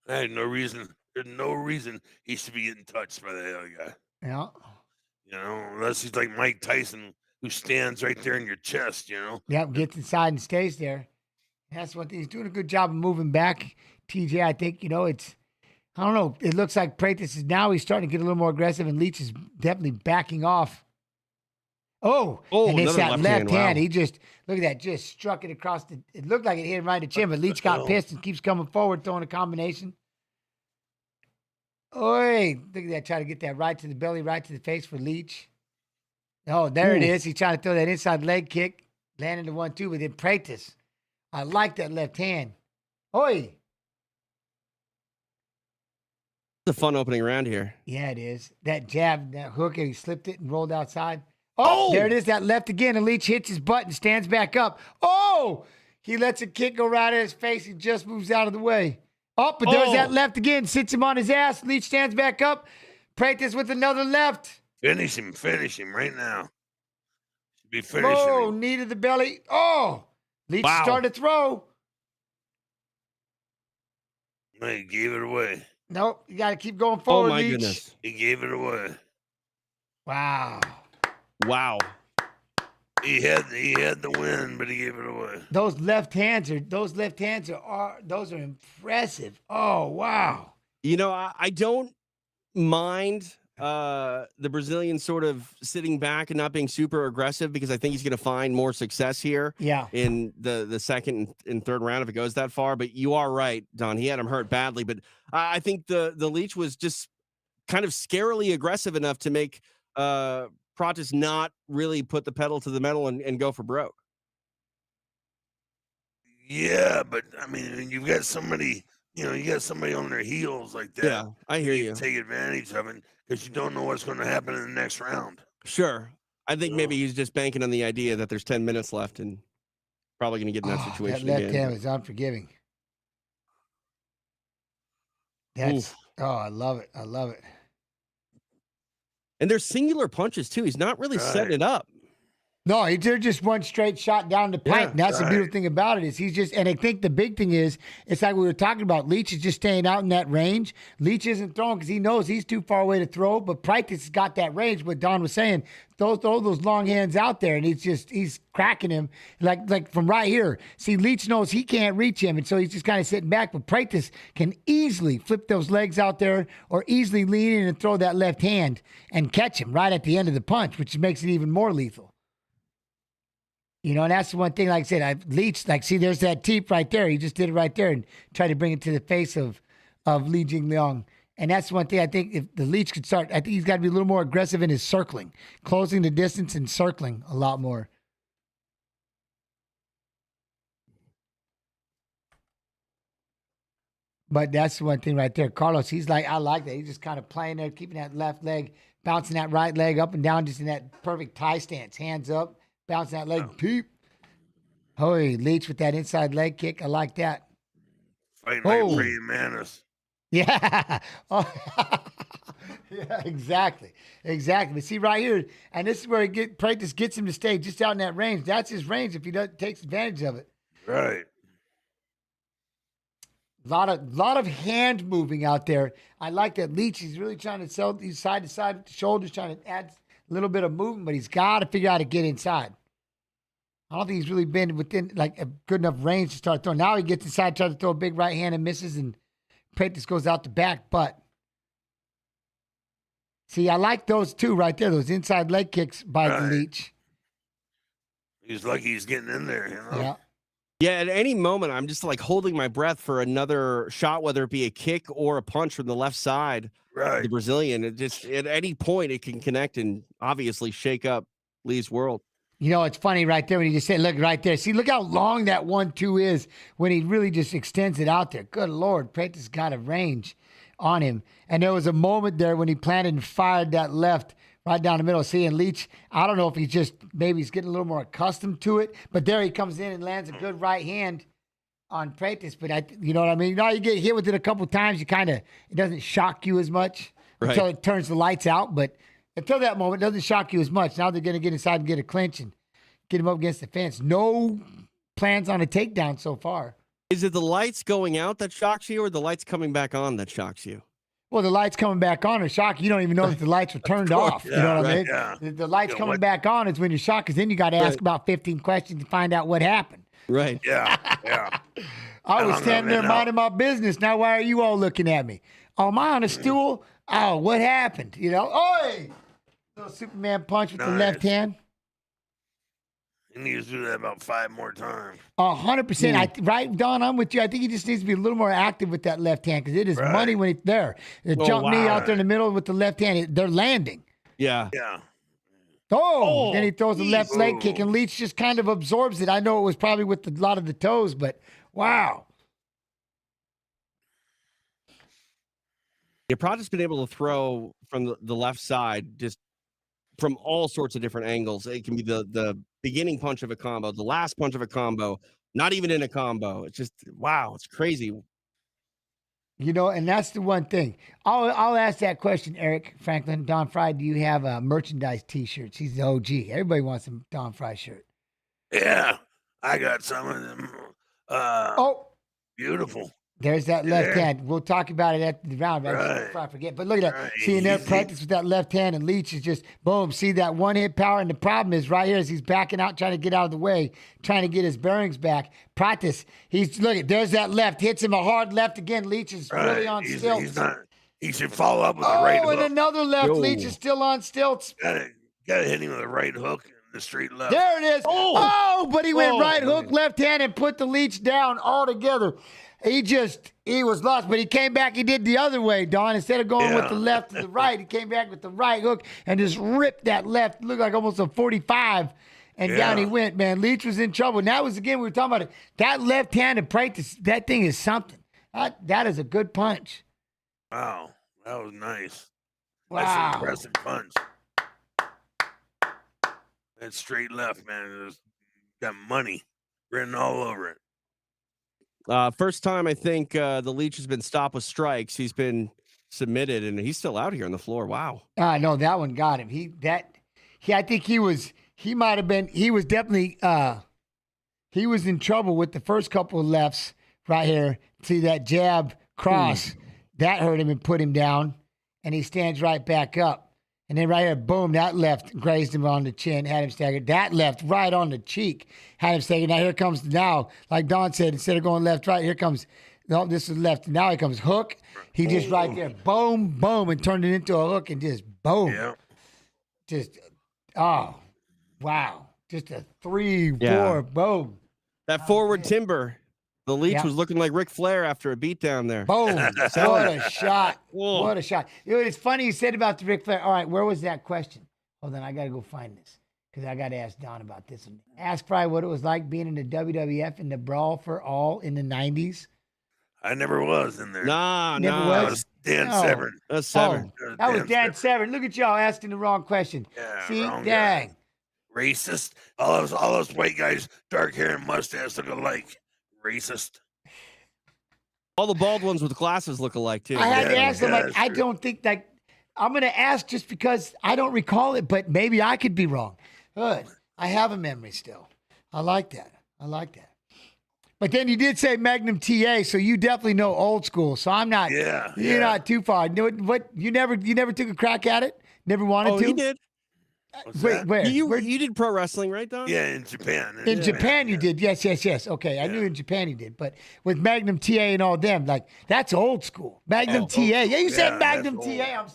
I had no reason. There's no reason he should be getting touched by the other guy. Yeah. Unless he's like Mike Tyson, who stands right there in your chest, Yep, gets inside and stays there. That's what he's doing a good job of moving back. TJ, I think, it's, I don't know. It looks like Pratis is now he's starting to get a little more aggressive, and Leach is definitely backing off. Oh, and it's that left hand. Wow. He just, look at that, just struck it across it looked like it hit him right in the chin, but Leach got pissed and keeps coming forward, throwing a combination. Oi, look at that, try to get that right to the belly, right to the face for Leach. Oh, there it is. He's trying to throw that inside leg kick. Landed the 1-2, but then Pratis. I like that left hand. Oi. It's a fun opening round here. Yeah, it is. That jab, that hook, and he slipped it and rolled outside. Oh, there it is. That left again. And Leach hits his butt and stands back up. Oh, he lets a kick go right at his face. He just moves out of the way. Oh, but there's that left again. Sits him on his ass. Leach stands back up. Pratis with another left. Finish him right now. Should be finishing Oh, him. knee to the belly. Oh, Leach started to throw. No, he gave it away. Nope, you got to keep going forward, Oh, my Leach. goodness. He gave it away. Wow. Wow. He had the win, but he gave it away. Those left hands are impressive. Oh, wow. You know, I don't mind the Brazilian sort of sitting back and not being super aggressive because I think he's going to find more success here. Yeah. In the second and third round if it goes that far. But you are right, Don. He had him hurt badly. But I think the Leach was just kind of scarily aggressive enough to make Pratis not really put the pedal to the metal and go for broke. Yeah, but I mean, you've got somebody, you got somebody on their heels like that. Yeah, I hear you. Take advantage of it because you don't know what's going to happen in the next round. Sure. I think maybe he's just banking on the idea that there's 10 minutes left and probably going to get in that situation That left again. hand is unforgiving. I love it. I love it. And there's singular punches too. He's not really setting it up. No, they're just one straight shot down the pipe. And that's the beautiful thing about it is he's just, and I think the big thing is, it's like we were talking about, Leach is just staying out in that range. Leach isn't throwing because he knows he's too far away to throw, but Pratis has got that range. What Don was saying, throw those long hands out there, and he's cracking him like from right here. See, Leach knows he can't reach him, and so he's just kind of sitting back, but Pratis can easily flip those legs out there or easily lean in and throw that left hand and catch him right at the end of the punch, which makes it even more lethal. And that's the one thing, like I said, Leach, see, there's that teep right there. He just did it right there and tried to bring it to the face of Li Jingliang. And that's one thing I think if the Leach could start, I think he's got to be a little more aggressive in his circling, closing the distance and circling a lot more. But that's the one thing right there. Carlos, he's like, I like that. He's just kind of playing there, keeping that left leg, bouncing that right leg up and down, just in that perfect tie stance, hands up. Bouncing that leg, peep. Holy Leach with that inside leg kick. I like that. Fighting like praying mantis. Yeah. Oh. Yeah, exactly. But see right here, and this is where Pratis gets him to stay just out in that range. That's his range if he takes advantage of it. Right. Lot of hand moving out there. I like that Leach. He's really trying to sell these side to side with the shoulders, trying to add a little bit of movement, but he's got to figure out how to get inside. I don't think he's really been within like a good enough range to start throwing. Now he gets inside, tries to throw a big right hand and misses, and Pratis goes out the back. But see, I like those two right there, those inside leg kicks by the Leach. He's lucky he's getting in there. Yeah. Yeah, at any moment, I'm just like holding my breath for another shot, whether it be a kick or a punch from the left side. Right. The Brazilian, it just at any point it can connect and obviously shake up Lee's world. It's funny right there when he just said, look right there. See, look how long that 1-2 is when he really just extends it out there. Good Lord, Pratis got a range on him. And there was a moment there when he planted and fired that left right down the middle. See, and Leach, I don't know if maybe he's getting a little more accustomed to it, but there he comes in and lands a good right hand on Pratis, but you know what I mean? You get hit with it a couple times, it doesn't shock you as much until it turns the lights out. But until that moment, it doesn't shock you as much. Now they're going to get inside and get a clinch and get him up against the fence. No plans on a takedown so far. Is it the lights going out that shocks you or the lights coming back on that shocks you? Well, the lights coming back on are shock. You don't even know that the lights were turned off. Yeah, you know what I mean? Yeah. The lights coming back on is when you're shocked, because then you got to ask about 15 questions to find out what happened. Right. Yeah. I was standing there minding my business. Now, why are you all looking at me? Oh, am I on a stool? Oh, what happened? Oi! Little Superman punch with the left hand. He needs to do that about 5 more times. 100%. Right, Don, I'm with you. I think he just needs to be a little more active with that left hand, because it is money when it's there. The jump knee out there in the middle with the left hand, they're landing. Yeah. Yeah. Then he throws the left leg kick, and Leach just kind of absorbs it. I know it was probably with a lot of the toes, but wow. Yeah, Prade's been able to throw from the left side just from all sorts of different angles. It can be the beginning punch of a combo, the last punch of a combo, not even in a combo. It's just, wow, it's crazy. You know, and that's the one thing. I'll ask that question, Eric Franklin. Don Frye, do you have merchandise T-shirts? He's the OG. Everybody wants a Don Frye shirt. Yeah, I got some of them. Beautiful. There's that left hand. We'll talk about it at the round. Right. Before I forget. But look at that. See, in their practice with that left hand, and Leach is just, boom, see that one-hit power. And the problem is right here is he's backing out, trying to get out of the way, trying to get his bearings back. Practice. Look at, there's that left. Hits him a hard left again. Leach is really on stilts. He should follow up with the right hook. And another left. Leach is still on stilts. Gotta hit him with the right hook. The straight left. There it is. But he went right hook, left hand, and put the Leach down altogether. He was lost, but he came back. He did the other way, Don. Instead of going with the left to the right, he came back with the right hook and just ripped that left. Looked like almost a 45, and down he went, man. Leach was in trouble. And that was, again, we were talking about it. That left-handed practice, that thing is something. That is a good punch. Wow. That was nice. Wow. That's an impressive punch. That straight left, man, it's got money written all over it. First time I think the Leach has been stopped with strikes. He's been submitted, and he's still out here on the floor. Wow. No, that one got him. I think he was definitely he was in trouble with the first couple of lefts right here. See that jab cross, that hurt him and put him down, and he stands right back up. And then right here, boom, that left grazed him on the chin, had him staggered. That left right on the cheek, had him staggered. Now here comes, like Don said, instead of going left, right, here comes, no, this is left. Now here comes hook. He just right there, boom, boom, and turned it into a hook and just boom. Yeah. Just, wow. Just a 3-4, boom. That forward timber. The Leach was looking like Ric Flair after a beatdown there. Boom. What a shot. What a shot. You know, it's funny you said about the Ric Flair. All right, where was that question? Hold on, I got to go find this because I got to ask Don about this one. Ask Frye what it was like being in the WWF in the Brawl for All in the 90s. I never was in there. Nah. That was Dan Severn. That's Severn. That was Dan Severn. Look at y'all asking the wrong question. Yeah, see, wrong dang. Guy. Racist. All those white guys, dark hair and mustache look alike. Racist. All the bald ones with glasses look alike too. I had to ask them. I don't think that. I'm going to ask just because I don't recall it, but maybe I could be wrong. Good. I have a memory still. I like that. But then you did say Magnum TA, so you definitely know old school. So I'm not. You're not too far. What? You never took a crack at it? Never wanted to? Oh, he did. Wait, where? You did pro wrestling, right, Don? Yeah, in Japan. In Japan, you did. Yes. Okay, I knew in Japan you did. But with Magnum TA and all them, like, that's old school. Magnum TA. Yeah, you said Magnum TA.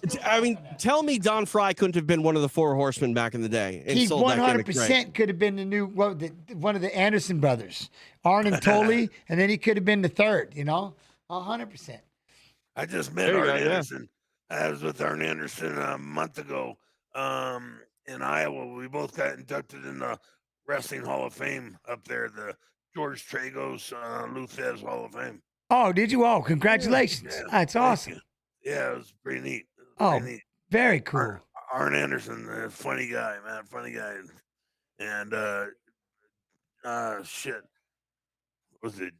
Tell me Don Frye couldn't have been one of the Four Horsemen back in the day. He 100% could have been the new, one of the Anderson brothers, Arn and Tully, and then he could have been the third, 100%. I just met Arn Anderson. I was with Arn Anderson a month ago. In Iowa, we both got inducted in the Wrestling Hall of Fame up there, the George Tragos Luthez Hall of Fame. Oh, did you? Oh, congratulations. Yeah, that's awesome. Yeah, it was pretty neat. Neat. Very cool. Arn Anderson, funny guy, man, funny guy. And, shit. Was it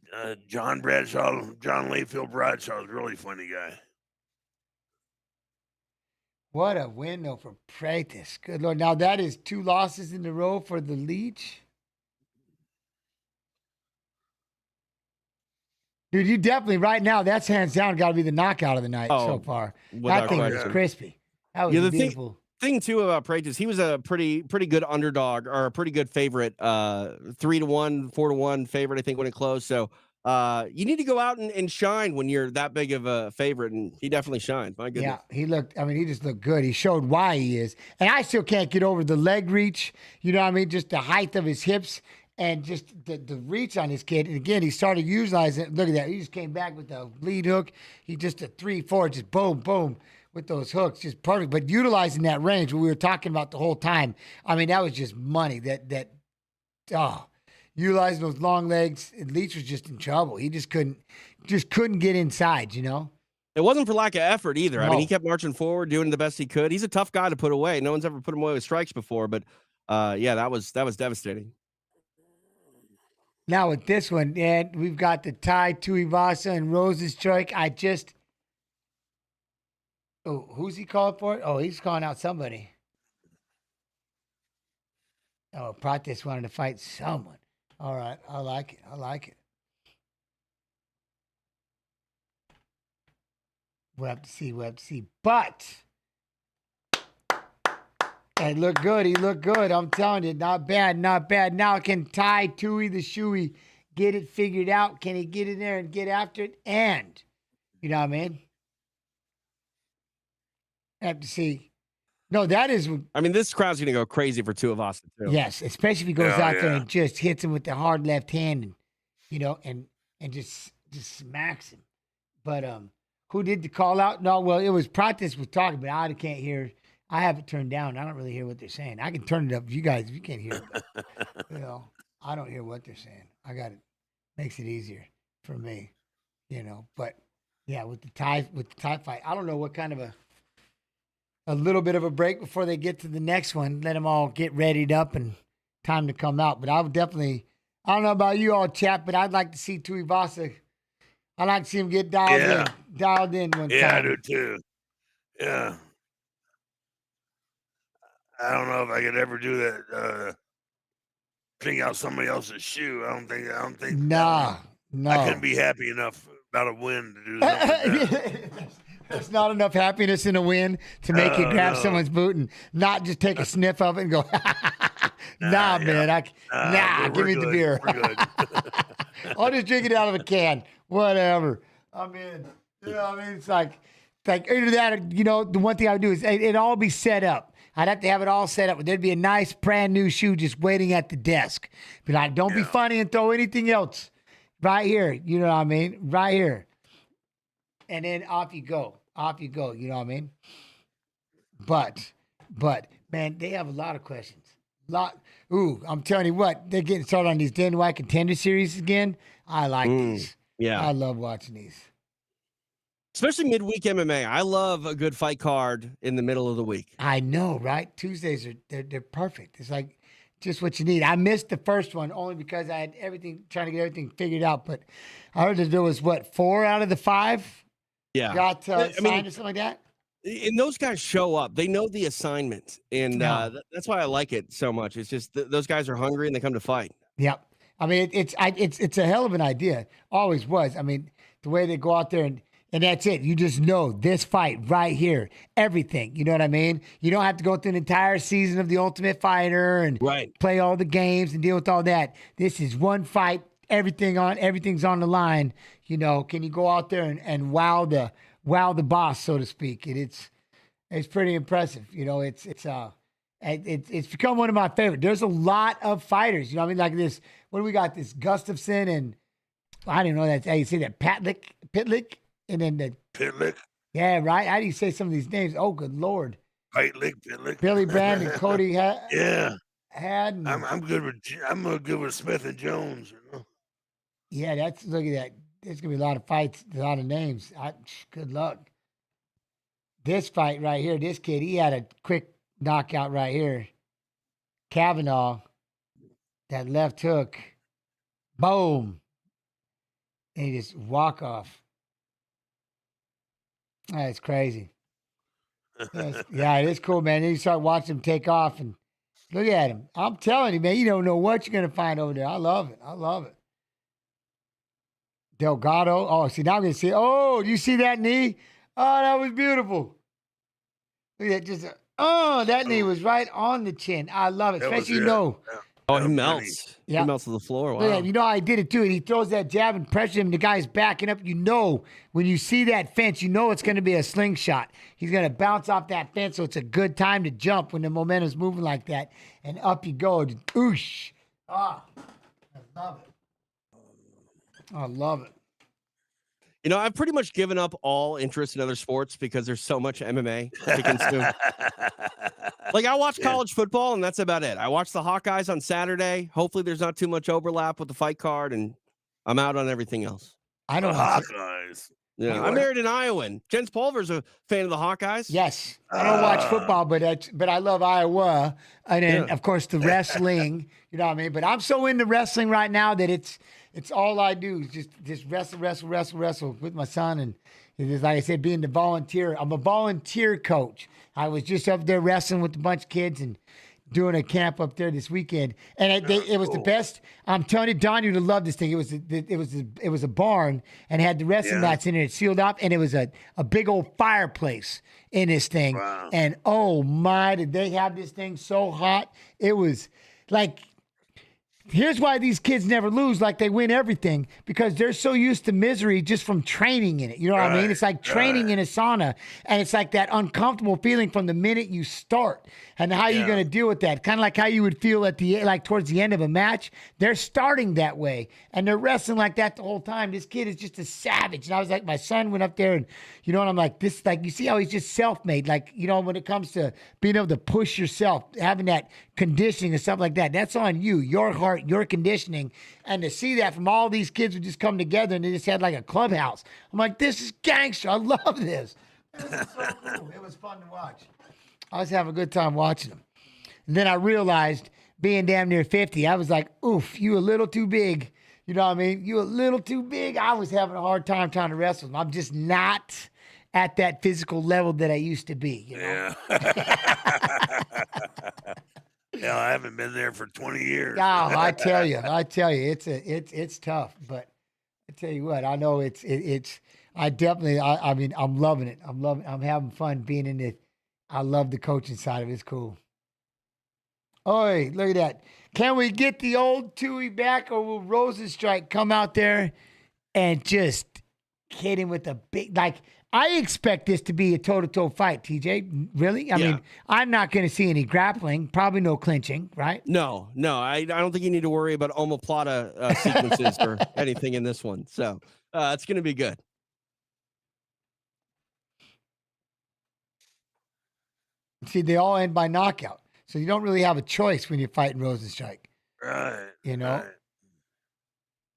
John Layfield Bradshaw was a really funny guy. What a win, though, for Pratis. Good Lord. Now, that is 2 losses in a row for the Leach. Dude, you definitely, right now, that's hands down got to be the knockout of the night so far. That thing was crispy. That was beautiful. Thing, too, about Pratis, he was a pretty good underdog or a pretty good favorite. 3-1, 4-1 favorite, I think, when it closed. So, you need to go out and shine when you're that big of a favorite, and he definitely shined. My goodness. Yeah, he just looked good. He showed why he is. And I still can't get over the leg reach, just the height of his hips and just the reach on this kid. And again, he started utilizing it. Look at that. He just came back with the lead hook. He just a 3-4, just boom, boom. with those hooks, just perfect. But utilizing that range, what we were talking about the whole time, I mean, that was just money. Utilizing those long legs, Leach was just in trouble. He just couldn't get inside, you know? It wasn't for lack of effort either. No. I mean, he kept marching forward, doing the best he could. He's a tough guy to put away. No one's ever put him away with strikes before, but yeah, that was devastating. Now with this one, and we've got the Tai Tuivasa and Rose's strike. Who's he calling for? Oh, he's calling out somebody. Oh, Pratis wanted to fight someone. All right, I like it. We'll have to see. But he looked good. I'm telling you, not bad. Now can Tai Tui the Shoey get it figured out? Can he get in there and get after it? And, you know what I mean? I have to see. No, that is. I mean, this crowd's going to go crazy for Tuivasa, too. Yes, especially if he goes out there and just hits him with the hard left hand and, you know, and just smacks him. But who did the call out? No, well, it was Pratis was talking, but I can't hear. I have it turned down. I don't really hear what they're saying. I can turn it up. You guys, if you can't hear it, but, you know, I don't hear what they're saying. I got it. Makes it easier for me, you know. But yeah, with the tie fight, I don't know what kind of a little bit of a break before they get to the next one. Let them all get readied up and time to come out. But I would definitely. I don't know about you all, chat, but I'd like to see Tuivasa. I'd like to see him get dialed in one time. Yeah, I do too. Yeah. I don't know if I could ever do that. Pick out somebody else's shoe. I don't think. No. I couldn't be happy enough about a win to do something like that. There's not enough happiness in a win to make you grab someone's boot and not just take a sniff of it and go, man. Give me the beer. We're good. I'll just drink it out of a can. Whatever. I mean, you know, it's like either that, you know, the one thing I would do is it'd all be set up. I'd have to have it all set up. There'd be a nice brand new shoe just waiting at the desk. But like, don't be funny and throw anything else right here. You know what I mean? Right here. And then off you go. You know what I mean? But man, they have a lot of questions. I'm telling you what, they're getting started on these Dan White Contender Series again. I like these. Yeah. I love watching these. Especially midweek MMA. I love a good fight card in the middle of the week. I know, right? Tuesdays they're perfect. It's like just what you need. I missed the first one only because I had trying to get everything figured out. But I heard that there was 4 out of the 5 got signed or something like that. And those guys show up. They know the assignment, and that's why I like it so much. It's just those guys are hungry and they come to fight. Yep. I mean, it's a hell of an idea. Always was. I mean, the way they go out there and that's it. You just know this fight right here, everything. You know what I mean? You don't have to go through an entire season of The Ultimate Fighter and play all the games and deal with all that. This is one fight. Everything's on the line. You know, can you go out there and wow the boss, so to speak? It's pretty impressive. You know, it's become one of my favorites. There's a lot of fighters. You know what I mean? Like this. What do we got? This Gustafson and I don't know that's how you say that. Pitlick. And then the Pitlick. Yeah, right. How do you say some of these names? Oh, good Lord. Pitlick. Billy Brand and Cody Had. I'm good with Smith and Jones. You know? Yeah, look at that. There's gonna be a lot of fights, a lot of names. Good luck. This fight right here, this kid, he had a quick knockout right here. Kavanaugh, that left hook, boom, and he just walk off. That's crazy. Yeah, it is cool, man. Then you start watching him take off and look at him. I'm telling you, man, you don't know what you're gonna find over there. I love it. Delgado. Oh, see, now I'm going to see. Oh, do you see that knee? Oh, that was beautiful. Look at that. That knee was right on the chin. I love it. Especially, Oh, he melts. Yeah. He melts to the floor. Wow. Look at, you know how he did it, too. And he throws that jab and pressure him. The guy's backing up. You know, when you see that fence, you know it's going to be a slingshot. He's going to bounce off that fence, so it's a good time to jump when the momentum's moving like that. And up you go. Oosh. I love it. I love it. You know, I've pretty much given up all interest in other sports because there's so much MMA to consume. Like, I watch college football, and that's about it. I watch the Hawkeyes on Saturday. Hopefully, there's not too much overlap with the fight card, and I'm out on everything else. I don't watch Hawkeyes. Yeah, I'm married an Iowan. Jens Pulver's a fan of the Hawkeyes. Yes, I don't watch football, but I love Iowa, and then of course the wrestling. You know what I mean? But I'm so into wrestling right now that it's all I do is just wrestle with my son, and it is, like I said, being the volunteer. I'm a volunteer coach. I was just up there wrestling with a bunch of kids and doing a camp up there this weekend, and it was the best. I'm telling you, Don, you'd love this thing. It was a barn and had the wrestling mats in it. It sealed up, and it was a big old fireplace in this thing. Wow. And oh my, did they have this thing so hot? It was like. Here's why these kids never lose, like they win everything, because they're so used to misery just from training in it. You know what I mean? It's like training in a sauna, and it's like that uncomfortable feeling from the minute you start. And how you're going to deal with that? Kind of like how you would feel towards the end of a match. They're starting that way, and they're wrestling like that the whole time. This kid is just a savage. And I was like, my son went up there, and and I'm like, this, like, you see how he's just self-made. Like, when it comes to being able to push yourself, having that conditioning and stuff like that, that's on you, your heart, your conditioning. And to see that from all these kids who just come together and they just had like a clubhouse. I'm like, this is gangster. I love this. It was so cool. It was fun to watch. I was having a good time watching them. And then I realized, being damn near 50, I was like, oof, you a little too big. You know what I mean? You a little too big. I was having a hard time trying to wrestle them. I'm just not at that physical level that I used to be. Yeah. Yeah, I haven't been there for 20 years. Oh, I tell you, it's tough. But I tell you what, I know I'm loving it. I'm having fun being in it. I love the coaching side of it. It's cool. Oi, look at that. Can we get the old Tui back, or will Rosenstrike come out there and just hit him with a big, like, I expect this to be a toe-to-toe fight, TJ. Really? I mean, I'm not going to see any grappling, probably no clinching, right? No. I don't think you need to worry about omoplata sequences or anything in this one. So it's going to be good. See, they all end by knockout. So you don't really have a choice when you're fighting Rosenstrike. Right. Right.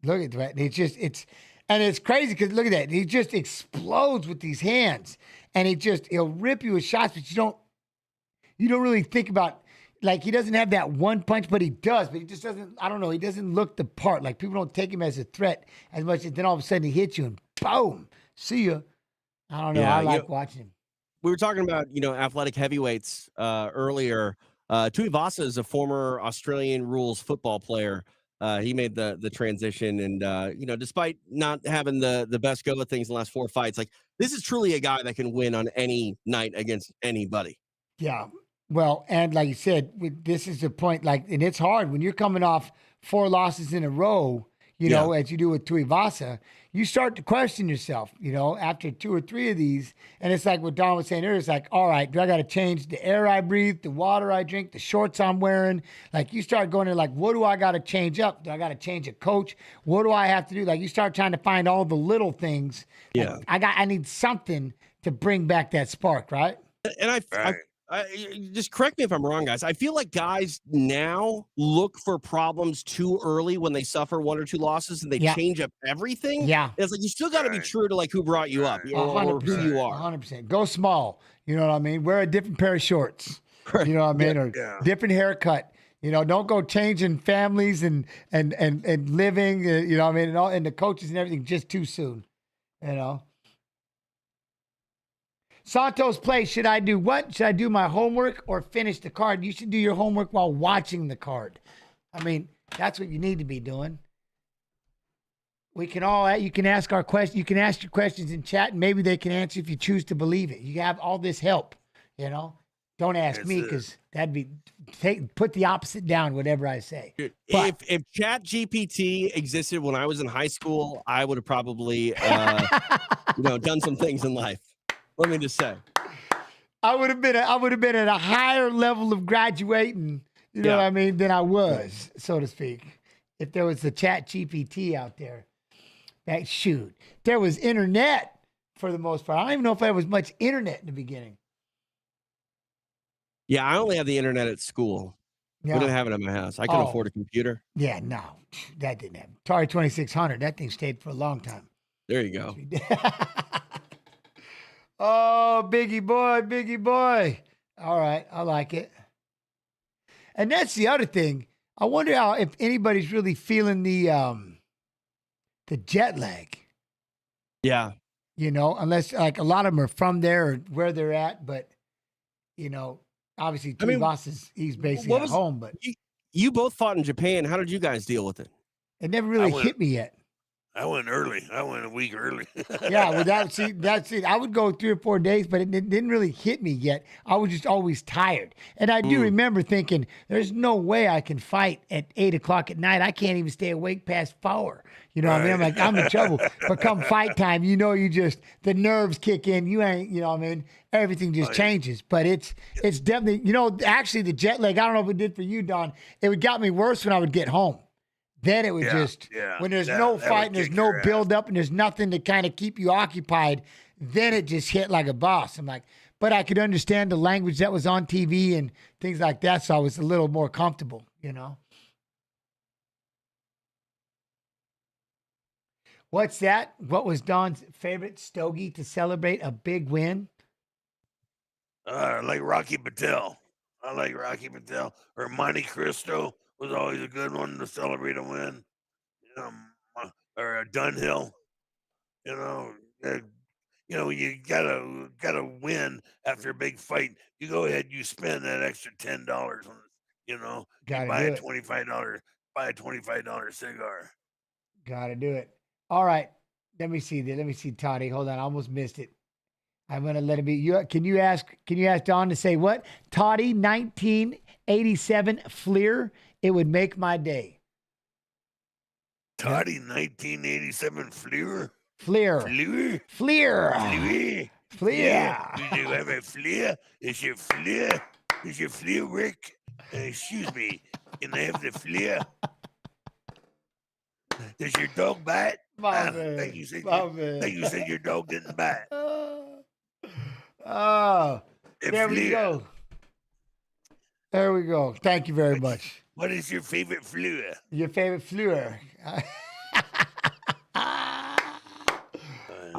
Look at that. And it's crazy because look at that. He just explodes with these hands. And he'll rip you with shots, but you don't really think about, like, he doesn't have that one punch, but he does. But he just doesn't, I don't know, he doesn't look the part. Like, people don't take him as a threat as much as then all of a sudden he hits you and boom, see ya. I don't know. Yeah, I like watching him. We were talking about, athletic heavyweights earlier. Tuivasa is a former Australian rules football player. He made the transition, and despite not having the best go of things in the last 4 fights, like, this is truly a guy that can win on any night against anybody. Yeah. Well, and like you said, this is the point, like, and it's hard when you're coming off 4 losses in a row, as you do with Tuivasa, you start to question yourself, after 2 or 3 of these. And it's like what Don was saying earlier. It's like, all right, do I got to change the air I breathe, the water I drink, the shorts I'm wearing? Like, you start going there, like, what do I got to change up? Do I got to change a coach? What do I have to do? Like, you start trying to find all the little things. Yeah. Like, I need something to bring back that spark, right? And I just correct me if I'm wrong, guys. I feel like guys now look for problems too early when they suffer 1 or 2 losses and they change up everything. Yeah. It's like, you still got to be true to, like, who brought you up or who you are. 100%. Go small. You know what I mean? Wear a different pair of shorts. You know what I mean? Or different haircut. Don't go changing families and living, you know what I mean? And the coaches and everything just too soon, Santos Play, should I do what? Should I do my homework or finish the card? You should do your homework while watching the card. I mean, that's what you need to be doing. You can ask our question. You can ask your questions in chat, and maybe they can answer if you choose to believe it. You have all this help, Don't ask me, because that'd be put the opposite down, whatever I say. Dude, if Chat GPT existed when I was in high school, I would have probably done some things in life. Let me just say, I would have been at a higher level of graduating, what I mean, than I was, so to speak, if there was a Chat GPT out there. That shoot. There was internet for the most part. I don't even know if there was much internet in the beginning. Yeah, I only had the internet at school. Yeah. We didn't have it at my house. I couldn't afford a computer. Yeah, no, that didn't happen. Atari 2600, that thing stayed for a long time. There you go. Oh, Biggie boy. All right, I like it. And that's the other thing. I wonder if anybody's really feeling the jet lag. Yeah. You know, unless like a lot of them are from there or where they're at, but you know, obviously he's basically at home, but you both fought in Japan. How did you guys deal with it? It never really hit me yet. I went early. I went a week early. Yeah, well, that's it. I would go 3 or 4 days, but it didn't really hit me yet. I was just always tired. And I do remember thinking, there's no way I can fight at 8 o'clock at night. I can't even stay awake past 4. You know what I mean? I'm like, I'm in trouble. But come fight time, you know, the nerves kick in. You ain't, you know what I mean? Everything just changes. But it's definitely, you know, actually the jet lag, I don't know if it did for you, Don. It got me worse when I would get home. Then it was when there's no fight and there's no build up and there's nothing to kind of keep you occupied, then it just hit like a boss. I'm like, but I could understand the language that was on TV and things like that, so I was a little more comfortable, you know. What's that? What was Don's favorite stogie to celebrate a big win? I like Rocky Patel. Or Monte Cristo was always a good one to celebrate a win. Or a Dunhill. You gotta win after a big fight. You go ahead, you spend that extra $10 on, you buy a $25 cigar. Gotta do it. All right. Let me see, Toddy. Hold on. I almost missed it. I'm gonna let it be. Can you ask Don to say what? Toddy 1987 Fleer. It would make my day. Toddy 1987 Fleer. Fleer. Do you have a Fleer? Is your Fleer, Rick? Excuse me. Can I have the Fleer? Does your dog bite? Thank you said your dog didn't bite. Oh, there we go. There we go. Thank you very much. What is your favorite Fleer? Your favorite Fleer.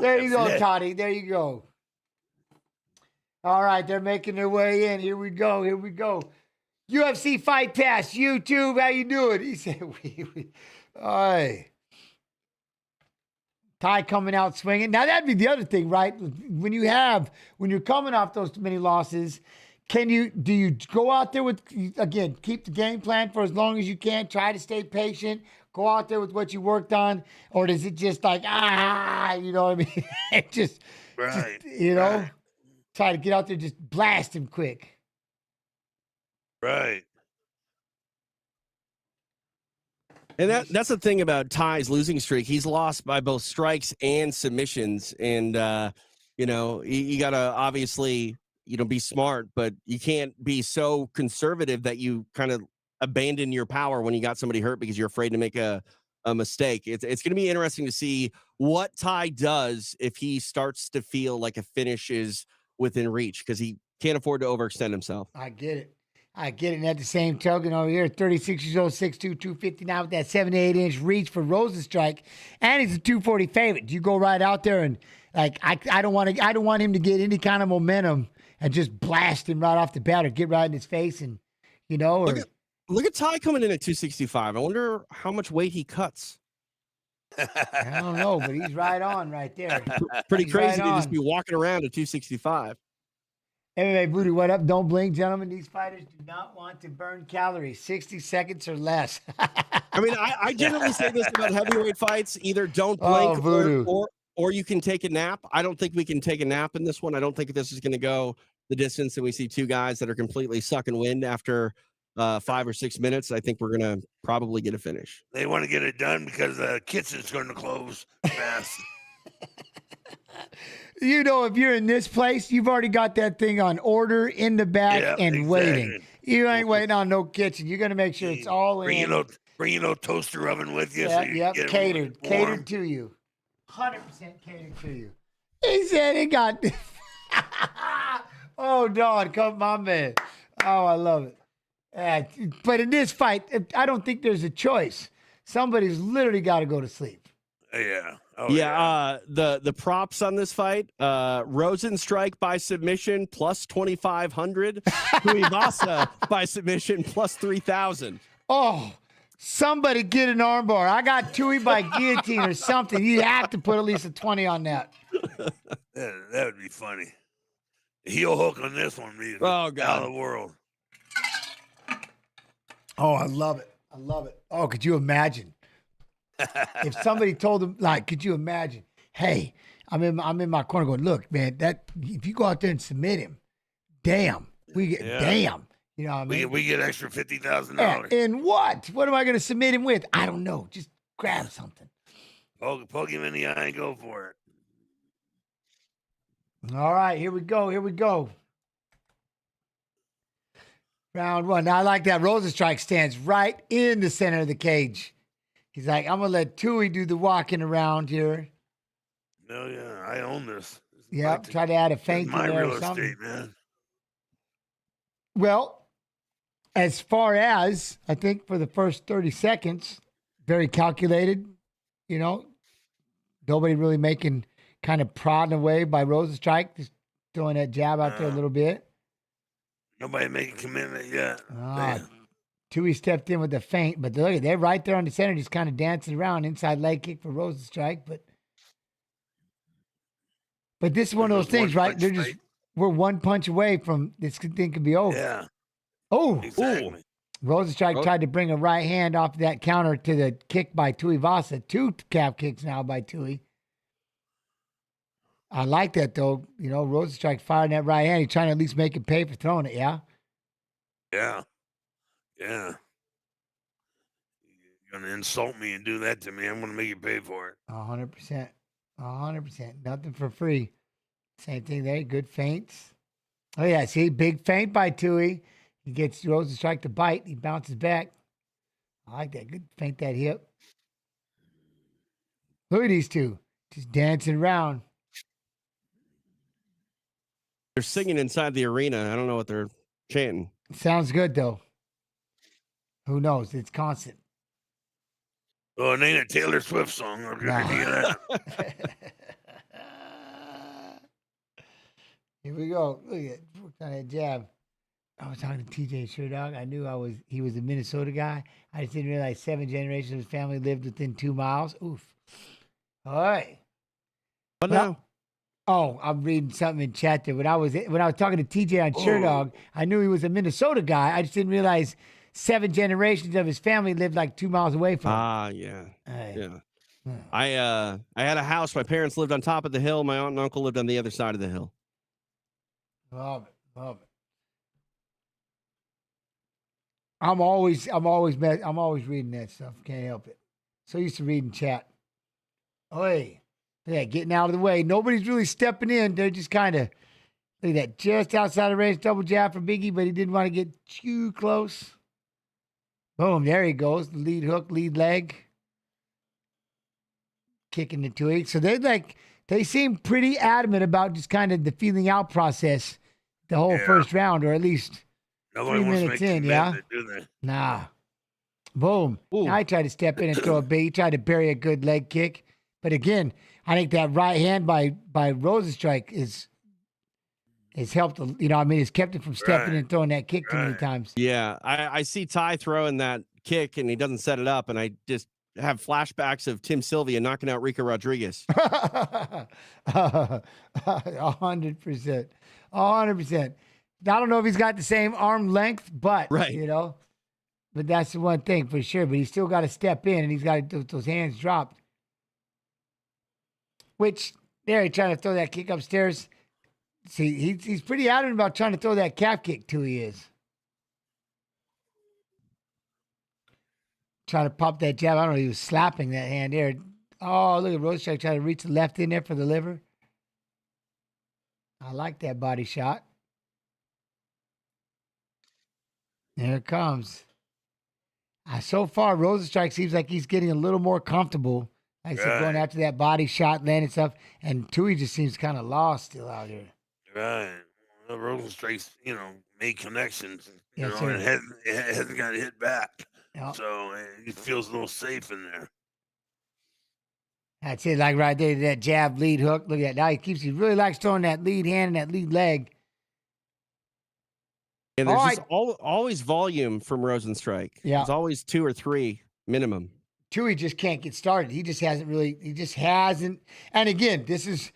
There you go, Toddy. There you go. All right, they're making their way in. Here we go. UFC Fight Pass, YouTube. How you doing? He said, all right. Ty coming out swinging. Now, that'd be the other thing, right? When you're coming off those many losses, do you go out there with, again, keep the game plan for as long as you can, try to stay patient, go out there with what you worked on, or does it just like, you know what I mean? Right. Try to get out there, just blast him quick. Right. And that's the thing about Ty's losing streak. He's lost by both strikes and submissions. And, you got to obviously, be smart, but you can't be so conservative that you kind of abandon your power when you got somebody hurt because you're afraid to make a mistake. It's going to be interesting to see what Ty does if he starts to feel like a finish is within reach, because he can't afford to overextend himself. I get it. And at the same token over here, 36 years old, 6'2", 259 with that 78-inch reach for Rosenstrike, and he's a 240 favorite. Do you go right out there and like I don't want him to get any kind of momentum and just blast him right off the bat or get right in his face and Look at Ty coming in at 265. I wonder how much weight he cuts. I don't know, but he's right on right there. Pretty crazy to just be walking around at 265. MMA Booty, what up? Don't blink, gentlemen. These fighters do not want to burn calories. 60 seconds or less. I mean, I generally say this about heavyweight fights. Either don't blink or you can take a nap. I don't think we can take a nap in this one. I don't think this is going to go the distance. And we see two guys that are completely sucking wind after 5 or 6 minutes. I think we're going to probably get a finish. They want to get it done because the kitchen's going to close fast. If you're in this place, you've already got that thing on order in the back waiting. You ain't waiting on no kitchen. You're going to make sure it's all in. Bring your toaster oven with you. Catered to you. 100% catered to you. He said he got. Oh, Dawn, come my man. Oh, I love it. But in this fight, I don't think there's a choice. Somebody's literally got to go to sleep. Yeah. Oh, yeah. The props on this fight, Rosenstrike by submission plus 2,500. Tuivasa by submission plus 3,000. Oh, somebody get an armbar. I got Tui by guillotine or something. You have to put at least a 20 on that. That would be funny. Heel hook on this one, me. Oh, God. Out of the world. Oh, I love it. I love it. Oh, could you imagine? If somebody told him, like, could you imagine? Hey, I'm in my corner going, look, man, that if you go out there and submit him, damn. Damn. You know what I mean? We get extra $50,000. And what? What am I going to submit him with? I don't know. Just grab something. Poke him in the eye and go for it. All right, here we go. Here we go. Round one. Now, I like that. Rosenstrike stands right in the center of the cage. He's like, I'm going to let Tui do the walking around here. No, yeah, I own this. Yep, try to add a feint my in there real or something. estate, man. Well, as far as, I think for the first 30 seconds, very calculated, you know, nobody really making kind of prodding away by Rosenstrike, just throwing that jab out there a little bit. Nobody making commitment yet. Tui stepped in with the feint, but look, they're right there on the center, just kind of dancing around. Inside leg kick for Rosenstrike, but this is one of those things, right? We're one punch away from this thing could be over. Yeah. Oh, exactly. Rosenstrike tried to bring a right hand off that counter to the kick by Tuivasa. 2 calf kicks now by Tui. I like that, though. You know, Rosenstrike firing that right hand. He's trying to at least make it pay for throwing it, yeah? Yeah. Yeah. You're going to insult me and do that to me. I'm going to make you pay for it. 100%. 100%. Nothing for free. Same thing there. Good feints. Oh, yeah. See, big feint by Tui. He gets Rosenstrike to bite. He bounces back. I like that. Good feint that hip. Look at these two. Just dancing around. They're singing inside the arena. I don't know what they're chanting. Sounds good, though. Who knows? It's constant. Oh, it ain't a Taylor Swift song. I'm going to hear that. Here we go. Look at that jab. I was talking to TJ Sherdog. I knew he was a Minnesota guy. I just didn't realize 7 generations of his family lived within 2 miles. Oof. All right. What now? Oh, I'm reading something in chat there. When I was talking to TJ on Sherdog, I knew he was a Minnesota guy. I just didn't realize 7 generations of his family lived like 2 miles away from him. Yeah. Right. Yeah. I had a house. My parents lived on top of the hill. My aunt and uncle lived on the other side of the hill. Love it. Love it. I'm always reading that stuff. Can't help it. So used to reading chat. Oi. Yeah, getting out of the way. Nobody's really stepping in. They're just kind of, look at that, just outside of range, double jab for Biggie, but he didn't want to get too close. Boom, there he goes. The lead hook, lead leg. Kicking the Tui. So they seem pretty adamant about just kind of the feeling out process the whole first round, or at least Nobody 3 minutes in, yeah? Do they? Nah. Boom. Now I tried to step in and throw a big. He tried to bury a good leg kick. But again, I think that right hand by Rosenstrike has helped, it's kept him from stepping and throwing that kick too many times. Yeah, I see Ty throwing that kick, and he doesn't set it up, and I just have flashbacks of Tim Sylvia knocking out Rico Rodriguez. 100%. 100%. I don't know if he's got the same arm length, but, but that's the one thing for sure. But he's still got to step in, and he's got those hands dropped. Which, there, he's trying to throw that kick upstairs. See, he's pretty adamant about trying to throw that calf kick, too, he is. Trying to pop that jab. I don't know, he was slapping that hand there. Oh, look at Rosenstrike trying to reach the left in there for the liver. I like that body shot. There it comes. So far, Rosenstrike seems like he's getting a little more comfortable. Like I said, going after that body shot, landing stuff, and Tui just seems kind of lost still out here. Right. Well, Rosenstrike's, made connections, Yes, and sir. hasn't got hit back. Yep. So he feels a little safe in there. That's it, like right there, that jab lead hook. Look at that. Now he really likes throwing that lead hand and that lead leg. And there's just always volume from Rosenstrike. Yeah. There's always 2 or 3 minimum. Tui just can't get started. He just hasn't. And again, this is,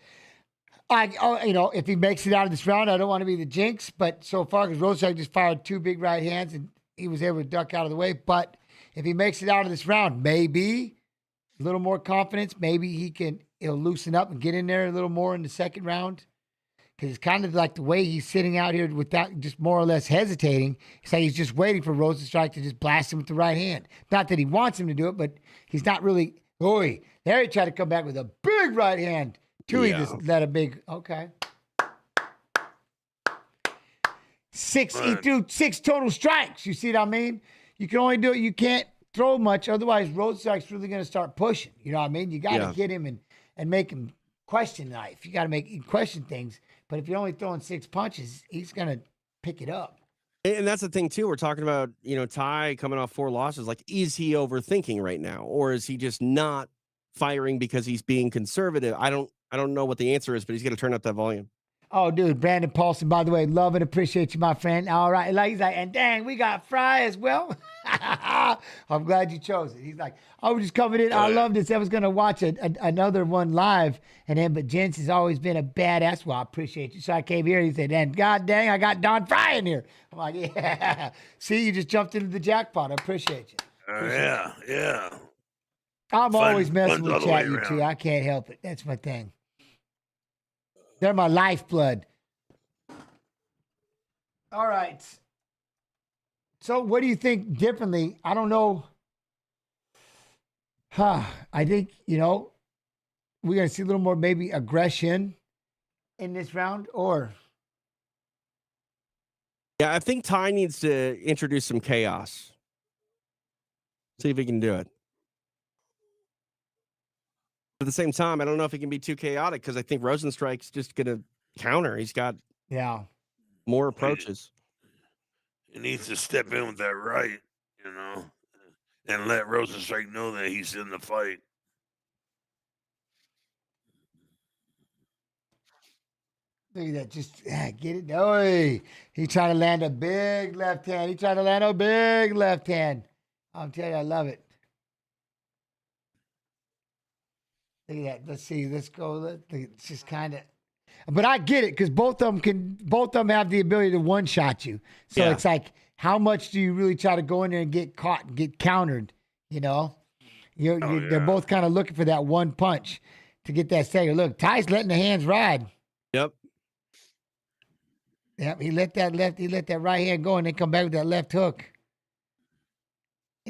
if he makes it out of this round, I don't want to be the jinx, but so far, because Rosenstrike just fired 2 big right hands and he was able to duck out of the way. But if he makes it out of this round, maybe a little more confidence, maybe he'll loosen up and get in there a little more in the second round. Because it's kind of like the way he's sitting out here without just more or less hesitating. It's like he's just waiting for Rosenstrike to just blast him with the right hand. Not that he wants him to do it, but he's not really. There he tried to come back with a big right hand. Tui just let a big. Okay. 6. He threw 6 total strikes. You see what I mean? You can only do it. You can't throw much. Otherwise, Rosenstrike's really going to start pushing. You know what I mean? You got to get him and make him question life. You got to make him question things. But if you're only throwing 6 punches, he's going to pick it up. And that's the thing, too. We're talking about, Ty coming off 4 losses. Like, is he overthinking right now? Or is he just not firing because he's being conservative? I don't know what the answer is, but he's going to turn up that volume. Oh, dude, Brandon Paulson, by the way, love and appreciate you, my friend. All right. He's like, and dang, we got Frye as well. I'm glad you chose it. He's like, I was just coming in. I love this. I was going to watch another one live. But Jens has always been a badass. Well, I appreciate you. So I came here. He said, and God dang, I got Don Frye in here. I'm like, yeah. See, you just jumped into the jackpot. I appreciate you. Yeah. I'm always messing with chat, you two. I can't help it. That's my thing. They're my lifeblood. All right. So what do you think differently? I don't know. I think, we're going to see a little more maybe aggression in this round or. Yeah, I think Ty needs to introduce some chaos. See if he can do it. At the same time, I don't know if he can be too chaotic because I think Rosenstrike's just going to counter. He's got more approaches. He needs to step in with that right, and let Rosenstrike know that he's in the fight. Look at that. Just get it. Oh, he tried to land a big left hand. I'm telling you, I love it. Look at that. Let's see. Let's go. It's just kind of. But I get it because both of them have the ability to one-shot you. So it's like, how much do you really try to go in there and get caught and get countered? They're both kind of looking for that one punch to get that stagger. Look, Ty's letting the hands ride. Yep. He let that right hand go and then come back with that left hook.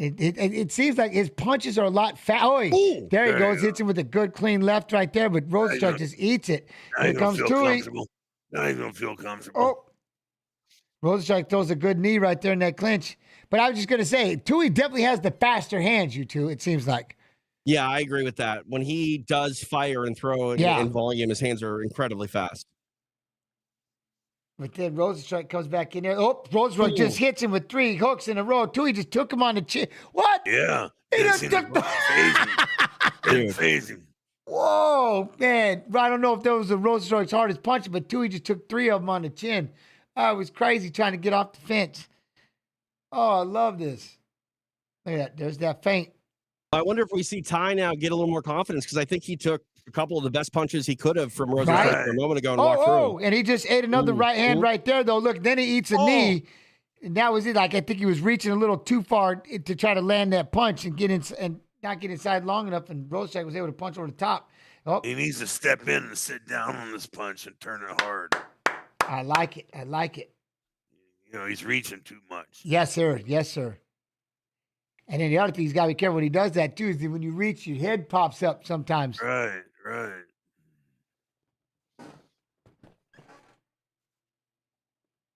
It seems like his punches are a lot fast. Oh, there he goes. Hits him with a good, clean left right there, but Rosenstrike just eats it. Here comes Tui. Now he's going to feel comfortable. Oh, Rosenstrike throws a good knee right there in that clinch. But I was just going to say, Tui definitely has the faster hands, you two, it seems like. Yeah, I agree with that. When he does fire and throw in volume, his hands are incredibly fast. But then Rosenstrike comes back in there. Oh, Rosenstrike just hits him with 3 hooks in a row. Tui just took him on the chin. What? Yeah. He just took Didn't phase him. Whoa, man. I don't know if that was the Rosenstrike's hardest punch, but Tui just took 3 of them on the chin. It was crazy trying to get off the fence. Oh, I love this. Look at that. There's that feint. I wonder if we see Ty now get a little more confidence because I think he took a couple of the best punches he could have from Rosenstrike a moment ago and walked through. And he just ate another right hand right there, though. Look, then he eats a knee. And that was it. Like, I think he was reaching a little too far to try to land that punch and get in and not get inside long enough. And Rosenstrike was able to punch over the top. Oh. He needs to step in and sit down on this punch and turn it hard. I like it. He's reaching too much. Yes, sir. And then the other thing he's got to be careful when he does that, too, is that when you reach, your head pops up sometimes. Right.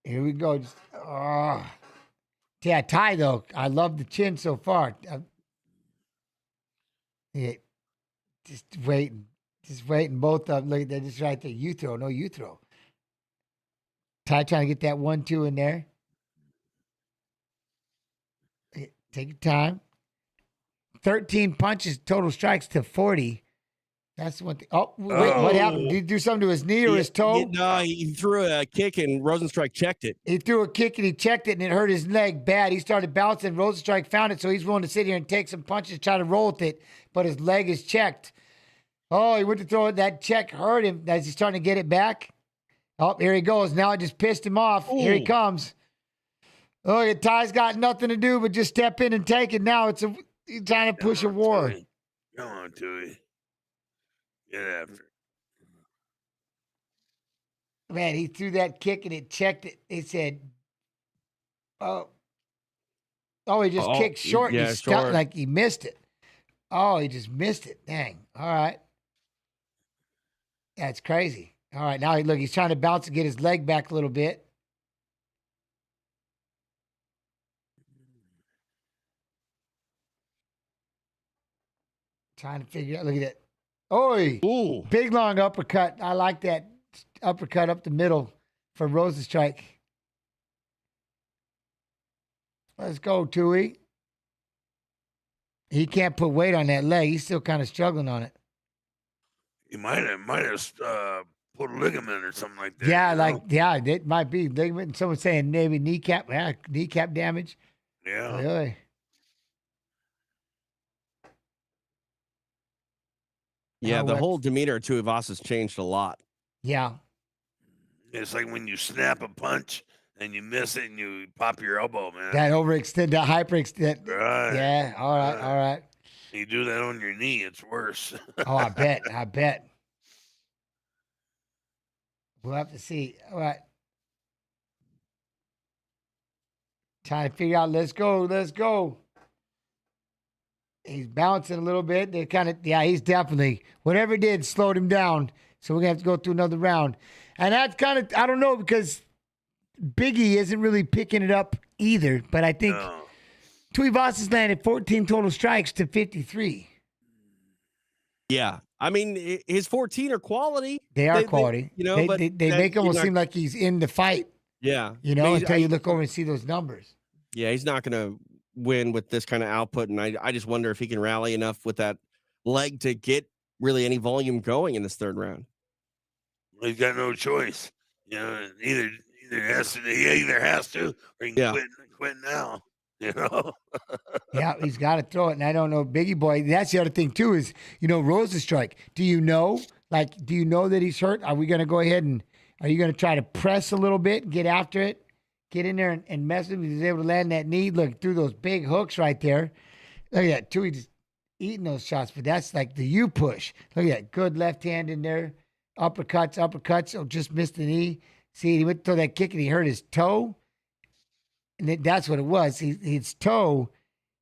Here we go. Ty, though, I love the chin so far. Just waiting. Just waiting. Both of them. Look, they're just right there. You throw. No, you throw. Ty trying to get that 1-2 in there. Take your time. 13 punches, total strikes to 40. That's one thing. Oh, wait, what happened? Did he do something to his knee or his toe? No, he threw a kick and Rosenstrike checked it. He threw a kick and he checked it and it hurt his leg bad. He started bouncing. Rosenstrike found it, so he's willing to sit here and take some punches, try to roll with it, but his leg is checked. Oh, he went to throw it. That check hurt him as he's starting to get it back. Oh, here he goes. Now it just pissed him off. Ooh. Here he comes. Oh, Ty's got nothing to do but just step in and take it. Now he's trying to push a war. Come on, Tui. Get after it. Man, he threw that kick and it checked it. It said, he just kicked short. Yeah, he stuck like he missed it. Oh, he just missed it. Dang. All right. That's crazy. All right, now look, he's trying to bounce and get his leg back a little bit. Trying to figure out, look at that. Oi! Ooh. Big long uppercut. I like that uppercut up the middle for Rosenstrike. Let's go, Tui. He can't put weight on that leg. He's still kind of struggling on it. He might have put a ligament or something like that. Yeah, it might be ligament. Someone's saying maybe kneecap damage. Yeah. Really? Yeah, the whole demeanor of Tuivasa's changed a lot. Yeah. It's like when you snap a punch and you miss it and you pop your elbow, man. That overextend, that hyperextend. Right. Yeah, all right. You do that on your knee, it's worse. Oh, I bet. We'll have to see. All right. Trying to figure out, let's go. He's bouncing a little bit. They're he's definitely, whatever it did, slowed him down. So we're going to have to go through another round. And that's kind of, I don't know, because Biggie isn't really picking it up either. But I think Tuivasa's landed 14 total strikes to 53. Yeah. I mean, his 14 are quality. They are quality. But they make him seem like he's in the fight. Yeah. Until you look over and see those numbers. Yeah, he's not going to win with this kind of output. And I just wonder if he can rally enough with that leg to get really any volume going in this third round. Well, he's got no choice. Either has to or he can quit now. Yeah, he's got to throw it. And I don't know, Biggie Boy. That's the other thing too is, Rosenstrike. Do you know that he's hurt? Are we going to go ahead and are you going to try to press a little bit, get after it, get in there and mess with him? He's able to land that knee. Look, through those big hooks right there. Look at that. Tui just eating those shots, but that's like the U push. Look at that. Good left hand in there. Uppercuts. Oh, just missed the knee. See, he went to throw that kick and he hurt his toe. And that's what it was. His toe,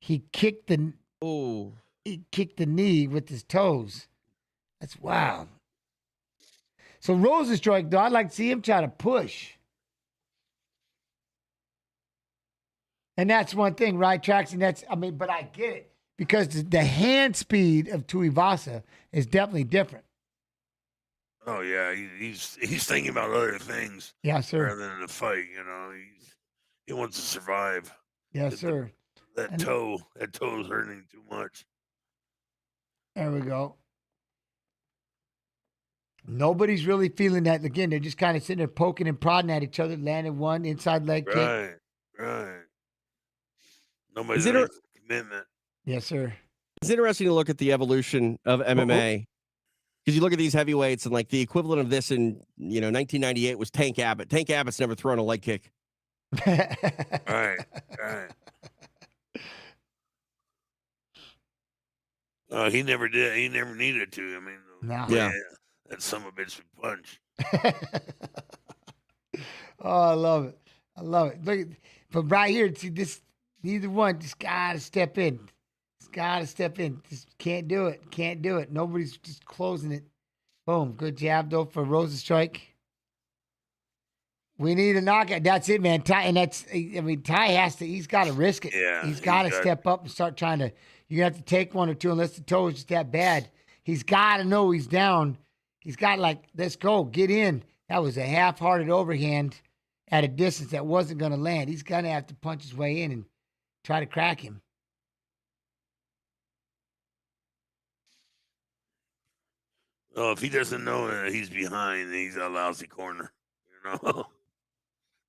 he kicked the knee with his toes. That's wild. So Rosenstrike, though, I'd like to see him try to push. And that's one thing, right, Trax? And but I get it. Because the hand speed of Tuivasa is definitely different. Oh, yeah. He's thinking about other things. Yeah, sir. Rather than the fight, He wants to survive. Yes, sir. That toe's hurting too much. There we go. Nobody's really feeling that. Again, they're just kind of sitting there poking and prodding at each other, landing one inside leg kick. Right. Nobody's got commitment. Yes, sir. It's interesting to look at the evolution of MMA. Because you look at these heavyweights and like the equivalent of this in, 1998 was Tank Abbott. Tank Abbott's never thrown a leg kick. Right. Oh, he never did. He never needed to. No. Yeah. That son of a bitch would punch. Oh, I love it. Look, but right here, see this. Neither one just gotta step in. Just can't do it. Nobody's just closing it. Boom. Good jab though for Rosenstrike. We need a knockout. That's it, man. Ty has to. He's got to risk it. Yeah, he's got to step up and start trying to. You're gonna have to take one or two unless the toe is just that bad. He's got to know he's down. He's got like, let's go, get in. That was a half-hearted overhand at a distance that wasn't going to land. He's going to have to punch his way in and try to crack him. Oh, if he doesn't know that he's behind, he's a lousy corner. You know,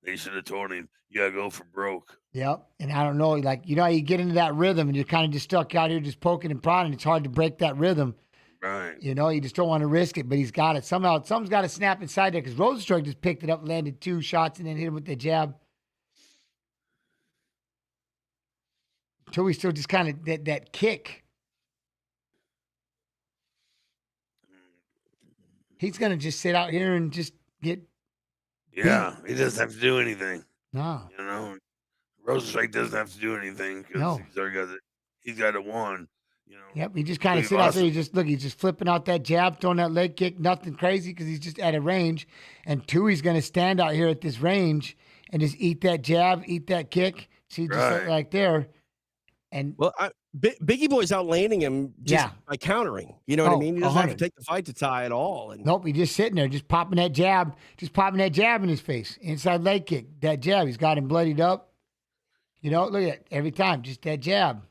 they should have told him, you got to go for broke. Yep. And I don't know, like, you know how you get into that rhythm and you're kind of just stuck out here just poking and prodding. It's hard to break that rhythm. Right. You know, you just don't want to risk it, but he's got it. Somehow, something's got to snap inside there because Rosenstruck just picked it up, landed 2 shots, and then hit him with the jab. So he's still just kind of that kick. He's going to just sit out here and just get. Yeah, he doesn't have to do anything. No. You know, Rosenstrike doesn't have to do anything because No. he's got it won. You know. Yep, he just kind of sit out there. He's just flipping out that jab, throwing that leg kick, nothing crazy because he's just at a range. And Tui's going to stand out here at this range and just eat that jab, eat that kick. See, just like there. And well, Biggie Boy's outlanding him just by countering. You know what I mean? He doesn't have to take the fight to tie at all. And nope, he's just sitting there, just popping that jab in his face. Inside leg kick, that jab. He's got him bloodied up. You know, look at it. Every time, just that jab.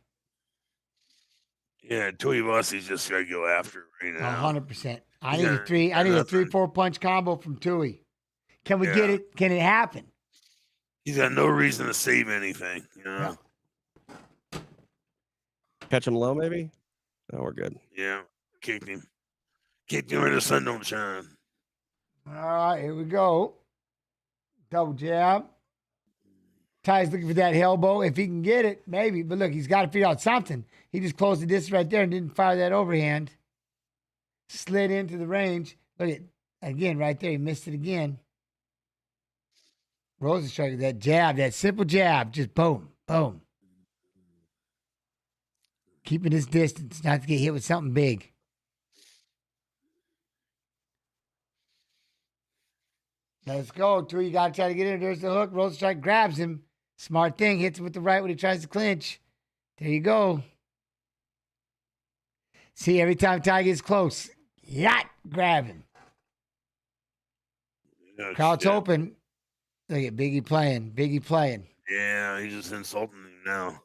Yeah, Tuivasi's just got to go after it right now. 100%. I need a 3-4 punch combo from Tui. Can we get it? Can it happen? He's got no reason to save anything, you know? Yeah. Catch him low, maybe? No, we're good. Yeah, kicked him. Kicked him where the sun don't shine. All right, here we go. Double jab. Ty's looking for that elbow. If he can get it, maybe. But look, he's got to figure out something. He just closed the distance right there and didn't fire that overhand. Slid into the range. Look at, again, right there. He missed it again. Rosenstruck, that jab, that simple jab. Just boom, boom. Keeping his distance, not to get hit with something big. Let's go. Tui, you got to try to get in. There's the hook. Rosenstruck grabs him. Smart thing. Hits him with the right when he tries to clinch. There you go. See, every time Ty gets close, grab him. Crowd's open. Look at Biggie playing. Yeah, he's just insulting him now.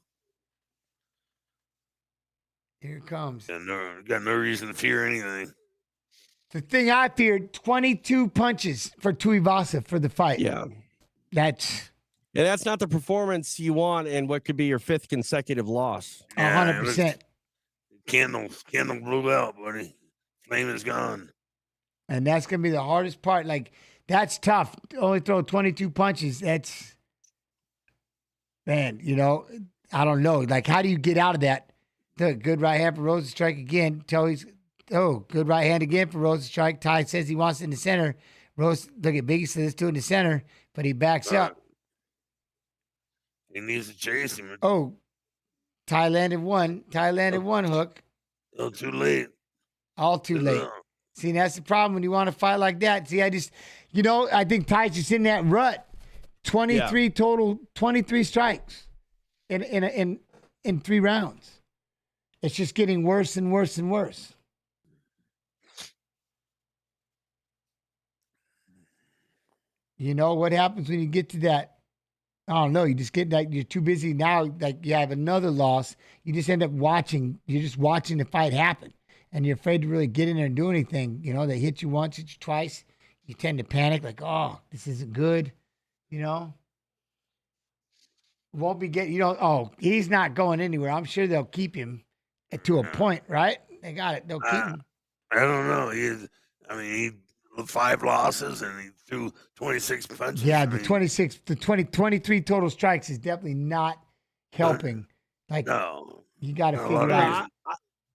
Here it comes. Got no reason to fear anything. The thing I feared, 22 punches for Tuivasa for the fight. Yeah. That's not the performance you want in what could be your 5th consecutive loss. 100%. Candle blew out, buddy. Flame is gone. And that's going to be the hardest part. Like, that's tough. Only throw 22 punches. That's, man, you know, I don't know. Like, how do you get out of that? The good right hand for Rosenstruck again. Good right hand again for Rosenstruck. Ty says he wants it in the center. Look at Biggie says let's do it in the center, but he backs up. He needs to chase him. Oh, Ty landed one. One hook. Oh, too late. All too late. See, that's the problem when you want to fight like that. See, I think Ty's just in that rut. 23 total, 23 strikes in 3 rounds. It's just getting worse and worse and worse. You know what happens when you get to that? I don't know. You just get like you're too busy now. Like you have another loss. You just end up watching. You're just watching the fight happen, and you're afraid to really get in there and do anything. You know, they hit you once, hit you twice. You tend to panic, like, oh, this isn't good. You know, won't be getting. You know, oh, he's not going anywhere. I'm sure they'll keep him to a point, right? They got it. They'll keep him. I don't know. He 5 losses and he threw 26 punches. Yeah, the 23 total strikes is definitely not helping. Like, no, you got to figure out.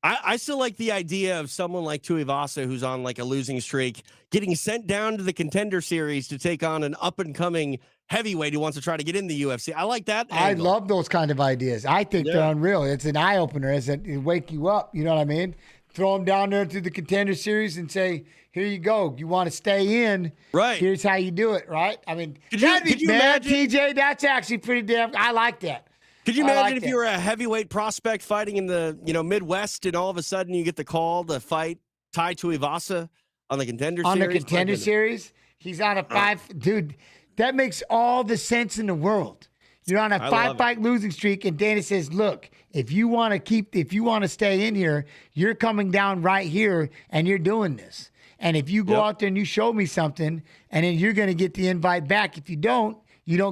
I still like the idea of someone like Tuivasa who's on like a losing streak getting sent down to the Contender Series to take on an up-and-coming heavyweight who wants to try to get in the UFC. I like that angle. I love those kind of ideas. I think they're unreal. It's an eye-opener. It wake you up. You know what I mean? Throw them down there to the Contender Series and say, here you go. You want to stay in? Right. Here's how you do it, right? I mean, could you imagine? TJ, that's actually pretty damn – I like that. Could you I imagine like if that. you were a heavyweight prospect fighting in the Midwest, and all of a sudden you get the call to fight Tai Tuivasa on the Contender On Series? the Contender Series, he's on a 5. Dude, that makes all the sense in the world. You're on a 5-fight losing streak, and Dana says, "Look, if you want to stay in here, you're coming down right here, and you're doing this. And if you go out there and you show me something, and then you're going to get the invite back. If you don't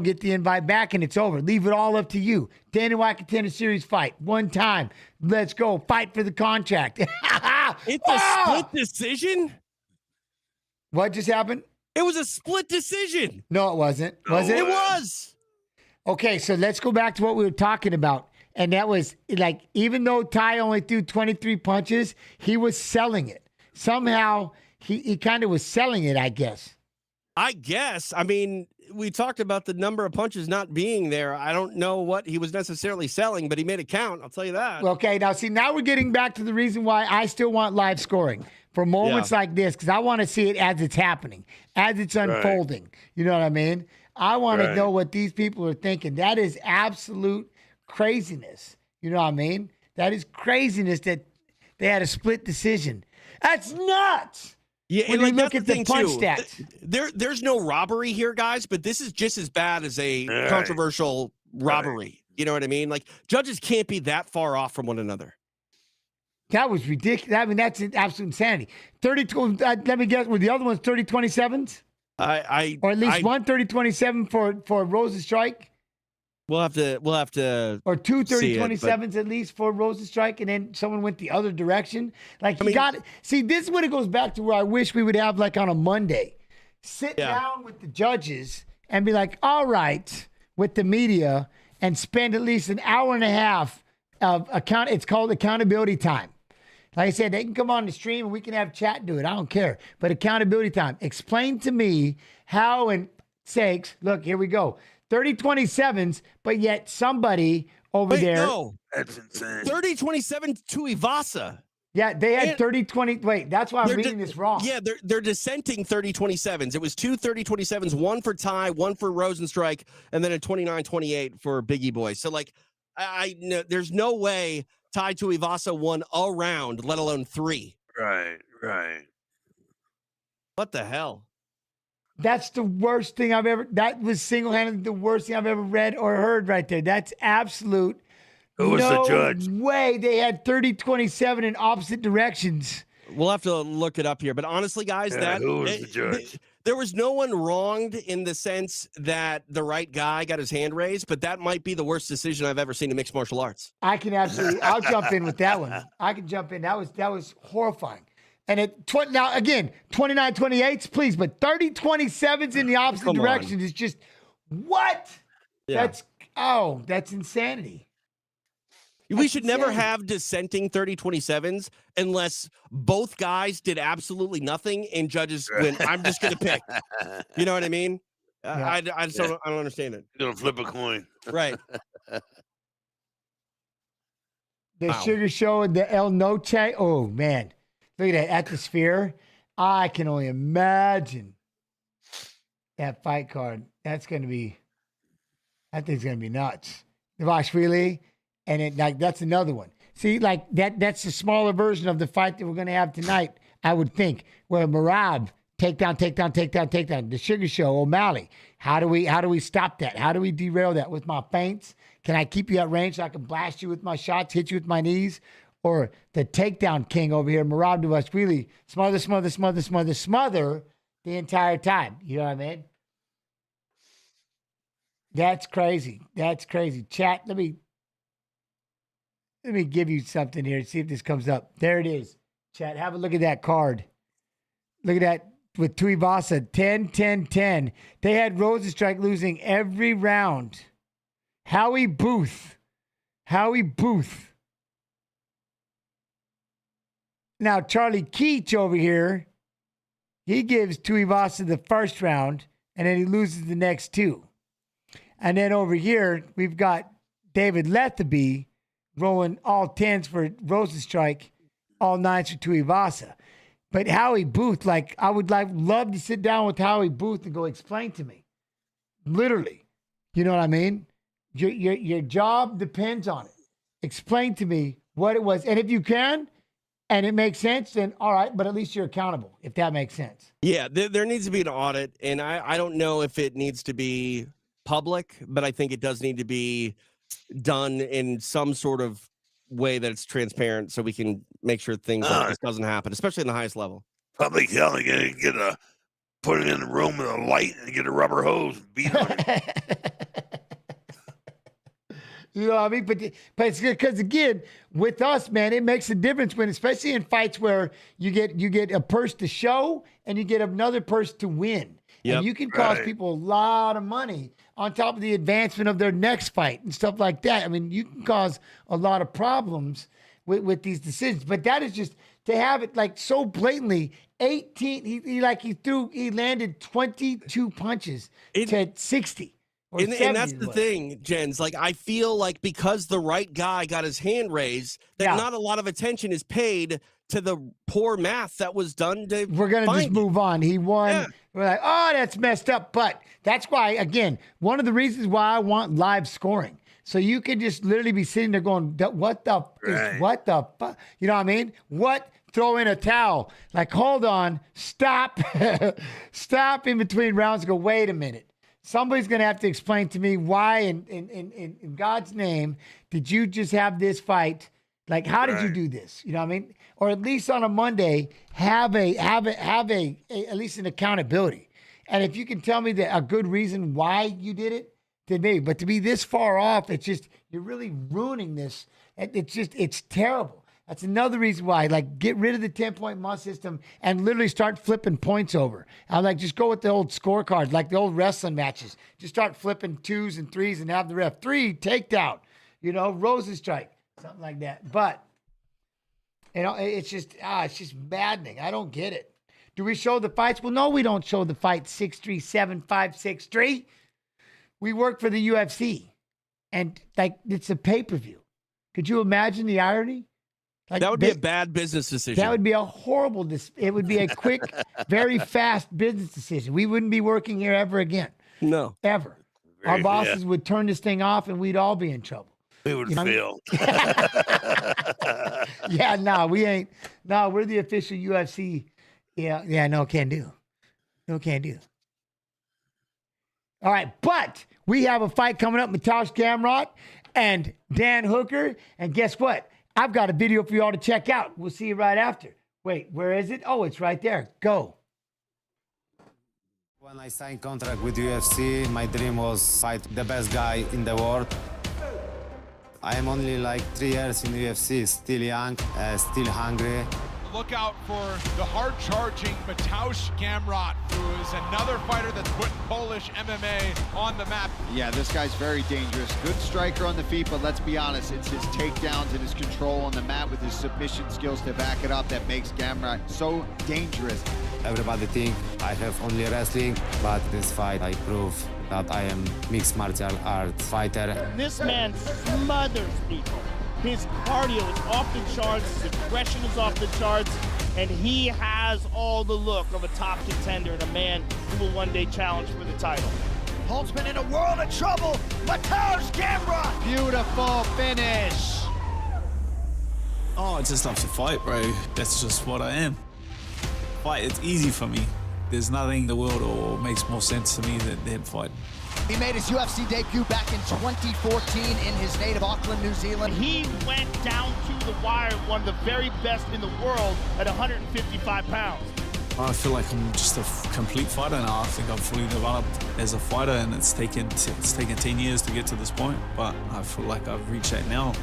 get the invite back, and it's over. Leave it all up to you. Dana White Contender Series fight one time. Let's go fight for the contract." It's a split decision. What just happened? It was a split decision. No, it wasn't. Was it? It was. Okay, so let's go back to what we were talking about. And that was like, even though Ty only threw 23 punches, he was selling it. Somehow he kind of was selling it, I guess. I mean, we talked about the number of punches not being there. I don't know what he was necessarily selling, but he made it count. I'll tell you that. Okay, now we're getting back to the reason why I still want live scoring for moments like this, because I want to see it as it's happening, as it's unfolding. Right. You know what I mean? I want to know what these people are thinking. That is absolute craziness. You know what I mean? That is craziness that they had a split decision. That's nuts. Yeah, when you look at the punch stats. There's no robbery here, guys, but this is just as bad as a controversial robbery. You know what I mean? Like, judges can't be that far off from one another. That was ridiculous. I mean, that's absolute insanity. 32. Let me guess. Were the other ones 30-27s? Or at least one 30-27 for Rosenstrike. We'll have to. Or two 30-27s at least for Rosenstrike, and then someone went the other direction. Like, see, this is when it goes back to where I wish we would have, like, on a Monday, sit down with the judges and be like, all right, with the media, and spend at least an hour and a half of it's called accountability time. Like I said, they can come on the stream and we can have chat and do it. I don't care. But accountability time. Explain to me how, and sakes, look, here we go. 30-27s, but yet somebody over there. No, that's insane. 30-27 to Ivasa. Yeah, they had 30-20. Wait, that's why I'm reading this wrong. Yeah, they're dissenting 30-27s. It was two 30-27s, one for Ty, one for Rosenstrike, and then a 29-28 for Biggie Boy. So, like, I know there's no way Tai Tuivasa won a round, let alone 3. Right. What the hell? That's the worst thing that was single-handedly the worst thing I've ever read or heard right there. That's absolute. Who was the judge? No way they had 30-27 in opposite directions. We'll have to look it up here. But honestly, guys, who was the judge? There was no one wronged in the sense that the right guy got his hand raised, but that might be the worst decision I've ever seen in mixed martial arts. I'll jump in with that one. I can jump in. That was horrifying. And now again, 29-28s, please, but 30-27s in the opposite directions is just what? Yeah. That's insanity. We should never have dissenting 30-27s unless both guys did absolutely nothing and judges went, I'm just going to pick. You know what I mean? I just don't understand it. You're going to flip a coin. Right. The Sugar Show and the El Noche. Oh, man. Look at that atmosphere. I can only imagine that fight card. That thing's going to be nuts. Navashvili. And that's another one. See, like that's the smaller version of the fight that we're going to have tonight, I would think. Where Marab, takedown. The Sugar Show, O'Malley. How do we stop that? How do we derail that? With my feints? Can I keep you at range so I can blast you with my shots, hit you with my knees? Or the takedown king over here, Marab Dvalishvili, smother the entire time. You know what I mean? That's crazy. Chat, let me give you something here. See if this comes up. There it is. Chat, have a look at that card. Look at that with Tuivasa, 10-10-10. They had Rosenstrike losing every round. Howie Booth. Now, Charlie Keach over here, he gives Tuivasa the first round, and then he loses the next 2. And then over here, we've got David Lethaby rolling all 10s for Rosenstrike, all 9s for Tuivasa. But Howie Booth, like, I would love to sit down with Howie Booth and go explain to me. Literally. You know what I mean? Your job depends on it. Explain to me what it was. And if you can, and it makes sense, then all right, but at least you're accountable, if that makes sense. Yeah, there needs to be an audit, and I don't know if it needs to be public, but I think it does need to be done in some sort of way that it's transparent so we can make sure things like this doesn't happen, especially in the highest level. Public hell, you gotta put it in the room with a light and get a rubber hose and beat on it. You know what I mean? But it's good because, again, with us, man, it makes a difference when, especially in fights where you get a purse to show and you get another purse to win. Yep. And you can cost people a lot of money on top of the advancement of their next fight and stuff like that. I mean, you can cause a lot of problems with these decisions. But that is just to have it like so blatantly. 18, he landed 22 punches to 60. And that's the thing, Jens. Like, I feel like because the right guy got his hand raised, that not a lot of attention is paid to the poor math that was done to. We're going to just move on. He won. Yeah. We're like, oh, that's messed up. But that's why, again, one of the reasons why I want live scoring. So you can just literally be sitting there going, what the fuck? You know what I mean? Throw in a towel. Like, hold on, stop. Stop in between rounds and go, wait a minute. Somebody's going to have to explain to me why, in God's name, did you just have this fight? Like, how did you do this? You know what I mean? Or at least on a Monday, have at least an accountability. And if you can tell me a good reason why you did it, then maybe. But to be this far off, it's just, you're really ruining this. It's terrible. That's another reason why, like, get rid of the 10-point must system and literally start flipping points over. I'm like, just go with the old scorecard, like the old wrestling matches. Just start flipping 2s and 3s and have the ref 3 takedown, Rosen strike, something like that. But, it's just maddening. I don't get it. Do we show the fights? Well, no, we don't show the fight 6'3", 7'5", 6'3". We work for the UFC, and like, it's a pay-per-view. Could you imagine the irony? Like, that would be a bad business decision. That would be a horrible it would be a quick, very fast business decision. We wouldn't be working here ever again. No. Ever. Our bosses would turn this thing off and we'd all be in trouble. We would fail. Yeah, no, we ain't. No, we're the official UFC. Yeah, no, can do. No, can do. All right, but we have a fight coming up, Mateusz Gamrot and Dan Hooker. And guess what? I've got a video for you all to check out. We'll see you right after. Wait, where is it? Oh, it's right there. Go. When I signed contract with UFC, my dream was fight the best guy in the world. I am only like 3 years in UFC, still young, still hungry. Look out for the hard-charging Mateusz Gamrot, who is another fighter that's put Polish MMA on the map. Yeah, this guy's very dangerous. Good striker on the feet, but let's be honest, it's his takedowns and his control on the mat with his submission skills to back it up that makes Gamrot so dangerous. Everybody think I have only wrestling, but this fight I prove that I am mixed martial arts fighter. This man smothers people. His cardio is off the charts, his aggression is off the charts, and he has all the look of a top contender and a man who will one day challenge for the title. Holtzman in a world of trouble. Mateusz Gamrot. Beautiful finish. Oh, I just love to fight, bro. That's just what I am. Fight, it's easy for me. There's nothing in the world or makes more sense to me than fighting. He made his UFC debut back in 2014 in his native Auckland, New Zealand. He went down to the wire, one of the very best in the world at 155 pounds. I feel like I'm just a complete fighter now. I think I'm fully developed as a fighter, and it's taken 10 years to get to this point, but I feel like I've reached that now.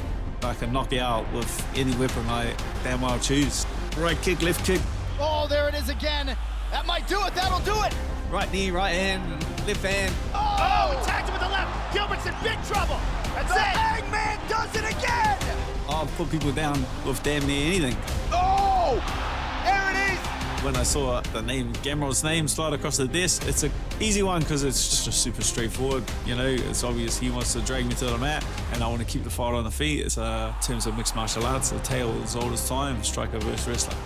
I can knock you out with any weapon I damn well choose. Right kick, left kick. Oh, there it is again. That might do it. That'll do it. Right knee, right hand, left hand. Oh, he tagged him with the left. Gilbert's in big trouble. That's the it. Hangman does it again. I'll put people down with damn near anything. Oh, there it is. When I saw the name, Gamrot's name slide across the desk, it's an easy one because it's just super straightforward. It's obvious he wants to drag me to the mat, and I want to keep the fight on the feet. It's in terms of mixed martial arts, the tale is old as time, striker versus wrestler.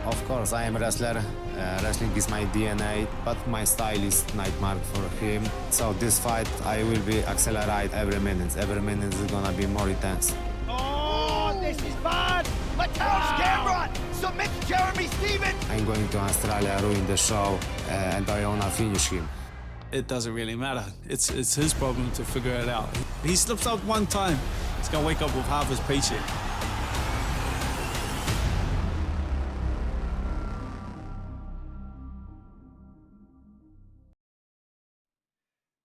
Of course, I am a wrestler. Wrestling is my DNA, but my style is night mark for him. So this fight, I will be accelerate every minute. Every minute is gonna be more intense. Oh, this is bad. Mateusz Gamrot submits Jeremy Stevens. I'm going to Australia, ruin the show, and I wanna finish him. It doesn't really matter. It's his problem to figure it out. He slips up one time, he's gonna wake up with half his paycheck.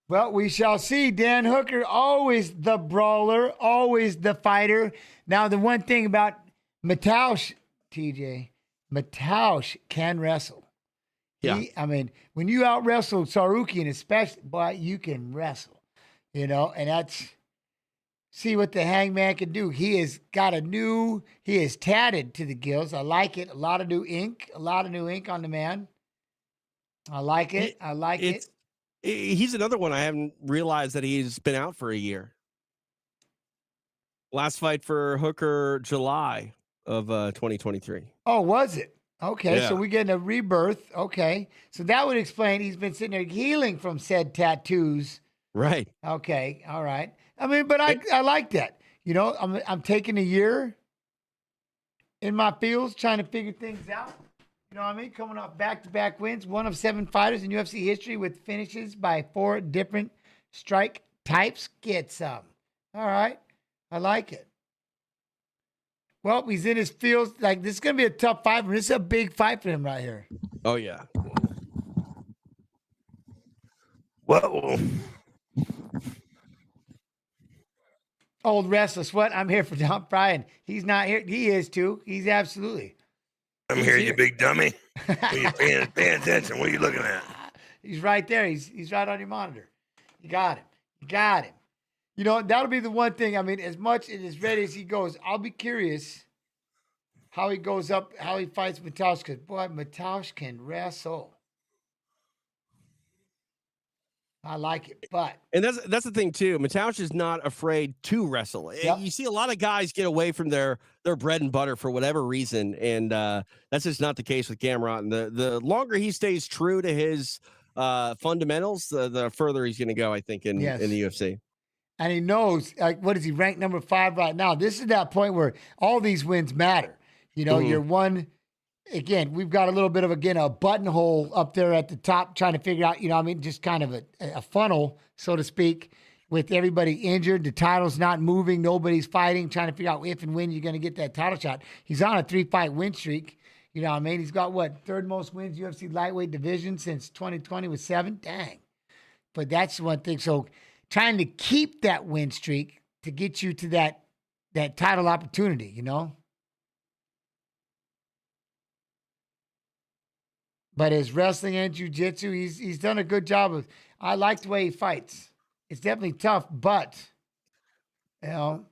Well, we shall see. Dan Hooker, always the brawler, always the fighter. Now, the one thing about Mateusz, TJ, Mateusz can wrestle. Yeah. I mean, when you out wrestle Sarukian, especially, boy, you can wrestle, you know, and that's, see what the Hangman can do. He is tatted to the gills. I like it. A lot of new ink on the man. I like it. He's another one I haven't realized that he's been out for a year. Last fight for Hooker, July of 2023. Oh, was it? Okay, Yeah. so we're getting a rebirth. Okay, so that would explain he's been sitting there healing from said tattoos. Right. Okay, all right. I mean, but I like that. You know, I'm taking a year in my fields trying to figure things out. You know what I mean? Coming off back-to-back wins, one of 7 fighters in UFC history with finishes by 4 different strike types. Get some. All right. I like it. Well, he's in his fields. Like, this is going to be a tough fight for him. This is a big fight for him right here. Oh, yeah. Well, old restless. What? I'm here for Don Frye, and he's not here. He is too. He's absolutely. I'm here, you big dummy. You paying attention. What are you looking at? He's right there. He's right on your monitor. You got him. You got him. You know, that'll be the one thing. I mean, as much and as ready as he goes, I'll be curious how he goes up, how he fights Mateusz, because, boy, Mateusz can wrestle. I like it, but and that's the thing too. Mateusz is not afraid to wrestle. Yep. You see a lot of guys get away from their bread and butter for whatever reason, and that's just not the case with Gamrot. And the longer he stays true to his fundamentals, the further he's going to go. I think in the UFC. And he knows, like, what is he ranked number 5 right now? This is that point where all these wins matter. You know, you're one. Again, we've got a little bit of, a buttonhole up there at the top trying to figure out, you know what I mean, just kind of a funnel, so to speak, with everybody injured. The title's not moving. Nobody's fighting, trying to figure out if and when you're going to get that title shot. He's on a 3-fight win streak. You know what I mean? He's got, third most wins UFC lightweight division since 2020 with 7. Dang. But that's one thing. So trying to keep that win streak to get you to that title opportunity, you know? But his wrestling and jiu-jitsu, he's done a good job of. I like the way he fights. It's definitely tough, but, you know.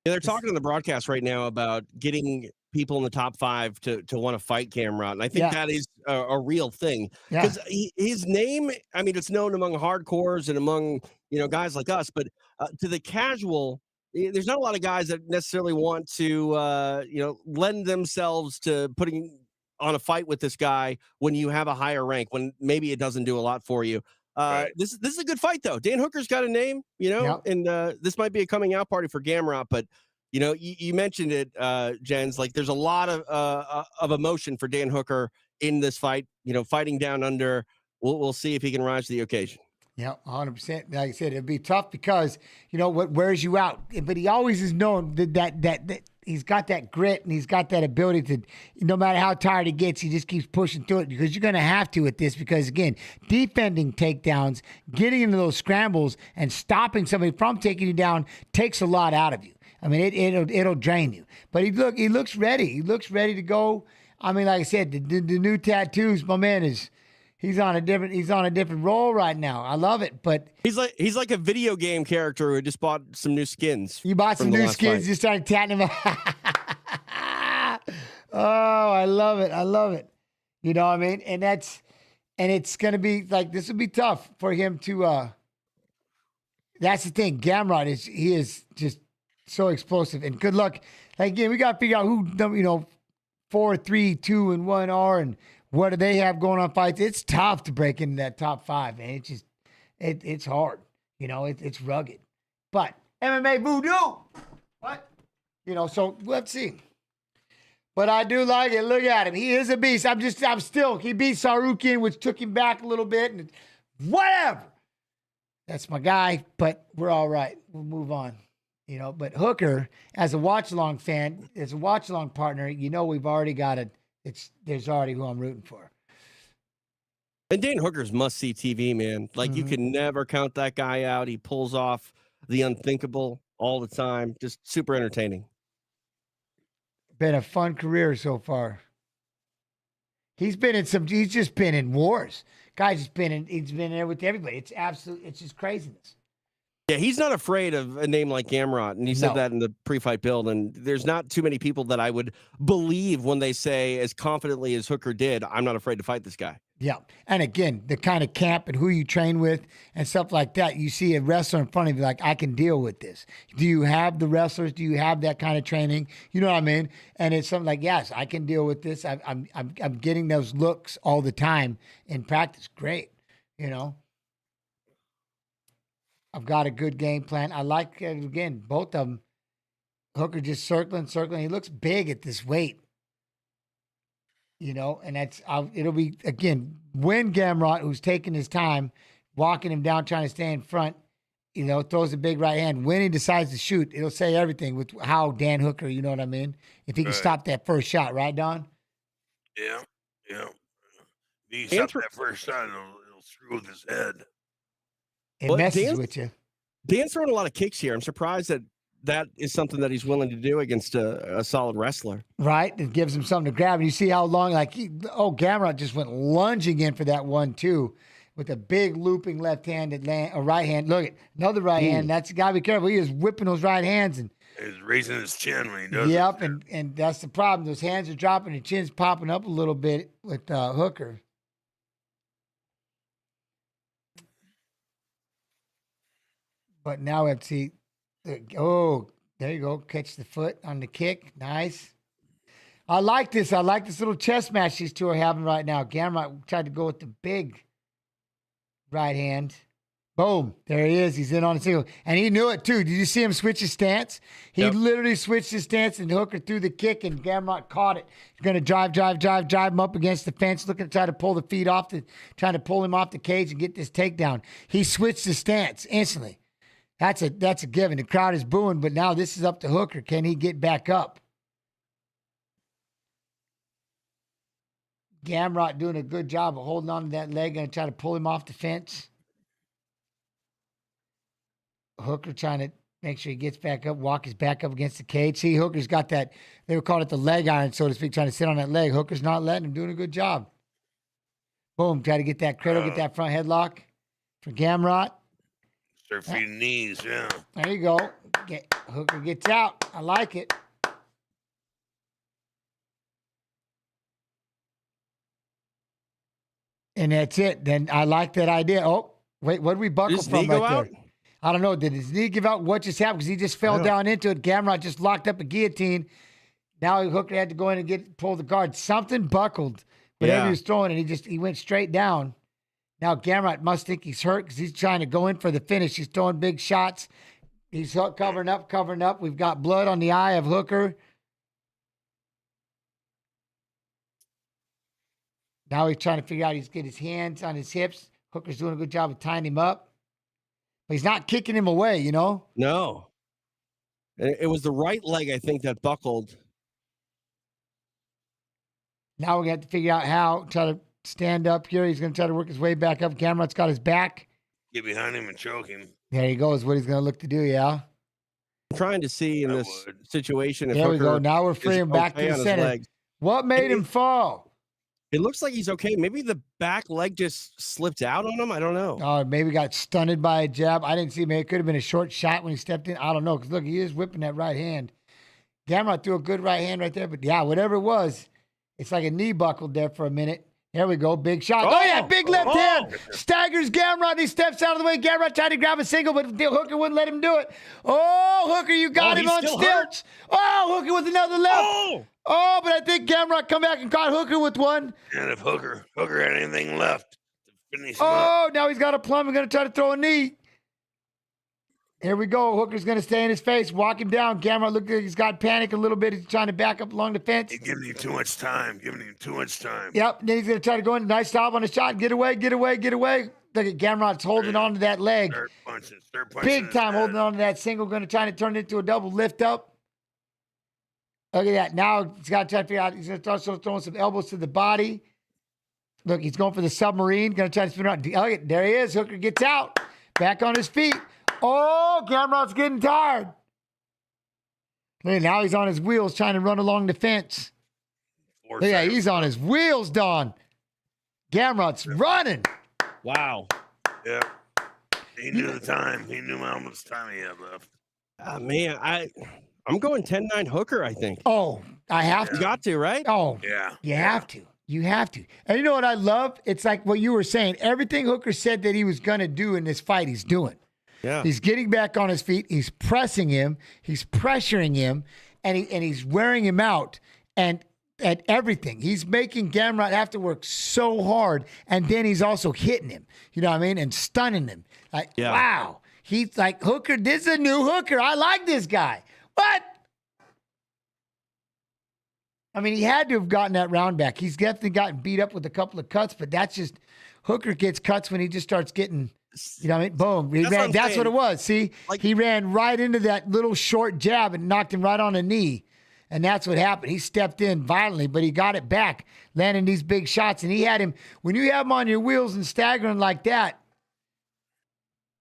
Yeah, they're talking on the broadcast right now about getting people in the top 5 to want to fight Gamrot. And I think that is a real thing. Because his name, I mean, it's known among hardcores and among, guys like us, but to the casual, there's not a lot of guys that necessarily want to, lend themselves to putting on a fight with this guy when you have a higher rank, when maybe it doesn't do a lot for you. Right. This is a good fight, though. Dan Hooker's got a name, and this might be a coming out party for Gamrot. But, you mentioned it, Jens, like there's a lot of emotion for Dan Hooker in this fight, fighting down under. We'll see if he can rise to the occasion. Yeah, 100%. Like I said, it'd be tough because, what wears you out. But he always is known that he's got that grit and he's got that ability to, no matter how tired he gets, he just keeps pushing through it because you're going to have to at this because, again, defending takedowns, getting into those scrambles and stopping somebody from taking you down takes a lot out of you. I mean, it'll drain you. But he looks ready. He looks ready to go. I mean, like I said, the new tattoos, my man is... He's on a different role right now. I love it, but he's like a video game character who just bought some new skins. You bought some new skins, you started tatting him. Oh, I love it. I love it. You know what I mean? And it's gonna be like this will be tough for him to that's the thing. Gamrot is just so explosive. And good luck. Like, again, we got to figure out who, 4, 3, 2, and 1 are and what do they have going on fights. It's tough to break into that top 5, man. It's just, it's hard. It's rugged. But MMA voodoo. What? So let's see. But I do like it. Look at him. He is a beast. He beat Sarukian, which took him back a little bit. And whatever. That's my guy, but we're all right. We'll move on. But Hooker, as a watch-along fan, as a watch-along partner, we've already got there's already who I'm rooting for. And Dan Hooker's must-see TV, man. Like, you can never count that guy out. He pulls off the unthinkable all the time. Just super entertaining. Been a fun career so far. He's just been in wars. He's been there with everybody. It's just craziness. Yeah, he's not afraid of a name like Gamrot, and he said that in the pre-fight build, and there's not too many people that I would believe when they say as confidently as Hooker did, I'm not afraid to fight this guy. Yeah, and again, the kind of camp and who you train with and stuff like that, you see a wrestler in front of you like, I can deal with this. Do you have the wrestlers? Do you have that kind of training? You know what I mean? And it's something like, yes, I can deal with this. I'm getting those looks all the time in practice. Great, I've got a good game plan. I like, again, both of them. Hooker just circling. He looks big at this weight. And it'll be, again, when Gamrot, who's taking his time, walking him down, trying to stay in front, throws a big right hand. When he decides to shoot, it'll say everything with how Dan Hooker, you know what I mean? If he can stop that first shot, right, Don? Yeah. If he stops that first shot, it'll screw with his head. It messes with you. Dan's throwing a lot of kicks here. I'm surprised that is something that he's willing to do against a solid wrestler. Right. It gives him something to grab. And you see how long, Gamrot just went lunging in for that 1-2 with a big looping left-handed right hand. Look at another right hand. That's got to be careful. He is whipping those right hands. And he's raising his chin when he does it. Yep. And that's the problem. Those hands are dropping and chin's popping up a little bit with Hooker. But now we have to see. Oh, there you go. Catch the foot on the kick. Nice. I like this. I like this little chess match these two are having right now. Gamrot tried to go with the big right hand. Boom. There he is. He's in on a single. And he knew it, too. Did you see him switch his stance? He literally switched his stance, and Hooker threw the kick, and Gamrot caught it. He's going to drive him up against the fence, looking to try to pull the feet off, trying to pull him off the cage and get this takedown. He switched his stance instantly. That's a given. The crowd is booing, but now this is up to Hooker. Can he get back up? Gamrot doing a good job of holding on to that leg and trying to pull him off the fence. Hooker trying to make sure he gets back up, walk his back up against the cage. See, Hooker's got that, they would call it the leg iron, so to speak, trying to sit on that leg. Hooker's not letting him, doing a good job. Boom, try to get that cradle, get that front headlock for Gamrot. Start feeding knees, yeah. There you go. Hooker gets out. I like it. And that's it. Then I like that idea. Oh, wait, what did we buckle from right there? I don't know. Did his knee give out? What just happened? Because he just fell down into it. Gamrot just locked up a guillotine. Now Hooker had to go in and pull the guard. Something buckled. Whatever he was throwing, and he went straight down. Now Gamrot must think he's hurt because he's trying to go in for the finish. He's throwing big shots. He's covering up. We've got blood on the eye of Hooker. Now he's trying to figure out, he's get his hands on his hips. Hooker's doing a good job of tying him up. But he's not kicking him away, No. It was the right leg, I think, that buckled. Now we have to figure out how, try to stand up here. He's going to try to work his way back up. Gamrot's got his back. Get behind him and choke him. There he goes. What he's going to look to do, yeah. I'm trying to see in this situation if there we Hooker go. Now we're freeing back to the center. What made him fall? It looks like he's okay. Maybe the back leg just slipped out on him. I don't know. Oh, maybe got stunned by a jab. I didn't see. Maybe it could have been a short shot when he stepped in. I don't know. Because look, he is whipping that right hand. Gamrot threw a good right hand right there. But yeah, whatever it was, it's like a knee buckled there for a minute. There we go. Big shot. Oh, yeah. Big left hand. Staggers Gamrot. And he steps out of the way. Gamrot tried to grab a single, but Hooker wouldn't let him do it. Oh, Hooker, you got him on stilts. Oh, Hooker with another left. Oh, but I think Gamrot come back and caught Hooker with one. And if Hooker had anything left to finish him up. Oh, now he's got a plum. He's going to try to throw a knee. Here we go. Hooker's going to stay in his face, walk him down. Gamrot look like he's got panic a little bit. He's trying to back up along the fence. He's giving you too much time. Yep. Then he's going to try to go in. Nice stop on the shot. Get away. Look at Gamrot's holding on to that leg. Start punching Big time holding on to that single. Going to try to turn it into a double lift up. Look at that. Now he's got to try to figure out. He's going to start throwing some elbows to the body. Look, he's going for the submarine. Going to try to spin around. Oh, there he is. Hooker gets out. Back on his feet. Oh, Gamrot's getting tired. Look, now he's on his wheels trying to run along the fence. Yeah, he's on his wheels, Don. Gamrot's running. Wow. Yeah. He knew the time. He knew how much time he had left. Man, I'm going 10-9 Hooker, I think. Oh, I have to. You got to, right? Oh, yeah. You have to. You have to. And you know what I love? It's like what you were saying. Everything Hooker said that he was going to do in this fight, he's doing. Yeah. He's getting back on his feet. He's pressing him. He's pressuring him, and he's wearing him out. And at everything, he's making Gamrot have to work so hard, and then he's also hitting him. You know what I mean? And stunning him. Like, wow. He's like, Hooker. This is a new Hooker. I like this guy. What? I mean, he had to have gotten that round back. He's definitely gotten beat up with a couple of cuts, but that's just Hooker gets cuts when he just starts getting. You know what I mean? Boom. That's what it was. See? Like, he ran right into that little short jab and knocked him right on the knee. And that's what happened. He stepped in violently, but he got it back, landing these big shots. And he had him, when you have him on your wheels and staggering like that.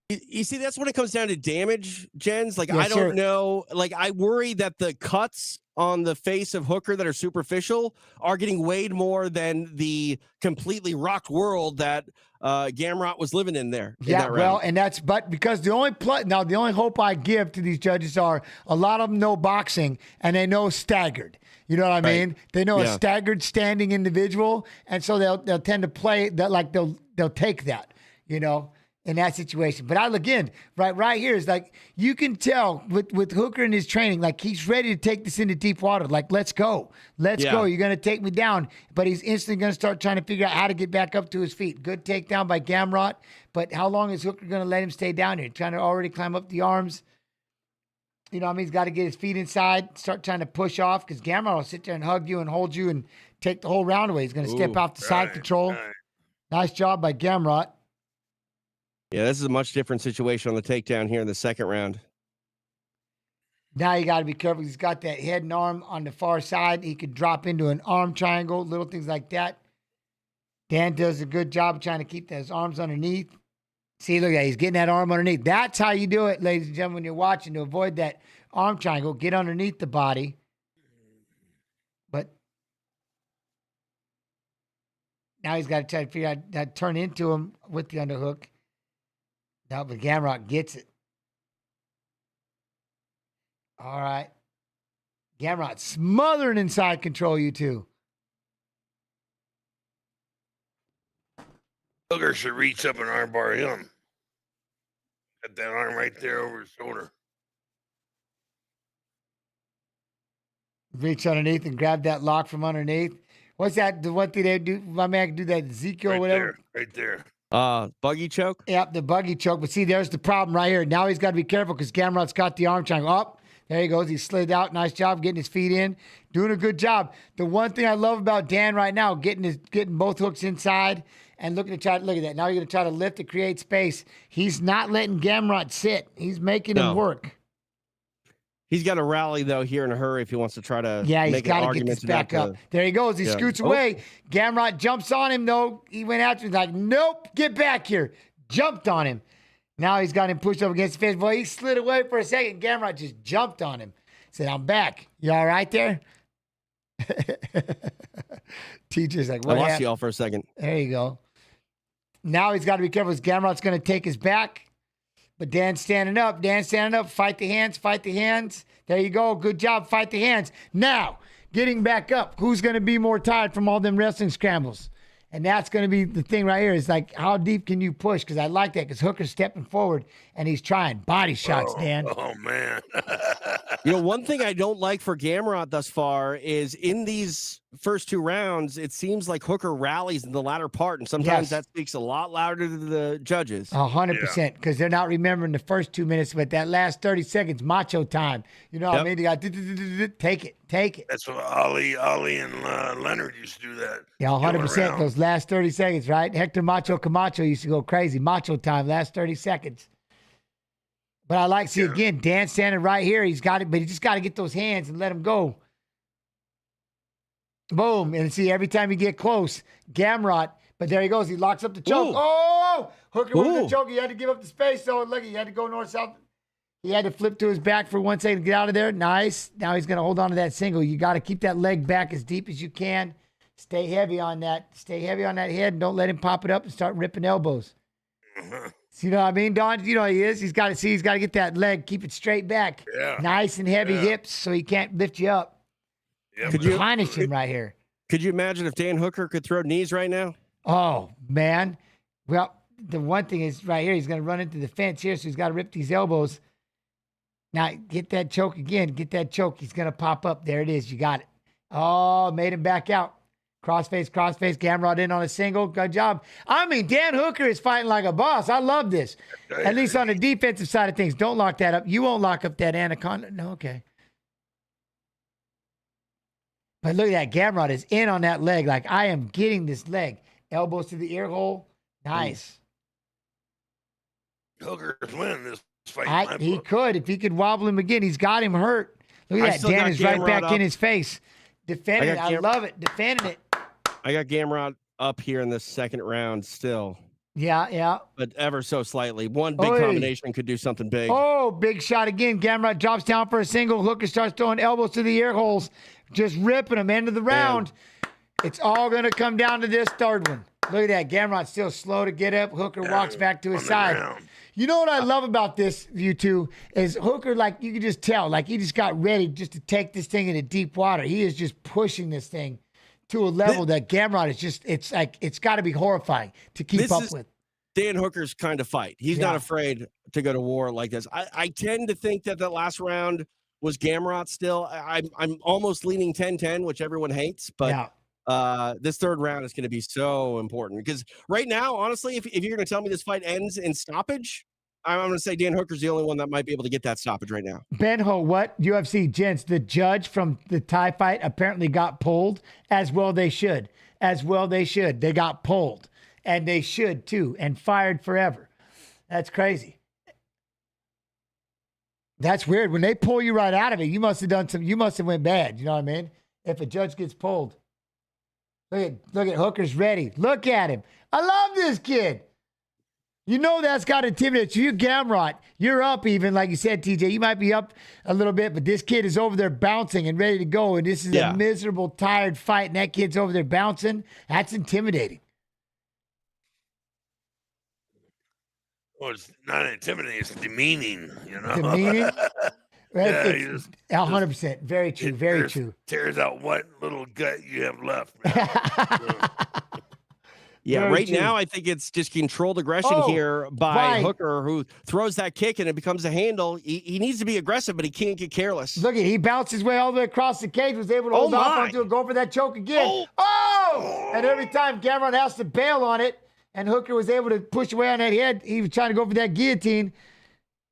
You see, that's when it comes down to damage, Jens. Like, Yes, I don't know. Like, I worry that the cuts on the face of Hooker that are superficial are getting weighed more than the completely rocked world that Gamrot was living in there. Yeah, well, and that's, but because the only hope I give to these judges are a lot of them know boxing and they know staggered. You know what I mean? They know a staggered standing individual, and so they'll tend to play that, like they'll take that, you know, in that situation. But again, right here is like, you can tell with Hooker in his training, like he's ready to take this into deep water. Like, let's go. Let's go. You're going to take me down. But he's instantly going to start trying to figure out how to get back up to his feet. Good takedown by Gamrot. But how long is Hooker going to let him stay down here? Trying to already climb up the arms. You know what I mean? He's got to get his feet inside, start trying to push off, because Gamrot will sit there and hug you and hold you and take the whole round away. He's going to step off the side control. Nice job by Gamrot. Yeah, this is a much different situation on the takedown here in the second round. Now you got to be careful. He's got that head and arm on the far side. He could drop into an arm triangle, little things like that. Dan does a good job of trying to keep those arms underneath. See, look at that. He's getting that arm underneath. That's how you do it, ladies and gentlemen, when you're watching, to avoid that arm triangle. Get underneath the body. But now he's got to try to figure out how to turn into him with the underhook. No, but Gamrot gets it. All right. Gamrot smothering inside control, you two. Hooker should reach up and armbar him. Got that arm right there over his shoulder. Reach underneath and grab that lock from underneath. What's that? What did they do? My man can do that Ezekiel or whatever. Right there. Buggy choke? Yep, the buggy choke. But see, there's the problem right here. Now he's got to be careful because Gamrot's got the arm triangle up. There he goes. He slid out. Nice job getting his feet in. Doing a good job. The one thing I love about Dan right now, getting both hooks inside and look at that. Now you're going to try to lift to create space. He's not letting Gamrot sit. He's making him work. He's got to rally, though, here in a hurry if he wants to try to he's got to get this back up. There he goes. He scoots away. Gamrot jumps on him, though. He went after him. He's like, nope, get back here. Jumped on him. Now he's got him pushed up against the fence. Boy, he slid away for a second. Gamrot just jumped on him. Said, I'm back. You all right there? Teacher's like, what I lost y'all for a second. There you go. Now he's got to be careful. Gamrot's going to take his back. But Dan's standing up. Fight the hands. There you go. Good job. Fight the hands. Now, getting back up. Who's going to be more tired from all them wrestling scrambles? And that's going to be the thing right here is like, how deep can you push? Because I like that because Hooker's stepping forward and he's trying body shots, Dan. Oh, man. One thing I don't like for Gamrot thus far is in these first 2 rounds, it seems like Hooker rallies in the latter part, and sometimes that speaks a lot louder to the judges. 100%, because they're not remembering the first 2 minutes, but that last 30 seconds, macho time. You know what I mean? They got take it. That's what Ali and Leonard used to do that. Yeah, 100%. Those last 30 seconds, right? Hector Macho Camacho used to go crazy. Macho time, last 30 seconds. But I like, see, again, Dan standing right here. He's got it, but he just got to get those hands and let him go. Boom. And see, every time you get close, Gamrot, but there he goes. He locks up the choke. Ooh. Oh, Hooker with the choke. He had to give up the space. So look, he had to go north-south. He had to flip to his back for 1 second to get out of there. Nice. Now he's going to hold on to that single. You got to keep that leg back as deep as you can. Stay heavy on that. Stay heavy on that head and don't let him pop it up and start ripping elbows. You know what I mean, Don? You know he is. He's got to get that leg, keep it straight back. Yeah. Nice and heavy hips so he can't lift you up. Yeah, Could you punish him right here? Could you imagine if Dan Hooker could throw knees right now? Oh, man. Well, the one thing is right here, he's going to run into the fence here, so he's got to rip these elbows. Now, get that choke again. Get that choke. He's going to pop up. There it is. You got it. Oh, made him back out. Crossface. Gamrot in on a single. Good job. I mean, Dan Hooker is fighting like a boss. I love this. At least on the defensive side of things. Don't lock that up. You won't lock up that anaconda. No, okay. But look at that. Gamrot is in on that leg. Like, I am getting this leg. Elbows to the ear hole. Nice. Hooker's winning this fight. He could. If he could wobble him again, he's got him hurt. Look at that. Dan is right back in his face. Defending it. I love it. Defending it. I got Gamrot up here in the second round still. Yeah. But ever so slightly. One big combination could do something big. Oh, big shot again. Gamrot drops down for a single. Hooker starts throwing elbows to the ear holes. Just ripping them. End of the round. It's all going to come down to this third one. Look at that. Gamrot's still slow to get up. Hooker walks back to his side. You know what I love about this, you two, is Hooker, like, you can just tell, like, he just got ready just to take this thing into deep water. He is just pushing this thing to a level that Gamrot is just, it's like, it's got to be horrifying to keep up with. Dan Hooker's kind of fight. He's not afraid to go to war like this. I tend to think that last round was Gamrot still. I'm almost leaning 10-10, which everyone hates, but this third round is going to be so important because right now, honestly, if you're going to tell me this fight ends in stoppage, I'm going to say Dan Hooker's the only one that might be able to get that stoppage right now. Benho, what? UFC, gents, the judge from the Thai fight apparently got pulled. As well they should. They got pulled. And they should, too. And fired forever. That's crazy. That's weird. When they pull you right out of it, you must have went bad. You know what I mean? If a judge gets pulled. Look at Hooker's ready. Look at him. I love this kid. You know that's got to intimidate you. You're Gamrot. You're up even, like you said, TJ. You might be up a little bit, but this kid is over there bouncing and ready to go, and this is a miserable, tired fight, and that kid's over there bouncing. That's intimidating. Well, it's not intimidating. It's demeaning, you know? Demeaning? Yeah, 100%. Very true. Very true. Tears out what little gut you have left. Yeah, right now I think it's just controlled aggression here by Hooker, who throws that kick and it becomes a handle. He needs to be aggressive, but he can't get careless. Look at he bounced his way all the way across the cage, was able to hold off onto it, go for that choke again. And every time Gamrot has to bail on it, and Hooker was able to push away on that head, he was trying to go for that guillotine.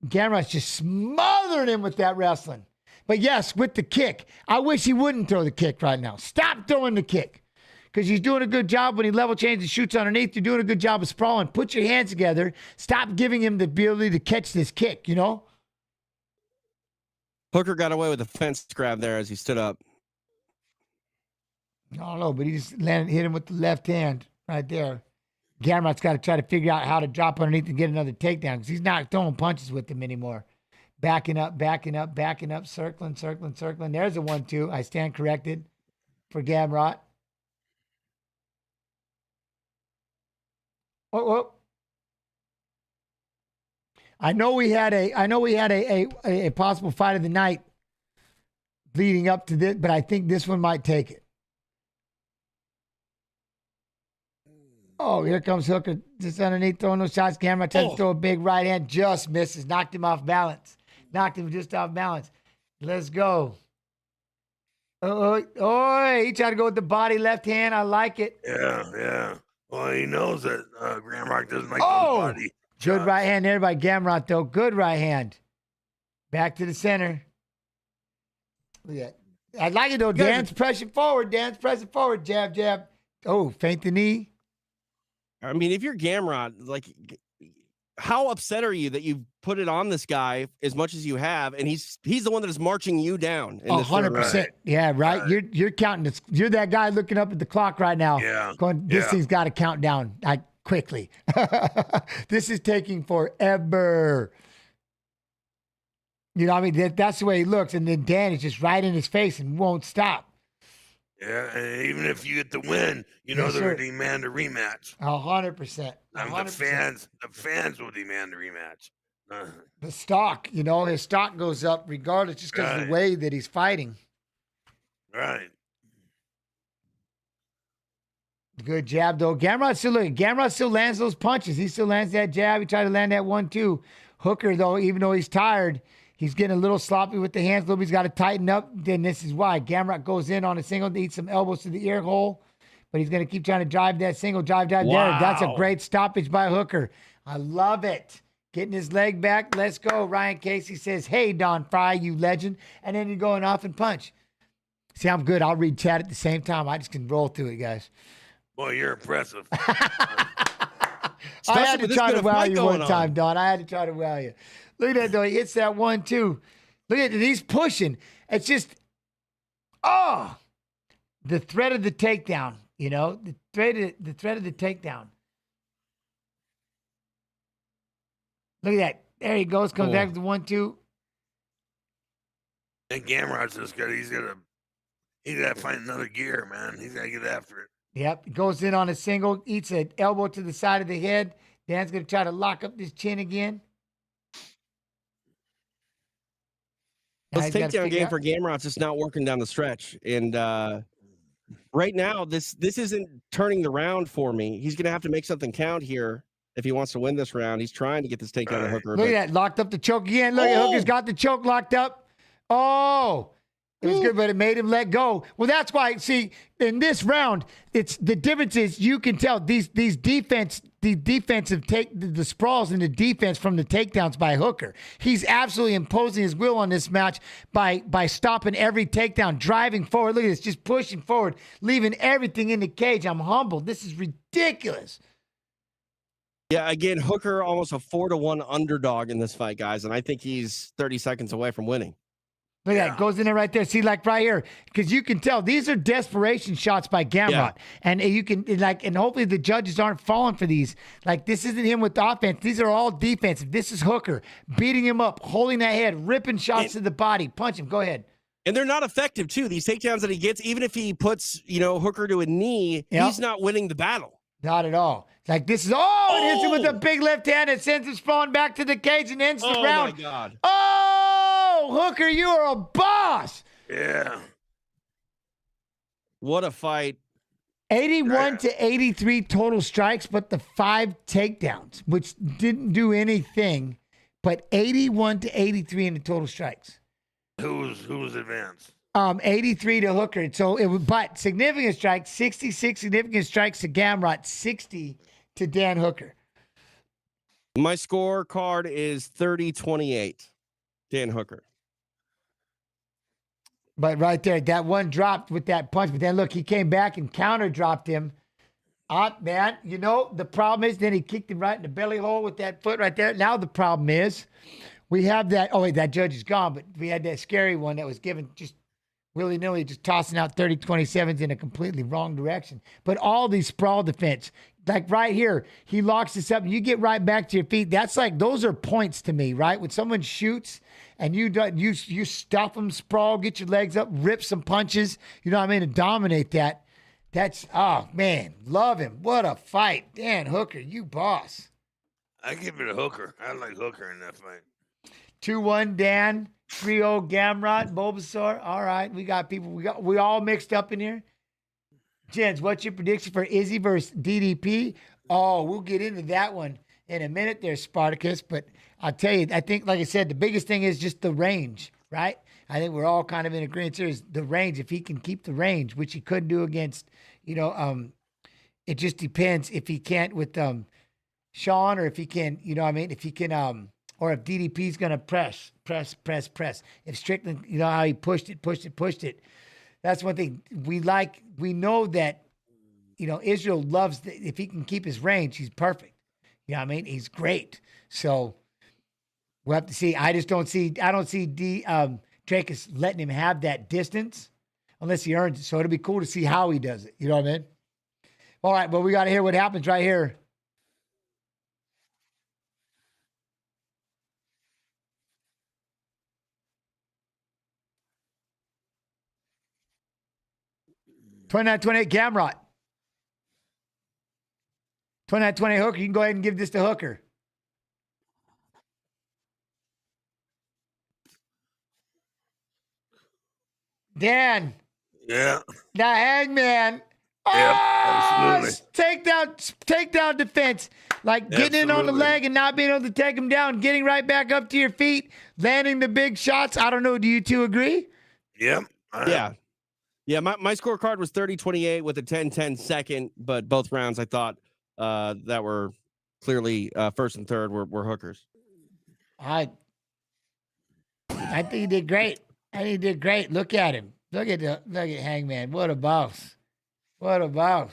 Gamrot's just smothering him with that wrestling. But yes, with the kick. I wish he wouldn't throw the kick right now. Stop throwing the kick. Because he's doing a good job when he level changes and shoots underneath. You're doing a good job of sprawling. Put your hands together. Stop giving him the ability to catch this kick, you know? Hooker got away with a fence grab there as he stood up. I don't know, but he just hit him with the left hand right there. Gamrot's got to try to figure out how to drop underneath and get another takedown because he's not throwing punches with him anymore. Backing up, circling. There's a 1-2. I stand corrected for Gamrot. Oh. I know we had a possible fight of the night leading up to this, but I think this one might take it. Oh, here comes Hooker just underneath, throwing those shots. Gamrot tries to throw a big right hand, just misses. Knocked him off balance. Knocked him just off balance. Let's go. Oh, he tried to go with the body left hand. I like it. Yeah. Well, he knows that Gamrot doesn't like those body good shots. right hand there by Gamrot, though. Good right hand. Back to the center. Look at that. I like it, though. Dan's pressing forward. Jab, jab. Oh, feint the knee. I mean, if you're Gamrot, like, how upset are you that you put it on this guy as much as you have, and he's the one that is marching you down? 100%. Yeah, right. You're counting this. You're that guy looking up at the clock right now. Yeah. Going, this thing's got to count down quickly. This is taking forever. You know what I mean? That's the way he looks. And then Dan is just right in his face and won't stop. Yeah, and even if you get the win, you know they're going to demand a rematch. 100%. The fans will demand a rematch. The stock, his stock goes up regardless, just because of the way that he's fighting. Right. Good jab, though. Gamrot still lands those punches. He still lands that jab. He tried to land that 1-2. Hooker, though, even though he's tired, he's getting a little sloppy with the hands. A little bit. He's got to tighten up. Then this is why. Gamrot goes in on a single to eat some elbows to the ear hole, but he's going to keep trying to drive that single. Drive there. That's a great stoppage by Hooker. I love it. Getting his leg back. Let's go. Ryan Casey says, hey, Don Frye, you legend. And then you're going off and punch. See, I'm good. I'll read chat at the same time. I just can roll through it, guys. Boy, you're impressive. I had to try to wow you one time, Don. I had to try to wow you. Look at that, though. He hits that 1-2. Look at it. He's pushing. It's just, the threat of the takedown, the threat of the takedown. Look at that. There he goes. Comes back with the 1-2. And Gamrot's just got, he's got to find another gear, man. He's got to get after it. Yep. Goes in on a single, eats an elbow to the side of the head. Dan's going to try to lock up this chin again. This takedown game for Gamrot's just not working down the stretch. And right now, this isn't turning the round for me. He's going to have to make something count here if he wants to win this round. He's trying to get this takedown to Hooker. Look at that. Locked up the choke again. Look at Hooker's got the choke locked up. Oh, it was good, but it made him let go. Well, that's why, see, in this round, it's the difference is you can tell these defensive the sprawls in the defense from the takedowns by Hooker. He's absolutely imposing his will on this match by stopping every takedown, driving forward. Look at this, just pushing forward, leaving everything in the cage. I'm humbled. This is ridiculous. Yeah, again, Hooker almost a 4-1 underdog in this fight, guys, and I think he's 30 seconds away from winning. Look at that. Goes in there right there. See, like right here, because you can tell these are desperation shots by Gamrot. Yeah. And you can, and hopefully the judges aren't falling for these. Like, this isn't him with offense. These are all defensive. This is Hooker beating him up, holding that head, ripping shots to the body. Punch him. Go ahead. And they're not effective, too. These takedowns that he gets, even if he puts, Hooker to a knee, he's not winning the battle. Not at all. Like, this is, it hits him with a big left hand and sends him sprawling back to the cage and ends the round. Oh, my God. Hooker, you are a boss. Yeah. What a fight. 81 to 83 total strikes, but the 5 takedowns, which didn't do anything, but 81 to 83 in the total strikes. Who's advanced? 83 to Hooker. So it was, but significant strikes, 66 significant strikes to Gamrot, 60 to Dan Hooker. My scorecard is 30-28. Dan Hooker. But right there, that one dropped with that punch. But then look, he came back and counter dropped him. Man, the problem is then he kicked him right in the belly hole with that foot right there. Now the problem is we have that. Oh, wait, that judge is gone. But we had that scary one that was given just willy-nilly, just tossing out 30-27s in a completely wrong direction. But all these sprawl defense, like right here, he locks this up and you get right back to your feet. That's like, those are points to me, right? When someone shoots and you stuff them, sprawl, get your legs up, rip some punches, and dominate that. That's, oh, man, love him. What a fight. Dan Hooker, you boss. I give it a Hooker. I like Hooker in that fight. 2-1 Dan, 3-0 Gamrot, Bulbasaur. All right, we got people. We all mixed up in here. Jens, what's your prediction for Izzy versus DDP? Oh, we'll get into that one in a minute there, Spartacus. But I'll tell you, I think, like I said, the biggest thing is just the range, right? I think we're all kind of in agreement here is the range. If he can keep the range, which he couldn't do against, it just depends if he can't with Sean, or if he can, if he can, or if DDP's going to press. If Strickland, how he pushed it. That's one thing we like. We know that, Israel loves, if he can keep his range, he's perfect. He's great. So we'll have to see. I don't see Dracus letting him have that distance unless he earns it. So it'll be cool to see how he does it. You know what I mean? All right, well, we got to hear what happens right here. $29.28 Gamrot. $29.28 Hooker. You can go ahead and give this to Hooker. Dan. Yeah. The Hangman. Yep, absolutely. Takedown defense. Like getting in on the leg and not being able to take him down, getting right back up to your feet, landing the big shots. I don't know. Do you two agree? Yep. Yeah, my scorecard was 30-28 with a 10-10 second, but both rounds I thought that were clearly first and third were Hookers. I think he did great. I think he did great. Look at him. Look at Hangman. What a boss. What a boss.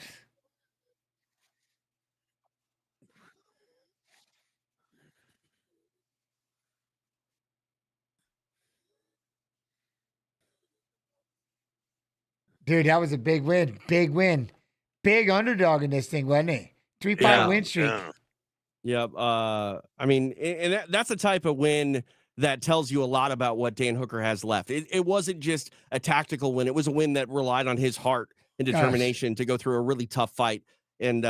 Dude, that was a big win. Big win. Big underdog in this thing, wasn't he? 3-5 win streak. Yep. And that's the type of win that tells you a lot about what Dan Hooker has left. It wasn't just a tactical win. It was a win that relied on his heart and determination to go through a really tough fight. And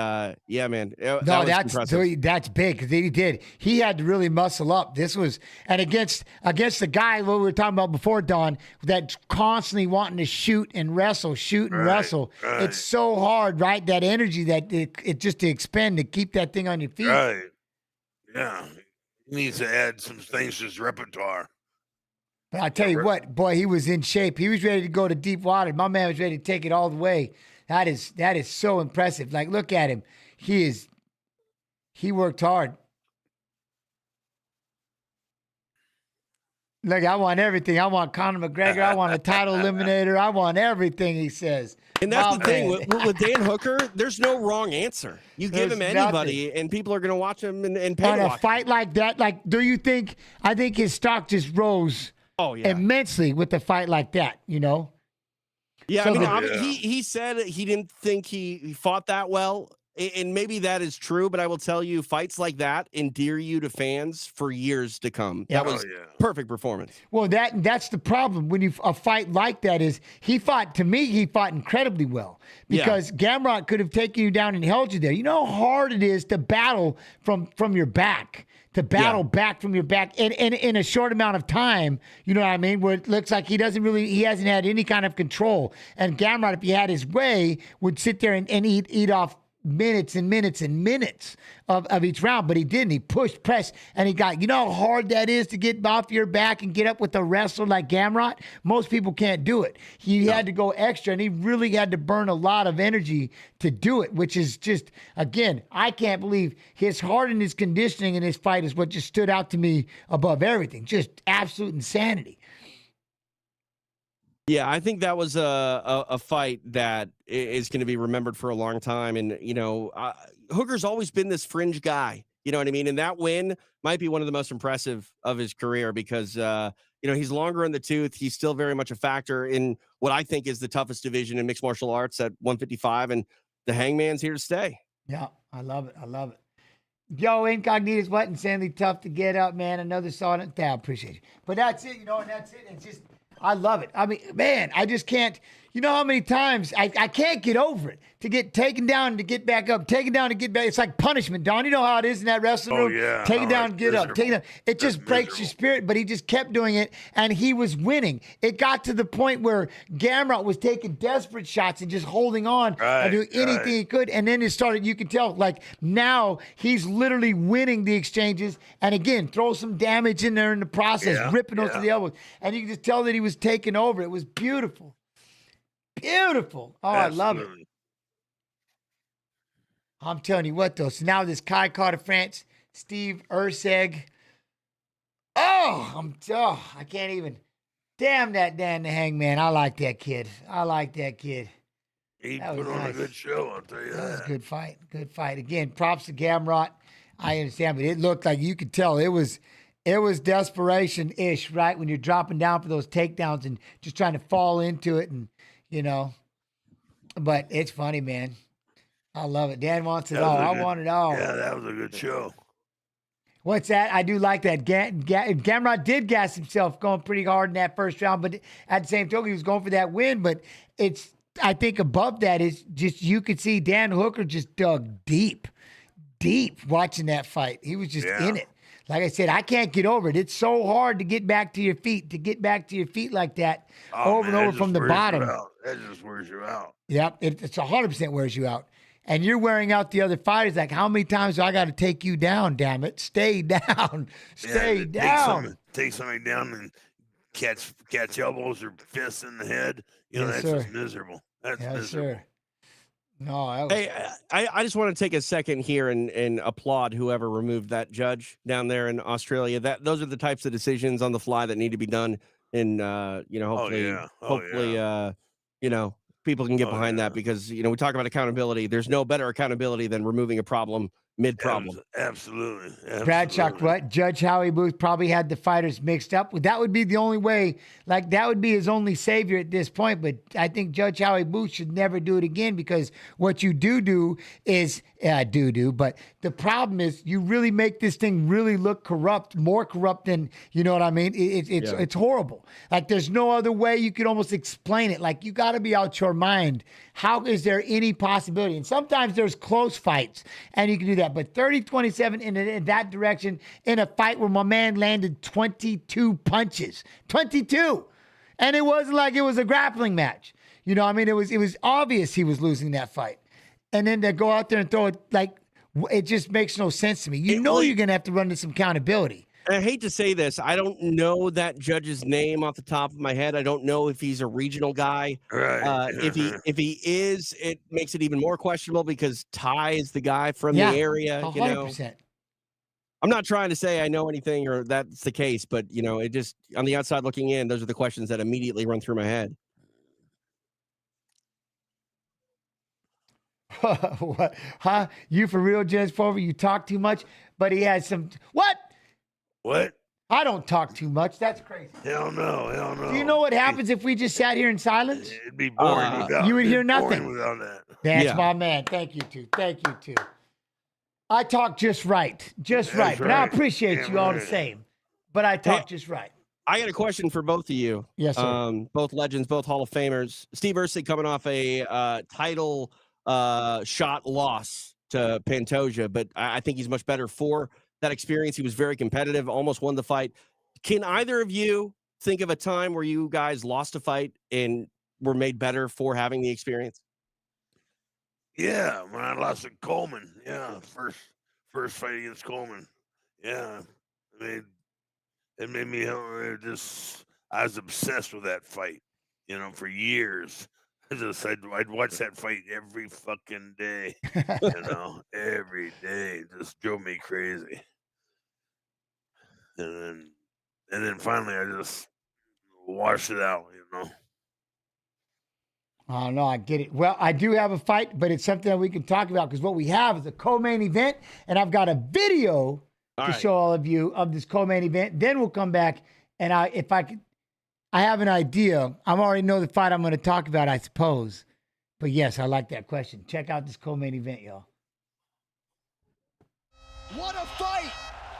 yeah, man. That's big because he did. He had to really muscle up. This was, and against the guy what we were talking about before, Don, that's constantly wanting to shoot and wrestle. It's so hard, right? That energy that it just to expend to keep that thing on your feet. Right. Yeah. He needs to add some things to his repertoire. But I tell you what, boy, he was in shape. He was ready to go to deep water. My man was ready to take it all the way. That is so impressive. Like, look at him. He worked hard. Look, I want everything. I want Conor McGregor. I want a title eliminator. I want everything, he says. And that's the thing. With Dan Hooker, there's no wrong answer. You give him anybody, and people are going to watch him and pay on a fight like that. Like, do you think, I think his stock just rose immensely with a fight like that, Yeah, so, he said he didn't think he fought that well, and maybe that is true, but I will tell you, fights like that endear you to fans for years to come. That was perfect performance. Well, that's the problem when a fight like that is he fought incredibly well because Gamrot could have taken you down and held you there. You know how hard it is to battle from your back. Back from your back in a short amount of time, you know what I mean? Where it looks like he hasn't had any kind of control. And Gamrot, if he had his way, would sit there and eat off minutes and minutes and minutes of each round, but he didn't. He pushed, pressed, and he got, how hard that is to get off your back and get up with a wrestler like Gamrot? Most people can't do it. He had to go extra, and he really had to burn a lot of energy to do it, which is just, again, I can't believe his heart and his conditioning in his fight is what just stood out to me above everything. Just absolute insanity. Yeah, I think that was a fight that is going to be remembered for a long time. And, Hooker's always been this fringe guy, you know what I mean? And that win might be one of the most impressive of his career because, he's longer in the tooth. He's still very much a factor in what I think is the toughest division in mixed martial arts at 155. And the Hangman's here to stay. Yeah, I love it. Yo, Incognito's what? Insanely tough to get up, man. Another solid. I appreciate you. But that's it, and that's it. It's just, I love it. I mean, man, I just can't, You know how many times I can't get over it. To get taken down, to get back up, taken down, to get back. It's like punishment, Don. You know how it is in that wrestling room? Yeah. Taken down, get up, taken down. It just breaks your spirit, but he just kept doing it, and he was winning. It got to the point where Gamrot was taking desperate shots and just holding on and doing anything he could. And then it started, you could tell, like, now he's literally winning the exchanges. And again, throw some damage in there in the process, ripping those to the elbows. And you can just tell that he was taking over. It was beautiful. Beautiful. Oh, I love it. I'm telling you what, though. So now this Kai Carter France, Steve Urseg. I can't even. Damn that Dan the Hangman. I like that kid. He put on a good show, I'll tell you that. That was a good fight. Good fight. Again, props to Gamrot. I understand, but it looked like you could tell it was desperation-ish, right? When you're dropping down for those takedowns and just trying to fall into it and, you know. But it's funny, man. I love it. Dan wants it all. I want it all. Yeah, that was a good show. What's that? I do like that. Gamrot did gas himself going pretty hard in that first round, but at the same token, he was going for that win. But I think above that is just, you could see Dan Hooker just dug deep watching that fight. He was just in it. Like I said, I can't get over it. It's so hard to get back to your feet, like that over and over from the bottom. That just wears you out. Yep, it's 100% wears you out. And you're wearing out the other fighters. Like, how many times do I got to take you down, damn it? Stay down. Stay down. Take somebody down and catch elbows or fists in the head. You know, that's just miserable. That's miserable. Sir. No, hey, I just want to take a second here and applaud whoever removed that judge down there in Australia. Those are the types of decisions on the fly that need to be done. And, hopefully, people can get behind that, because, we talk about accountability. There's no better accountability than removing a problem mid-problem. Absolutely. Bradshaw, what? Judge Howie Booth probably had the fighters mixed up. That would be the only way. Like, that would be his only savior at this point. But I think Judge Howie Booth should never do it again, because what you do is but the problem is you really make this thing really look corrupt, more corrupt than, you know what I mean? It's horrible. Like, there's no other way you could almost explain it. Like, you got to be out your mind. How is there any possibility? And sometimes there's close fights and you can do that. But 30-27 in that direction in a fight where my man landed 22 punches. 22. And it wasn't like it was a grappling match. You know, I mean, it was obvious he was losing that fight. And then to go out there and throw it, like, it just makes no sense to me. You're going to have to run into some accountability. I hate to say this. I don't know that judge's name off the top of my head. I don't know if he's a regional guy. Right. If he is, it makes it even more questionable, because Ty is the guy from the area. 100%. I'm not trying to say I know anything or that's the case, but, it just, on the outside looking in, those are the questions that immediately run through my head. What? Huh? You for real, Judge Pulver? You talk too much, but he has some. What? I don't talk too much. That's crazy. Hell no. Do you know what happens if we just sat here in silence? It'd be boring without. You would hear nothing without that. That's my man. Thank you too. I talk just right. But I appreciate you all the same. But I talk just right. I got a question for both of you. Yes, sir. Both legends, both Hall of Famers. Steve Ursig coming off a title shot loss to Pantoja, but I think he's much better for that experience. He was very competitive, almost won the fight. Can either of you think of a time where you guys lost a fight and were made better for having the experience? Yeah, when I lost to Coleman. Yeah, first fight against Coleman. Yeah, it made me I was obsessed with that fight. For years. I'd watch that fight every fucking day. Every day. It just drove me crazy. And then finally I just washed it out, Oh, no, I get it. Well, I do have a fight, but it's something that we can talk about, because what we have is a co-main event, and I've got a video to show all of you of this co-main event. Then we'll come back, and I have an idea. I already know the fight I'm going to talk about, I suppose. But yes, I like that question. Check out this co-main event, y'all. What a fight!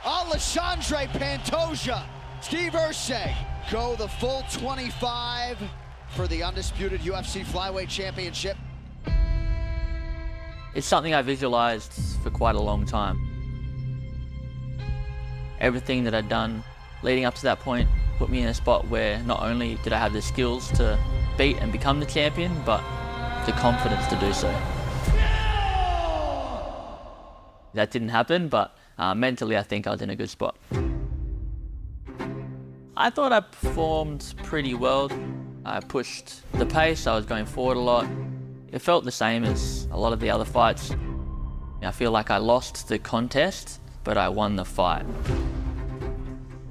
Alexandre Pantoja, Steve Ursig go the full 25 for the undisputed UFC Flyweight Championship. It's something I visualized for quite a long time. Everything that I'd done leading up to that point put me in a spot where not only did I have the skills to beat and become the champion, but the confidence to do so. That didn't happen, but mentally I think I was in a good spot. I thought I performed pretty well. I pushed the pace, I was going forward a lot. It felt the same as a lot of the other fights. I feel like I lost the contest, but I won the fight.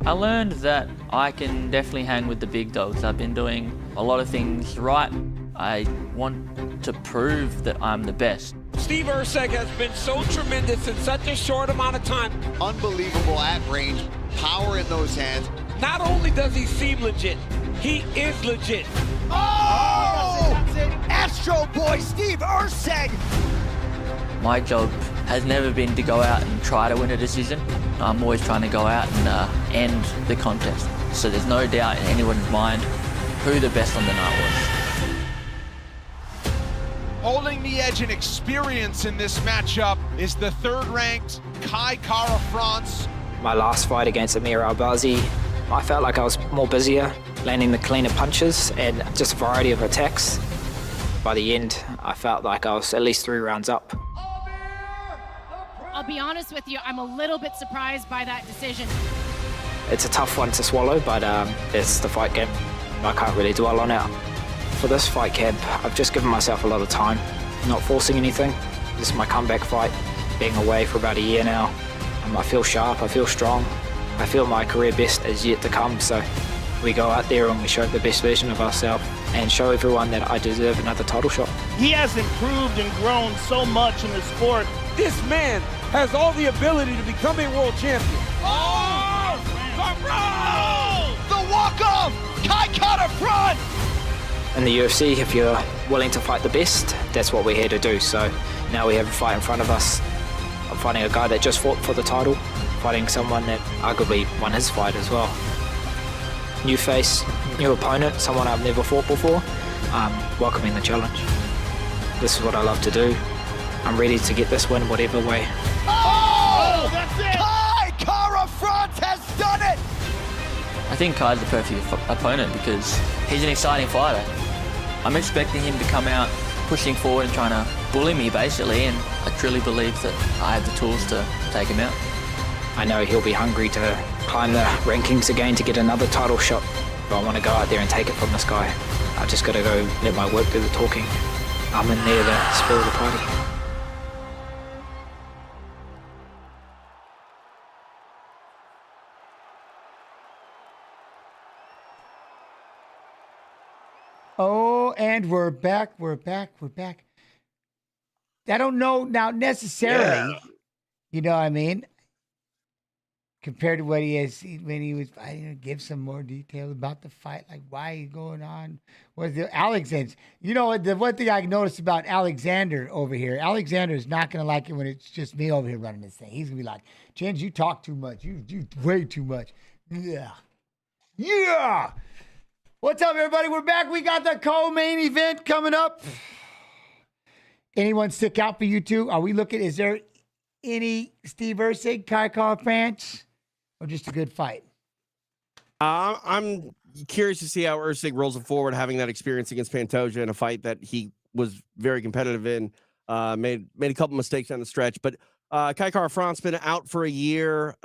I learned that I can definitely hang with the big dogs. I've been doing a lot of things right. I want to prove that I'm the best. Steve Erceg has been so tremendous in such a short amount of time. Unbelievable at range, power in those hands. Not only does he seem legit, he is legit. Oh! That's it. Astro Boy Steve Erceg. My job has never been to go out and try to win a decision. I'm always trying to go out and end the contest. So there's no doubt in anyone's mind who the best on the night was. Holding the edge in experience in this matchup is the third-ranked Kai Kara France. My last fight against Amir Albazi, I felt like I was more busier, landing the cleaner punches and just a variety of attacks. By the end, I felt like I was at least 3 rounds up. I'll be honest with you, I'm a little bit surprised by that decision. It's a tough one to swallow, but it's the fight camp. I can't really dwell on it. For this fight camp, I've just given myself a lot of time, not forcing anything. This is my comeback fight, being away for about a year now. I feel sharp, I feel strong. I feel my career best is yet to come, so we go out there and we show the best version of ourselves and show everyone that I deserve another title shot. He has improved and grown so much in the sport. This man has all the ability to become a world champion. Oh! The walk-off! Kai Kara France! In the UFC, if you're willing to fight the best, that's what we're here to do. So now we have a fight in front of us. I'm fighting a guy that just fought for the title, fighting someone that arguably won his fight as well. New face, new opponent, someone I've never fought before. I'm welcoming the challenge. This is what I love to do. I'm ready to get this win whatever way. Oh! That's it! Kai Kara France has done it! I think Kai's the perfect opponent because he's an exciting fighter. I'm expecting him to come out pushing forward and trying to bully me basically, and I truly believe that I have the tools to take him out. I know he'll be hungry to climb the rankings again to get another title shot, but I want to go out there and take it from this guy. I just got to go let my work do the talking. I'm in there to spoil the party. Oh, and we're back. I don't know now necessarily, you know what I mean, compared to what he is when he was fighting. Give some more detail about the fight, like why he's going on. Was the Alexander? You know, the one thing I noticed about Alexander over here, Alexander is not going to like it when it's just me over here running this thing. He's going to be like, Jens, you talk too much. You way too much. Yeah. What's up, everybody? We're back. We got the co-main event coming up. Anyone stick out for you two? Are we looking? Is there any Steve Erceg, Kai Kara France, or just a good fight? I'm curious to see how Erceg rolls it forward, having that experience against Pantoja in a fight that he was very competitive in. Made a couple mistakes on the stretch, but Kai Kara France been out for a year.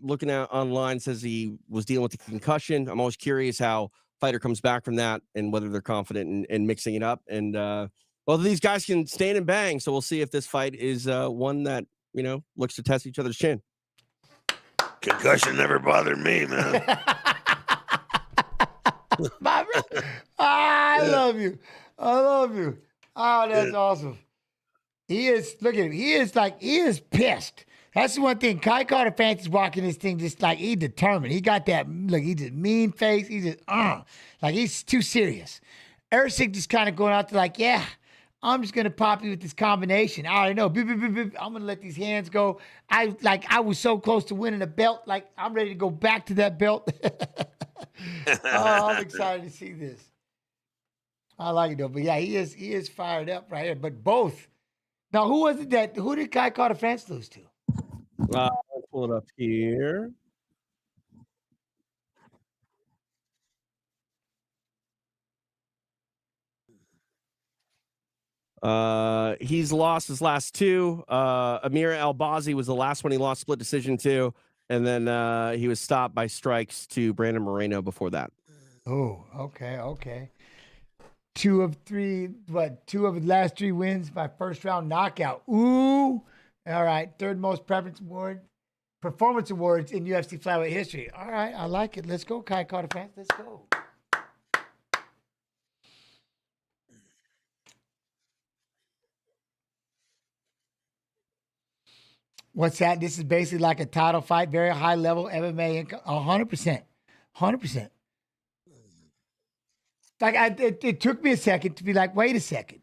Looking at online says he was dealing with a concussion. I'm always curious how fighter comes back from that and whether they're confident in mixing it up. And both of these guys can stand and bang. So we'll see if this fight is one that, you know, looks to test each other's chin. Concussion never bothered me, man. I love you. Oh, that's awesome. He is, look at him. He is pissed. That's the one thing. Kai Kara France is walking this thing just like he's determined. He got that, look, he just mean face. He just, like he's too serious. Erceg just kind of going out there like, yeah, I'm just going to pop you with this combination. I already know. Beep, beep, beep, beep. I'm going to let these hands go. I was so close to winning a belt. Like, I'm ready to go back to that belt. Oh, I'm excited to see this. I like it though. But yeah, he is fired up right here. But both. Now, who did Kai Carter France lose to? I'll pull it up here. He's lost his last two. Amir Albazi was the last one he lost split decision to, and then he was stopped by strikes to Brandon Moreno before that. Oh, okay. 2 of 3, 2 of his last 3 wins by first round knockout. Ooh. All right. 3rd most performance awards in UFC flyweight history. All right. I like it. Let's go, Kai Carter fans. Let's go. What's that? This is basically like a title fight, very high level MMA income. 100%. 100%. Like it took me a second to be like, wait a second.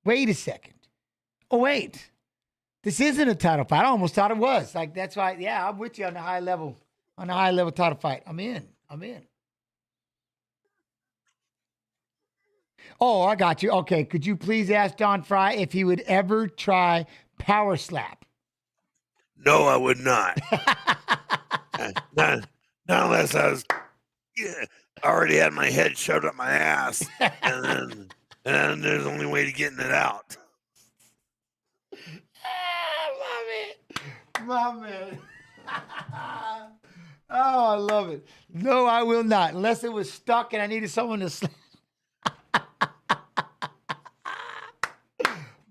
Oh, wait. This isn't a title fight. I almost thought it was. Like, that's why, yeah, I'm with you on the high level title fight. I'm in. Oh, I got you. Okay. Could you please ask Don Frye if he would ever try power slap? No, I would not. not unless I was already had my head shoved up my ass, and then there's only way to getting it out. Love it. Oh, I love it. No, I will not, unless it was stuck and I needed someone to slap.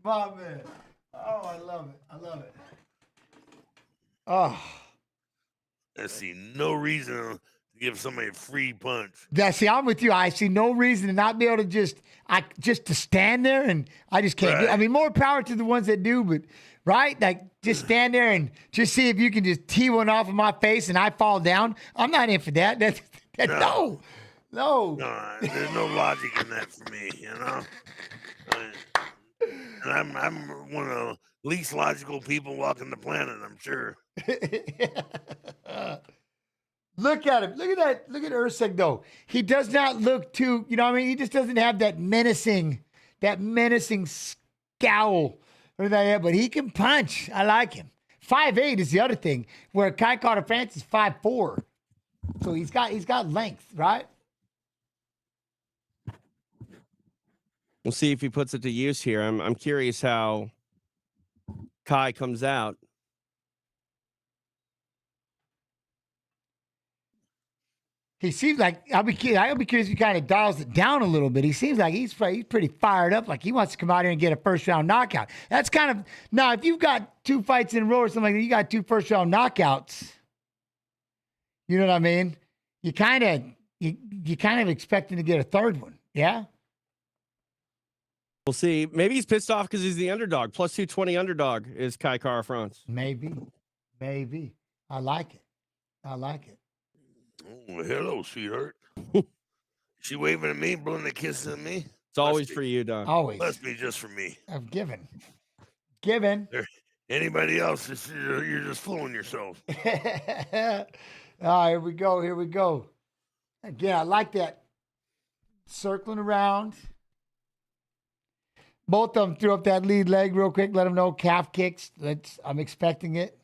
My man. Oh, I love it. Oh. I see no reason to give somebody a free punch. Yeah, see, I'm with you. I see no reason to not be able to just to stand there, and I just can't do it. I mean, more power to the ones that do, but right? Like, just stand there and just see if you can just tee one off of my face and I fall down. I'm not in for that. No. No, there's no logic in that for me, you know? And I'm one of the least logical people walking the planet, I'm sure. Look at him. Look at that. Look at Usyk, though. He does not look too, you know what I mean? He just doesn't have that menacing scowl or that, but he can punch. I like him. 5'8" is the other thing, where Kai Carter France is 5'4". So he's got length, right? We'll see if he puts it to use here. I'm curious how Kai comes out. He seems like I'll be curious if he kind of dials it down a little bit. He seems like he's pretty fired up, like he wants to come out here and get a first round knockout. That's kind of now if you've got 2 fights in a row or something like that, you got 2 first round knockouts. You know what I mean? You kind of expecting to get a 3rd one, yeah. We'll see. Maybe he's pissed off because he's the underdog. Plus 220 underdog is Kai Kara France. Maybe. I like it. Oh, hello, sweetheart. She waving at me, blowing a kiss at me. It's always for you, Don. Always. Must be just for me. I've given. Anybody else, you're just fooling yourself. All right, here we go. Again, I like that. Circling around. Both of them threw up that lead leg real quick. Let them know calf kicks. I'm expecting it.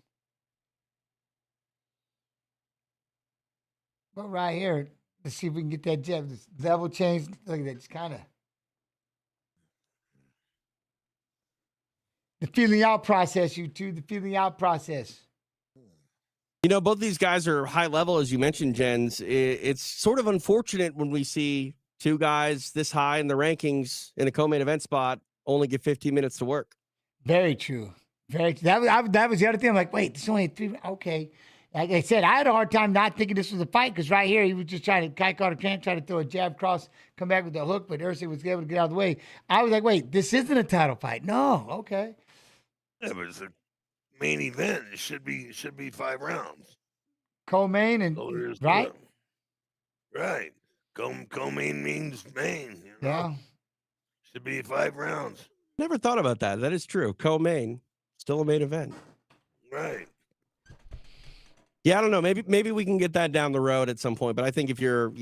But right here, let's see if we can get that jab. This level change. Look at that. It's kind of the feeling out process, you two. The feeling out process. You know, both these guys are high level, as you mentioned, Jens. It's sort of unfortunate when we see 2 guys this high in the rankings in a co-main event spot only get 15 minutes to work. Very true. That was the other thing. I'm like, wait, there's only 3. Okay. Like I said, I had a hard time not thinking this was a fight because right here he was just Kai Carter France trying to throw a jab cross, come back with the hook, but Usyk was able to get out of the way. I was like, wait, this isn't a title fight. No, okay. It was a main event. It should be 5 rounds. Co-main and right? Right. Co-main means main. You know? Yeah. Should be 5 rounds. Never thought about that. That is true. Co-main, still a main event. Right. Yeah, I don't know. Maybe we can get that down the road at some point. But I think if you're,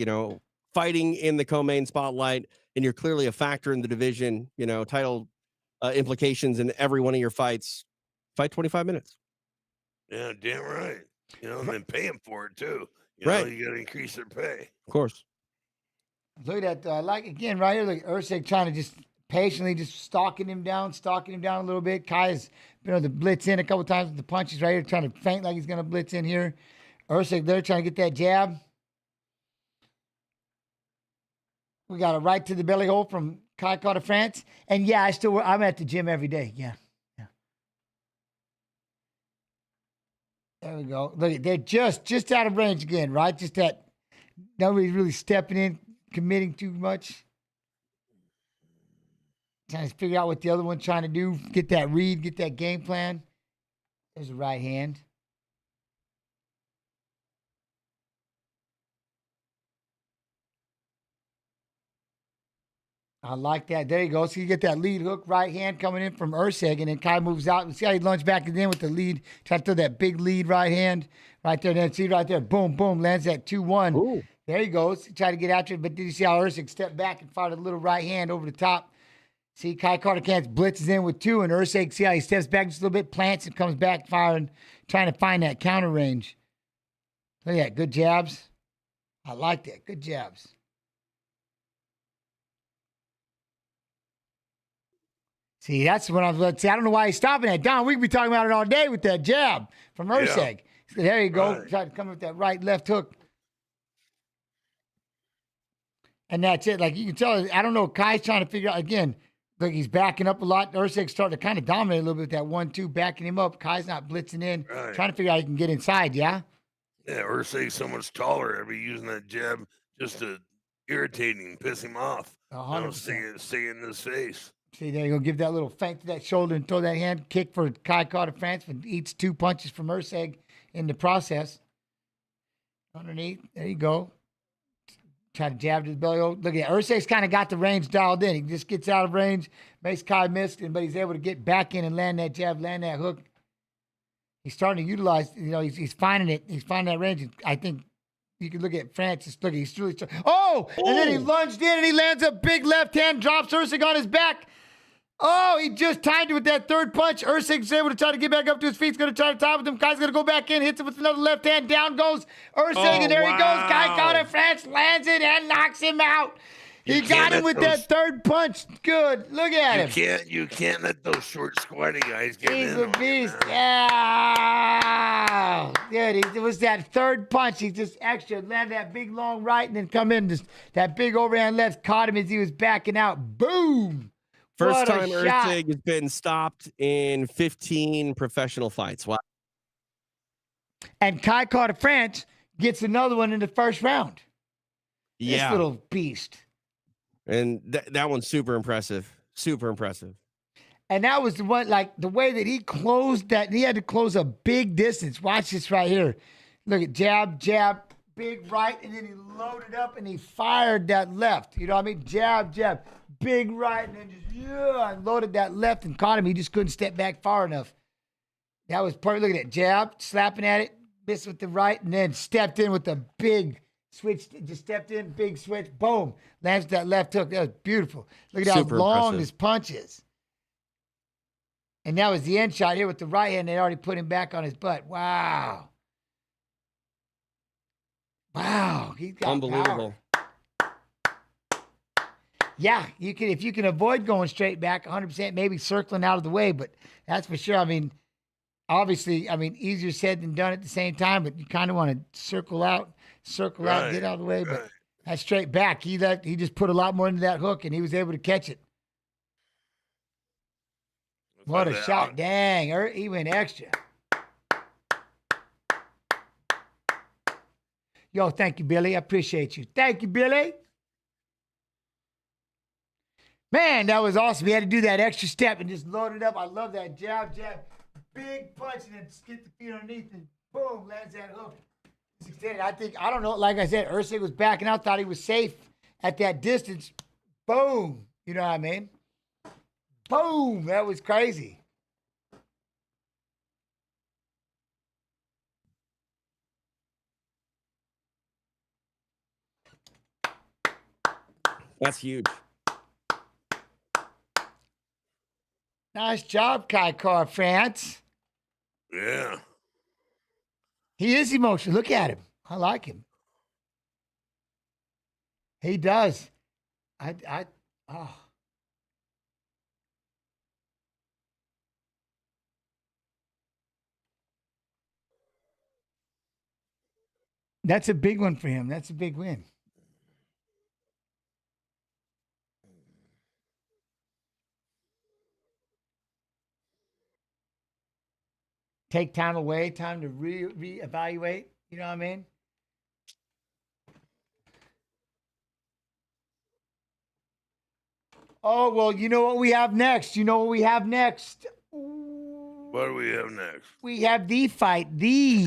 fighting in the co-main spotlight, and you're clearly a factor in the division, title implications in every one of your fights, fight 25 minutes. Yeah, damn right. And then pay them for it too. Right. You got to increase their pay. Of course. Look at that. Again, right here, look, Usyk trying to just patiently just stalking him down a little bit. Kai's been able to blitz in a couple times with the punches right here, trying to feint like he's going to blitz in here. Usyk there trying to get that jab. We got a right to the belly hole from Kai Carter France. And yeah, I'm at the gym every day. Yeah. There we go. Look, they're just out of range again, right? Just that nobody's really stepping in, committing too much. Trying to figure out what the other one's trying to do. Get that read, get that game plan. There's a right hand. I like that. There you go. So you get that lead hook, right hand coming in from Usyk, and then Kai moves out. And see how he lunged back in with the lead. Try to throw that big lead right hand right there. Then see right there. Boom, boom. Lands that 2-1. Ooh. There he goes. Try to get after it. But did you see how Usyk stepped back and fired a little right hand over the top? See, Kai Carter Kant blitzes in with 2, and Usyk, see how he steps back just a little bit, plants and comes back firing, trying to find that counter range. Look at that. Good jabs. I like that. Good jabs. See, that's what I was. See, I don't know why he's stopping that. Don, we could be talking about it all day with that jab from Usyk. Yeah. There you go. Right. Try to come with that right, left hook. And that's it. Like you can tell, I don't know. Kai's trying to figure out again. Like he's backing up a lot. Usyk's starting to kind of dominate a little bit with that 1-2, backing him up. Kai's not blitzing in, trying to figure out how he can get inside. Yeah. Yeah, Usyk's so much taller. I'd be using that jab just to irritate him, piss him off. 100%. Stay in his face. See, there you go. Give that little feint to that shoulder and throw that hand kick for Kai Carter France, and eats 2 punches from Usyk in the process. Underneath, there you go. Try to jab to the belly. Look at that. Usyk's kind of got the range dialed in. He just gets out of range, makes Kai miss, but he's able to get back in and land that jab, land that hook. He's starting to utilize, he's finding it. He's finding that range. I think you can look at Francis. Look, he's really and then he lunged in and he lands a big left hand, drops Usyk on his back. Oh, he just timed it with that third punch. Usyk's able to try to get back up to his feet. He's going to try to tie with him. Kai's going to go back in, hits him with another left hand. Down goes Usyk, and there he goes. Kai Carter France lands it and knocks him out. He got him with that third punch. Good. Look at him. You can't let those short, squatty guys get in. He's a beast. Yeah. Good. It was that third punch. He just extra landed that big long right and then come in. Just that big overhand left caught him as he was backing out. Boom. First time Usyk has been stopped in 15 professional fights. Wow. And Kai Carter France gets another one in the first round. Yeah. This little beast. And that one's super impressive. Super impressive. And that was the one, like the way that he closed that. He had to close a big distance. Watch this right here. Look at jab, jab, big right, and then he loaded up and he fired that left. You know what I mean? Jab, jab, big right, and then just loaded that left and caught him. He just couldn't step back far enough. That was perfect. Look at that jab, slapping at it, missed with the right, and then stepped in with the big switch. Just stepped in, big switch, boom, lands that left hook. That was beautiful. Look at how long his punch is. And that was the end shot here with the right hand. They already put him back on his butt. Wow. Wow. He's got unbelievable. Power. Yeah, you can if you can avoid going straight back 100%, maybe circling out of the way, but that's for sure. I mean, obviously, easier said than done at the same time, but you kind of want to circle out, get out of the way, but that straight back, he just put a lot more into that hook, and he was able to catch it. What a shot. Dang, he went extra. Yo, thank you, Billy. I appreciate you. Thank you, Billy. Man, that was awesome. He had to do that extra step and just load it up. I love that jab, jab, big punch, and then get the feet underneath and boom, lands that hook. I don't know, like I said, Usyk was backing out, thought he was safe at that distance. Boom. You know what I mean? Boom. That was crazy. That's huge. Nice job, Kai France. Yeah. He is emotional. Look at him. I like him. He does. Oh. That's a big one for him. That's a big win. Take time away, time to reevaluate. You know what I mean? Oh, well, you know what we have next? What do we have next? We have the fight, the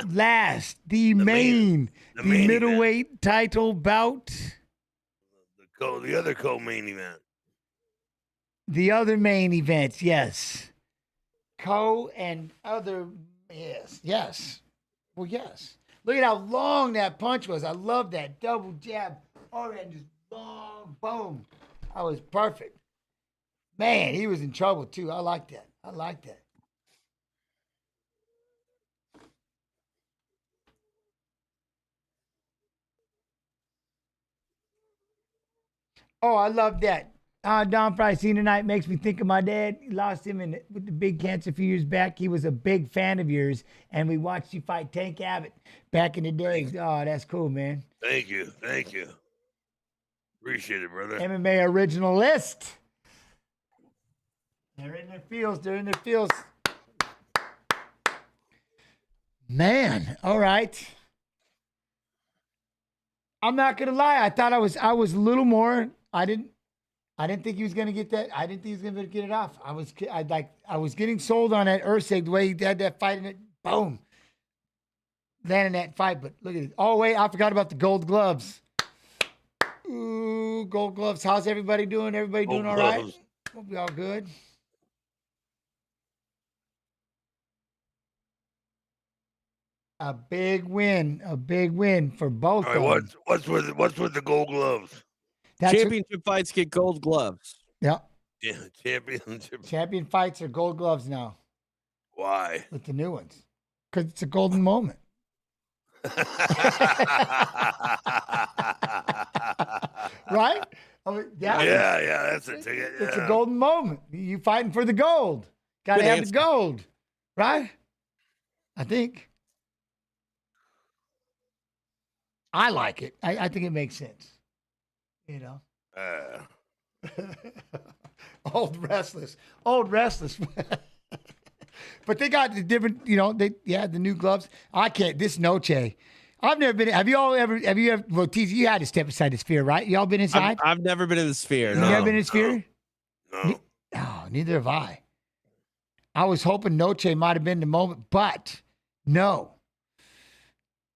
last, the main middleweight event. Title bout. The other co-main event. The other main events, yes. And other, yes. Well, yes. Look at how long that punch was. I love that double jab. Oh, and just long, boom. That was perfect. Man, he was in trouble too. I like that. Oh, I love that. Don Frye scene tonight makes me think of my dad. You lost him with the big cancer a few years back. He was a big fan of yours, and we watched you fight Tank Abbott back in the day. Oh, that's cool, man. Thank you. Appreciate it, brother. MMA original list. They're in their fields. Man, all right. I'm not gonna lie. I thought I was a little more. I didn't think he was gonna get that. I didn't think he was gonna get it off. I was getting sold on that Usyk the way he had that fight in it. Boom, landing that fight. But look at it. Oh wait, I forgot about the gold gloves. Ooh, gold gloves. How's everybody doing? Everybody doing all right? Hope we all good. A big win for both. All right, what's with the gold gloves? Championship fights get gold gloves. Yeah. Yeah, Champion fights are gold gloves now. Why? With the new ones, because it's a golden moment. Right? I mean, yeah, that's a ticket. Yeah. It's a golden moment. You fighting for the gold. Got to have the gold, right? I think. I like it. I think it makes sense. You know. Old restless. But they got the different, the new gloves. I can't. This Noche. I've never been. Have you ever? Well, TZ, you had to step inside the Sphere, right? Y'all been inside? I've never been in the Sphere. You never been in the Sphere? No. Oh, neither have I. I was hoping Noche might have been the moment, but no.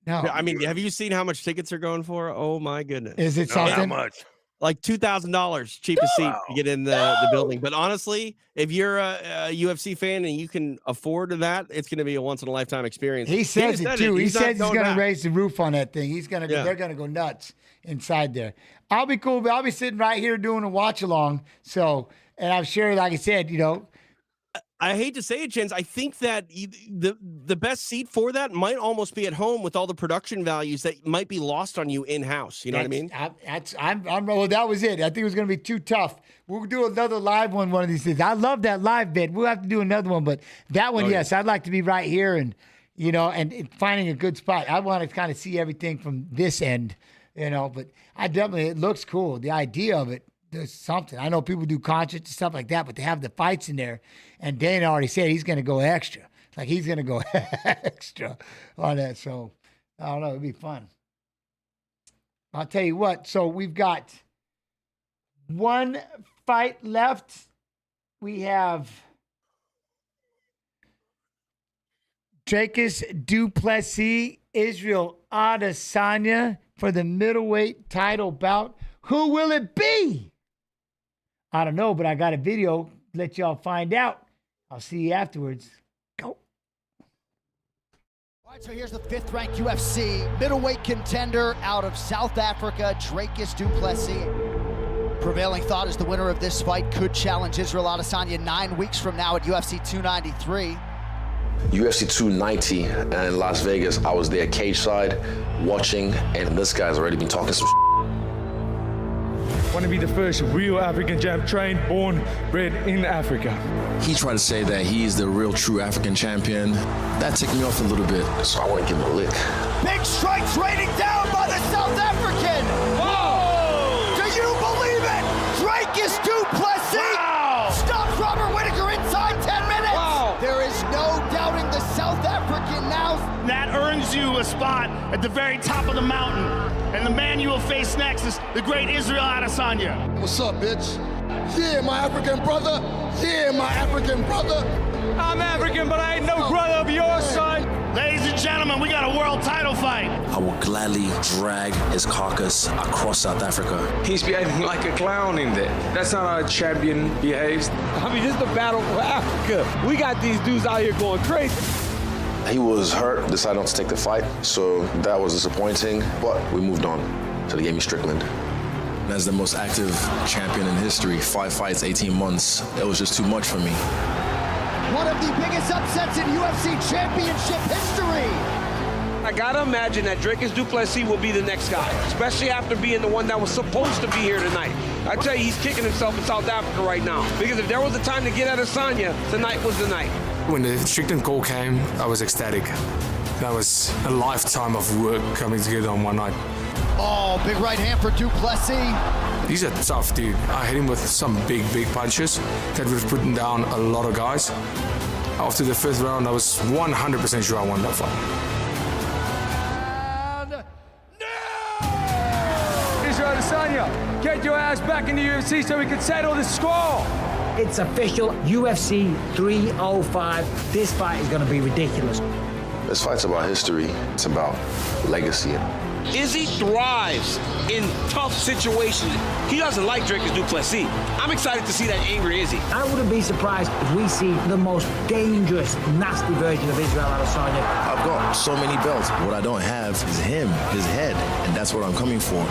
I mean, have you seen how much tickets are going for? Oh my goodness. Is it something? How much? Like $2,000 cheapest seat to get in the building. But honestly, if you're a UFC fan and you can afford that, it's going to be a once in a lifetime experience. He says it too. He says he's going to raise the roof on that thing. They're going to go nuts inside there. I'll be cool, but I'll be sitting right here doing a watch along. So, and I'm sure, like I said, I hate to say it, Jens. I think that the best seat for that might almost be at home with all the production values that might be lost on you in house. You know what I mean? Well, that was it. I think it was going to be too tough. We'll do another live one of these days. I love that live bit. We'll have to do another one, but that one, yes, I'd like to be right here and and finding a good spot. I want to kind of see everything from this end, But it looks cool. The idea of it. There's something. I know people do concerts and stuff like that, but they have the fights in there. And Dana already said he's going to go extra. Like he's going to go extra on that. So I don't know. It'll be fun. I'll tell you what. So we've got one fight left. We have Dricus du Plessis, Israel Adesanya for the middleweight title bout. Who will it be? I don't know, but I got a video. Let y'all find out. I'll see you afterwards. Go. All right, so here's the 5th-ranked UFC middleweight contender out of South Africa, Dricus du Plessis. Prevailing thought is the winner of this fight could challenge Israel Adesanya 9 weeks from now at UFC 293. UFC 290 in Las Vegas, I was there cage side watching, and this guy's already been talking some Want to be the first real African champ, trained, born, bred in Africa. He tried to say that he is the real true African champion. That ticked me off a little bit. So I want to give him a lick. Big strikes raining down by the South African. Whoa! Do you believe it? Drake is Duplessis. Wow! Stops Robert Whittaker inside 10 minutes. Wow! There is no doubting the South African now. That earns you a spot at the very top of the mountain. And the man you will face next is the great Israel Adesanya. What's up, bitch? Yeah, my African brother. Yeah, my African brother. I'm African, but I ain't no brother of yours, son. Ladies and gentlemen, we got a world title fight. I will gladly drag his carcass across South Africa. He's behaving like a clown in there. That's not how a champion behaves. I mean, this is the battle for Africa. We got these dudes out here going crazy. He was hurt, decided not to take the fight, so that was disappointing, but we moved on. So they gave me Strickland. As the most active champion in history, 5 fights, 18 months, it was just too much for me. One of the biggest upsets in UFC championship history. I gotta imagine that Drake Duplessis will be the next guy, especially after being the one that was supposed to be here tonight. I tell you, he's kicking himself in South Africa right now, because if there was a time to get at Adesanya, tonight was the night. When the Strickland call came, I was ecstatic. That was a lifetime of work coming together on one night. Oh, big right hand for Duplessis. He's a tough dude. I hit him with some big punches that would have put down a lot of guys. After the fifth round, I was 100% sure I won that fight. Israel Adesanya, get your ass back in the UFC so we can settle the score. It's official, UFC 305. This fight is going to be ridiculous. This fight's about history. It's about legacy. Izzy thrives in tough situations. He doesn't like Drake Duplessis. I'm excited to see that angry Izzy. I wouldn't be surprised if we see the most dangerous, nasty version of Israel Adesanya. I've got so many belts. What I don't have is him, his head, and that's what I'm coming for.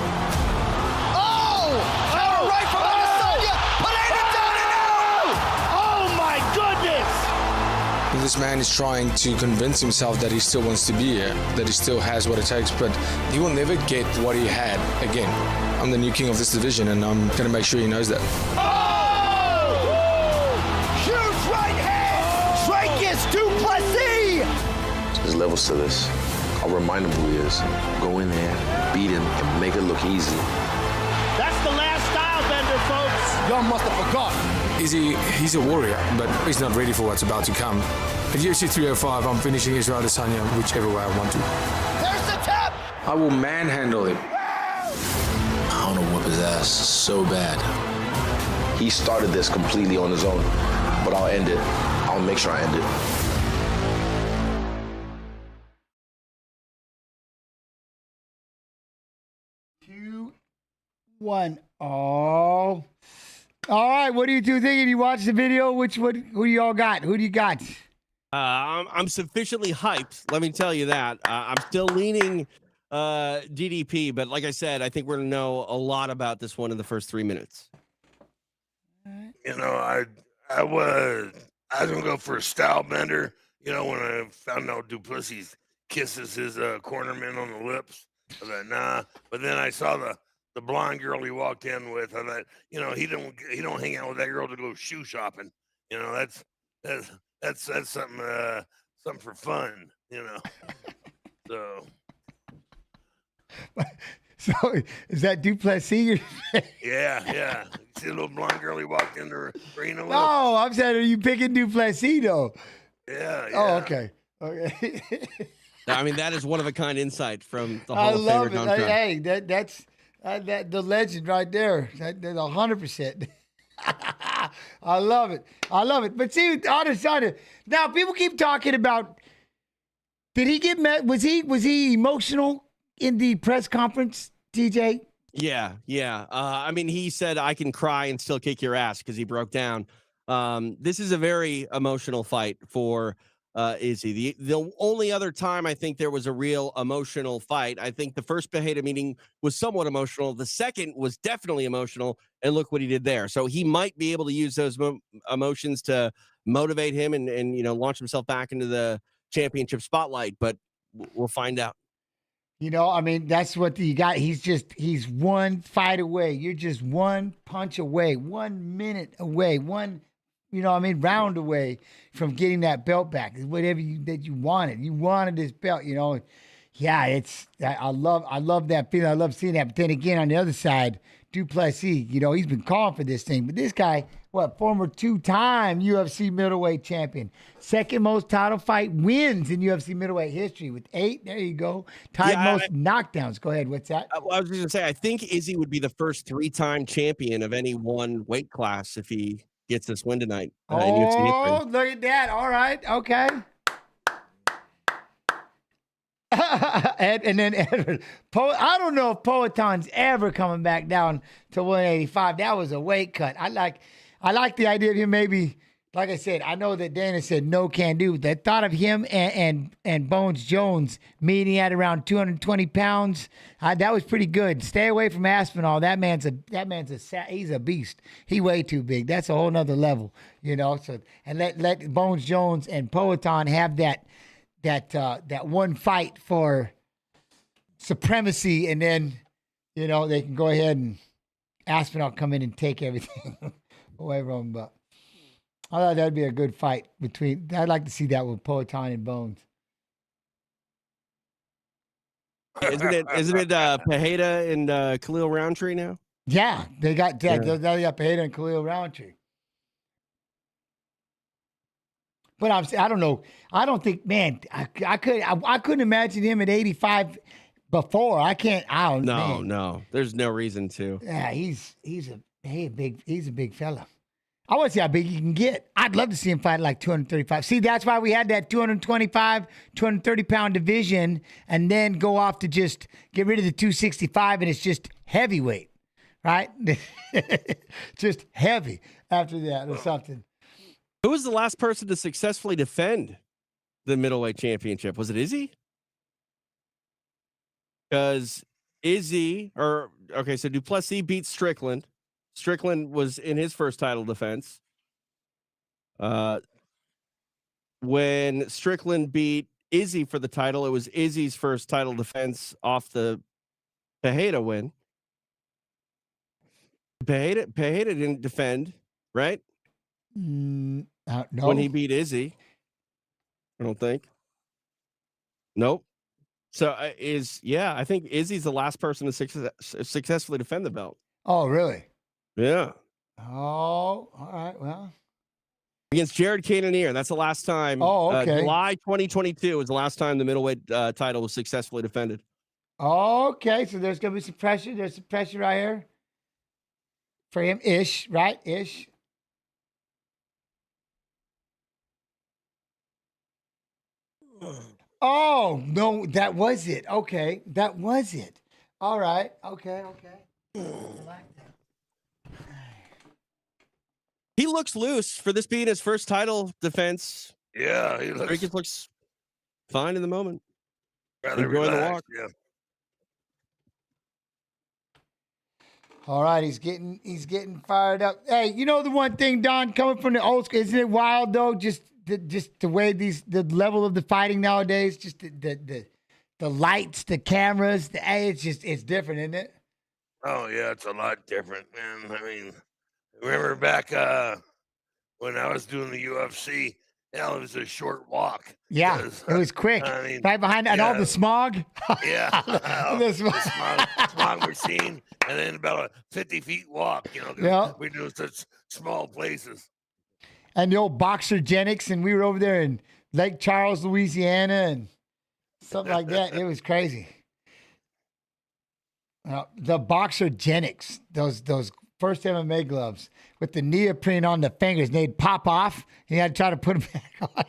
This man is trying to convince himself that he still wants to be here, that he still has what it takes, but he will never get what he had again. I'm the new king of this division, and I'm going to make sure he knows that. Oh! Huge right hand! Drake is Duplessis! There's levels to this. I'll remind him who he is. Go in there, beat him, and make it look easy. That's the last style bender, folks. Y'all must have forgotten. He's a warrior, but he's not ready for what's about to come. At UFC 305, I'm finishing Israel Adesanya whichever way I want to. There's the tap! I will manhandle him. I want to whip his ass so bad. He started this completely on his own, but I'll end it. I'll make sure I end it. 2-1. Oh. All right, what do you two think? You watched the video? Who do y'all got? Who do you got? I'm sufficiently hyped. Let me tell you that. I'm still leaning DDP, but like I said, I think we're gonna know a lot about this one in the first 3 minutes. You know, I was gonna go for a style bender. You know, when I found out Duplessis kisses his cornerman on the lips, I thought, nah. But then I saw the blonde girl he walked in with. I thought, you know, he don't hang out with that girl to go shoe shopping. You know, that's something something for fun. You know, So is that Duplessis? yeah. See the little blonde girl he walked in the arena with? No, I'm saying, are you picking Duplessis though? Yeah. Oh, okay. I mean, that is one of a kind insight from the I Hall of love Famer. it. Hey, that's the legend right there. That's 100%. I love it. But see, Adesanya. Now people keep talking about. Did he get met? Was he emotional in the press conference, TJ? Yeah. I mean, he said, "I can cry and still kick your ass" because he broke down. This is a very emotional fight for Izzy. The only other time I think there was a real emotional fight, I think the first Pereira meeting was somewhat emotional. The second was definitely emotional, and look what he did there. So he might be able to use those emotions to motivate him and launch himself back into the championship spotlight. But we'll find out. I mean, that's what you got. He's one fight away. You're just one punch away, 1 minute away, round away from getting that belt back. It's whatever that you wanted. You wanted this belt, Yeah, I love that feeling. I love seeing that. But then again, on the other side, Duplessis, he's been calling for this thing. But this guy, former 2-time UFC middleweight champion. Second most title fight wins in UFC middleweight history with 8. There you go. Tied most knockdowns. Go ahead. What's that? I was going to say, I think Izzy would be the first 3-time champion of any one weight class if he gets this win tonight. In UFC history. Look at that. All right. Okay. and then Edward. I don't know if Poetan's ever coming back down to 185. That was a weight cut. I like the idea of him maybe, like I said, I know that Dana said no can do. The thought of him and Bones Jones meeting at around 220 pounds, that was pretty good. Stay away from Aspinall. That man's he's a beast. He way too big. That's a whole nother level, So and let Bones Jones and Poetan have that one fight for supremacy, and then they can go ahead and Aspinall come in and take everything away from him. But I thought that'd be a good fight between. I'd like to see that with Poetan and Bones. Isn't it Pereira and Khalil Roundtree now? Yeah, they got Pereira and Khalil Roundtree. But I don't know. I don't think, man. I couldn't imagine him at 85 before. I can't. I don't. No. There's no reason to. Yeah, he's a big fella. I want to see how big he can get. I'd love to see him fight like 235. See, that's why we had that 225, 230 pound division, and then go off to just get rid of the 265, and it's just heavyweight, right? Just heavy after that or something. Who was the last person to successfully defend the middleweight championship? Was it Izzy? Because so Duplessis beat Strickland. Strickland was in his first title defense. When Strickland beat Izzy for the title, it was Izzy's first title defense off the Pereira win. Pereira didn't defend, right? No. When he beat Izzy, I don't think. Nope. So I think Izzy's the last person to successfully defend the belt. Oh, really? Yeah. Oh, all right. Well, against Jared Cannonier, that's the last time. Oh, okay. July 2022 was the last time the middleweight title was successfully defended. Okay, so there's gonna be some pressure. There's some pressure right here for him, right? Oh, no, that was it. Okay, that was it. All right. Okay. I like that. He looks loose for this being his first title defense. Yeah, he looks fine in the moment. Rather enjoying the relaxed, walk. yeah. All right, he's getting fired up. Hey, the one thing, Don, coming from the old school, isn't it wild though? Just the way the level of the fighting nowadays, just the lights, the cameras, it's different, isn't it? Oh yeah, it's a lot different, man. I mean, remember back when I was doing the UFC, hell, it was a short walk. Yeah, it was quick. I mean, right behind and all the smog. Yeah, The smog we're seeing, and then about a 50 feet walk. Yeah. We do such small places. And the old Boxergenics, and we were over there in Lake Charles, Louisiana, and something like that. It was crazy. The Boxergenics, those first MMA gloves with the neoprene on the fingers, and they'd pop off, and you had to try to put them back on.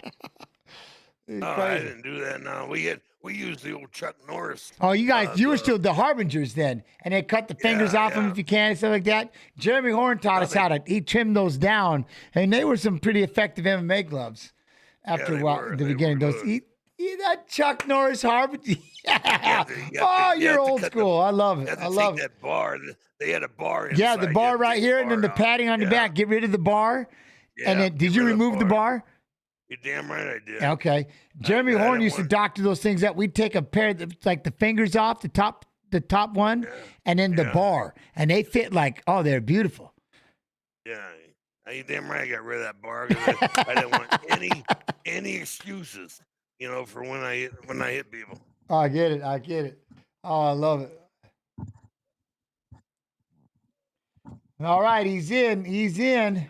I didn't do that. No, we used the old Chuck Norris. Oh, you guys, you were still the Harbingers then, and they cut the fingers off them if you can and stuff like that. Jeremy Horn taught us he trimmed those down, and they were some pretty effective MMA gloves. after they a while, were. the They beginning. were Those good. eat that Chuck Norris Harvard. Yeah. You Oh, have to you're old cut school. I love You it. have to I take love it. that bar. They had a bar inside. Yeah, the You bar had to right take here, the and then the bar out. padding on the Yeah. back. Get rid of the bar. Yeah, And then, did get you rid of the remove the bar? You're damn right I did. Okay. Jeremy I Horn didn't used to want- doctor those things up. We'd take a pair of like the fingers off the top one, and then the bar, and they fit like, oh, they're beautiful. Yeah, you damn right I got rid of that bar because I didn't want any excuses, for when I hit people. Oh, I get it. I get it. Oh, I love it. All right, he's in. He's in.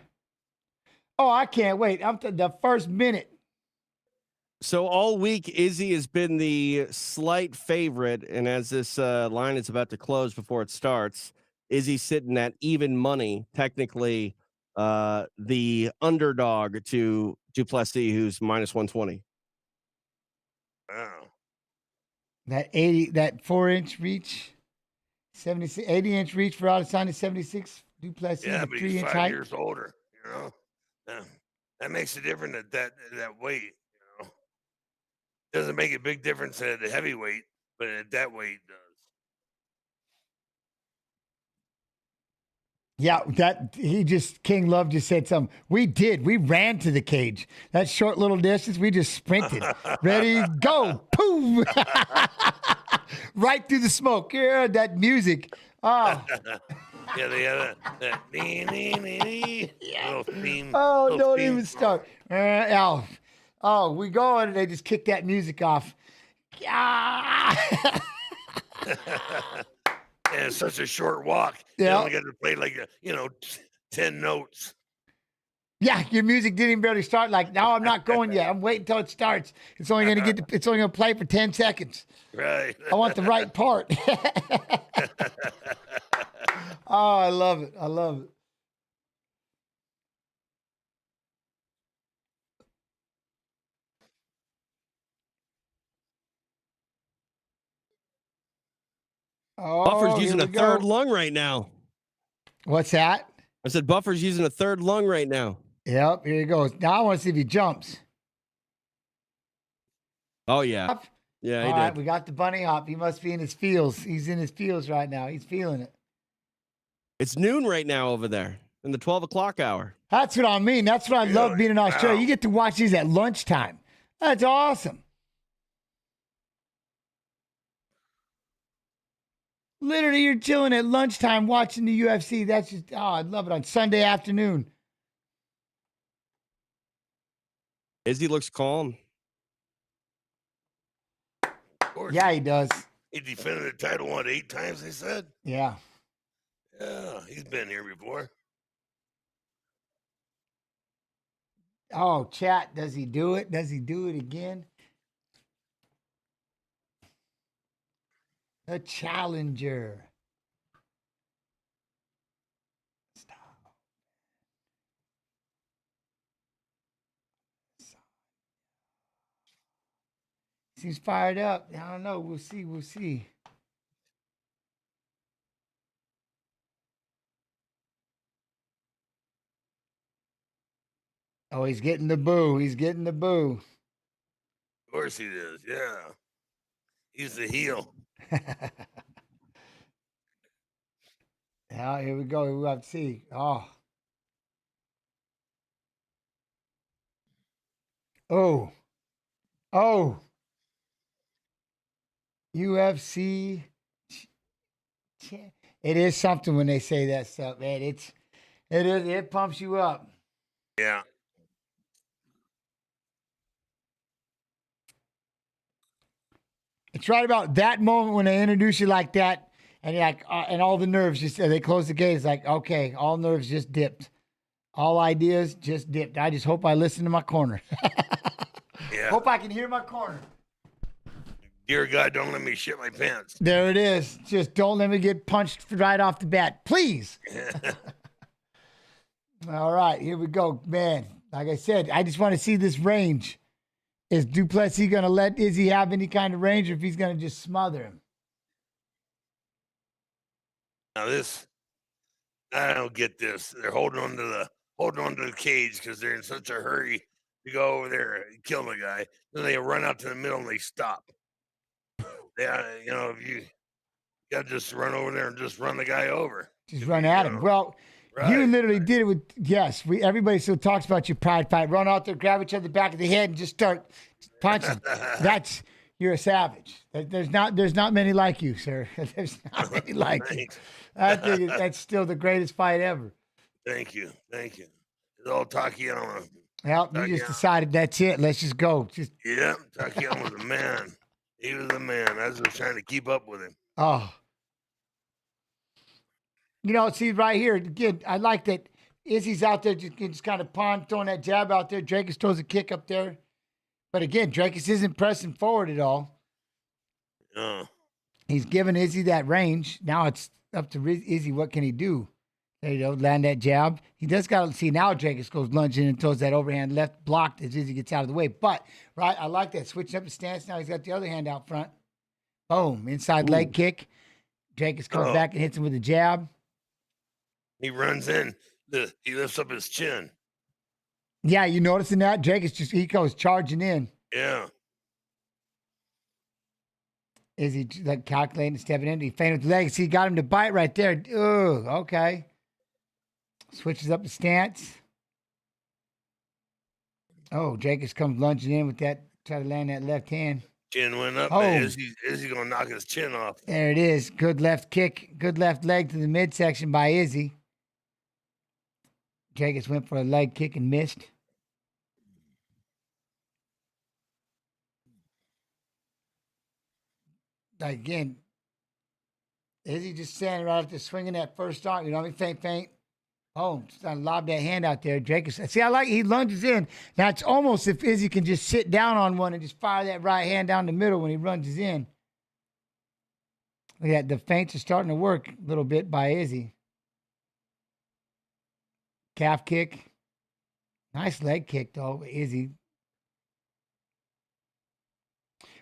Oh, I can't wait. I'm the first minute. So all week, Izzy has been the slight favorite, and as this line is about to close before it starts, Izzy's sitting at even money, technically the underdog to Duplessis, who's minus 120. Wow. That 4-inch reach, 80-inch reach for Adesanya, 76 Duplessis, Yeah, the but he's 3-inch 5 height. years older. Yeah, that makes a difference at that weight. Doesn't make a big difference at the heavyweight, but at that weight it does. Yeah, King Love just said something. We ran to the cage. That short little distance, we just sprinted. Ready, go, poof. Right through the smoke. Yeah, that music. Oh. Yeah, they had that little theme. Oh, little don't theme even start. We go and they just kick that music off. And it's such a short walk. Yeah. You only got to play like 10 notes. Yeah, your music didn't even barely start. Like, no, I'm not going yet. I'm waiting until it starts. It's only gonna play for 10 seconds. Right. I want the right part. Oh, I love it. I love it. Oh, Buffer's using here a we third go. lung right now. What's that? I said Buffer's using a third lung right now. Yep, here he goes. Now I want to see if he jumps. Oh, yeah. Yeah, he All did. right, we got the bunny hop. He must be in his feels. He's in his feels right now. He's feeling it. It's noon right now over there in the 12 o'clock hour. That's what I mean. That's what I love being in Australia. Wow. You get to watch these at lunchtime. That's awesome. Literally, you're chilling at lunchtime watching the UFC. That's just, I love it on Sunday afternoon. Izzy looks calm. Of course. Yeah, he does. He defended the title, 8 times, they said? Yeah. Yeah, he's been here before. Oh, chat, does he do it? Does he do it again? The challenger. Seems fired up. I don't know. We'll see. We'll see. Oh, he's getting the boo. He's getting the boo. Of course he is, yeah. He's the heel. Yeah, here we go. We'll have to see. Oh. Oh. Oh. UFC. It is something when they say that stuff, man. It pumps you up. Yeah. It's right about that moment when they introduce you like that, and you're like, and all the nerves just they close the gate. It's like, okay, all nerves just dipped, all ideas just dipped. I just hope I listen to my corner. Yeah. Hope I can hear my corner. Dear God, don't let me shit my pants. There it is. Just don't let me get punched right off the bat, please. All right, here we go, man. Like I said, I just want to see this range. Is Duplessis going to let Izzy have any kind of range, or if he's going to just smother him? Now I don't get this. They're holding on to the cage because they're in such a hurry to go over there and kill the guy. Then they run out to the middle and they stop. If you got to just run over there and just run the guy over. Just run at him. Well, you literally did it with, yes, everybody still talks about your pride fight. Run out there, grab each other the back of the head, and just start punching. You're a savage. There's not many like you, sir. There's not many like you. I think that's still the greatest fight ever. Thank you. It's all Takayama. Well, you just decided that's it. Let's just go. Yeah, Takayama was a man. He was a man. I was just trying to keep up with him. Oh. See right here, again, I like that Izzy's out there just kind of throwing that jab out there. Dracus throws a kick up there. But again, Dracus isn't pressing forward at all. He's giving Izzy that range. Now it's up to Izzy. What can he do? There you go. Land that jab. He does got to see now Dracus goes lunging and throws that overhand left blocked as Izzy gets out of the way. But, right, I like that. Switching up the stance. Now he's got the other hand out front. Boom. Inside leg kick. Dracus comes back and hits him with a jab. He runs in. He lifts up his chin. Yeah, you noticing that? Dracus he goes charging in. Yeah. Is he calculating, stepping in? He feinted with the legs. He got him to bite right there. Ugh, okay. Switches up the stance. Oh, Dracus comes lunging in with that, try to land that left hand. Chin went up. Oh. Is he going to knock his chin off? There it is. Good left kick. Good left leg to the midsection by Izzy. Dracus went for a leg kick and missed. Again, Izzy just standing right up there swinging that first arm. You know what I mean? Feint. Oh, just trying to lob that hand out there. Dracus. See, he lunges in. Now it's almost if Izzy can just sit down on one and just fire that right hand down the middle when he lunges in. Look at that. The feints are starting to work a little bit by Izzy. Calf kick. Nice leg kick, though, Izzy.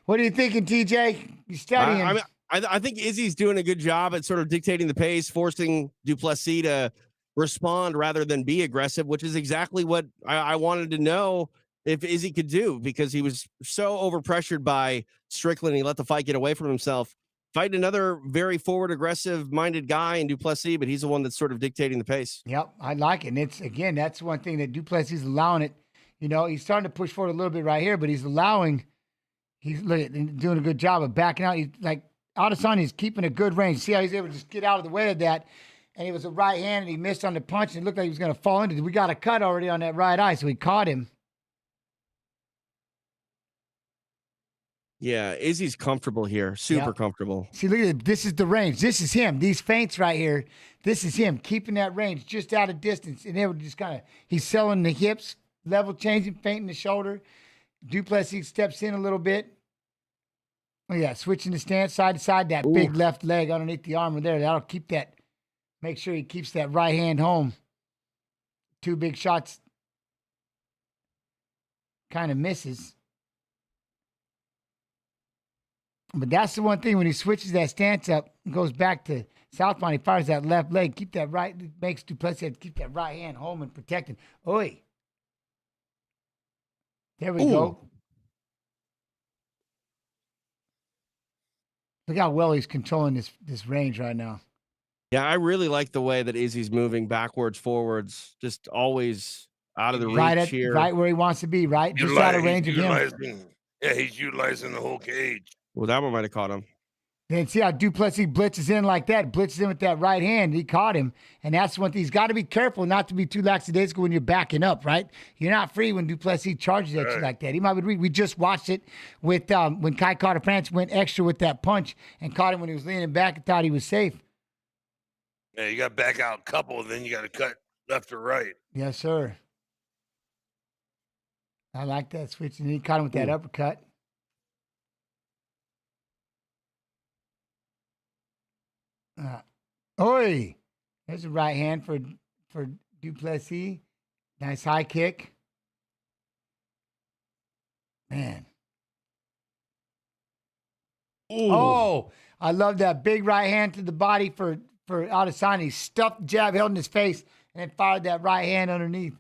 What are you thinking, TJ? You studying? I think Izzy's doing a good job at sort of dictating the pace, forcing Duplessis to respond rather than be aggressive, which is exactly what I wanted to know if Izzy could do, because he was so overpressured by Strickland. He let the fight get away from himself. Fighting another very forward, aggressive-minded guy in Duplessis, but he's the one that's sort of dictating the pace. Yep, I like it. And that's one thing that Duplessis is allowing it. He's starting to push forward a little bit right here, but he's doing a good job of backing out. He's like, Adesanya's keeping a good range. See how he's able to just get out of the way of that. And it was a right hand, and he missed on the punch, and it looked like he was going to fall into it. We got a cut already on that right eye, so he caught him. Yeah, Izzy's comfortable here. Super comfortable. See, look at it. This is the range. This is him. These feints right here, this is him keeping that range just out of distance. And they were just he's selling the hips, level changing, feinting the shoulder. Duplessis steps in a little bit. Oh, yeah, switching the stance side to side, that big left leg underneath the armor there. That'll keep that, make sure he keeps that right hand home. Two big shots. Kind of misses. But that's the one thing when he switches that stance up and goes back to southpaw, he fires that left leg, keep that right, makes Duplessis have to keep that right hand home and protected. Oi. There we go. Look how well he's controlling this range right now. Yeah, I really like the way that Izzy's moving backwards, forwards, just always out of the reach here. Right where he wants to be, right? Just out of range of him. Yeah, he's utilizing the whole cage. Well, that one might have caught him. Then see how Duplessis blitzes in like that, blitzes in with that right hand. He caught him. And that's one thing. He's got to be careful not to be too lackadaisical when you're backing up, right? You're not free when Duplessis charges at you like that. He might be, we just watched it with when Kai Carter France went extra with that punch and caught him when he was leaning back and thought he was safe. Yeah, you got back out couple, then you got to cut left or right. Yes, sir. I like that switch. And he caught him with that uppercut. Oi! There's a right hand for Duplessis. Nice high kick. Man. Ooh. Oh, I love that big right hand to the body for Adesanya. He stuffed the jab, held in his face, and then fired that right hand underneath.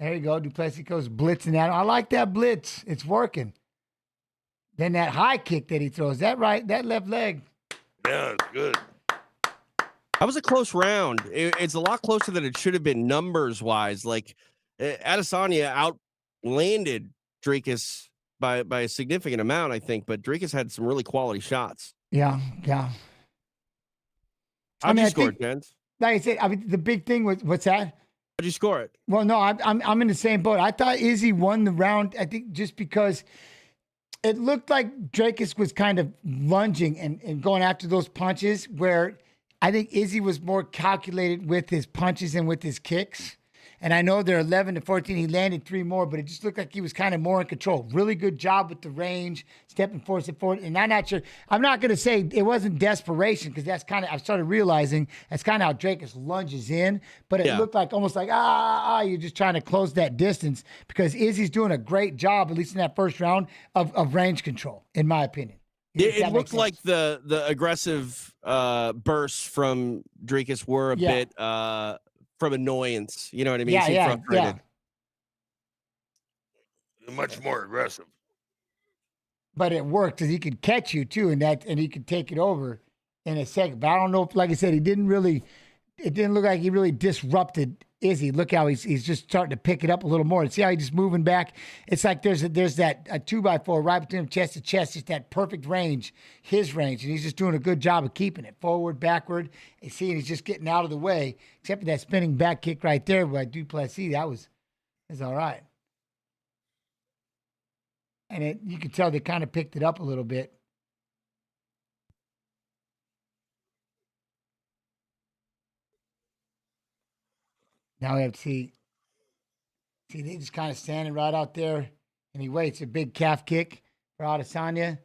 There you go. Duplessis goes blitzing at him. I like that blitz. It's working. Then that high kick that he throws. That left leg. Yeah, it's good. That was a close round. It's a lot closer than it should have been numbers-wise. Like, Adesanya outlanded Drakus by a significant amount, I think, but Drakus had some really quality shots. Yeah. How'd you score it, Jens? Like I said, I mean, the big thing was, what's that? How'd you score it? Well, no, I'm in the same boat. I thought Izzy won the round, I think, just because it looked like Drakus was kind of lunging and going after those punches, where I think Izzy was more calculated with his punches and with his kicks. And I know they're 11-14. He landed 3 more, but it just looked like he was kind of more in control. Really good job with the range, stepping forward. And I'm not sure. I'm not going to say it wasn't desperation, because that's kind of, I started realizing that's kind of how Drakus lunges in. But it looked like almost like, you're just trying to close that distance, because Izzy's doing a great job, at least in that first round, of range control, in my opinion. It looked like the aggressive bursts from Drakus were a bit from annoyance. You know what I mean? Frustrated. Much more aggressive. But it worked, because he could catch you too, and he could take it over in a second. But I don't know if, like I said, it didn't look like he really disrupted Izzy. Look how he's just starting to pick it up a little more. And see how he's just moving back? It's like there's that a 2x4 right between him, chest to chest, just that perfect range, his range. And he's just doing a good job of keeping it forward, backward. And seeing he's just getting out of the way, except for that spinning back kick right there by Duplessis. That was all right. And you could tell they kind of picked it up a little bit. Now we have to see, they just kind of standing right out there, and he waits. A big calf kick for Adesanya.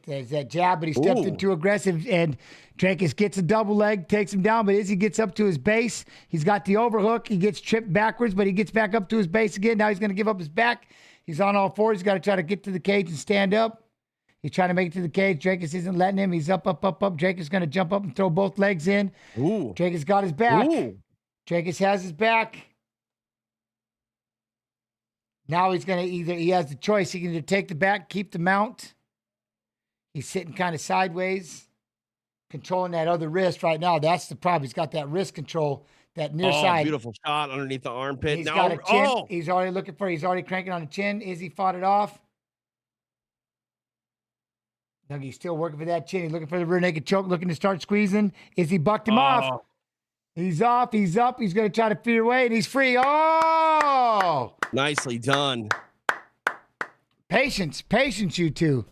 There's that jab, but he stepped in too aggressive, and Drakus gets a double leg, takes him down, but Izzy gets up to his base. He's got the overhook. He gets tripped backwards, but he gets back up to his base again. Now he's going to give up his back. He's on all fours. He's got to try to get to the cage and stand up. He's trying to make it to the cage. Drakus isn't letting him. He's up. Drakus is going to jump up and throw both legs in. Drakus got his back. Drakus has his back. Now he's going to he has the choice. He can either take the back, keep the mount. He's sitting kind of sideways, controlling that other wrist right now. That's the problem. He's got that wrist control, that near side. Beautiful shot underneath the armpit. He's got a chin. He's already cranking on the chin. Izzy fought it off. Now he's still working for that chin. He's looking for the rear naked choke, looking to start squeezing. Izzy bucked him off. He's off. He's up. He's going to try to feed away, and he's free. Oh! Nicely done. Patience, you two.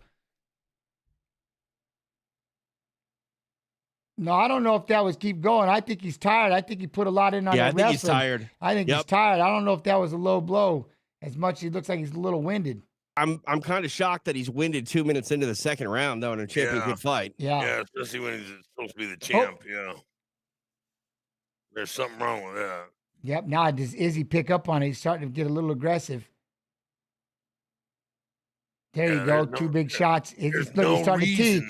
No, I don't know if that was keep going. I think he's tired. I think he put a lot in on that wrestling. I think he's tired. I think he's tired. I don't know if that was a low blow. As much as he looks like he's a little winded. I'm kind of shocked that he's winded 2 minutes into the second round, though, in a championship fight. Yeah, especially when he's supposed to be the champ. There's something wrong with that. Yep. Now does Izzy pick up on it? He's starting to get a little aggressive. There you go. Two big shots. Izzy's starting to tee.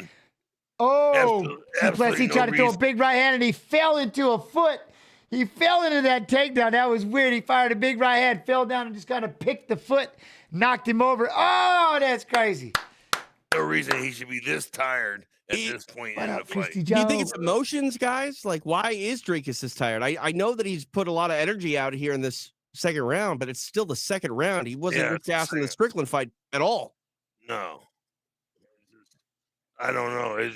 Oh, Duplessis tried to throw a big right hand, and he fell into a foot. He fell into that takedown. That was weird. He fired a big right hand, fell down, and just kind of picked the foot, knocked him over. Oh, that's crazy. No reason he should be this tired at this point in the fight. Do you think it's emotions, guys? Like, why is Drakus this tired? I know that he's put a lot of energy out here in this second round, but it's still the second round. He wasn't Rick Ass in the Strickland fight at all. No. I don't know. It's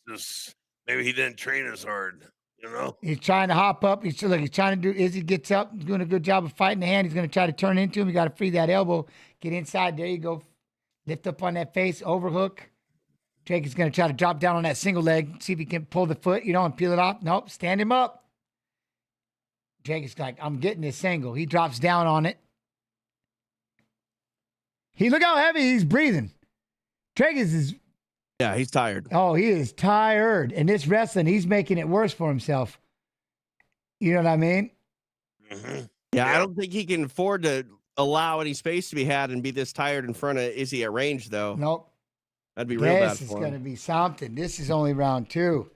just maybe he didn't train as hard, He's trying to hop up. He's trying to do. Izzy gets up, doing a good job of fighting the hand. He's going to try to turn into him. You got to free that elbow, get inside. There you go. Lift up on that face, overhook. Drake is going to try to drop down on that single leg, see if he can pull the foot, and peel it off. Nope, stand him up. Drake is like, I'm getting this single. He drops down on it. Look how heavy he's breathing. Drake is. Yeah, he's tired. Oh, he is tired. And this wrestling, he's making it worse for himself. You know what I mean? Mm-hmm. Yeah, I don't think he can afford to allow any space to be had and be this tired in front of Izzy at range, though. Nope. That'd be real bad for him. This is going to be something. This is only round 2.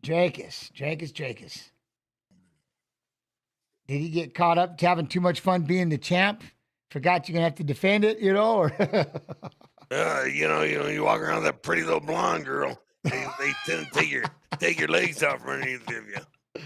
Drakus. Did he get caught up to having too much fun being the champ? Forgot you're gonna have to defend it, Or you walk around with that pretty little blonde girl. They tend to take your legs out from underneath of you.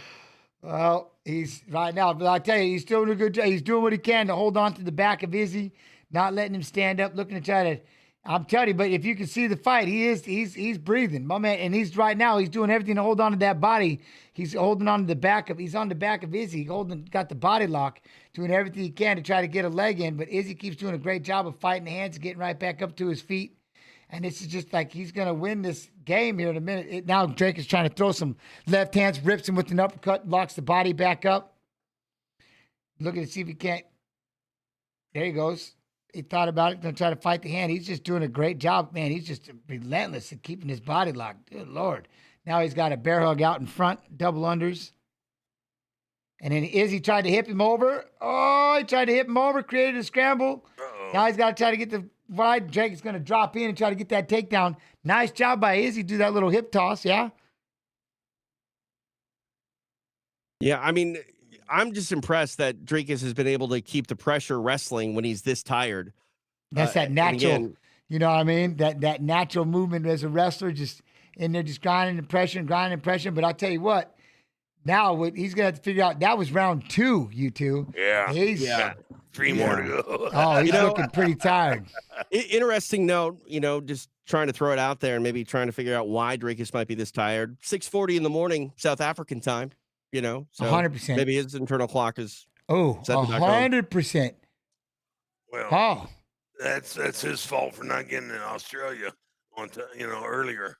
Well, he's right now, but I tell you, he's still doing a good job. He's doing what he can to hold on to the back of Izzy, not letting him stand up, looking to try to. I'm telling you, but if you can see the fight, he's breathing, my man, and he's right now. He's doing everything to hold on to that body. He's holding on to the back of. He's on the back of Izzy, got the body lock, doing everything he can to try to get a leg in. But Izzy keeps doing a great job of fighting the hands, getting right back up to his feet. And this is just like he's going to win this game here in a minute. Now Drake is trying to throw some left hands, rips him with an uppercut, locks the body back up. Looking to see if he can't. There he goes. He thought about it, going to try to fight the hand. He's just doing a great job, man. He's just relentless at keeping his body locked. Good Lord. Now he's got a bear hug out in front, double unders. And then Izzy tried to hip him over. Oh, he tried to hip him over, created a scramble. Uh-oh. Now he's got to try to get the wide. Drake is going to drop in and try to get that takedown. Nice job by Izzy. Do that little hip toss, yeah? Yeah, I mean, I'm just impressed that Drakus has been able to keep the pressure wrestling when he's this tired. That's that natural, you know what I mean? That natural movement as a wrestler, just in there, just grinding and pressure. But I'll tell you what, now he's going to have to figure out, that was round 2, you two. Yeah. Yeah. 3 more to go. Oh, he's looking pretty tired. Interesting note, just trying to throw it out there and maybe trying to figure out why Drakus might be this tired. 6:40 in the morning, South African time, so 100%. Maybe his internal clock is 100%. Well, that's his fault for not getting in Australia on earlier.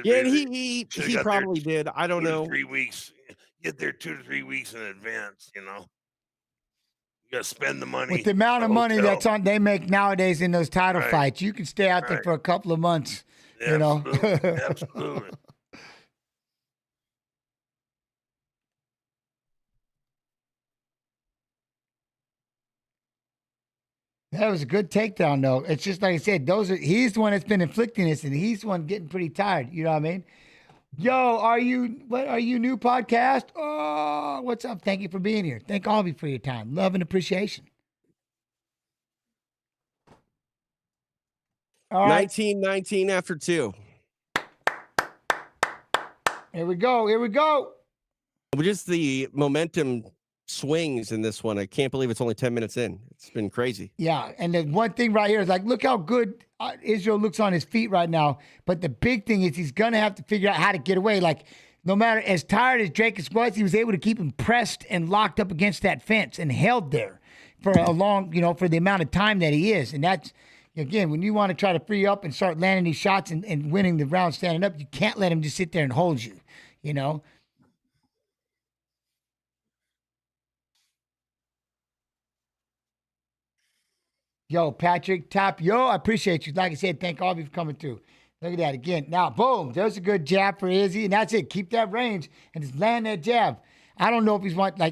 And he probably did. I don't know. 3 weeks. Get there 2 to 3 weeks in advance. You got to spend the money. With the amount of money they make nowadays in those title fights, you can stay out there for a couple of months. Absolutely. That was a good takedown, though. It's just like I said, he's the one that's been inflicting this, and he's the one getting pretty tired. You know what I mean? Yo, are you new podcast? Oh, what's up? Thank you for being here. Thank all of you for your time. Love and appreciation. All right. 19-19 after 2. Here we go. Just the momentum swings in this one. I can't believe it's only 10 minutes in. It's been crazy. Yeah, and the one thing right here is like, look how good Israel looks on his feet right now. But the big thing is he's going to have to figure out how to get away. Like, no matter as tired as Drakus was, he was able to keep him pressed and locked up against that fence and held there for a long, for the amount of time that he is. And that's, again, when you want to try to free up and start landing these shots and winning the round standing up, you can't let him just sit there and hold you, Yo, Patrick, I appreciate you. Like I said, thank all of you for coming through. Look at that again. Now, boom, there's a good jab for Izzy, and that's it. Keep that range and just land that jab. I don't know if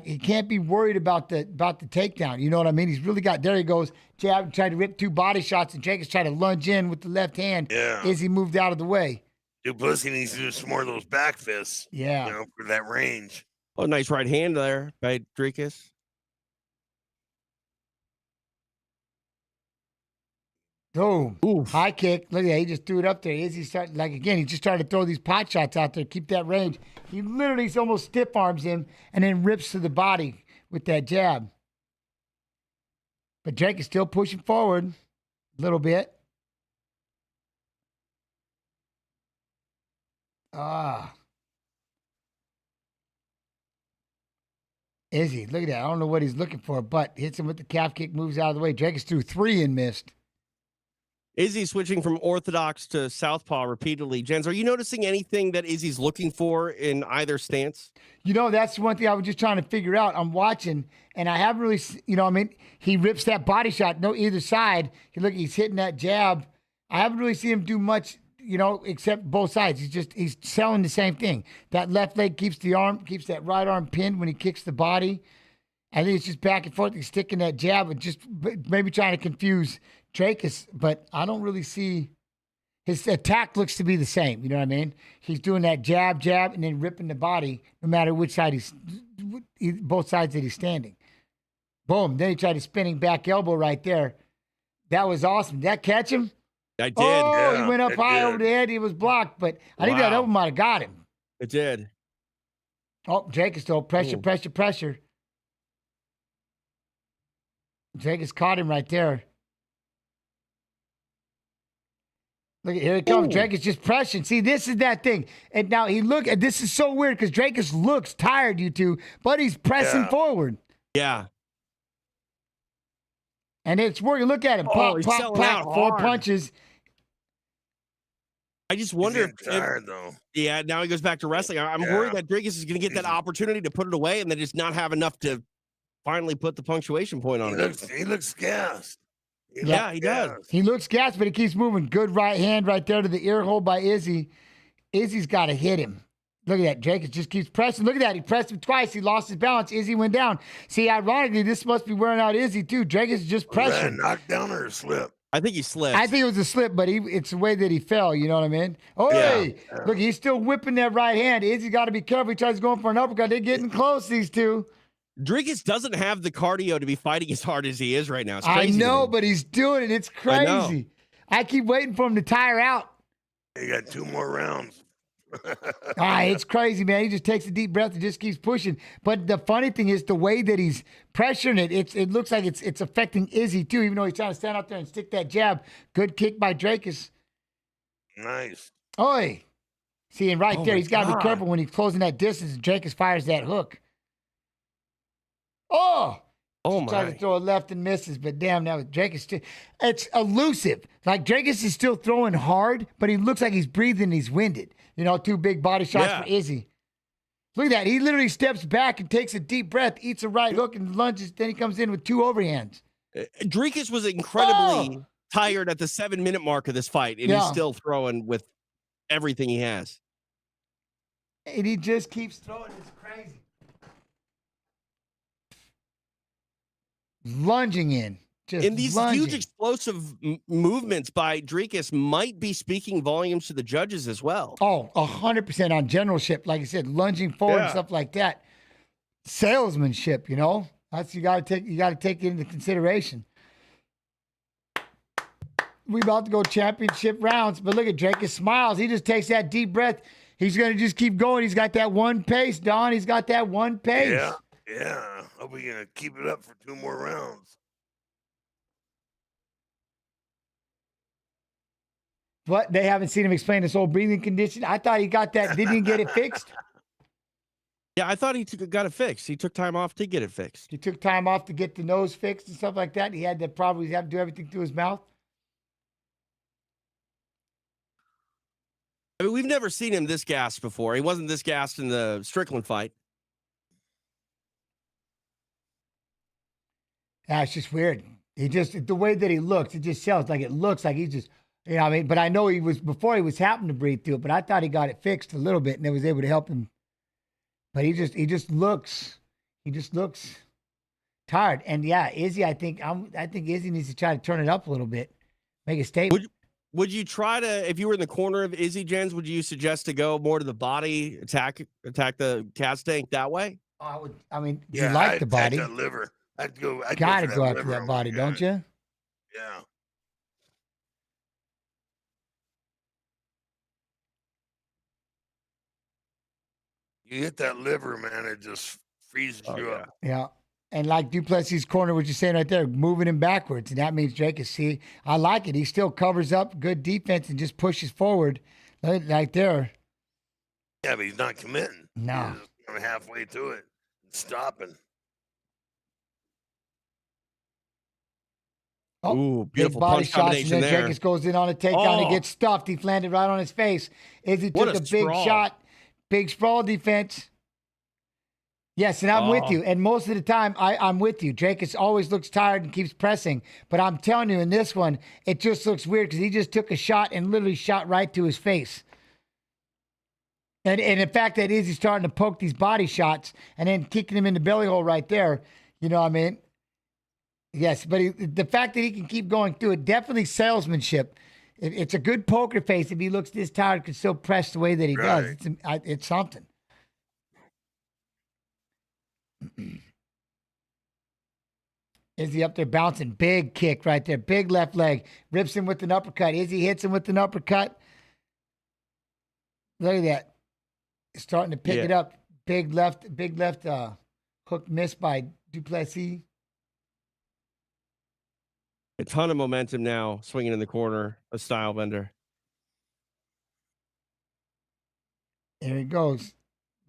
he can't be worried about the takedown. You know what I mean? He's really there he goes. Jab, tried to rip 2 body shots, and Jacobs tried to lunge in with the left hand. Yeah. Izzy moved out of the way. Duplessis needs to do some more of those back fists. Yeah. For that range. Oh, nice right hand there by Drakus. Boom. High kick. Look at that. He just threw it up there. Izzy started, he just started to throw these pot shots out there. Keep that range. He literally almost stiff arms him and then rips to the body with that jab. But Drake is still pushing forward a little bit. Izzy, look at that. I don't know what he's looking for, but hits him with the calf kick, moves out of the way. Drake is through 3 and missed. Izzy switching from orthodox to southpaw repeatedly. Jens, are you noticing anything that Izzy's looking for in either stance? That's one thing I was just trying to figure out. I'm watching, and I haven't really, he rips that body shot, either side. He's hitting that jab. I haven't really seen him do much, except both sides. He's selling the same thing. That left leg keeps that right arm pinned when he kicks the body. I think it's just back and forth. He's sticking that jab and just maybe trying to confuse Drakus, but I don't really see his attack looks to be the same. You know what I mean? He's doing that jab, and then ripping the body, no matter which side both sides that he's standing. Boom. Then he tried a spinning back elbow right there. That was awesome. Did that catch him? I did. Oh, Yeah, he went up it high did. over the head. He was blocked, but I think that Wow. elbow might have got him. It did. Oh, Drake is still pressure, Ooh. pressure. Drake has caught him right there. Look, here he comes. Ooh. Drake is just pressing. See, this is that thing. And now this is so weird because Drake looks tired, you two, but he's pressing forward. Yeah. And it's working. Look at him. Oh, Pop, he's pop, selling pop. out 4 hard. punches. I just wonder He's getting tired, though. Yeah, now he goes back to wrestling. I'm worried that Drake is going to get that opportunity to put it away and then just not have enough to finally put the punctuation point on it. He looks gassed. Yeah, he does. He looks gassed, but he keeps moving. Good right hand right there to the ear hole by Izzy. Izzy's got to hit him. Look at that. Drake just keeps pressing. Look at that. He pressed him twice. He lost his balance. Izzy went down. See, ironically, this must be wearing out Izzy, too. Drake is just Was that a pressing. knockdown or a slip? I think he slipped. I think it was a slip, but it's the way that he fell. You know what I mean? Oh, Yeah. hey, look, he's still whipping that right hand. Izzy got to be careful. He tries going for an uppercut. They're getting close, these two. Driggis doesn't have the cardio to be fighting as hard as he is right now. It's I crazy. know, but he's doing it. It's I know. crazy. I keep waiting for him to tire out. He got 2 more rounds. It's crazy, man. He just takes a deep breath and just keeps pushing. But the funny thing is the way that he's pressuring it, it looks like it's affecting Izzy too, even though he's trying to stand out there and stick that jab. Good kick by Dracus. Nice. Oi. See, and right Oh there, my he's got to be God. careful when he's closing that distance and Dracus fires that hook. Oh! Oh, Tries my. to throw it left and misses, but damn, now Dracus still, it's elusive. Like Dracus is still throwing hard, but he looks like he's breathing and he's winded. You know, 2 big body shots Yeah. for Izzy. Look at that. He literally steps back and takes a deep breath, eats a right hook and lunges. Then he comes in with 2 overhands. Dricus was incredibly tired at the 7-minute mark of this fight, and he's Yeah. still throwing with everything he has. And he just keeps throwing. It's crazy. Lunging in. Just And these lunging. huge explosive movements by Dricus might be speaking volumes to the judges as well. Oh, 100% on generalship. Like I said, lunging forward and Yeah. stuff like that. Salesmanship, you know? That's you gotta take into consideration. We about to go championship rounds, but look at Dracus smiles. He just takes that deep breath. He's gonna just keep going. He's got that one pace, Don. He's got that one pace. Yeah. Yeah. Hope we can keep it up for 2 more rounds. What? They haven't seen him explain his whole breathing condition. I thought he got that. Didn't he get it fixed? Yeah, I thought he got it fixed. He took time off to get it fixed. He took time off to get the nose fixed and stuff like that. He had to probably have to do everything through his mouth. I mean, we've never seen him this gassed before. He wasn't this gassed in the Strickland fight. Yeah, it's just weird. He just, the way that he looks, it just sells like it looks like he's just, you know what I mean? But I know before he was having to breathe through it, but I thought he got it fixed a little bit and it was able to help him. But he just looks tired. And yeah, Izzy, I think Izzy needs to try to turn it up a little bit, make a statement. Would you try to, if you were in the corner of Izzy, Jens, would you suggest to go more to the body, attack the cat tank that way? I mean, Yeah, you like I'd the body. attack that liver. I'd Gotta for go after liver. that Oh body, my don't God. you? Yeah. You hit that liver, man, it just freezes you up. Yeah. And like Duplessis' corner, what you're saying right there, moving him backwards. And that means Drake is, see, I like it. He still covers up good defense and just pushes forward right there. Yeah, but he's not committing. No. He's just going halfway to it and stopping. Oh, Ooh, big beautiful body punch shots, and combination then there. Dracus goes in on a takedown. Oh. He gets stuffed. He landed right on his face. Izzy What took a a big sprawl. shot. Big sprawl defense. Yes, and I'm with you. And most of the time, I'm with you. Dracus always looks tired and keeps pressing. But I'm telling you, in this one, it just looks weird because he just took a shot and literally shot right to his face. And the fact that Izzy's starting to poke these body shots and then kicking him in the belly hole right there, you know what I mean? Yes, but the fact that he can keep going through it, definitely salesmanship. It's a good poker face if he looks this tired, can still press the way that he does. It's something. Izzy up there bouncing. Big kick right there. Big left leg. Rips him with an uppercut. Izzy hits him with an uppercut. Look at that. Starting to pick it up. Big left hook missed by Duplessis. A ton of momentum now, swinging in the corner, a style bender. There he goes.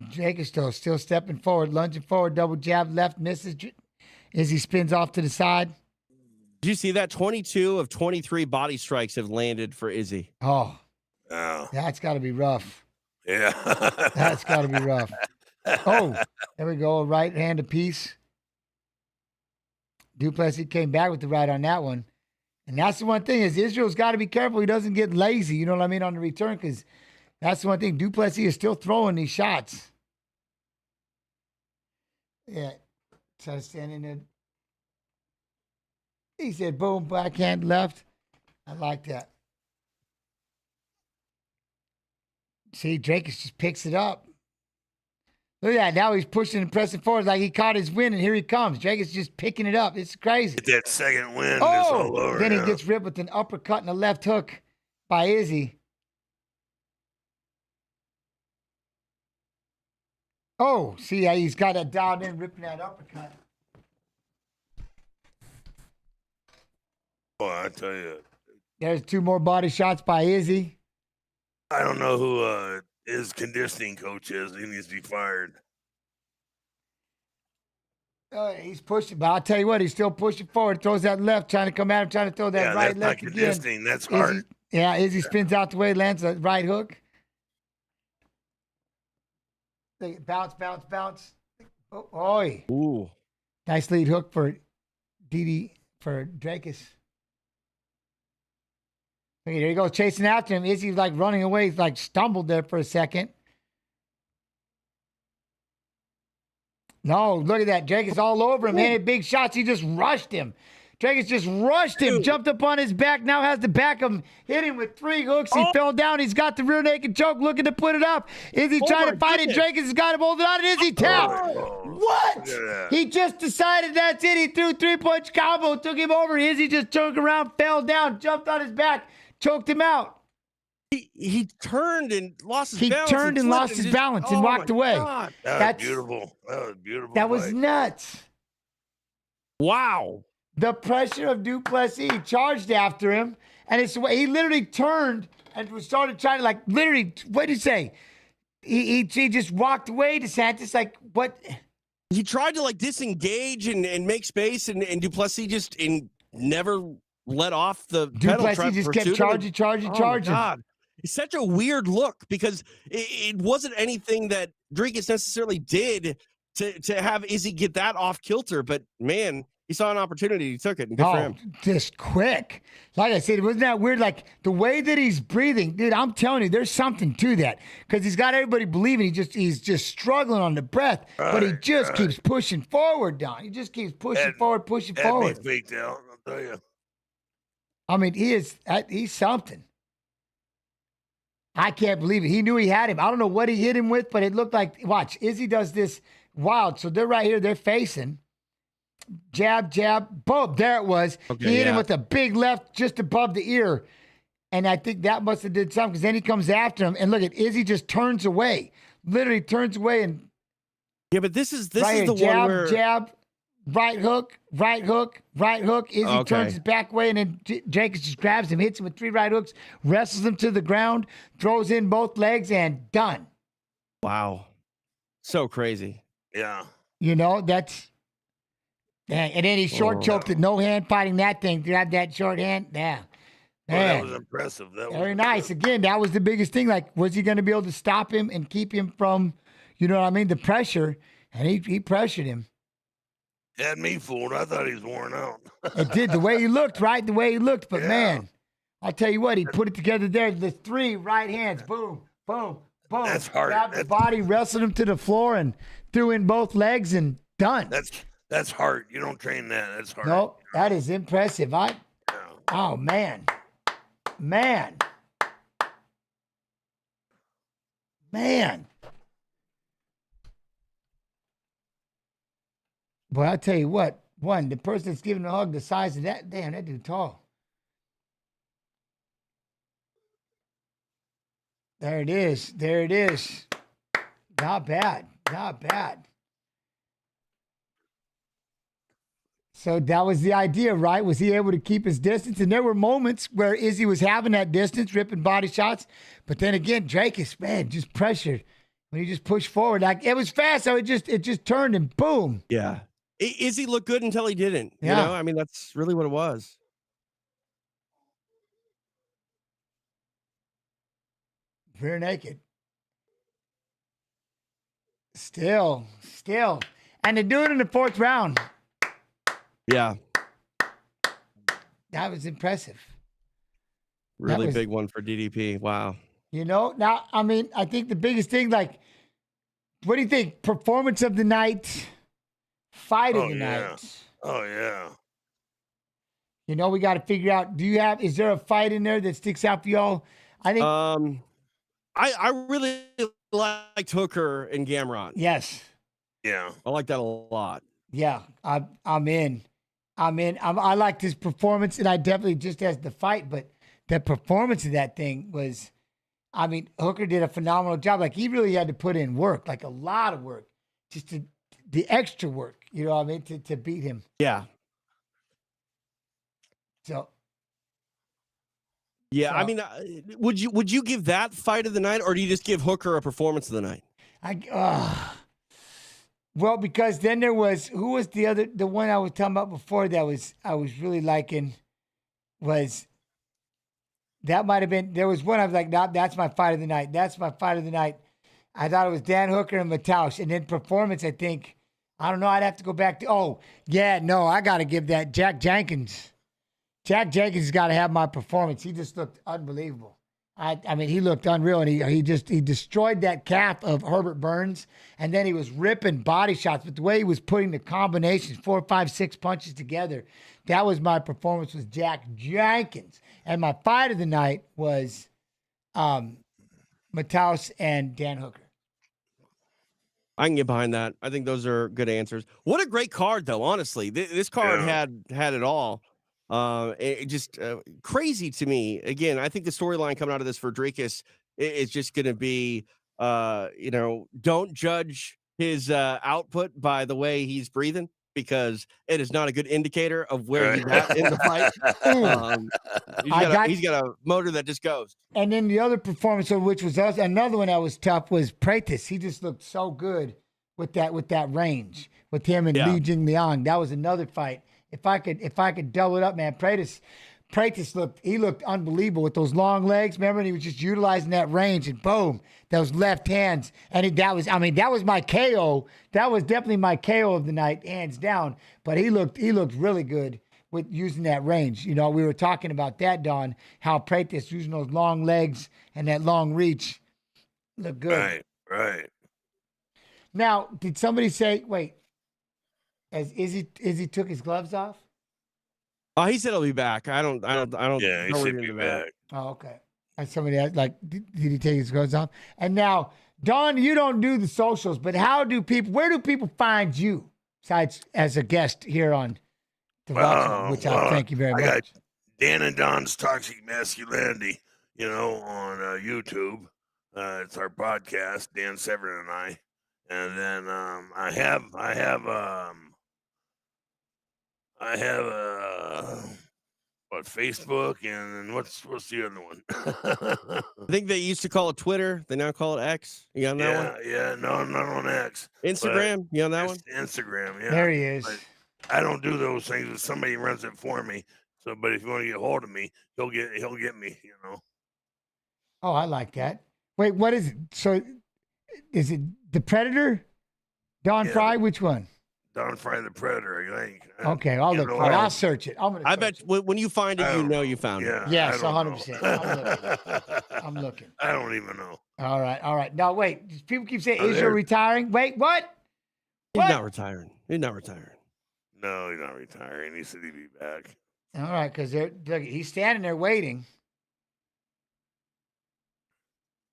Jake is still stepping forward, lunging forward, double jab, left, misses. Izzy spins off to the side. Did you see that? 22 of 23 body strikes have landed for Izzy. Oh, that's got to be rough. Yeah. That's got to be rough. Oh, there we go. Right hand apiece. Duplessis came back with the right on that one. And that's the one thing is Israel's got to be careful he doesn't get lazy, you know what I mean, on the return, because that's the one thing. Duplessis is still throwing these shots. Yeah. So standing there. He said, boom, backhand left. I like that. See, Dracus just picks it up. Look at that. Now he's pushing and pressing forward like he caught his win, and here he comes. Dracus just picking it up. It's crazy. Get that second win. It's all over. Then he gets ripped with an uppercut and a left hook by Izzy. Oh, see how he's got that dialed in, ripping that uppercut. Boy, I tell you. There's 2 more body shots by Izzy. I don't know who his conditioning coach is. He needs to be fired. He's pushing, but I'll tell you what, he's still pushing forward. Throws that left, trying to come at him, trying to throw that right left not again. conditioning. That's hard. Izzy spins out the way, lands a right hook. Bounce, bounce, bounce. Oh, oi. Ooh. Nice lead hook for Dracus. Okay, there he goes, chasing after him. Izzy's like running away. He's like stumbled there for a second. No, look at that. Dracus all over him. Landed big shots. He just rushed him. Dracus just rushed him, jumped up on his back, now has the back of him, hit him with 3 hooks. He fell down. He's got the rear naked choke, looking to put it up. Izzy trying to fight it. Dracus has got him holding on, and Izzy tapped. What? He just decided that's it. He threw 3-punch combo, took him over. Izzy just turned around, fell down, jumped on his back, choked him out. He turned and lost his balance. He turned and lost his balance and walked away. God. That's beautiful. That was beautiful. That was nuts. Wow. The pressure of Duplessis charged after him, and it's he literally turned and started trying to what did he say? He just walked away to Santis what? He tried to disengage and make space, and Duplessis just never let off the pedal. Duplessis just kept charging. God. It's such a weird look because it wasn't anything that Dracus necessarily did to have Izzy get that off kilter, but man, he saw an opportunity. He took it, and good for him. Just quick. Like I said, wasn't that weird? Like the way that he's breathing, dude, I'm telling you, there's something to that because he's got everybody believing he's just struggling on the breath, but he just keeps pushing forward, Don. He just keeps pushing forward. Me faked out, I'll tell you. I mean, he's something. I can't believe it. He knew he had him. I don't know what he hit him with, but it looked like, watch, Izzy does this wild. So they're right here. They're facing. Jab, jab, boom. There it was. Okay, he hit him with a big left just above the ear. And I think that must have did something because then he comes after him. And look at Izzy just turns away. Literally turns away. And yeah, but this is the jab, one where... Jab, right hook, right hook, right hook. Izzy turns his back way, and then Jacobs just grabs him, hits him with 3 right hooks, wrestles him to the ground, throws in both legs, and done. Wow. So crazy. Yeah. You know, that's... And then he short choked it, no hand fighting that thing. Grab that short hand. Yeah. That was impressive. Very nice. Again, that was the biggest thing. Like, was he going to be able to stop him and keep him from, you know what I mean, the pressure? And he pressured him. Had me fooled. I thought he was worn out. It did. The way he looked, right? The way he looked. But, man, I'll tell you what, he put it together there. The 3 right hands. Boom, boom, boom. That's hard. Grabbed the body, wrestled him to the floor, and threw in both legs, and done. That's hard. You don't train that. That's hard. No, that is impressive. Oh, man. Man. Boy, I'll tell you what. One, the person that's giving the hug the size of that, damn, that dude tall. There it is. There it is. Not bad. Not bad. So that was the idea, right? Was he able to keep his distance? And there were moments where Izzy was having that distance, ripping body shots. But then again, Drake is, man, just pressured. When he just pushed forward, like it was fast, so it just turned and boom. Yeah. Izzy looked good until he didn't. Yeah. You know, I mean, that's really what it was. Rear naked. Still. And to do it in the 4th round. Yeah. That was impressive. Really big one for DDP. Wow. You know, now, I mean, I think the biggest thing, like, what do you think? Performance of the night, fight of the night. Oh, yeah. You know, we got to figure out, is there a fight in there that sticks out for y'all? I think. I really liked Hooker and Gamrot. Yes. Yeah. I like that a lot. Yeah, I'm in. I liked his performance, and I definitely just as the fight, but the performance of that thing was, I mean, Hooker did a phenomenal job. Like, he really had to put in work, like a lot of work, just the extra work, you know what I mean, to beat him. Yeah. So. Yeah, I mean, would you give that fight of the night, or do you just give Hooker a performance of the night? Well, because then there was, who was the one I was talking about before that I was really liking was, that might have been, there was one I was like, nah, that's my fight of the night. That's my fight of the night. I thought it was Dan Hooker and Mataush. And then performance, I think, I don't know, I'd have to go back to, I got to give that Jack Jenkins. Jack Jenkins has got to have my performance. He just looked unbelievable. I mean, he looked unreal, and he destroyed that calf of Herbert Burns, and then he was ripping body shots. But the way he was putting the combinations, 4, 5, 6 punches together, that was my performance with Jack Jenkins. And my fight of the night was Mataush and Dan Hooker. I can get behind that. I think those are good answers. What a great card, though. Honestly, this card had it all. It just crazy to me. Again, I think the storyline coming out of this for Drakus is just going to be, don't judge his output by the way he's breathing, because it is not a good indicator of where he's at in the fight. He's got a motor that just goes. And then the other performance, of which was another one that was tough, was Pratis. He just looked so good with that range with him and Li Jingliang. That was another fight. If I could double it up, man, Pratis looked unbelievable with those long legs. Remember, and he was just utilizing that range, and boom, those left hands. And that was my KO. That was definitely my KO of the night, hands down. But he looked really good with using that range. You know, we were talking about that, Don, how Pratis using those long legs and that long reach looked good. Right. Now, did somebody say, wait, Izzy took his gloves off? He said he'll be back. I don't. Yeah, he should be back. Oh, okay. And somebody asked, like, did he take his gloves off? And now, Don, you don't do the socials, but where do people find you besides as a guest here on The Watchman, which I thank you very much. I got Dan and Don's Toxic Masculinity, on YouTube. It's our podcast, Dan Severin and I. And then I have Facebook, and what's the other one? I think they used to call it Twitter. They now call it X. You on that one? Yeah, no, I'm not on X. Instagram, you on that one? Instagram, yeah. There he is. But I don't do those things, but somebody runs it for me. So, but if you want to get a hold of me, he'll get me, Oh, I like that. Wait, what is it? So, is it the Predator? Don Frye? Which one? Don Frye the Predator, I think. Okay, I'll look for it. I'll search it. I bet when you find it, you found it. Yes, 100%. I'm looking. I don't even know. All right. Now, wait. People keep saying Israel retiring. Wait, what? He's not retiring. No, he's not retiring. He said he'd be back. All right, because he's standing there waiting.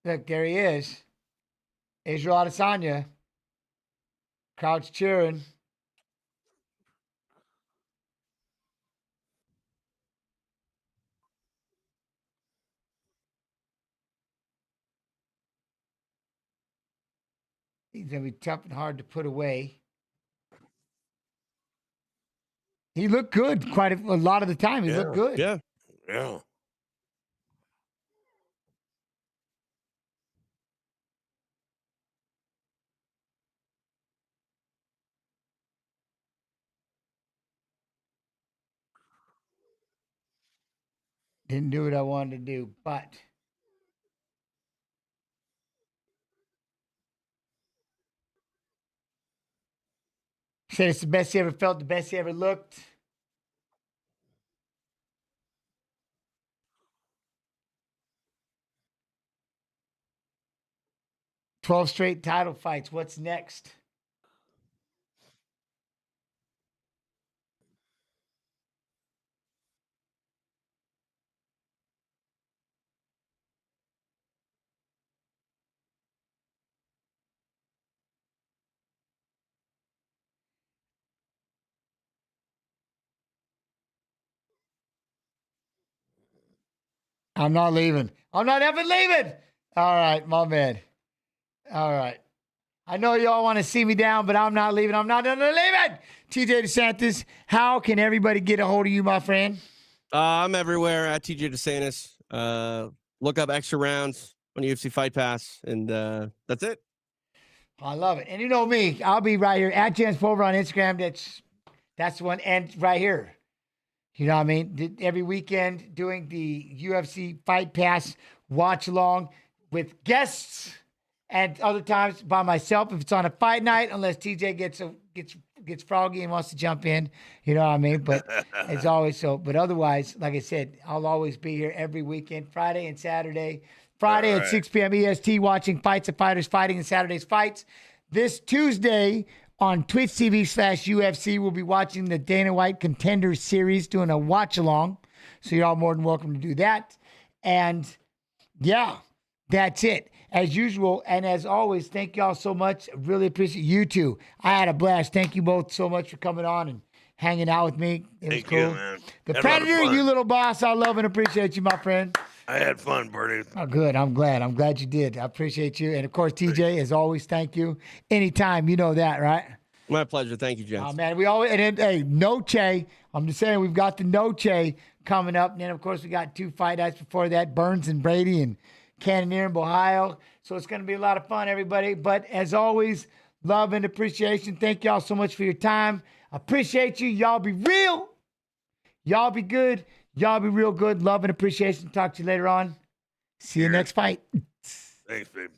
Look, there he is. Israel Adesanya. Crowd's cheering. He's going to be tough and hard to put away. He looked good quite a lot of the time. He looked good. Yeah. Didn't do what I wanted to do, but said it's the best he ever felt, the best he ever looked. 12 straight title fights. What's next? I'm not leaving. I'm not ever leaving. All right, my man. All right. I know y'all want to see me down, but I'm not leaving. I'm not leaving. TJ DeSantis, how can everybody get a hold of you, my friend? I'm everywhere at TJ DeSantis. Look up Extra Rounds on UFC Fight Pass, and that's it. I love it. And you know me, I'll be right here at Jens Pulver on Instagram. That's the one. And right here. You know what I mean? Every weekend doing the UFC Fight Pass watch along with guests, and other times by myself if it's on a fight night, unless TJ gets froggy and wants to jump in. You know what I mean? But it's always so. But otherwise, like I said, I'll always be here every weekend, Friday and Saturday. Friday at 6 p.m. EST, watching Fights of Fighters fighting, and Saturday's fights. This Tuesday on Twitch TV/UFC, we'll be watching the Dana White Contenders Series, doing a watch along. So you're all more than welcome to do that. And yeah, that's it. As usual, and as always, thank y'all so much. Really appreciate you too. I had a blast. Thank you both so much for coming on and hanging out with me. It was cool. You, man. The Predator, you little boss, I love and appreciate you, my friend. I had fun, Bertie. Oh, good. I'm glad. I'm glad you did. I appreciate you. And of course, TJ, as always, thank you. Anytime, you know that, right? My pleasure. Thank you, Jens. Oh, man, we always, and then, hey, Noche. I'm just saying, we've got the Noche coming up. And then, of course, we got 2 fight nights before that, Burns and Brady and Cannoneer and Ohio. So it's going to be a lot of fun, everybody. But as always, love and appreciation. Thank y'all so much for your time. Appreciate you. Y'all be real. Y'all be good. Y'all be real good. Love and appreciation. Talk to you later on. See you next fight. Thanks, babe.